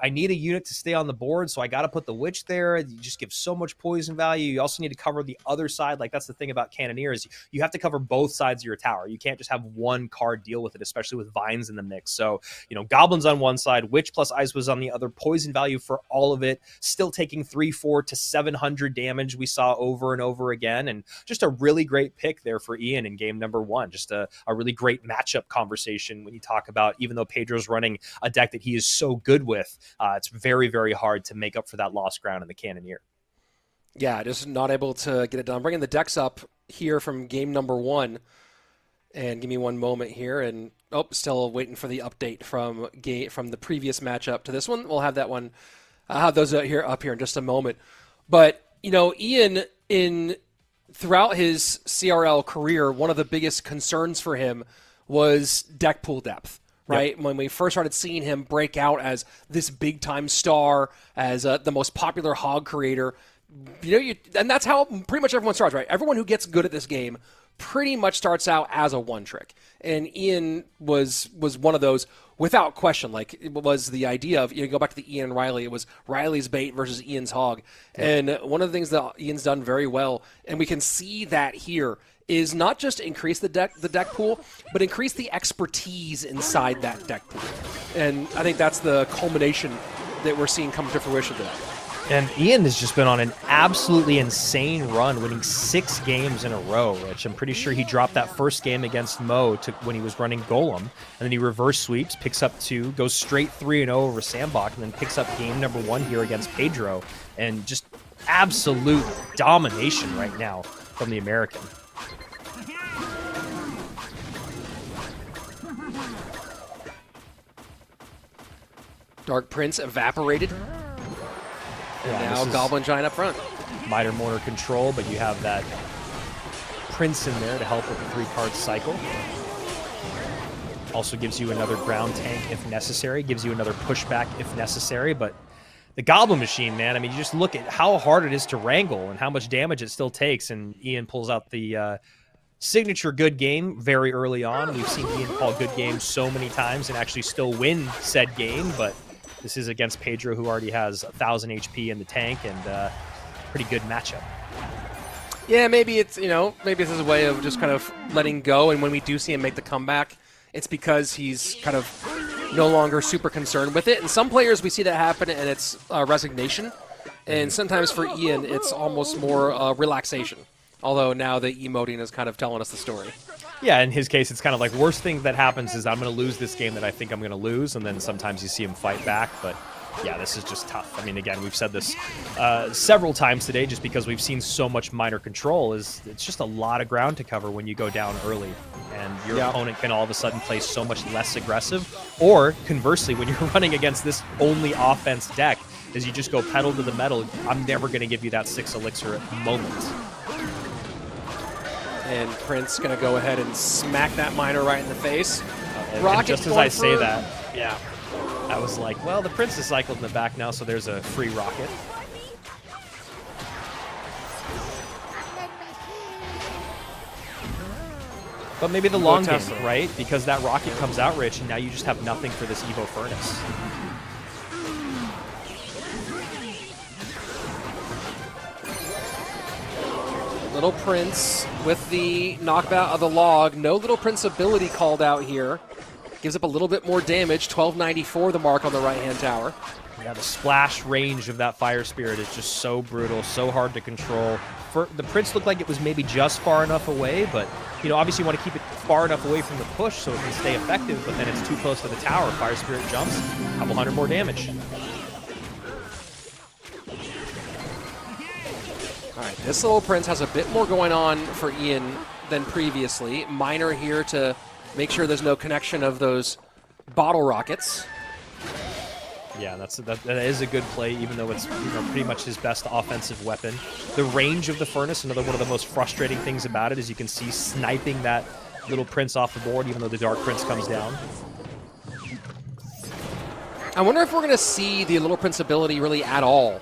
need a unit to stay on the board, so I got to put the Witch there. You just give so much poison value. You also need to cover the other side. Like, that's the thing about Cannoneer is you have to cover both sides of your tower. You can't just have one card deal with it, especially with vines in the mix. So, you know, Goblins on one side, Witch plus Ice was on the other, poison value for all of it, still taking 300 to 700 damage we saw over and over again, and just a really great pick there for Ian in game number 1. Just a really great matchup conversation when you talk about, even though Pedro's running a deck that he is so good with, it's very, very hard to make up for that lost ground in the Cannoneer. Yeah, just not able to get it done. I'm bringing the decks up here from game number 1, and give me one moment here. And still waiting for the update from the previous matchup to this one. We'll have that one. I'll have those up here in just a moment. But you know, Ian, throughout his CRL career, one of the biggest concerns for him was deck pool depth. Right? Yep. When we first started seeing him break out as this big-time star, as the most popular hog creator, and that's how pretty much everyone starts, right? Everyone who gets good at this game pretty much starts out as a one-trick. And Ian was one of those, without question. Like, it was the idea of, go back to the Ian and Riley, it was Riley's bait versus Ian's hog. Yep. And one of the things that Ian's done very well, and we can see that here, is not just increase the deck pool, but increase the expertise inside that deck pool. And I think that's the culmination that we're seeing come to fruition today. And Ian has just been on an absolutely insane run, winning 6 games in a row, Rich. I'm pretty sure he dropped that first game against Mo when he was running Golem, and then he reverse sweeps, picks up 2, goes straight 3-0 over Sandbach, and then picks up game number 1 here against Pedro. And just absolute domination right now from the American. Dark Prince evaporated. And now Goblin Giant up front. Miter Mortar control, but you have that Prince in there to help with the 3-card cycle. Also gives you another ground tank if necessary, gives you another pushback if necessary, but the Goblin Machine, man, I mean, you just look at how hard it is to wrangle and how much damage it still takes, and Ian pulls out the signature good game very early on. We've seen Ian call good games so many times and actually still win said game, but this is against Pedro, who already has 1,000 HP in the tank, and pretty good matchup. Yeah, maybe it's maybe this is a way of just kind of letting go, and when we do see him make the comeback, it's because he's kind of no longer super concerned with it. And some players, we see that happen, and it's resignation. And sometimes for Ian, it's almost more relaxation. Although now the emoting is kind of telling us the story. Yeah, in his case, it's kind of like, worst thing that happens is I'm going to lose this game that I think I'm going to lose, and then sometimes you see him fight back. But yeah, this is just tough. I mean, again, we've said this several times today, just because we've seen so much minor control. It's just a lot of ground to cover when you go down early, and your opponent can all of a sudden play so much less aggressive. Or conversely, when you're running against this only offense deck, is you just go pedal to the metal. I'm never going to give you that 6 elixir moment. And Prince going to go ahead and smack that miner right in the face. And just as I say that, yeah, I was like, well, the Prince is cycled in the back now, so there's a free rocket. But maybe the long game, right? Because that rocket comes out, Rich, and now you just have nothing for this Evo Furnace. Little Prince with the knockout of the log. No Little Prince ability called out here. Gives up a little bit more damage. 1294 the mark on the right-hand tower. Yeah, the splash range of that Fire Spirit is just so brutal, so hard to control. The Prince looked like it was maybe just far enough away, but obviously you want to keep it far enough away from the push so it can stay effective, but then it's too close to the tower. Fire Spirit jumps, a couple hundred more damage. All right, this Little Prince has a bit more going on for Ian than previously. Miner here to make sure there's no connection of those bottle rockets. Yeah, that is a good play, even though it's pretty much his best offensive weapon. The range of the Furnace, another one of the most frustrating things about it, is you can see sniping that Little Prince off the board, even though the Dark Prince comes down. I wonder if we're going to see the Little Prince ability really at all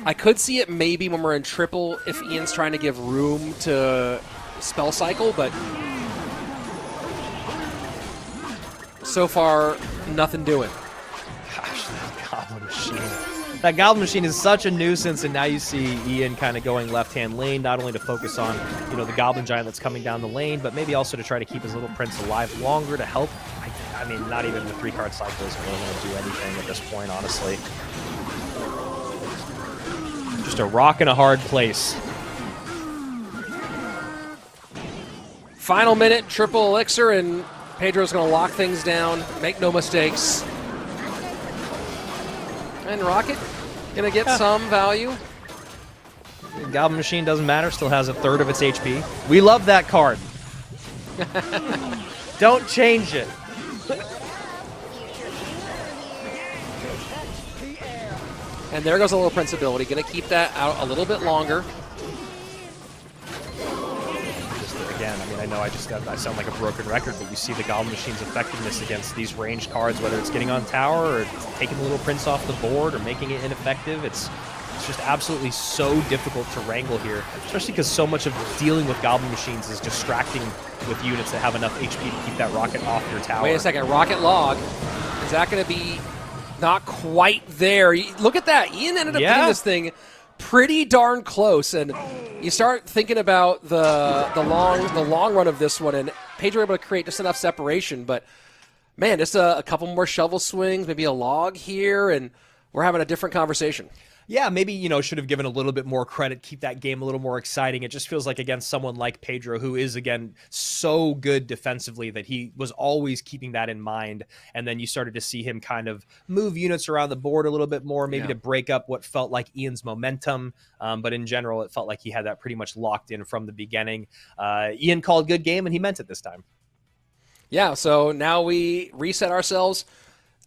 I could see it maybe when we're in triple if Ian's trying to give room to spell cycle, but so far, nothing doing. Gosh, that Goblin Machine. That Goblin Machine is such a nuisance, and now you see Ian kind of going left-hand lane, not only to focus on, the Goblin Giant that's coming down the lane, but maybe also to try to keep his little prince alive longer to help. I mean, not even the 3-card cycle isn't really going to do anything at this point, honestly. Just a rock in a hard place. Final minute, triple elixir, and Pedro's going to lock things down, make no mistakes. And Rocket going to get some value. The Goblin Machine doesn't matter, still has a third of its HP. We love that card. Don't change it. And there goes a little Prince ability. Going to keep that out a little bit longer. Again, I mean, I know I sound like a broken record, but you see the Goblin Machine's effectiveness against these ranged cards, whether it's getting on tower or taking the little Prince off the board or making it ineffective. It's just absolutely so difficult to wrangle here, especially because so much of dealing with Goblin Machines is distracting with units that have enough HP to keep that rocket off your tower. Wait a second, rocket log. Is that going to be not quite there? Look at that. Ian ended up getting this thing pretty darn close, and you start thinking about the long run of this one, and Pedro able to create just enough separation, but man, just a couple more shovel swings, maybe a log here, and we're having a different conversation. Yeah, maybe, should have given a little bit more credit, keep that game a little more exciting. It just feels like against someone like Pedro, who is, again, so good defensively that he was always keeping that in mind. And then you started to see him kind of move units around the board a little bit more, maybe to break up what felt like Ian's momentum. But in general, it felt like he had that pretty much locked in from the beginning. Ian called good game, and he meant it this time. Yeah, so now we reset ourselves.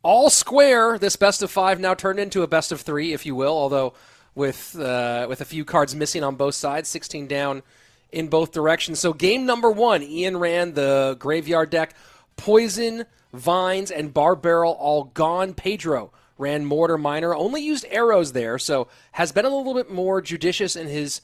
All square, this best of 5 now turned into a best of 3, if you will, although with a few cards missing on both sides, 16 down in both directions. So game number 1, Ian ran the graveyard deck, Poison, Vines, and Barb Barrel all gone. Pedro ran Mortar Miner, only used arrows there, so has been a little bit more judicious in his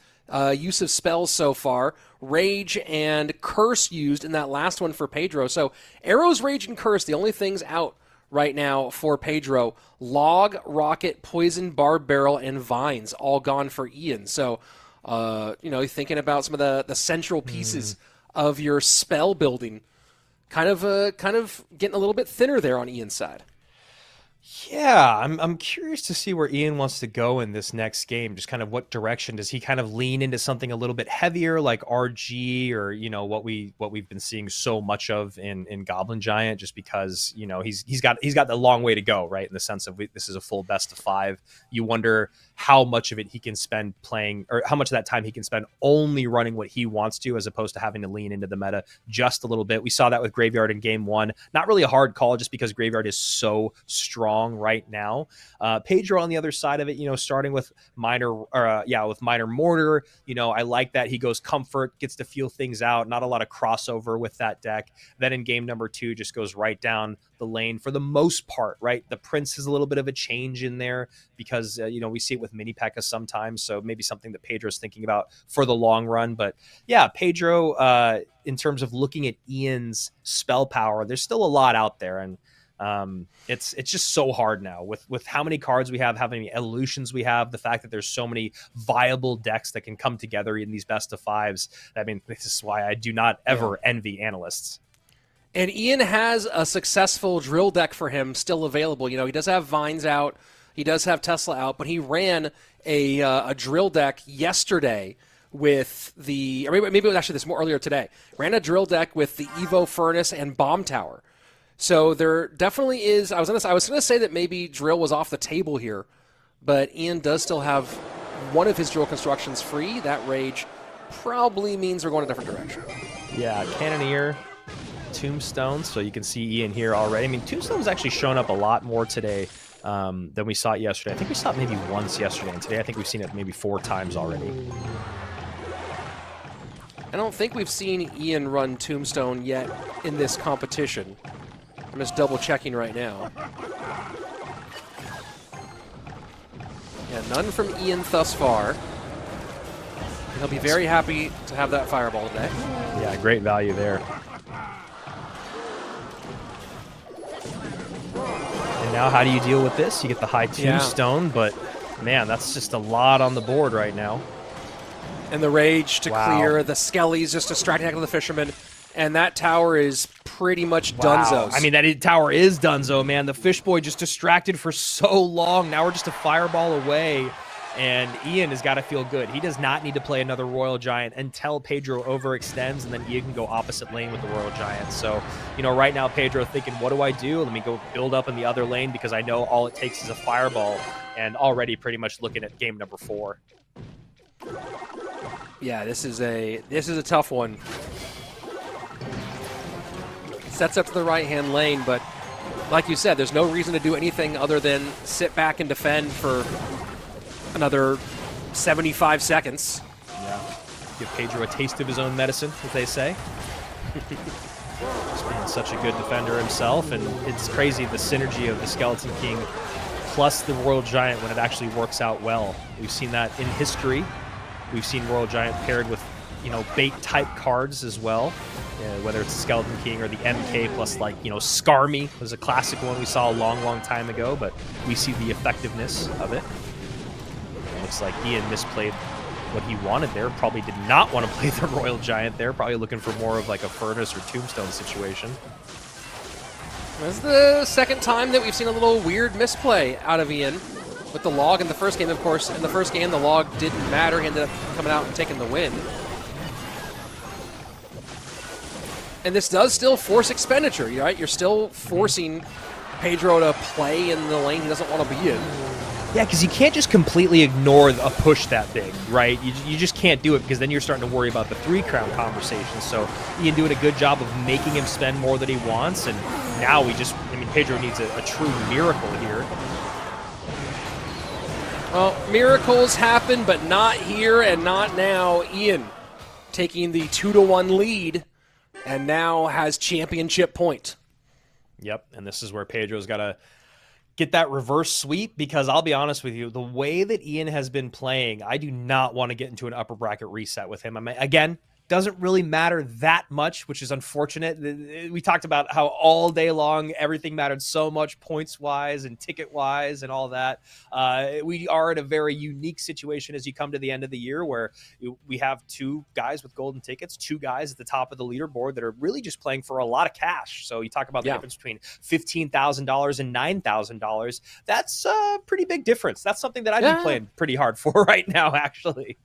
use of spells so far. Rage and Curse used in that last one for Pedro. So arrows, Rage, and Curse, the only things out right now for Pedro. Log, Rocket, Poison, Barb Barrel, and Vines all gone for Ian. So, thinking about some of the central pieces of your spell building, kind of getting a little bit thinner there on Ian's side. Yeah, I'm curious to see where Ian wants to go in this next game. Just kind of what direction does he kind of lean into something a little bit heavier like RG or what we've been seeing so much of in Goblin Giant, just because he's got the long way to go, right? In the sense of this is a full best of 5. You wonder how much of it he can spend playing, or how much of that time he can spend only running what he wants to, as opposed to having to lean into the meta just a little bit. We saw that with Graveyard in game 1. Not really a hard call, just because Graveyard is so strong right now. Pedro on the other side of it, starting with Minor Mortar. I like that he goes Comfort, gets to feel things out. Not a lot of crossover with that deck. Then in game number 2, just goes right down the lane for the most part, right? The Prince is a little bit of a change in there because, we see it with Mini P.E.K.K.A sometimes. So maybe something that Pedro's thinking about for the long run. But yeah, Pedro, in terms of looking at Ian's spell power, there's still a lot out there. And it's just so hard now with how many cards we have, how many evolutions we have, the fact that there's so many viable decks that can come together in these best of 5s. I mean, this is why I do not ever envy analysts. And Ian has a successful drill deck for him still available. He does have Vines out, he does have Tesla out, but he ran a drill deck yesterday with or maybe it was actually earlier today. Ran a drill deck with the Evo Furnace and Bomb Tower. So there definitely is. I was gonna say that maybe drill was off the table here, but Ian does still have one of his drill constructions free. That Rage probably means we're going a different direction. Yeah, Cannoneer, Tombstone. So you can see Ian here already. I mean, Tombstone's actually shown up a lot more today than we saw it yesterday. I think we saw it maybe once yesterday, and today I think we've seen it maybe 4 times already. I don't think we've seen Ian run Tombstone yet in this competition. I'm just double checking right now. Yeah, none from Ian thus far. He'll be very happy to have that fireball today. Yeah, great value there. And now how do you deal with this? You get the high tombstone, but man, that's just a lot on the board right now. And the rage to clear, the skellies just distracting heck of the fisherman, and that tower is pretty much Dunzo's. I mean, that tower is Dunzo, man. The fish boy just distracted for so long. Now we're just a fireball away, and Ian has got to feel good. He does not need to play another Royal Giant until Pedro overextends, and then Ian can go opposite lane with the Royal Giant. So, you know, right now Pedro thinking, what do I do? Let me go build up in the other lane because I know all it takes is a fireball, and already pretty much looking at game number 4. Yeah, this is a tough one. Sets up to the right-hand lane, but like you said, there's no reason to do anything other than sit back and defend for another 75 seconds. Yeah, give Pedro a taste of his own medicine, as they say. He's been such a good defender himself, and it's crazy the synergy of the Skeleton King plus the Royal Giant when it actually works out well. We've seen that in history. We've seen Royal Giant paired with, you know, bait-type cards as well, whether it's Skeleton King or the MK plus, like, you know, Skarmy was a classic one we saw a long, long time ago, but we see the effectiveness of it. It looks like Ian misplayed what he wanted there. Probably did not want to play the Royal Giant there. Probably looking for more of like a Furnace or Tombstone situation. This is the second time that we've seen a little weird misplay out of Ian. With the log in the first game, of course, in the first game, the log didn't matter. He ended up coming out and taking the win. And this does still force expenditure, right? You're still forcing Pedro to play in the lane he doesn't want to be in. Yeah, because you can't just completely ignore a push that big, right? You just can't do it because then you're starting to worry about the 3-crown conversation. So Ian doing a good job of making him spend more than he wants, and now Pedro needs a true miracle here. Well, miracles happen, but not here and not now. Ian taking the 2-1 lead and now has championship point. Yep, and this is where Pedro's got to get that reverse sweep because I'll be honest with you, the way that Ian has been playing, I do not want to get into an upper bracket reset with him. I mean, again, doesn't really matter that much, which is unfortunate. We talked about how all day long everything mattered so much points-wise and ticket-wise and all that. We are in a very unique situation as you come to the end of the year where we have 2 guys with golden tickets, 2 guys at the top of the leaderboard that are really just playing for a lot of cash. So you talk about the difference between $15,000 and $9,000. That's a pretty big difference. That's something that I'd be playing pretty hard for right now, actually.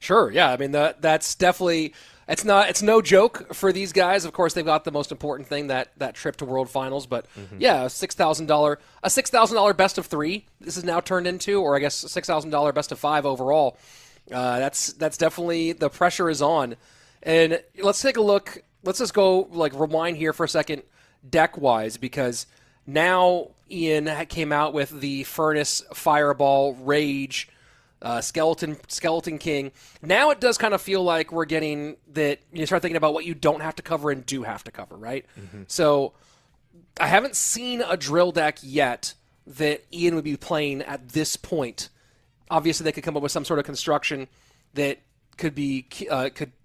Sure, yeah. I mean, that's definitely it's no joke for these guys. Of course, they've got the most important thing, that trip to World Finals. But yeah, a $6,000 best of 3. This is now turned into, or I guess $6,000 best of 5 overall. That's definitely, the pressure is on. And let's take a look. Let's just go rewind here for a second, deck wise, because now Ian came out with the Furnace, Fireball, Rage. Skeleton King. Now it does kind of feel like we're getting that you start thinking about what you don't have to cover and do have to cover, right? So I haven't seen a drill deck yet that Ian would be playing at this point. Obviously, they could come up with some sort of construction that could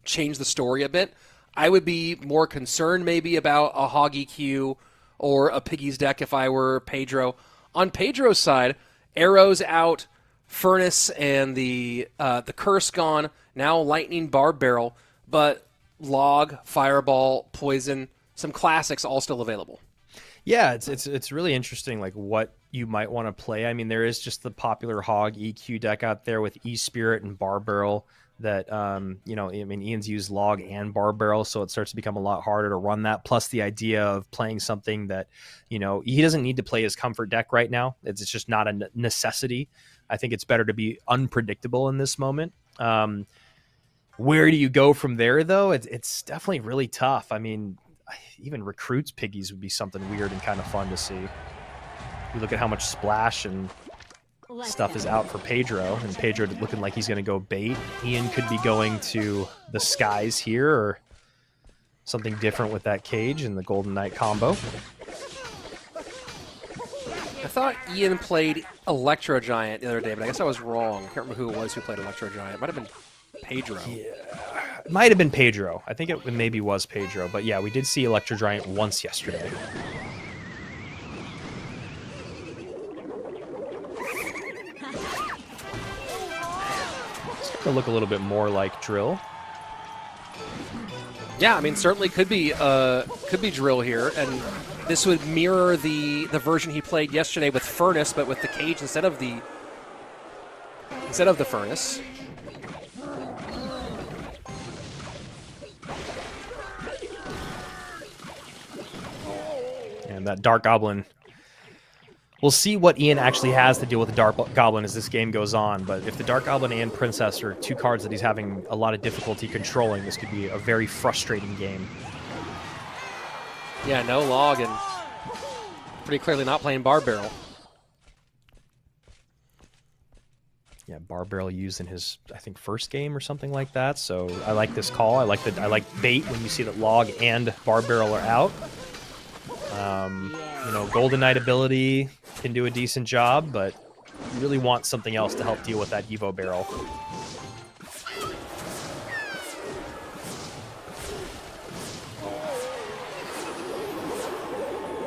change the story a bit. I would be more concerned maybe about a Hog EQ or a Piggy's deck if I were Pedro. On Pedro's side, Arrows out, Furnace and the Curse gone, now Lightning Barb Barrel, but Log, Fireball, Poison, some classics all still available. Yeah, it's really interesting, like what you might want to play. I mean, there is just the popular Hog EQ deck out there with E-Spirit and Barb Barrel that, Ian's used Log and Barb Barrel, so it starts to become a lot harder to run that. Plus the idea of playing something that, he doesn't need to play his comfort deck right now. It's just not a necessity. I think it's better to be unpredictable in this moment. Where do you go from there, though? It's definitely really tough. I mean, even Recruits Piggies would be something weird and kind of fun to see. You look at how much splash and stuff is out for Pedro, and Pedro looking like he's going to go bait. Ian could be going to the skies here or something different with that cage and the Golden Knight combo. I thought Ian played Electro Giant the other day, but I guess I was wrong. I can't remember who it was who played Electro Giant. It might have been Pedro. Yeah. It might have been Pedro. I think it maybe was Pedro. But yeah, we did see Electro Giant once yesterday. It's going to look a little bit more like Drill. Yeah, I mean, certainly could be Drill here, and this would mirror the version he played yesterday with Furnace, but with the cage instead of the Furnace. And that Dark Goblin. We'll see what Ian actually has to deal with the Dark Goblin as this game goes on, but if the Dark Goblin and Princess are two cards that he's having a lot of difficulty controlling, this could be a very frustrating game. Yeah, no log, and pretty clearly not playing Bar Barrel. Yeah, Bar Barrel used in his, I think, first game or something like that, so I like this call. I like bait when you see that log and Bar Barrel are out. You know, Golden Knight ability can do a decent job, but you really want something else to help deal with that Evo barrel.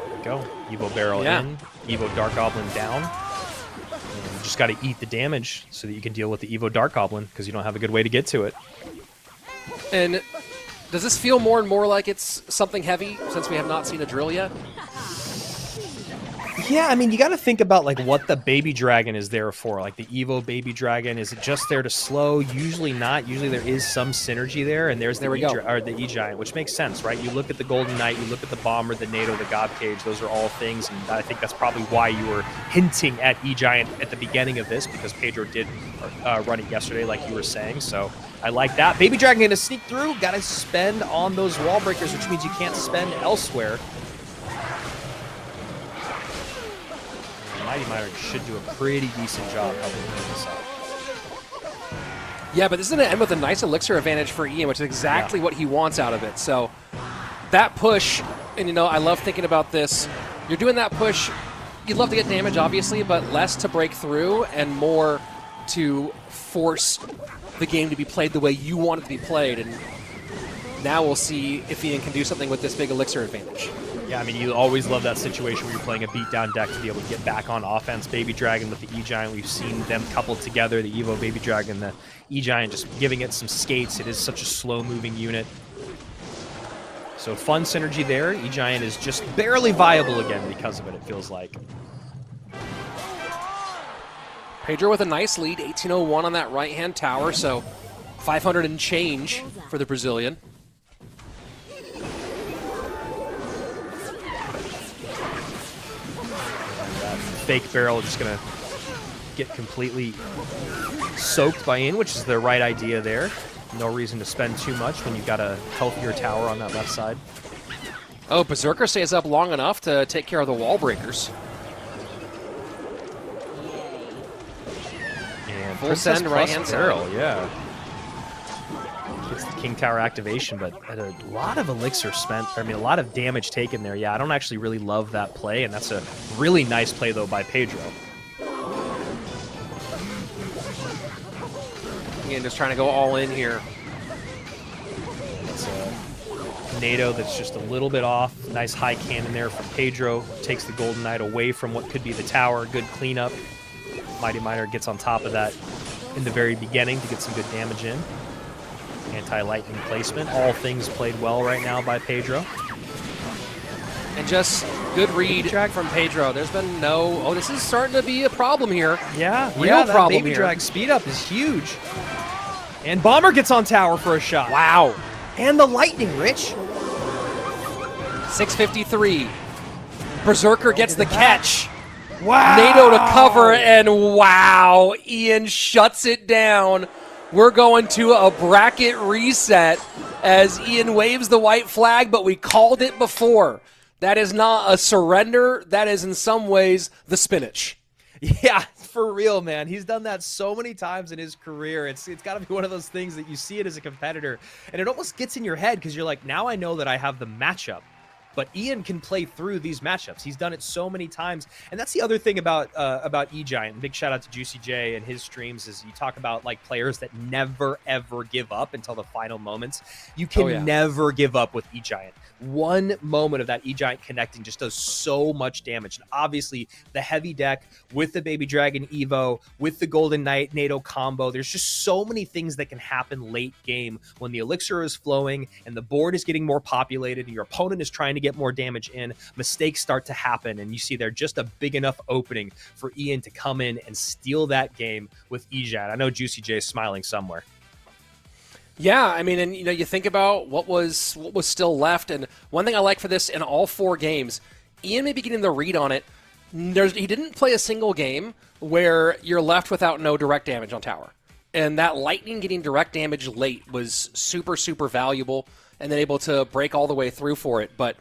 There we go. Evo barrel in, Evo Dark Goblin down. And you just got to eat the damage so that you can deal with the Evo Dark Goblin because you don't have a good way to get to it. And does this feel more and more like it's something heavy since we have not seen a drill yet? Yeah, I mean, you got to think about like what the baby dragon is there for. Like the Evo baby dragon, is it just there to slow? Usually not. Usually there is some synergy there, and there's the E-Giant, which makes sense, right? You look at the Golden Knight, you look at the Bomber, the NATO, the God Cage. Those are all things, and I think that's probably why you were hinting at E-Giant at the beginning of this, because Pedro did run it yesterday, like you were saying. So I like that. Baby dragon going to sneak through. Got to spend on those wall breakers, which means you can't spend elsewhere. Mighty Miner should do a pretty decent job helping clean this up. Yeah, but this is going to end with a nice elixir advantage for Ian, which is exactly what he wants out of it. So that push, and you know, I love thinking about this. You're doing that push, you'd love to get damage, obviously, but less to break through and more to force the game to be played the way you want it to be played. And now we'll see if Ian can do something with this big elixir advantage. Yeah, I mean, you always love that situation where you're playing a beatdown deck to be able to get back on offense. Baby Dragon with the E-Giant, we've seen them coupled together, the Evo Baby Dragon, the E-Giant, just giving it some skates. It is such a slow-moving unit. So fun synergy there. E-Giant is just barely viable again because of it, it feels like. Pedro with a nice lead, 1801 on that right-hand tower, so 500 and change for the Brazilian. Fake barrel just going to get completely soaked by Ian, which is the right idea there. No reason to spend too much when you've got a healthier tower on that left side. Oh, Berserker stays up long enough to take care of the wall breakers. And full send right-hand barrel, yeah. Gets the King Tower activation, but at a lot of elixir spent, I mean, a lot of damage taken there. Yeah, I don't actually really love that play, and that's a really nice play, though, by Pedro. Again, just trying to go all in here. It's a NATO that's just a little bit off. Nice high cannon there from Pedro. Takes the Golden Knight away from what could be the tower. Good cleanup. Mighty Miner gets on top of that in the very beginning to get some good damage in. Anti-lightning placement. All things played well right now by Pedro. And just good read from Pedro. There's been no... Oh, this is starting to be a problem here. Yeah, real problem baby here. Drag speed up is huge. And Bomber gets on tower for a shot. Wow. And the lightning, Rich. 653. Berserker gets the catch. Wow. NATO to cover, and wow, Ian shuts it down. We're going to a bracket reset as Ian waves the white flag, but we called it before. That is not a surrender. That is in some ways the spinach. Yeah, for real, man. He's done that so many times in his career. It's got to be one of those things that you see it as a competitor, and it almost gets in your head because you're like, now I know that I have the matchup but Ian can play through these matchups. He's done it so many times. And that's the other thing about E-Giant. Big shout out to Juicy J and his streams is you talk about like players that never, ever give up until the final moments. You can never give up with E-Giant. One moment of that E-Giant connecting just does so much damage. And obviously, the heavy deck with the Baby Dragon Evo, with the Golden Knight NATO combo, there's just so many things that can happen late game when the elixir is flowing and the board is getting more populated and your opponent is trying to get more damage in. Mistakes start to happen, and you see they're just a big enough opening for Ian to come in and steal that game with E-Giant. I know Juicy J is smiling somewhere. Yeah, I mean, and you think about what was still left, and one thing I like for this in all 4 games, Ian may be getting the read on it. He didn't play a single game where you're left without no direct damage on tower, and that lightning getting direct damage late was super, super valuable, and then able to break all the way through for it. But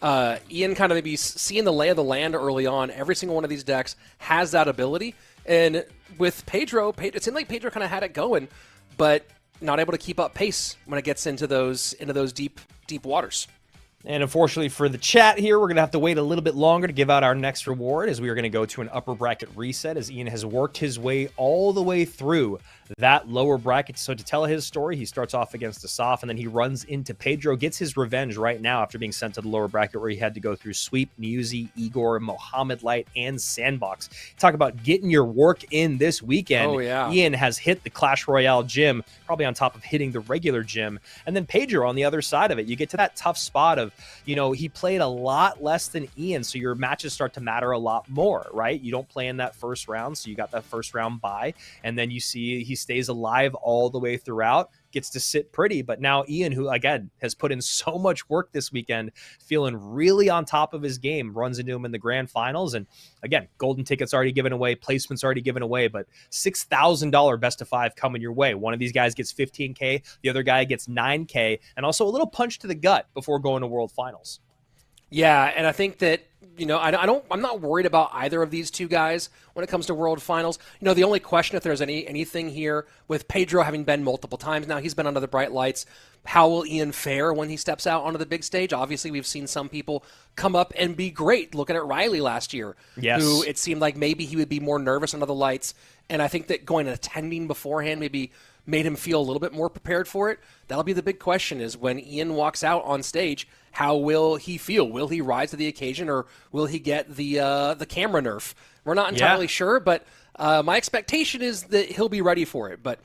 Ian kind of maybe seeing the lay of the land early on. Every single one of these decks has that ability, and with Pedro, it seemed like Pedro kind of had it going, but not able to keep up pace when it gets into those deep waters. And unfortunately for the chat here, we're going to have to wait a little bit longer to give out our next reward as we are going to go to an upper bracket reset as Ian has worked his way all the way through that lower bracket. So to tell his story, he starts off against Asaf and then he runs into Pedro, gets his revenge right now after being sent to the lower bracket where he had to go through Sweep, Newsy, Igor, Mohamed Light, and Sandbox. Talk about getting your work in this weekend. Oh, yeah. Ian has hit the Clash Royale gym, probably on top of hitting the regular gym. And then Pedro on the other side of it, you get to that tough spot of, he played a lot less than Ian, so your matches start to matter a lot more, right? You don't play in that first round, so you got that first round bye, and then you see he stays alive all the way throughout, gets to sit pretty. But now Ian, who again has put in so much work this weekend, feeling really on top of his game, runs into him in the grand finals. And again, golden tickets already given away, placements already given away, but $6,000 best of 5 coming your way. One of these guys gets 15K, the other guy gets 9K, and also a little punch to the gut before going to World Finals. Yeah, and I think that, I'm not worried about either of these two guys when it comes to World Finals. The only question, if there's anything here, with Pedro having been multiple times now, he's been under the bright lights, how will Ian fare when he steps out onto the big stage? Obviously, we've seen some people come up and be great. Looking at Riley last year, who it seemed like maybe he would be more nervous under the lights, and I think that going and attending beforehand maybe made him feel a little bit more prepared for it. That'll be the big question, is when Ian walks out on stage, how will he feel? Will he rise to the occasion, or will he get the camera nerf? We're not entirely sure, but my expectation is that he'll be ready for it. But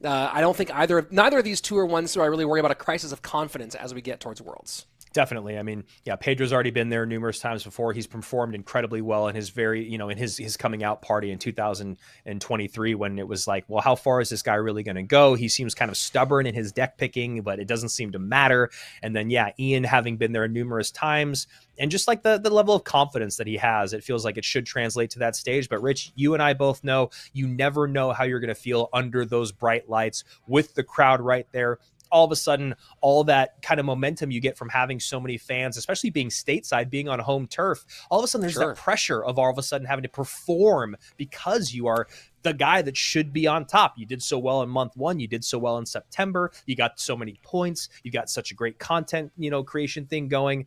I don't think neither of these two are ones who I really worry about a crisis of confidence as we get towards Worlds. Definitely. I mean, Pedro's already been there numerous times before. He's performed incredibly well in his in his coming out party in 2023 when it was like, well, how far is this guy really going to go? He seems kind of stubborn in his deck picking, but it doesn't seem to matter. And then, Ian having been there numerous times and just like the level of confidence that he has, it feels like it should translate to that stage. But Rich, you and I both know you never know how you're going to feel under those bright lights with the crowd right there. All of a sudden, all that kind of momentum you get from having so many fans, especially being stateside, being on home turf, all of a sudden there's that pressure of all of a sudden having to perform because you are the guy that should be on top. You did so well in month 1. You did so well in September. You got so many points. You got such a great content, creation thing going.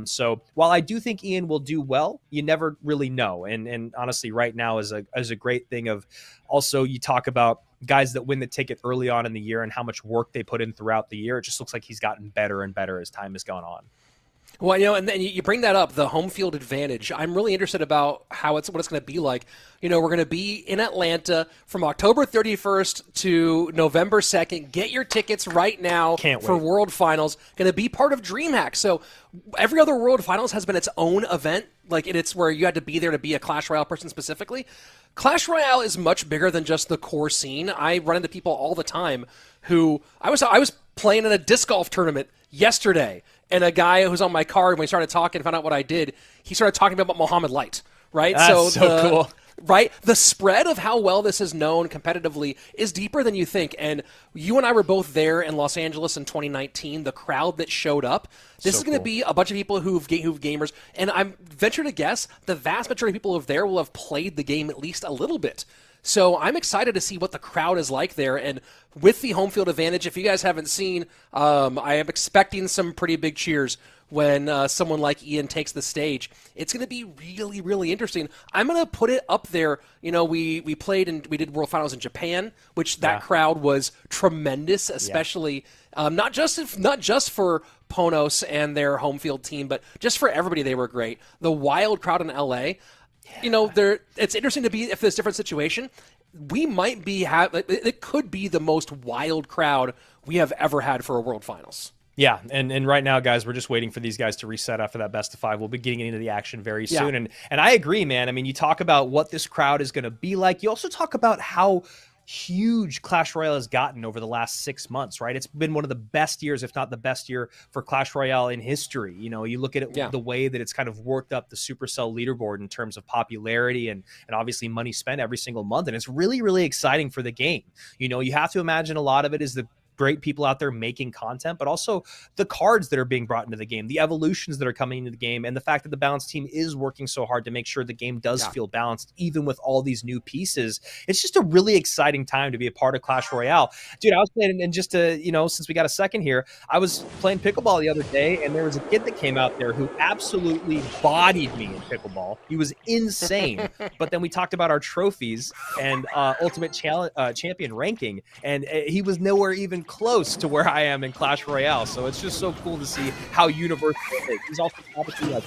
So while I do think Ian will do well, you never really know. And honestly, right now is a great thing of also you talk about guys that win the ticket early on in the year and how much work they put in throughout the year. It just looks like he's gotten better and better as time has gone on. Well, and then you bring that up, the home field advantage. I'm really interested about what it's going to be like. We're going to be in Atlanta from October 31st to November 2nd. Get your tickets right now for World Finals. Going to be part of DreamHack. So every other World Finals has been its own event. Like it's where you had to be there to be a Clash Royale person specifically. Clash Royale is much bigger than just the core scene. I run into people all the time who I was playing in a disc golf tournament yesterday, and a guy who's on my card, when we started talking, found out what I did, he started talking about Mohamed Light, right? That's so cool. Right? The spread of how well this is known competitively is deeper than you think. And you and I were both there in Los Angeles in 2019, the crowd that showed up. This is going to be a bunch of people who've gamers. And I'm venture to guess the vast majority of people over there will have played the game at least a little bit. So I'm excited to see what the crowd is like there. And with the home field advantage, if you guys haven't seen, I am expecting some pretty big cheers when someone like Ian takes the stage. It's going to be really, really interesting. I'm going to put it up there. You know, we played and we did World Finals in Japan, which that crowd was tremendous, especially not just for Ponos and their home field team, but just for everybody. They were great. The wild crowd in LA, you know, it's interesting to be if there's a different situation. We might be it could be the most wild crowd we have ever had for a World Finals. Yeah, and right now, guys, we're just waiting for these guys to reset after that best of 5. We'll be getting into the action very soon. And I agree, man. I mean, you talk about what this crowd is going to be like. You also talk about how huge Clash Royale has gotten over the last 6 months, right? It's been one of the best years, if not the best year for Clash Royale in history. You know, you look at it the way that it's kind of worked up the Supercell leaderboard in terms of popularity and obviously money spent every single month. And it's really, really exciting for the game. You know, you have to imagine a lot of it is the great people out there making content, but also the cards that are being brought into the game, the evolutions that are coming into the game, and the fact that the balance team is working so hard to make sure the game does feel balanced, even with all these new pieces. It's just a really exciting time to be a part of Clash Royale. Dude, I was playing, and just to, you know, since we got a second here, I was playing pickleball the other day, and there was a kid that came out there who absolutely bodied me in pickleball. He was insane. But then we talked about our trophies and Ultimate Champion ranking, and he was nowhere even close to where I am in Clash Royale. So it's just so cool to see how universal it is. He's also obviously like,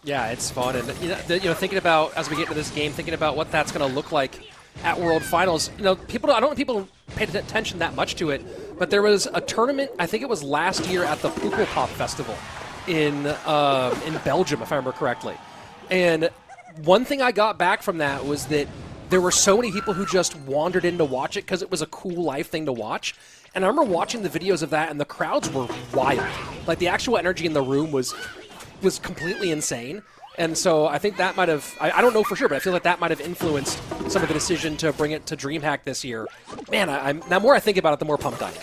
yeah, it's fun. And you know, thinking about, as we get into this game, thinking about what that's going to look like at World Finals. You know, I don't think people paid attention that much to it, but there was a tournament, I think it was last year at the Pukkelpop Festival in Belgium, if I remember correctly. And one thing I got back from that was that there were so many people who just wandered in to watch it because it was a cool live thing to watch. And I remember watching the videos of that, and the crowds were wild. Like, the actual energy in the room was completely insane. And so I think that might have, I don't know for sure, but I feel like that might have influenced some of the decision to bring it to DreamHack this year. Man, the more I think about it, the more pumped I am.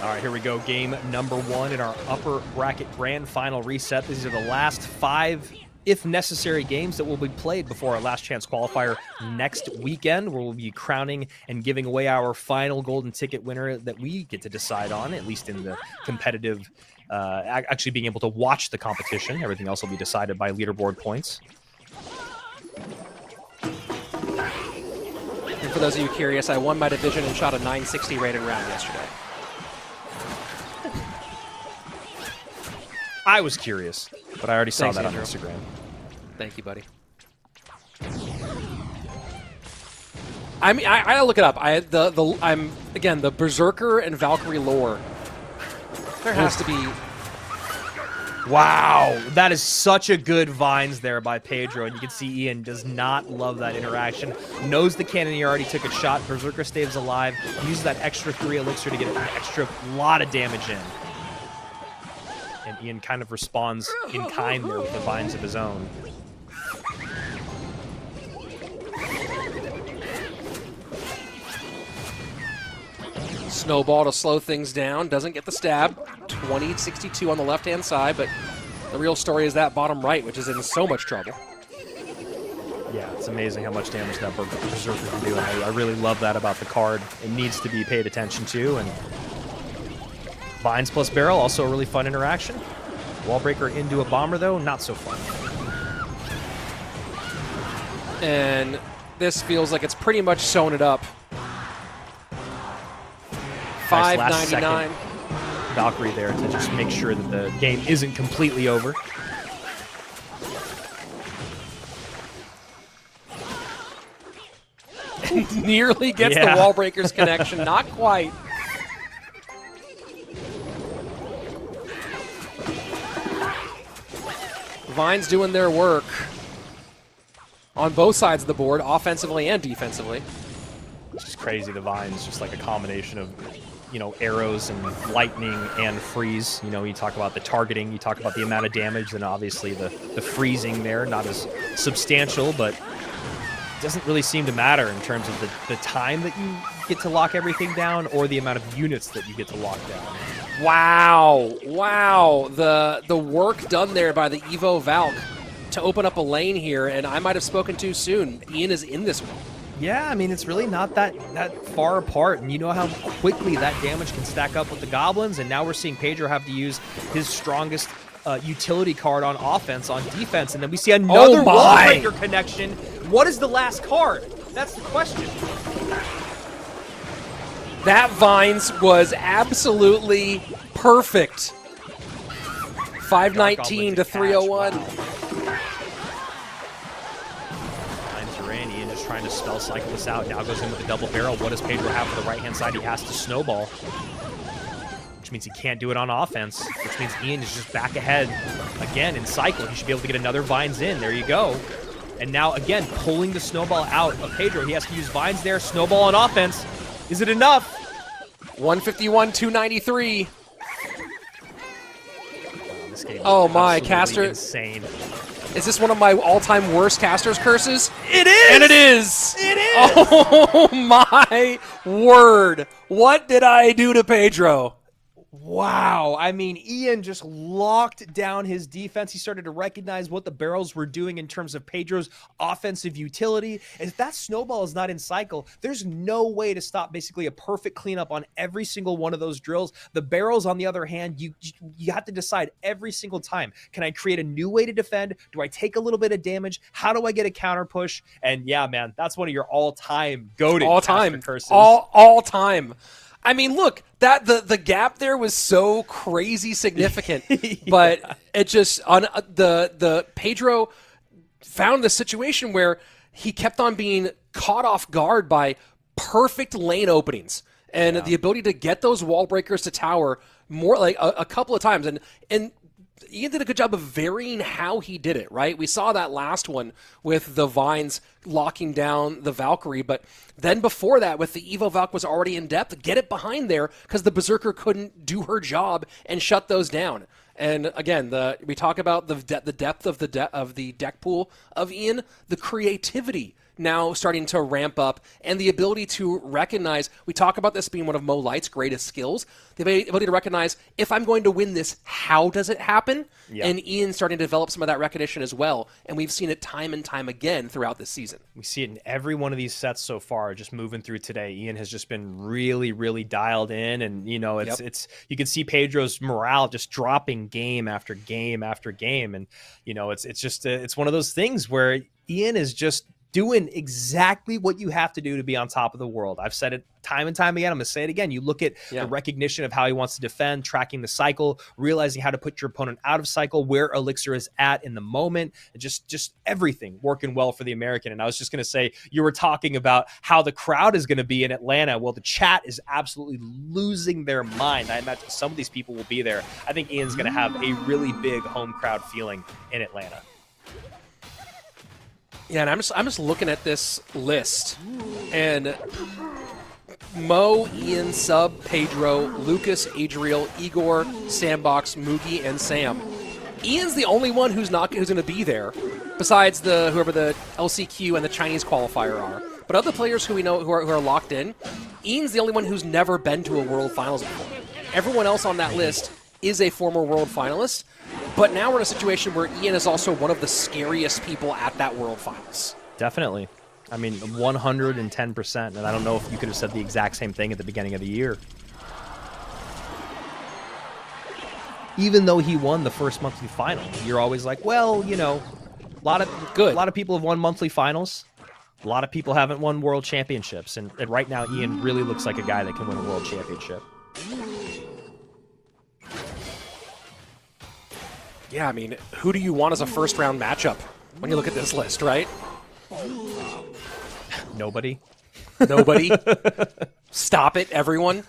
All right, here we go. Game number 1 in our upper bracket grand final reset. These are the last 5, if necessary, games that will be played before our last chance qualifier next weekend, where we'll be crowning and giving away our final golden ticket winner that we get to decide on, at least in the competitive, actually being able to watch the competition. Everything else will be decided by leaderboard points. And for those of you curious, I won my division and shot a 960 rated round yesterday. I was curious, but I already saw Thanks, that Andrew. on Instagram. Thank you, buddy. I mean, I gotta look it up. I'm again the Berserker and Valkyrie lore. There has to be. Wow, that is such a good vines there by Pedro, and you can see Ian does not love that interaction. Knows the cannon, he already took a shot. Berserker stays alive. He uses that extra 3 elixir to get an extra lot of damage in. And Ian kind of responds in kind there with the vines of his own. Snowball to slow things down. Doesn't get the stab. 20-62 on the left-hand side, but the real story is that bottom right, which is in so much trouble. Yeah, it's amazing how much damage that Berserker can do, and I really love that about the card. It needs to be paid attention to, and Vines plus Barrel, also a really fun interaction. Wallbreaker into a Bomber, though, not so fun. And this feels like it's pretty much sewn it up. Nice last $5.99. second Valkyrie there to just make sure that the game isn't completely over. Nearly gets the Wallbreaker's connection. Not quite. Vines doing their work on both sides of the board, offensively and defensively. It's just crazy, the Vines, just like a combination of, you know, arrows and lightning and freeze. You know, you talk about the targeting, you talk about the amount of damage, and obviously the freezing there, not as substantial, but it doesn't really seem to matter in terms of the time that you get to lock everything down or the amount of units that you get to lock down. Wow. Wow. The work done there by the Evo Valk to open up a lane here, and I might have spoken too soon. Ian is in this one. Yeah, I mean, it's really not that far apart, and you know how quickly that damage can stack up with the goblins, and now we're seeing Pedro have to use his strongest utility card on offense, on defense, and then we see another wall breaker connection. What is the last card? That's the question. That Vines was absolutely perfect. 519 to 301. Ian just trying to spell cycle this out. Now goes in with the double barrel. What does Pedro have for the right-hand side? He has to snowball, which means he can't do it on offense, which means Ian is just back ahead again in cycle. He should be able to get another Vines in. There you go. And now, again, pulling the snowball out of Pedro. He has to use Vines there. Snowball on offense. Is it enough? 151, 293. This game Oh my, absolutely caster. insane. Is this one of my all-time worst caster's curses? It is! And it is! It is! Oh my word. What did I do to Pedro? Wow. I mean, Ian just locked down his defense. He started to recognize what the barrels were doing in terms of Pedro's offensive utility. And if that snowball is not in cycle, there's no way to stop basically a perfect cleanup on every single one of those drills. The barrels, on the other hand, you have to decide every single time. Can I create a new way to defend? Do I take a little bit of damage? How do I get a counter push? And yeah, man, that's one of your all-time goated All-time curses. All-time. I mean, look, that the gap there was so crazy significant, Yeah. but it just the Pedro found the situation where he kept on being caught off guard by perfect lane openings and the ability to get those wall breakers to tower more like a couple of times, and Ian did a good job of varying how he did it, right? We saw that last one with the Vines locking down the Valkyrie, but then before that, with the Evo Valk was already in depth, get it behind there because the Berserker couldn't do her job and shut those down. And again, we talk about the depth of the deck pool of Ian, the creativity now starting to ramp up, and the ability to recognize, we talk about this being one of Mo Light's greatest skills, the ability to recognize, if I'm going to win this, how does it happen? Yeah. And Ian's starting to develop some of that recognition as well, and we've seen it time and time again throughout this season. We see it in every one of these sets so far, just moving through today. Ian has just been really, really dialed in, and you know, it's you can see Pedro's morale just dropping game after game after game, and you know, it's just it's one of those things where Ian is just doing exactly what you have to do to be on top of the world. I've said it time and time again. I'm going to say it again. You look at the recognition of how he wants to defend, tracking the cycle, realizing how to put your opponent out of cycle, where Elixir is at in the moment, just everything working well for the American. And I was just going to say, you were talking about how the crowd is going to be in Atlanta. Well, the chat is absolutely losing their mind. I imagine some of these people will be there. I think Ian's going to have a really big home crowd feeling in Atlanta. Yeah, and I'm just looking at this list, and Mo, Ian, Sub, Pedro, Lucas, Adriel, Igor, Sandbox, Moogie, and Sam. Ian's the only one who's going to be there, besides whoever the LCQ and the Chinese qualifier are. But other players who we know who are locked in, Ian's the only one who's never been to a World Finals before. Everyone else on that list is a former World Finalist. But now we're in a situation where Ian is also one of the scariest people at that World Finals. Definitely. I mean, 110%. And I don't know if you could have said the exact same thing at the beginning of the year. Even though he won the first monthly final, you're always like, well, you know, a lot of people have won monthly finals. A lot of people haven't won world championships. And right now, Ian really looks like a guy that can win a world championship. Yeah, I mean, who do you want as a first-round matchup when you look at this list, right? Nobody. Nobody. Stop it, everyone.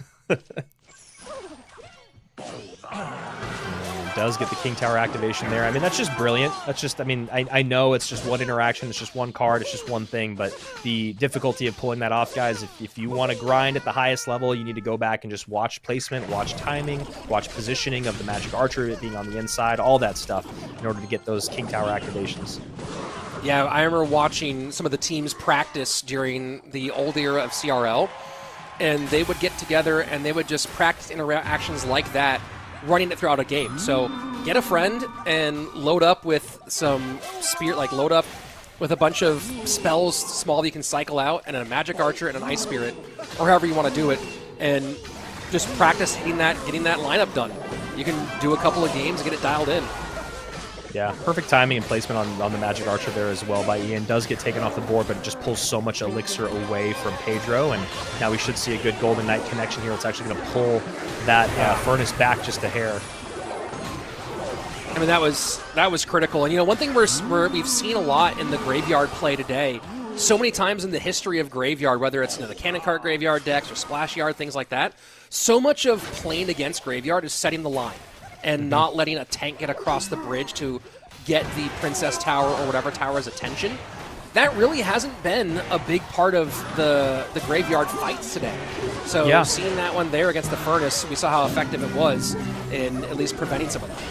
Does get the King Tower activation there. I mean, that's just brilliant. That's just, I mean, I know it's just one interaction, it's just one card, it's just one thing, but the difficulty of pulling that off, guys, if you want to grind at the highest level, you need to go back and just watch placement, watch timing, watch positioning of the Magic Archer, it being on the inside, all that stuff in order to get those King Tower activations. Yeah, I remember watching some of the teams practice during the old era of CRL, and they would get together and they would just practice interactions like that. running it throughout a game. So get a friend and load up with some spirit, like load up with a bunch of spells small that you can cycle out, and a magic archer and an ice spirit, or however you want to do it, and just practice getting that lineup done. You can do a couple of games and get it dialed in. Yeah, perfect timing and placement on the Magic Archer there as well by Ian. Does get taken off the board, but it just pulls so much elixir away from Pedro, and now we should see a good Golden Knight connection here. It's actually going to pull that Furnace back just a hair. I mean, that was critical. And, one thing we've seen a lot in the Graveyard play today, so many times in the history of Graveyard, whether it's the Cannon Cart Graveyard decks or Splash Yard, things like that, so much of playing against Graveyard is setting the line and not letting a tank get across the bridge to get the Princess Tower or whatever tower's attention. That really hasn't been a big part of the Graveyard fights today. So seeing that one there against the Furnace, we saw how effective it was in at least preventing some of that.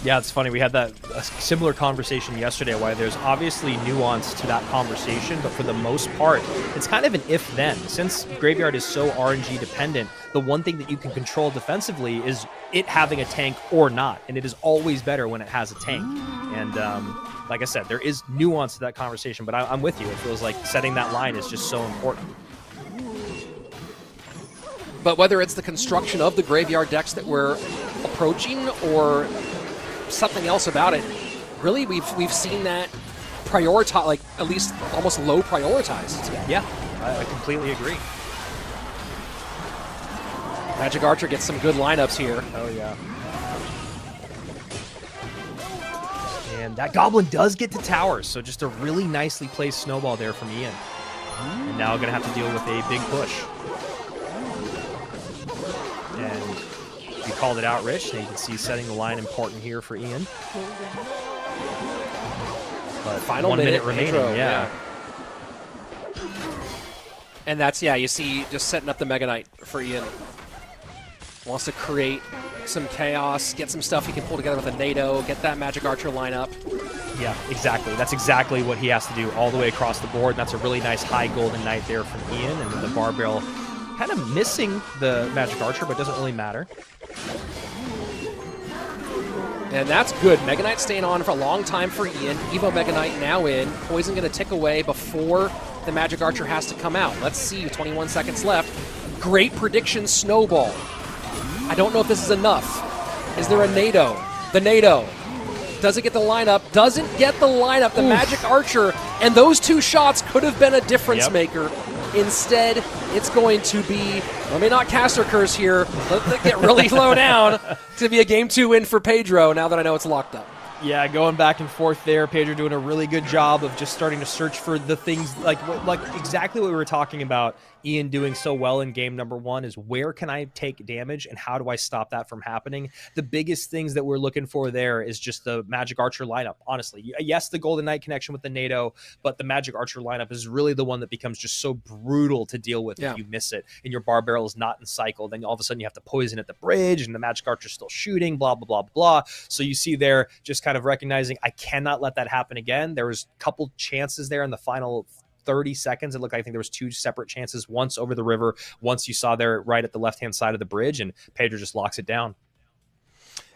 Yeah, it's funny. We had a similar conversation yesterday why there's obviously nuance to that conversation, but for the most part, it's kind of an if-then. Since Graveyard is so RNG dependent, the one thing that you can control defensively is it having a tank or not, and it is always better when it has a tank. And like I said, there is nuance to that conversation, but I'm with you. It feels like setting that line is just so important. But whether it's the construction of the Graveyard decks that we're approaching or something else about it, really we've seen that prioritize, like at least almost low prioritized. Yeah, I completely agree. Magic Archer gets some good lineups here. Oh yeah. And that Goblin does get to towers, so just a really nicely placed snowball there from Ian. And now gonna have to deal with a big push. And you called it out, Rich. And you can see setting the line important here for Ian. But final 1 minute remaining, Pedro, yeah. And that's, you see just setting up the Mega Knight for Ian. Wants to create some chaos, get some stuff he can pull together with a NATO, get that Magic Archer lineup. Yeah, exactly. That's exactly what he has to do all the way across the board. And that's a really nice high Golden Knight there from Ian. And then the Bar Barrel kind of missing the Magic Archer, but it doesn't really matter. And that's good. Mega Knight staying on for a long time for Ian. Evo Mega Knight now in. Poison going to tick away before the Magic Archer has to come out. Let's see, 21 seconds left. Great prediction, Snowball. I don't know if this is enough. Is there a NATO? The NATO. Doesn't get the lineup. Doesn't get the lineup. The Magic Archer. And those two shots could have been a difference maker. Instead, it's going to be, let me not caster curse here. Let it get really low down. It's going to be a Game 2 win for Pedro now that I know it's locked up. Yeah, going back and forth there. Pedro doing a really good job of just starting to search for the things, like exactly what we were talking about. Ian doing so well in game number one is where can I take damage and how do I stop that from happening? The biggest things that we're looking for there is just the Magic Archer lineup, honestly. Yes, the Golden Knight connection with the NATO, but the Magic Archer lineup is really the one that becomes just so brutal to deal with if you miss it and your Bar Barrel is not in cycle. Then all of a sudden you have to poison at the bridge and the Magic Archer's still shooting, blah, blah, blah, blah. So you see there just kind of recognizing I cannot let that happen again. There was a couple chances there in the final 30 seconds. It looked like I think there was two separate chances, once over the river, once you saw there right at the left-hand side of the bridge, and Pedro just locks it down.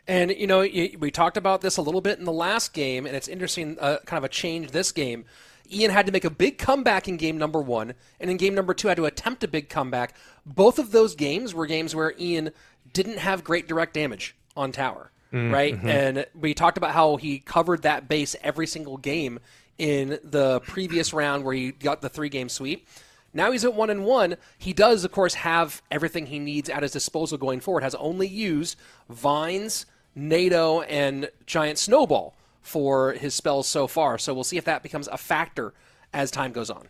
And, you know, we talked about this a little bit in the last game, and it's interesting, kind of a change this game. Ian had to make a big comeback in game number one, and in game number two had to attempt a big comeback. Both of those games were games where Ian didn't have great direct damage on tower, right? And we talked about how he covered that base every single game in the previous round where he got the 3-game sweep. Now he's at 1-1. He does, of course, have everything he needs at his disposal going forward. Has only used Vines, NATO, and Giant Snowball for his spells so far. So we'll see if that becomes a factor as time goes on.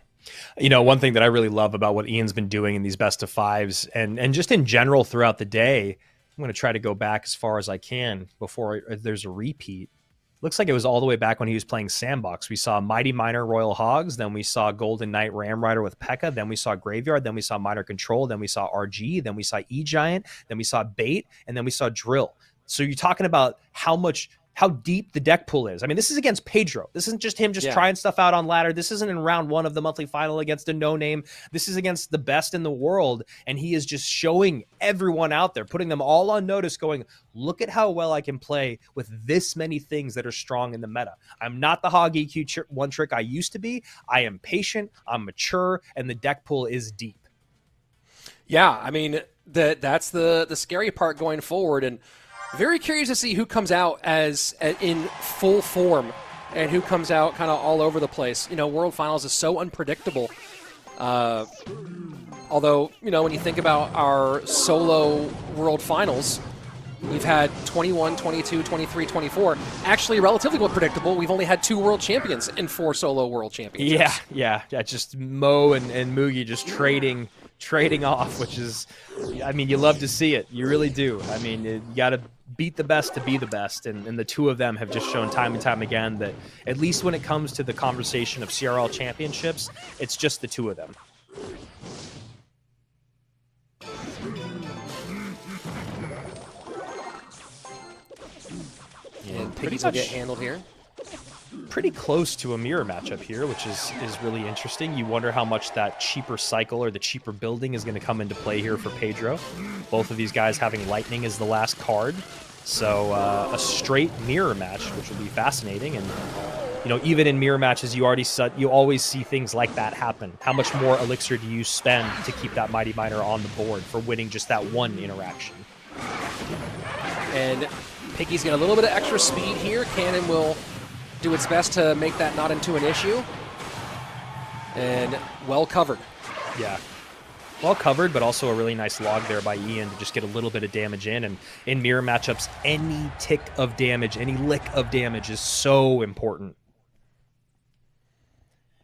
You know, one thing that I really love about what Ian's been doing in these best of fives and just in general throughout the day, I'm going to try to go back as far as I can before there's a repeat. Looks like it was all the way back when he was playing Sandbox. We saw Mighty Miner Royal Hogs, then we saw Golden Knight Ram Rider with P.E.K.K.A, then we saw Graveyard, then we saw Miner Control, then we saw RG, then we saw E-Giant, then we saw Bait, and then we saw Drill. So you're talking about how much how deep the deck pool is. I mean, this is against Pedro. This isn't just him trying stuff out on ladder. This isn't in round 1 of the monthly final against a no-name. This is against the best in the world, and he is just showing everyone out there, putting them all on notice, going, look at how well I can play with this many things that are strong in the meta. I'm not the hog EQ one trick I used to be. I am patient, I'm mature, and the deck pool is deep. Yeah, I mean, that's the scary part going forward, and very curious to see who comes out as in full form and who comes out kind of all over the place. You know, World Finals is so unpredictable. Although, you know, when you think about our solo World Finals, we've had 21, 22, 23, 24. Actually, relatively predictable. We've only had 2 world champions in 4 solo world championships. Yeah. Just Mo and Mugi just trading off, which is, I mean, you love to see it. You really do. I mean, you got to beat the best to be the best, and the 2 of them have just shown time and time again that at least when it comes to the conversation of CRL championships, it's just the 2 of them. And Piggies will get handled here. Pretty close to a mirror matchup here, which is really interesting. You wonder how much that cheaper cycle or the cheaper building is going to come into play here for Pedro. Both of these guys having lightning as the last card, so a straight mirror match, which will be fascinating. And you know, even in mirror matches, you always see things like that happen. How much more elixir do you spend to keep that Mighty Miner on the board for winning just that one interaction? And Piggy's got a little bit of extra speed here. Cannon will do its best to make that not into an issue. And well covered. Yeah. Well covered, but also a really nice log there by Ian to just get a little bit of damage in. And in mirror matchups, any tick of damage, any lick of damage is so important.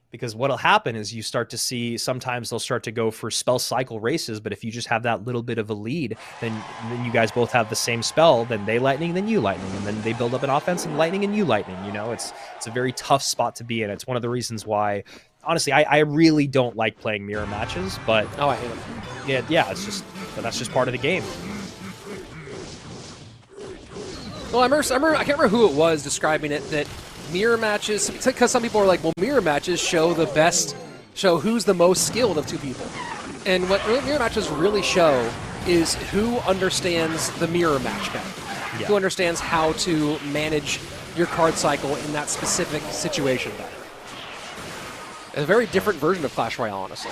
Because what'll happen is you start to see, sometimes they'll start to go for spell cycle races, but if you just have that little bit of a lead, then you guys both have the same spell, then they lightning, then you lightning, and then they build up an offense and lightning and you lightning. You know, it's a very tough spot to be in. It's one of the reasons why, honestly, I really don't like playing mirror matches, but I hate them. Yeah, but that's just part of the game. Well, I can't remember who it was describing it, that mirror matches, because some people are like, well, mirror matches show who's the most skilled of 2 people. And what mirror matches really show is who understands the mirror match better. Yeah. Who understands how to manage your card cycle in that specific situation better. A very different version of Clash Royale, honestly.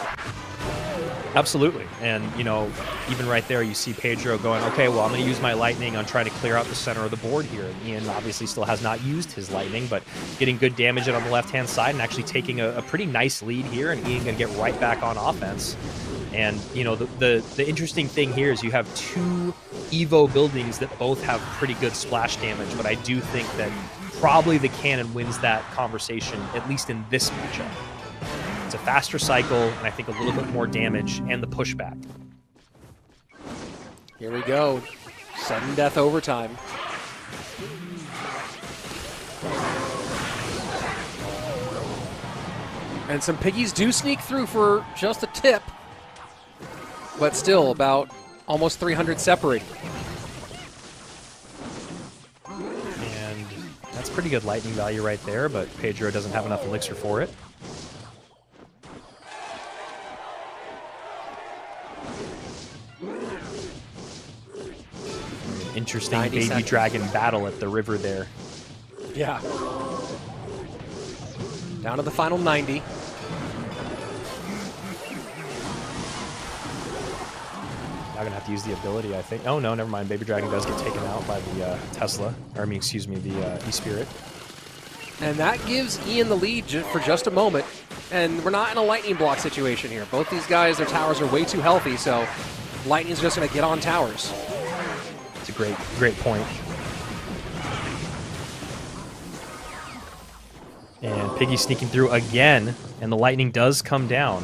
Absolutely. And, you know, even right there, you see Pedro going, okay, well, I'm going to use my lightning on trying to clear out the center of the board here. And Ian obviously still has not used his lightning, but getting good damage on the left-hand side and actually taking a pretty nice lead here, and Ian going to get right back on offense. And, you know, the interesting thing here is you have 2 Evo buildings that both have pretty good splash damage, but I do think that probably the cannon wins that conversation, at least in this matchup. It's a faster cycle, and I think a little bit more damage, and the pushback. Here we go. Sudden death overtime. And some Piggies do sneak through for just a tip, but still about almost 300 separated. And that's pretty good lightning value right there, but Pedro doesn't have enough elixir for it. Interesting baby dragon battle at the river there. Yeah. Down to the final 90. Now gonna have to use the ability, I think. Oh no, never mind. Baby dragon does get taken out by the Tesla, or I mean, excuse me, the E-Spirit. And that gives Ian the lead for just a moment. And we're not in a lightning block situation here. Both these guys, their towers are way too healthy, so lightning's just gonna get on towers. It's a great point. And Piggy sneaking through again, and the lightning does come down.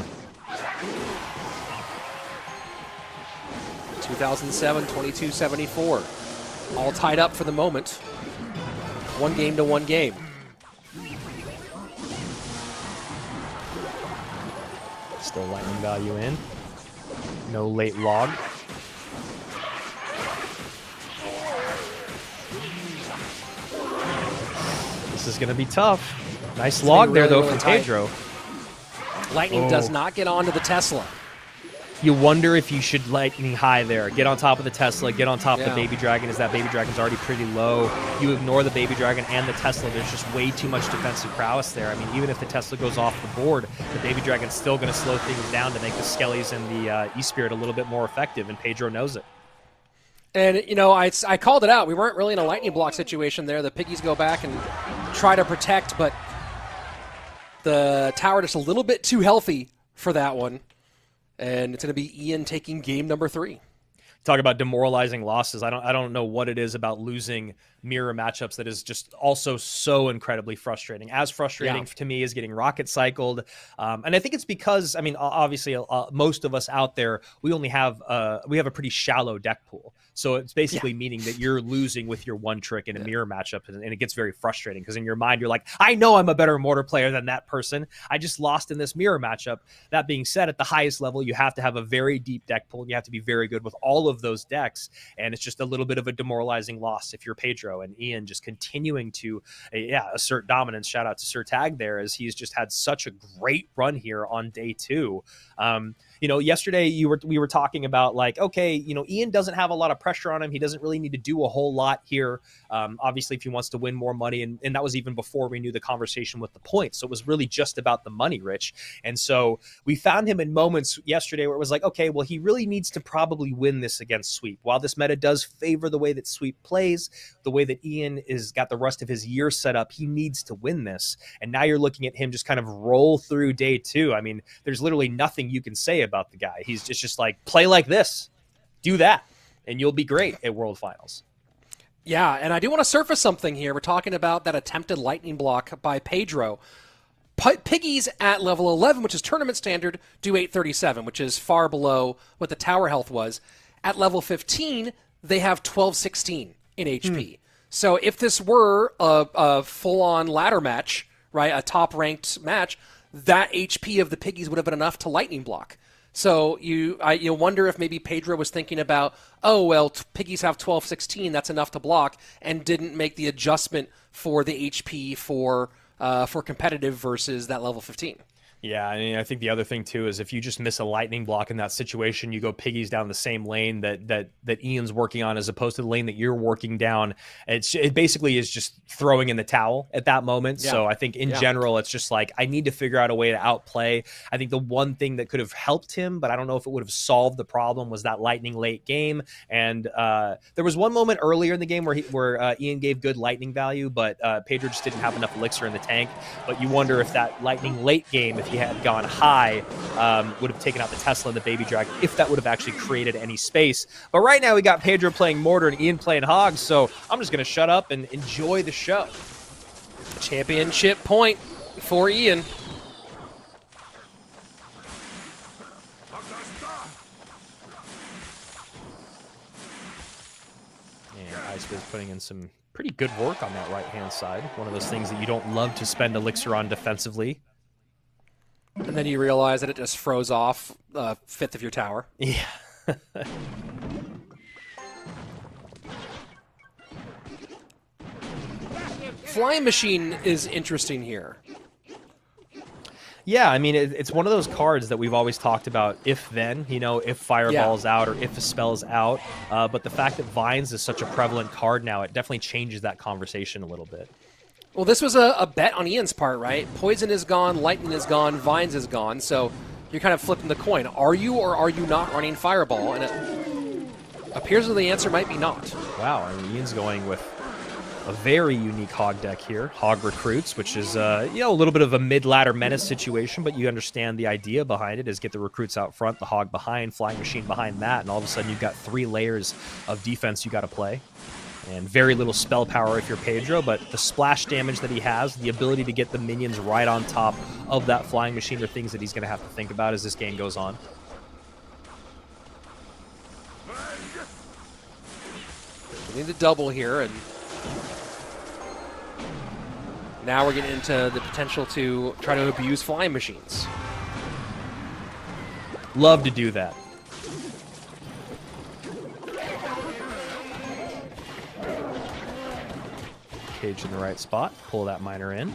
2007, 2274. All tied up for the moment. 1 game to 1 game. Still lightning value in. No late log. This is going to be tough. Nice log there, though, from Pedro. Lightning does not get onto the Tesla. You wonder if you should lightning high there. Get on top of the Tesla, get on top of the Baby Dragon, as that Baby Dragon's already pretty low. You ignore the Baby Dragon and the Tesla. There's just way too much defensive prowess there. I mean, even if the Tesla goes off the board, the Baby Dragon's still going to slow things down to make the Skellies and the E-Spirit a little bit more effective, and Pedro knows it. And, you know, I called it out. We weren't really in a lightning block situation there. The Piggies go back and try to protect, but the tower just a little bit too healthy for that one. And it's going to be Ian taking game number 3. Talk about demoralizing losses. I don't know what it is about losing mirror matchups that is just also so incredibly frustrating. As frustrating to me is getting rocket cycled. And I think it's because, I mean, obviously most of us out there, we have a pretty shallow deck pool. So it's basically meaning that you're losing with your one trick in a mirror matchup, and it gets very frustrating because in your mind, you're like, I know I'm a better mortar player than that person. I just lost in this mirror matchup. That being said, at the highest level, you have to have a very deep deck pool, and you have to be very good with all of those decks. And it's just a little bit of a demoralizing loss if you're Pedro, and Ian just continuing to assert dominance. Shout out to Sir Tag there, as he's just had such a great run here on day 2. You know, yesterday we were talking about, like, okay, you know, Ian doesn't have a lot of pressure on him. He doesn't really need to do a whole lot here. Obviously, if he wants to win more money, and that was even before we knew the conversation with the points. So it was really just about the money, Rich. And so we found him in moments yesterday where it was like, okay, well, he really needs to probably win this against Sweep. While this meta does favor the way that Sweep plays, the way that Ian is got the rest of his year set up, he needs to win this. And now you're looking at him just kind of roll through day 2. I mean, there's literally nothing you can say about the guy. He's just like, play like this, do that, and you'll be great at World Finals. Yeah, and I do want to surface something here. We're talking about that attempted lightning block by Pedro. Piggies at level 11, which is tournament standard, do 837, which is far below what the tower health was. At level 15, they have 1216 in HP. So if this were a full-on ladder match, right, a top-ranked match, that HP of the Piggies would have been enough to lightning block. So you wonder if maybe Pedro was thinking about, oh, well, Piggies have 1216, that's enough to block, and didn't make the adjustment for the HP for competitive versus that level 15. Yeah, I mean, I think the other thing too is if you just miss a lightning block in that situation, you go Piggies down the same lane that Ian's working on, as opposed to the lane that you're working down. It basically is just throwing in the towel at that moment. Yeah. So I think in general, it's just like, I need to figure out a way to outplay. I think the one thing that could have helped him, but I don't know if it would have solved the problem, was that lightning late game. And there was one moment earlier in the game where Ian gave good lightning value, but Pedro just didn't have enough elixir in the tank. But you wonder if that lightning late game, if he had gone high, would have taken out the Tesla and the Baby Dragon, if that would have actually created any space. But right now we got Pedro playing Mortar and Ian playing Hogs, so I'm just going to shut up and enjoy the show. Championship point for Ian. And Icewiz putting in some pretty good work on that right-hand side. One of those things that you don't love to spend elixir on defensively. And then you realize that it just froze off a fifth of your tower. Yeah. Flying Machine is interesting here. Yeah, I mean, it's one of those cards that we've always talked about, if-then, you know, if Fireball's out or if a spell's out. But the fact that Vines is such a prevalent card now, it definitely changes that conversation a little bit. Well, this was a bet on Ian's part, right? Poison is gone, Lightning is gone, Vines is gone, so you're kind of flipping the coin. Are you or are you not running Fireball? And it appears that the answer might be not. Wow, I mean, Ian's going with a very unique Hog deck here. Hog Recruits, which is a little bit of a mid-ladder menace situation, but you understand the idea behind it is get the Recruits out front, the Hog behind, Flying Machine behind that, and all of a sudden you've got 3 layers of defense you got to play. And very little spell power if you're Pedro, but the splash damage that he has, the ability to get the minions right on top of that Flying Machine are things that he's going to have to think about as this game goes on. We need to double here, and now we're getting into the potential to try to abuse Flying Machines. Love to do that. cage in the right spot. Pull that miner in.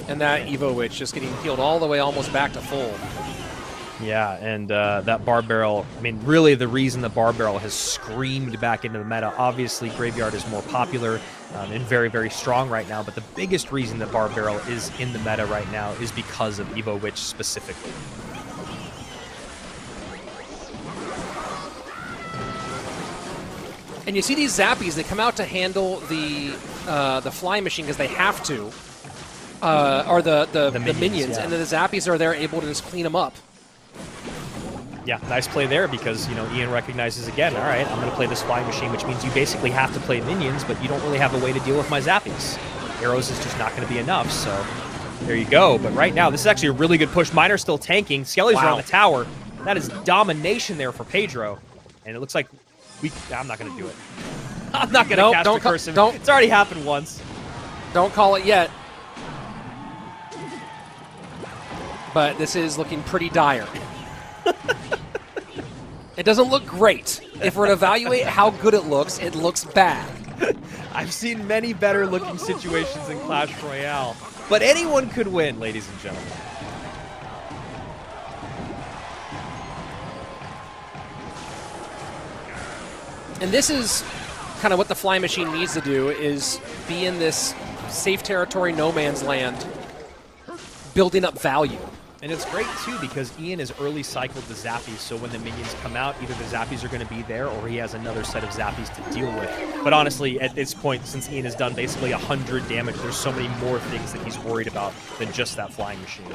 And that Evo Witch just getting healed all the way almost back to full. Yeah, and that bar barrel, I mean, really the reason the bar barrel has screamed back into the meta, obviously Graveyard is more popular and very, very strong right now, but the biggest reason that bar barrel is in the meta right now is because of Evo Witch specifically. And you see these Zappies, they come out to handle the flying machine because they have to, or the minions, yeah. and then the Zappies are there able to just clean them up. Yeah, nice play there because, you know, Ian recognizes again, all right, I'm going to play this flying machine, which means you basically have to play minions, but you don't really have a way to deal with my Zappies. Arrows is just not going to be enough, so there you go. But right now, this is actually a really good push. Miner's still tanking. Skellies are on the tower. That is domination there for Pedro. And it looks like I'm not going to do it. I'm not going to cast a curse. It's already happened once. Don't call it yet. But this is looking pretty dire. It doesn't look great. If we're to evaluate how good it looks bad. I've seen many better looking situations in Clash Royale, but anyone could win, ladies and gentlemen. And this is kind of what the flying machine needs to do, is be in this safe territory, no man's land, building up value. And it's great, too, because Ian is early cycled the Zappies, so when the minions come out, either the Zappies are going to be there or he has another set of Zappies to deal with. But honestly, at this point, since Ian has done basically 100 damage, there's so many more things that he's worried about than just that flying machine.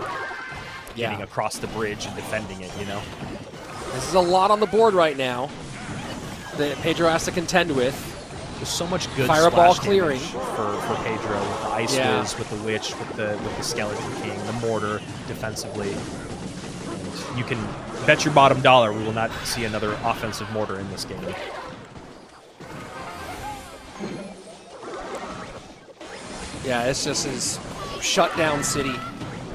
Getting across the bridge and defending it, you know? This is a lot on the board right now that Pedro has to contend with. There's so much good fireball clearing for Pedro with the Ice Wiz, with the Witch, with the Skeleton King, the Mortar defensively. And you can bet your bottom dollar we will not see another offensive Mortar in this game. Yeah, it's just his shut down city.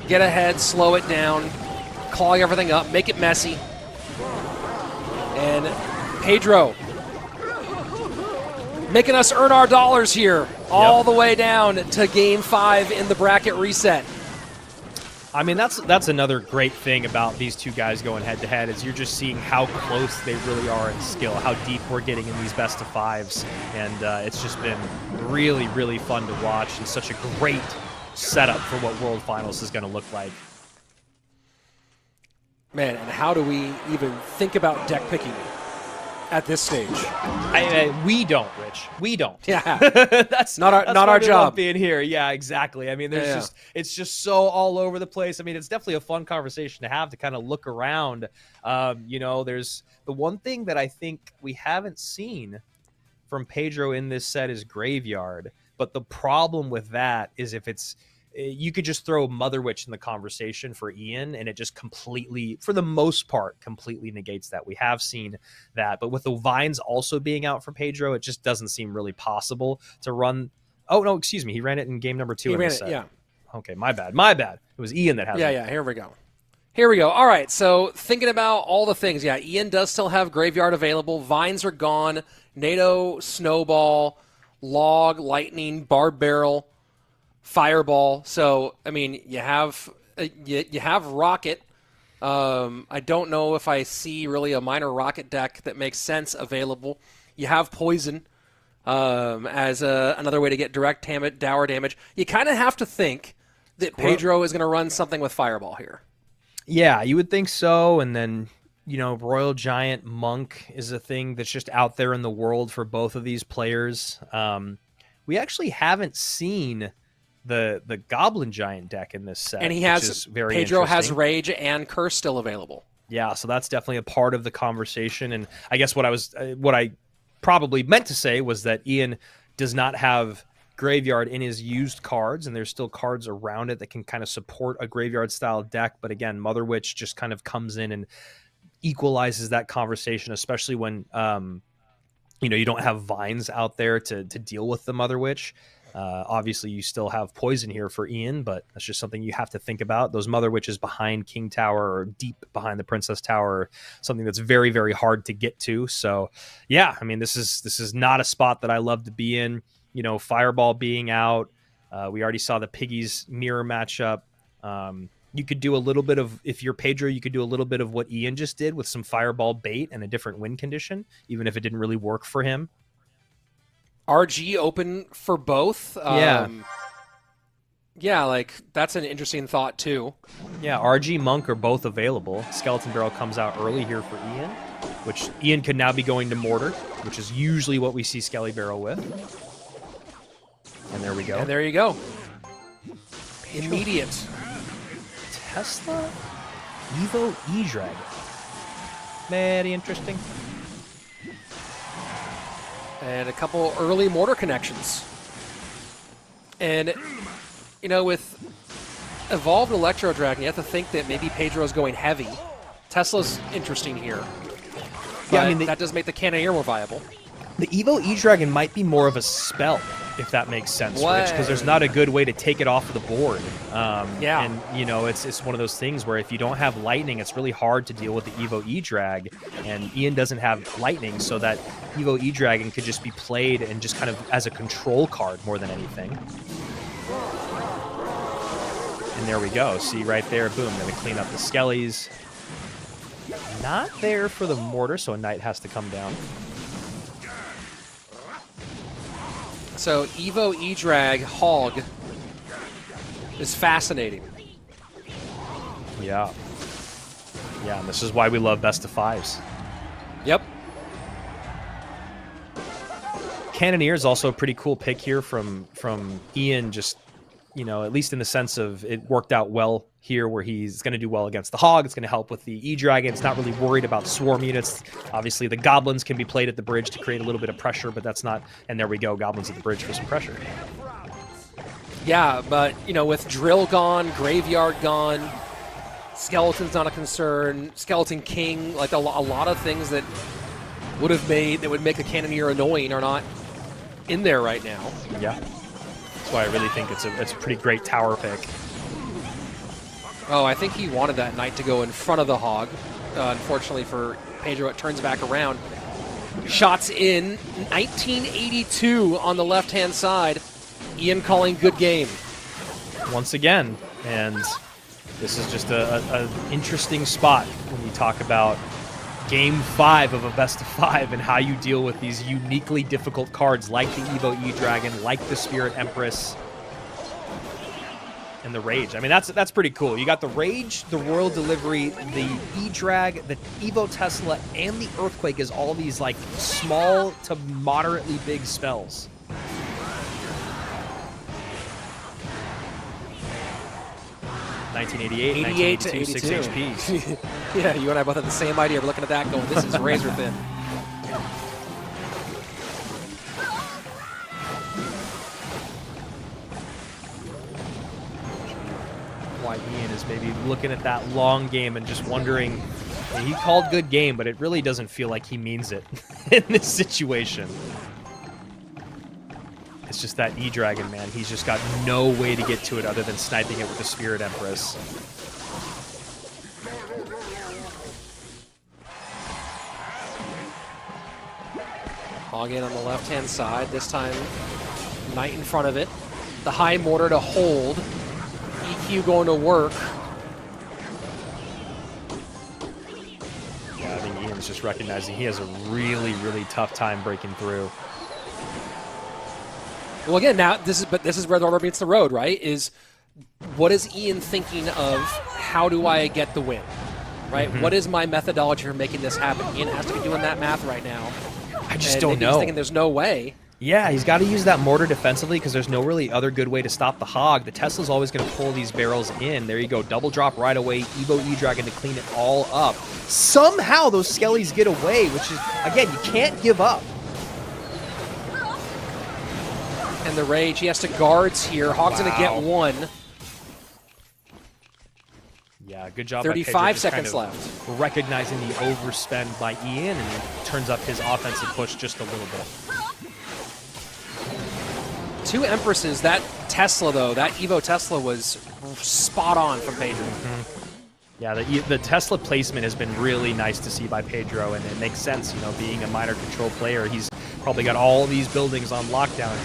Get ahead, slow it down, clog everything up, make it messy. And Pedro making us earn our dollars here all the way down to Game 5 in the bracket reset. I mean, that's another great thing about these two guys going head-to-head is you're just seeing how close they really are in skill, how deep we're getting in these best-of-5s. And it's just been really, really fun to watch and such a great setup for what World Finals is going to look like. Man, and how do we even think about deck picking at this stage? We don't, Rich. We don't. Yeah, that's not our job being here. Yeah, exactly. I mean, there's it's just so all over the place. I mean, it's definitely a fun conversation to have to kind of look around. You know, there's the one thing that I think we haven't seen from Pedro in this set is Graveyard. But the problem with that is if it's you could just throw Mother Witch in the conversation for Ian, and it just completely, for the most part, completely negates that. We have seen that. But with the Vines also being out for Pedro, it just doesn't seem really possible to run. Oh, no, excuse me. He ran it in game number 2 in this set. Yeah. Okay, my bad. My bad. It was Ian that had it. Yeah, here we go. Here we go. All right, so thinking about all the things. Yeah, Ian does still have Graveyard available. Vines are gone. NATO, Snowball, Log, Lightning, Barb Barrel, Fireball. So, I mean, you have Rocket. I don't know if I see really a minor Rocket deck that makes sense available. You have Poison as another way to get direct dower damage. You kind of have to think that Pedro is going to run something with Fireball here. Yeah, you would think so. And then, you know, Royal Giant Monk is a thing that's just out there in the world for both of these players. We actually haven't seen the Goblin Giant deck in this set, and he has is very Pedro has Rage and Curse still available. Yeah, so that's definitely a part of the conversation. And I guess what I probably meant to say was that Ian does not have Graveyard in his used cards, and there's still cards around it that can kind of support a Graveyard style deck. But again, Mother Witch just kind of comes in and equalizes that conversation, especially when you know, you don't have Vines out there to deal with the Mother Witch. Obviously, you still have poison here for Ian, but that's just something you have to think about. Those Mother Witches behind King Tower or deep behind the Princess Tower are something that's very, very hard to get to. So, yeah, I mean, this is not a spot that I love to be in. You know, Fireball being out. We already saw the Piggies mirror matchup. You could do a little bit of, if you're Pedro, you could do a little bit of what Ian just did with some Fireball bait and a different win condition, even if it didn't really work for him. RG open for both. Yeah, like that's an interesting thought too. Yeah, RG Monk are both available. Skeleton Barrel comes out early here for Ian, which Ian could now be going to Mortar, which is usually what we see Skelly Barrel with. And there we go. And there you go. Immediate. Tesla Evo E-Drag. Very interesting. And a couple early mortar connections. And, you know, with Evolved Electro Dragon, you have to think that maybe Pedro's going heavy. Tesla's interesting here. Yeah, I But mean, that does make the Cannoneer more viable. the Evo E-Dragon might be more of a spell, if that makes sense, Rich, because there's not a good way to take it off the board. Yeah. And, you know, it's one of those things where if you don't have lightning, it's really hard to deal with the Evo E-Drag, and Ian doesn't have lightning, so that Evo E-Dragon could just be played and just kind of as a control card more than anything. And there we go. See right there, boom, going to clean up the Skellies. Not there for the Mortar, so a Knight has to come down. So Evo E-Drag Hog is fascinating. Yeah. Yeah, and this is why we love best of fives. Yep. Cannoneer is also a pretty cool pick here from Ian, just, you know, at least in the sense of it worked out well here where he's going to do well against the Hog. It's going to help with the E-Dragon. It's not really worried about swarm units. Obviously, the Goblins can be played at the bridge to create a little bit of pressure, but that's not... And there we go, Goblins at the bridge for some pressure. Yeah, but, you know, with Drill gone, Graveyard gone, Skeleton's not a concern, Skeleton King, like a lot of things that would make the Cannoneer annoying are not in there right now. Yeah. That's why I really think it's a pretty great tower pick. Oh, I think he wanted that Knight to go in front of the Hog. Unfortunately for Pedro, it turns back around. Shots in, 1982 on the left-hand side. Ian calling good game. Once again, and this is just an interesting spot when you talk about Game 5 of a best of 5 and how you deal with these uniquely difficult cards like the Evo E-Dragon, like the Spirit Empress, and the Rage. I mean, that's pretty cool. You got the Rage, the Royal Delivery, the E-Drag, the Evo Tesla, and the Earthquake as all these like small to moderately big spells. $88 to 82, 6 HPs. Yeah, you and I both had the same idea. We're looking at that going, this is razor thin. Why Ian is maybe looking at that long game and just wondering, I mean, he called good game, but it really doesn't feel like he means it in this situation. It's just that E-Dragon, man. He's just got no way to get to it other than sniping it with the Spirit Empress. Hog in on the left-hand side. This time, Knight in front of it. The high mortar to hold. EQ going to work. Yeah, I think Ian's just recognizing he has a really, really tough time breaking through. Well, again, now this is where the rubber meets the road, right? Is what is Ian thinking of? How do I get the win? Right? What is my methodology for making this happen? Ian has to be doing that math right now. I just And don't maybe know. He's thinking there's no way. Yeah, he's got to use that mortar defensively because there's no really other good way to stop the Hog. The Tesla's always going to pull these barrels in. There you go, double drop right away. Evo E-Dragon to clean it all up. Somehow those Skellies get away, which is, again, you can't give up. And the Rage, he has to guards here. Hog's going to get one. Yeah, good job. 35 by Pedro, just seconds kind of left. recognizing the overspend by Ian, and it turns up his offensive push just a little bit. 2 Empresses. That Tesla, though, that Evo Tesla was spot on from Pedro. Yeah, the Tesla placement has been really nice to see by Pedro, and it makes sense, being a minor control player. He's probably got all these buildings on lockdown,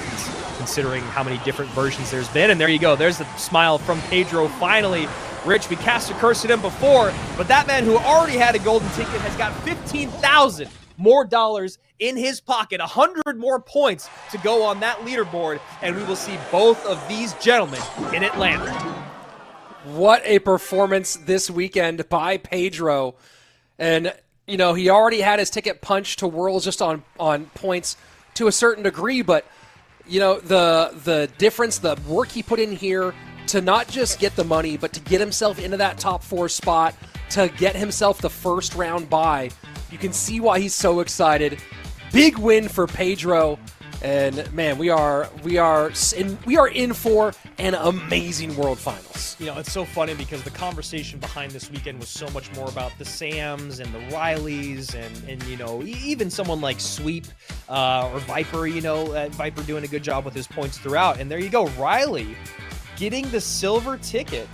considering how many different versions there's been. And there you go. There's the smile from Pedro finally. Rich, we cast a curse at him before, but that man who already had a golden ticket has got 15,000 more dollars in his pocket, 100 more points to go on that leaderboard, and we will see both of these gentlemen in Atlanta. What a performance this weekend by Pedro. And, he already had his ticket punched to Worlds just on points to a certain degree, but, the difference, the work he put in here to not just get the money, but to get himself into that top 4 spot, to get himself the first round bye. You can see why he's so excited. Big win for Pedro. And man, we are in for an amazing World Finals. It's so funny because the conversation behind this weekend was so much more about the Sams and the Rileys and even someone like Sweep or Viper. Viper doing a good job with his points throughout. And there you go, Riley getting the silver ticket.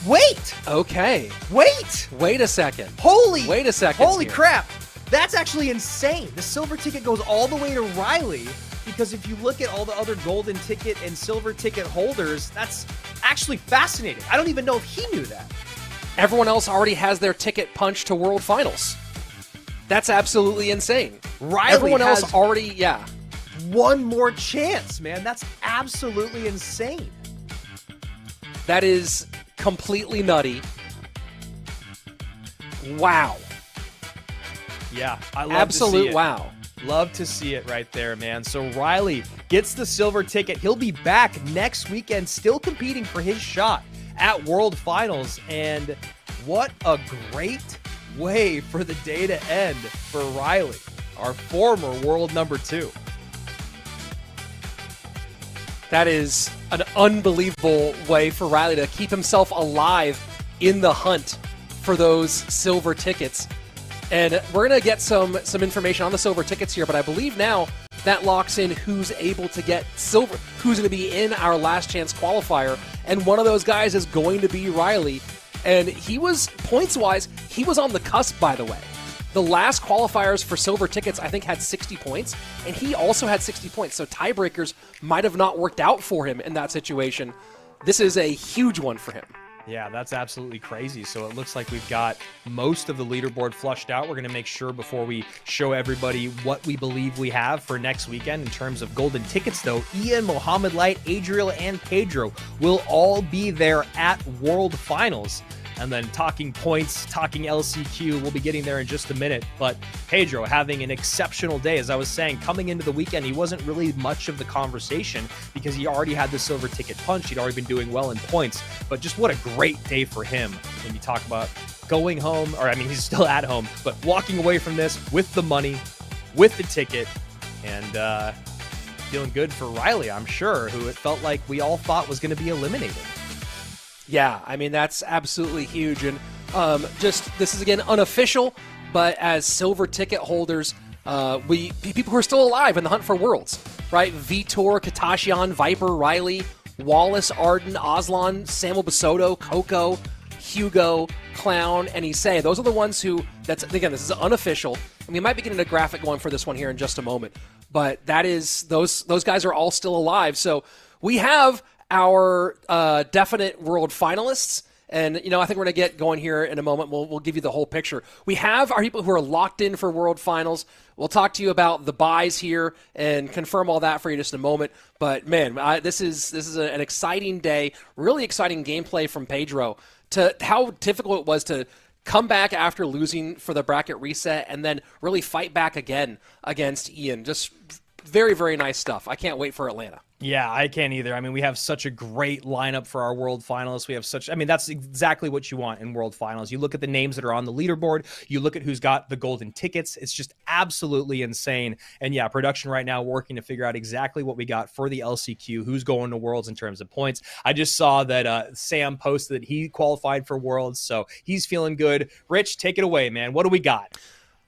Wait. Okay. Wait a second. Wait a second. Holy crap. That's actually insane. The silver ticket goes all the way to Riley, because if you look at all the other golden ticket and silver ticket holders, that's actually fascinating. I don't even know if he knew that. Everyone else already has their ticket punched to World Finals. That's absolutely insane. Everyone else already, one more chance, man. That's absolutely insane. That is completely nutty. Wow. Yeah, I love absolute to see it. Wow. Love to see it right there, man. So Riley gets the silver ticket. He'll be back next weekend, still competing for his shot at World Finals. And what a great way for the day to end for Riley, our former world number 2. That is an unbelievable way for Riley to keep himself alive in the hunt for those silver tickets. And we're going to get some information on the silver tickets here, but I believe now that locks in who's able to get silver, who's going to be in our last chance qualifier. And one of those guys is going to be Riley. And he was, points-wise, he was on the cusp, by the way. The last qualifiers for silver tickets, I think, had 60 points, and he also had 60 points. So tiebreakers might have not worked out for him in that situation. This is a huge one for him. Yeah, that's absolutely crazy. So it looks like we've got most of the leaderboard flushed out. We're going to make sure before we show everybody what we believe we have for next weekend in terms of golden tickets, though. Ian, Mohamed Light, Adriel, and Pedro will all be there at World Finals. And then talking points, talking LCQ, we'll be getting there in just a minute. But Pedro having an exceptional day. As I was saying, coming into the weekend, he wasn't really much of the conversation because he already had the silver ticket punch. He'd already been doing well in points. But just what a great day for him when you talk about going home, or I mean, he's still at home, but walking away from this with the money, with the ticket, and feeling good for Riley, I'm sure, who it felt like we all thought was going to be eliminated. Yeah, I mean, that's absolutely huge. And this is, again, unofficial, but as silver ticket holders, people who are still alive in the hunt for Worlds, right? Vitor, Katashian, Viper, Riley, Wallace, Arden, Aslan, Samuel Basoto, Coco, Hugo, Clown, and Issei. Those are the ones who, again, this is unofficial. And we might be getting a graphic going for this one here in just a moment. But that is, those guys are all still alive. So we have our definite world finalists, and I think we're going to get going here in a moment. We'll give you the whole picture. We have our people who are locked in for world finals. We'll talk to you about the buys here and confirm all that for you just in a moment. But man, this is an exciting day, really exciting gameplay from Pedro. To how difficult it was to come back after losing for the bracket reset and then really fight back again against Ian. Just very, very nice stuff. I can't wait for Atlanta. Yeah, I can't either. I mean, we have such a great lineup for our world finalists. We have that's exactly what you want in world finals. You look at the names that are on the leaderboard, you look at who's got the golden tickets. It's just absolutely insane. And yeah, production right now working to figure out exactly what we got for the LCQ, who's going to worlds in terms of points. I just saw that Sam posted that he qualified for worlds, so he's feeling good. Rich, take it away, man. What do we got?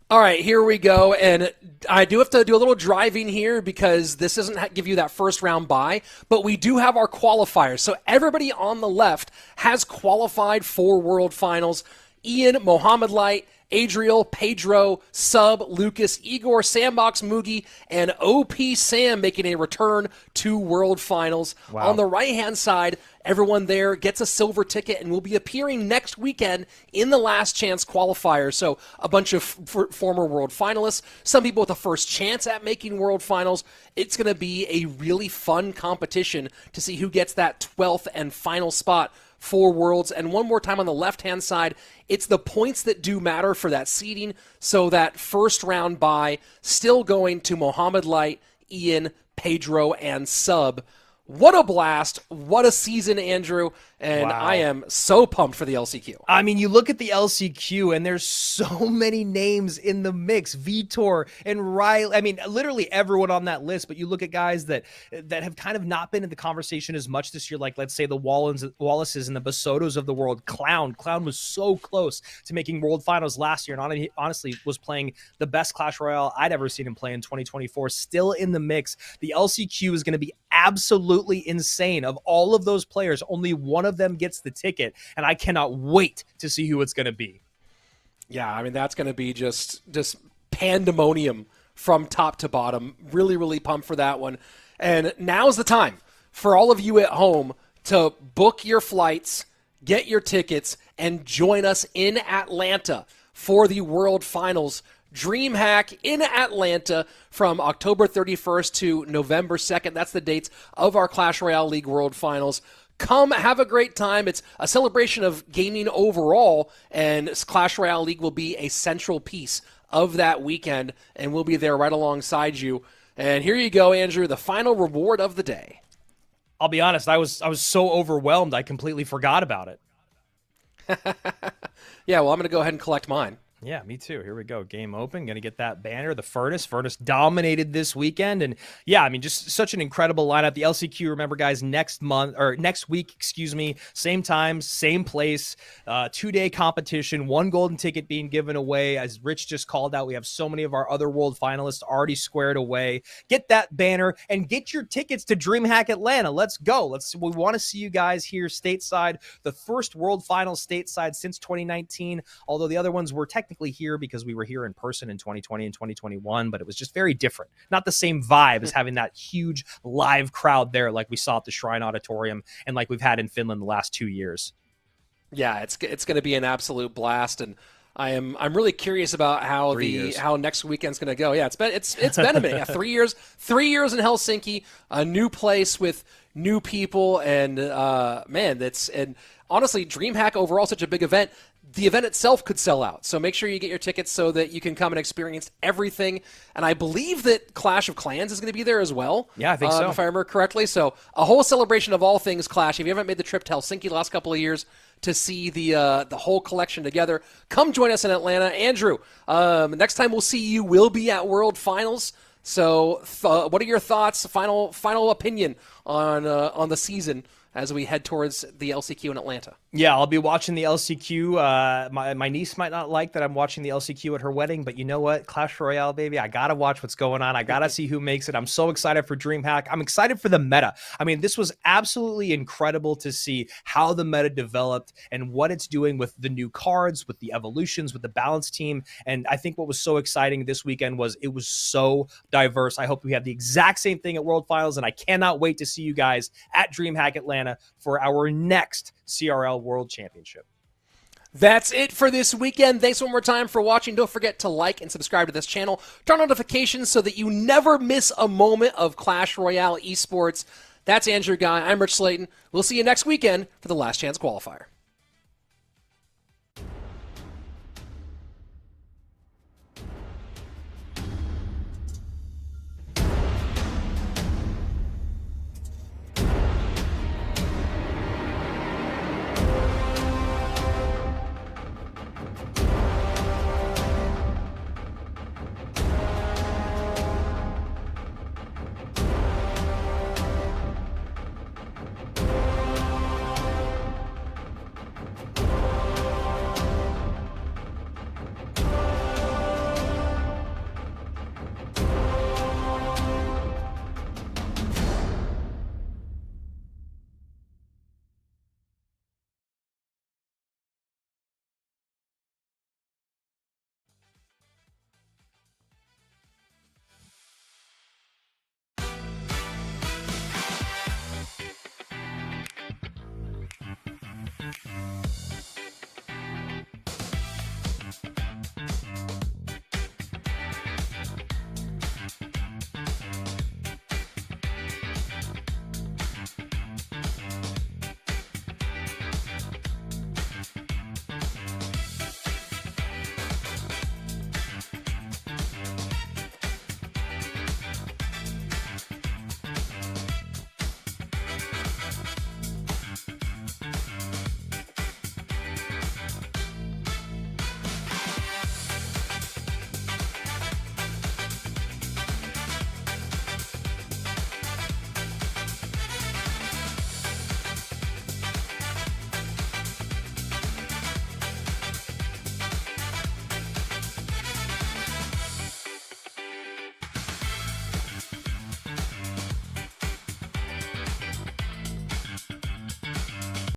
All right, here we go. And I do have to do a little driving here because this doesn't give you that first round bye, but we do have our qualifiers. So everybody on the left has qualified for World Finals. Ian, Mohamed Light, Adriel, Pedro, Sub, Lucas, Igor, Sandbox, Mugi, and OP Sam making a return to World Finals. Wow. On the right-hand side, everyone there gets a silver ticket and will be appearing next weekend in the Last Chance qualifier. So a bunch of former World Finalists, some people with a first chance at making World Finals. It's going to be a really fun competition to see who gets that 12th and final spot for Worlds. And one more time on the left-hand side, it's the points that do matter for that seeding. So that first round bye still going to Mohamed Light, Ian, Pedro, and Sub. What a blast. What a season, Andrew. And Wow. I am so pumped for the LCQ. I mean, you look at the LCQ and there's so many names in the mix. Vitor and Riley. I mean, literally everyone on that list. But you look at guys that have kind of not been in the conversation as much this year. Like, let's say the Wallaces and the Basotos of the world. Clown was so close to making World Finals last year. And honestly was playing the best Clash Royale I'd ever seen him play in 2024. Still in the mix. The LCQ is going to be absolutely insane. Of all of those players, only one of them gets the ticket, and I cannot wait to see who it's going to be. Yeah, I mean, that's going to be just pandemonium from top to bottom. Really, really pumped for that one. And now's the time for all of you at home to book your flights, get your tickets, and join us in Atlanta for the World Finals. DreamHack in Atlanta from October 31st to November 2nd. That's the dates of our Clash Royale League World Finals. Come have a great time. It's a celebration of gaming overall, and Clash Royale League will be a central piece of that weekend, and we'll be there right alongside you. And here you go, Andrew, the final reward of the day. I'll be honest, I was so overwhelmed, I completely forgot about it. Yeah, well, I'm going to go ahead and collect mine. Yeah, me too. Here we go. Game open. Going to get that banner. The Furnace. Furnace dominated this weekend. And yeah, I mean, just such an incredible lineup. The LCQ, remember, guys, next week, same time, same place, 2-day competition, 1 golden ticket being given away. As Rich just called out, we have so many of our other world finalists already squared away. Get that banner and get your tickets to DreamHack Atlanta. Let's go. We want to see you guys here stateside. The first world finals stateside since 2019, although the other ones were technically here because we were here in person in 2020 and 2021, but it was just very different. Not the same vibe as having that huge live crowd there like we saw at the Shrine Auditorium and like we've had in Finland the last 2 years. Yeah, it's going to be an absolute blast, and I'm really curious about how how next weekend's going to go. Yeah, it's been a minute. Yeah, 3 years in Helsinki, a new place with new people, and man, and honestly, DreamHack overall such a big event. The event itself could sell out, so make sure you get your tickets so that you can come and experience everything. And I believe that Clash of Clans is going to be there as well. Yeah, I think so. If I remember correctly. So a whole celebration of all things Clash. If you haven't made the trip to Helsinki the last couple of years to see the whole collection together, come join us in Atlanta. Andrew, next time we'll see you, we'll be at World Finals. So what are your thoughts, final opinion on the season as we head towards the LCQ in Atlanta? Yeah, I'll be watching the LCQ. My niece might not like that I'm watching the LCQ at her wedding, but you know what? Clash Royale, baby. I got to watch what's going on. I got to see who makes it. I'm so excited for DreamHack. I'm excited for the meta. I mean, this was absolutely incredible to see how the meta developed and what it's doing with the new cards, with the evolutions, with the balance team. And I think what was so exciting this weekend was it was so diverse. I hope we have the exact same thing at World Finals, and I cannot wait to see you guys at DreamHack Atlanta for our next CRL World Championship. That's it for this weekend. Thanks one more time for watching. Don't forget to like and subscribe to this channel. Turn on notifications so that you never miss a moment of Clash Royale Esports. That's Andrew Guy. I'm Rich Slayton. We'll see you next weekend for the Last Chance Qualifier.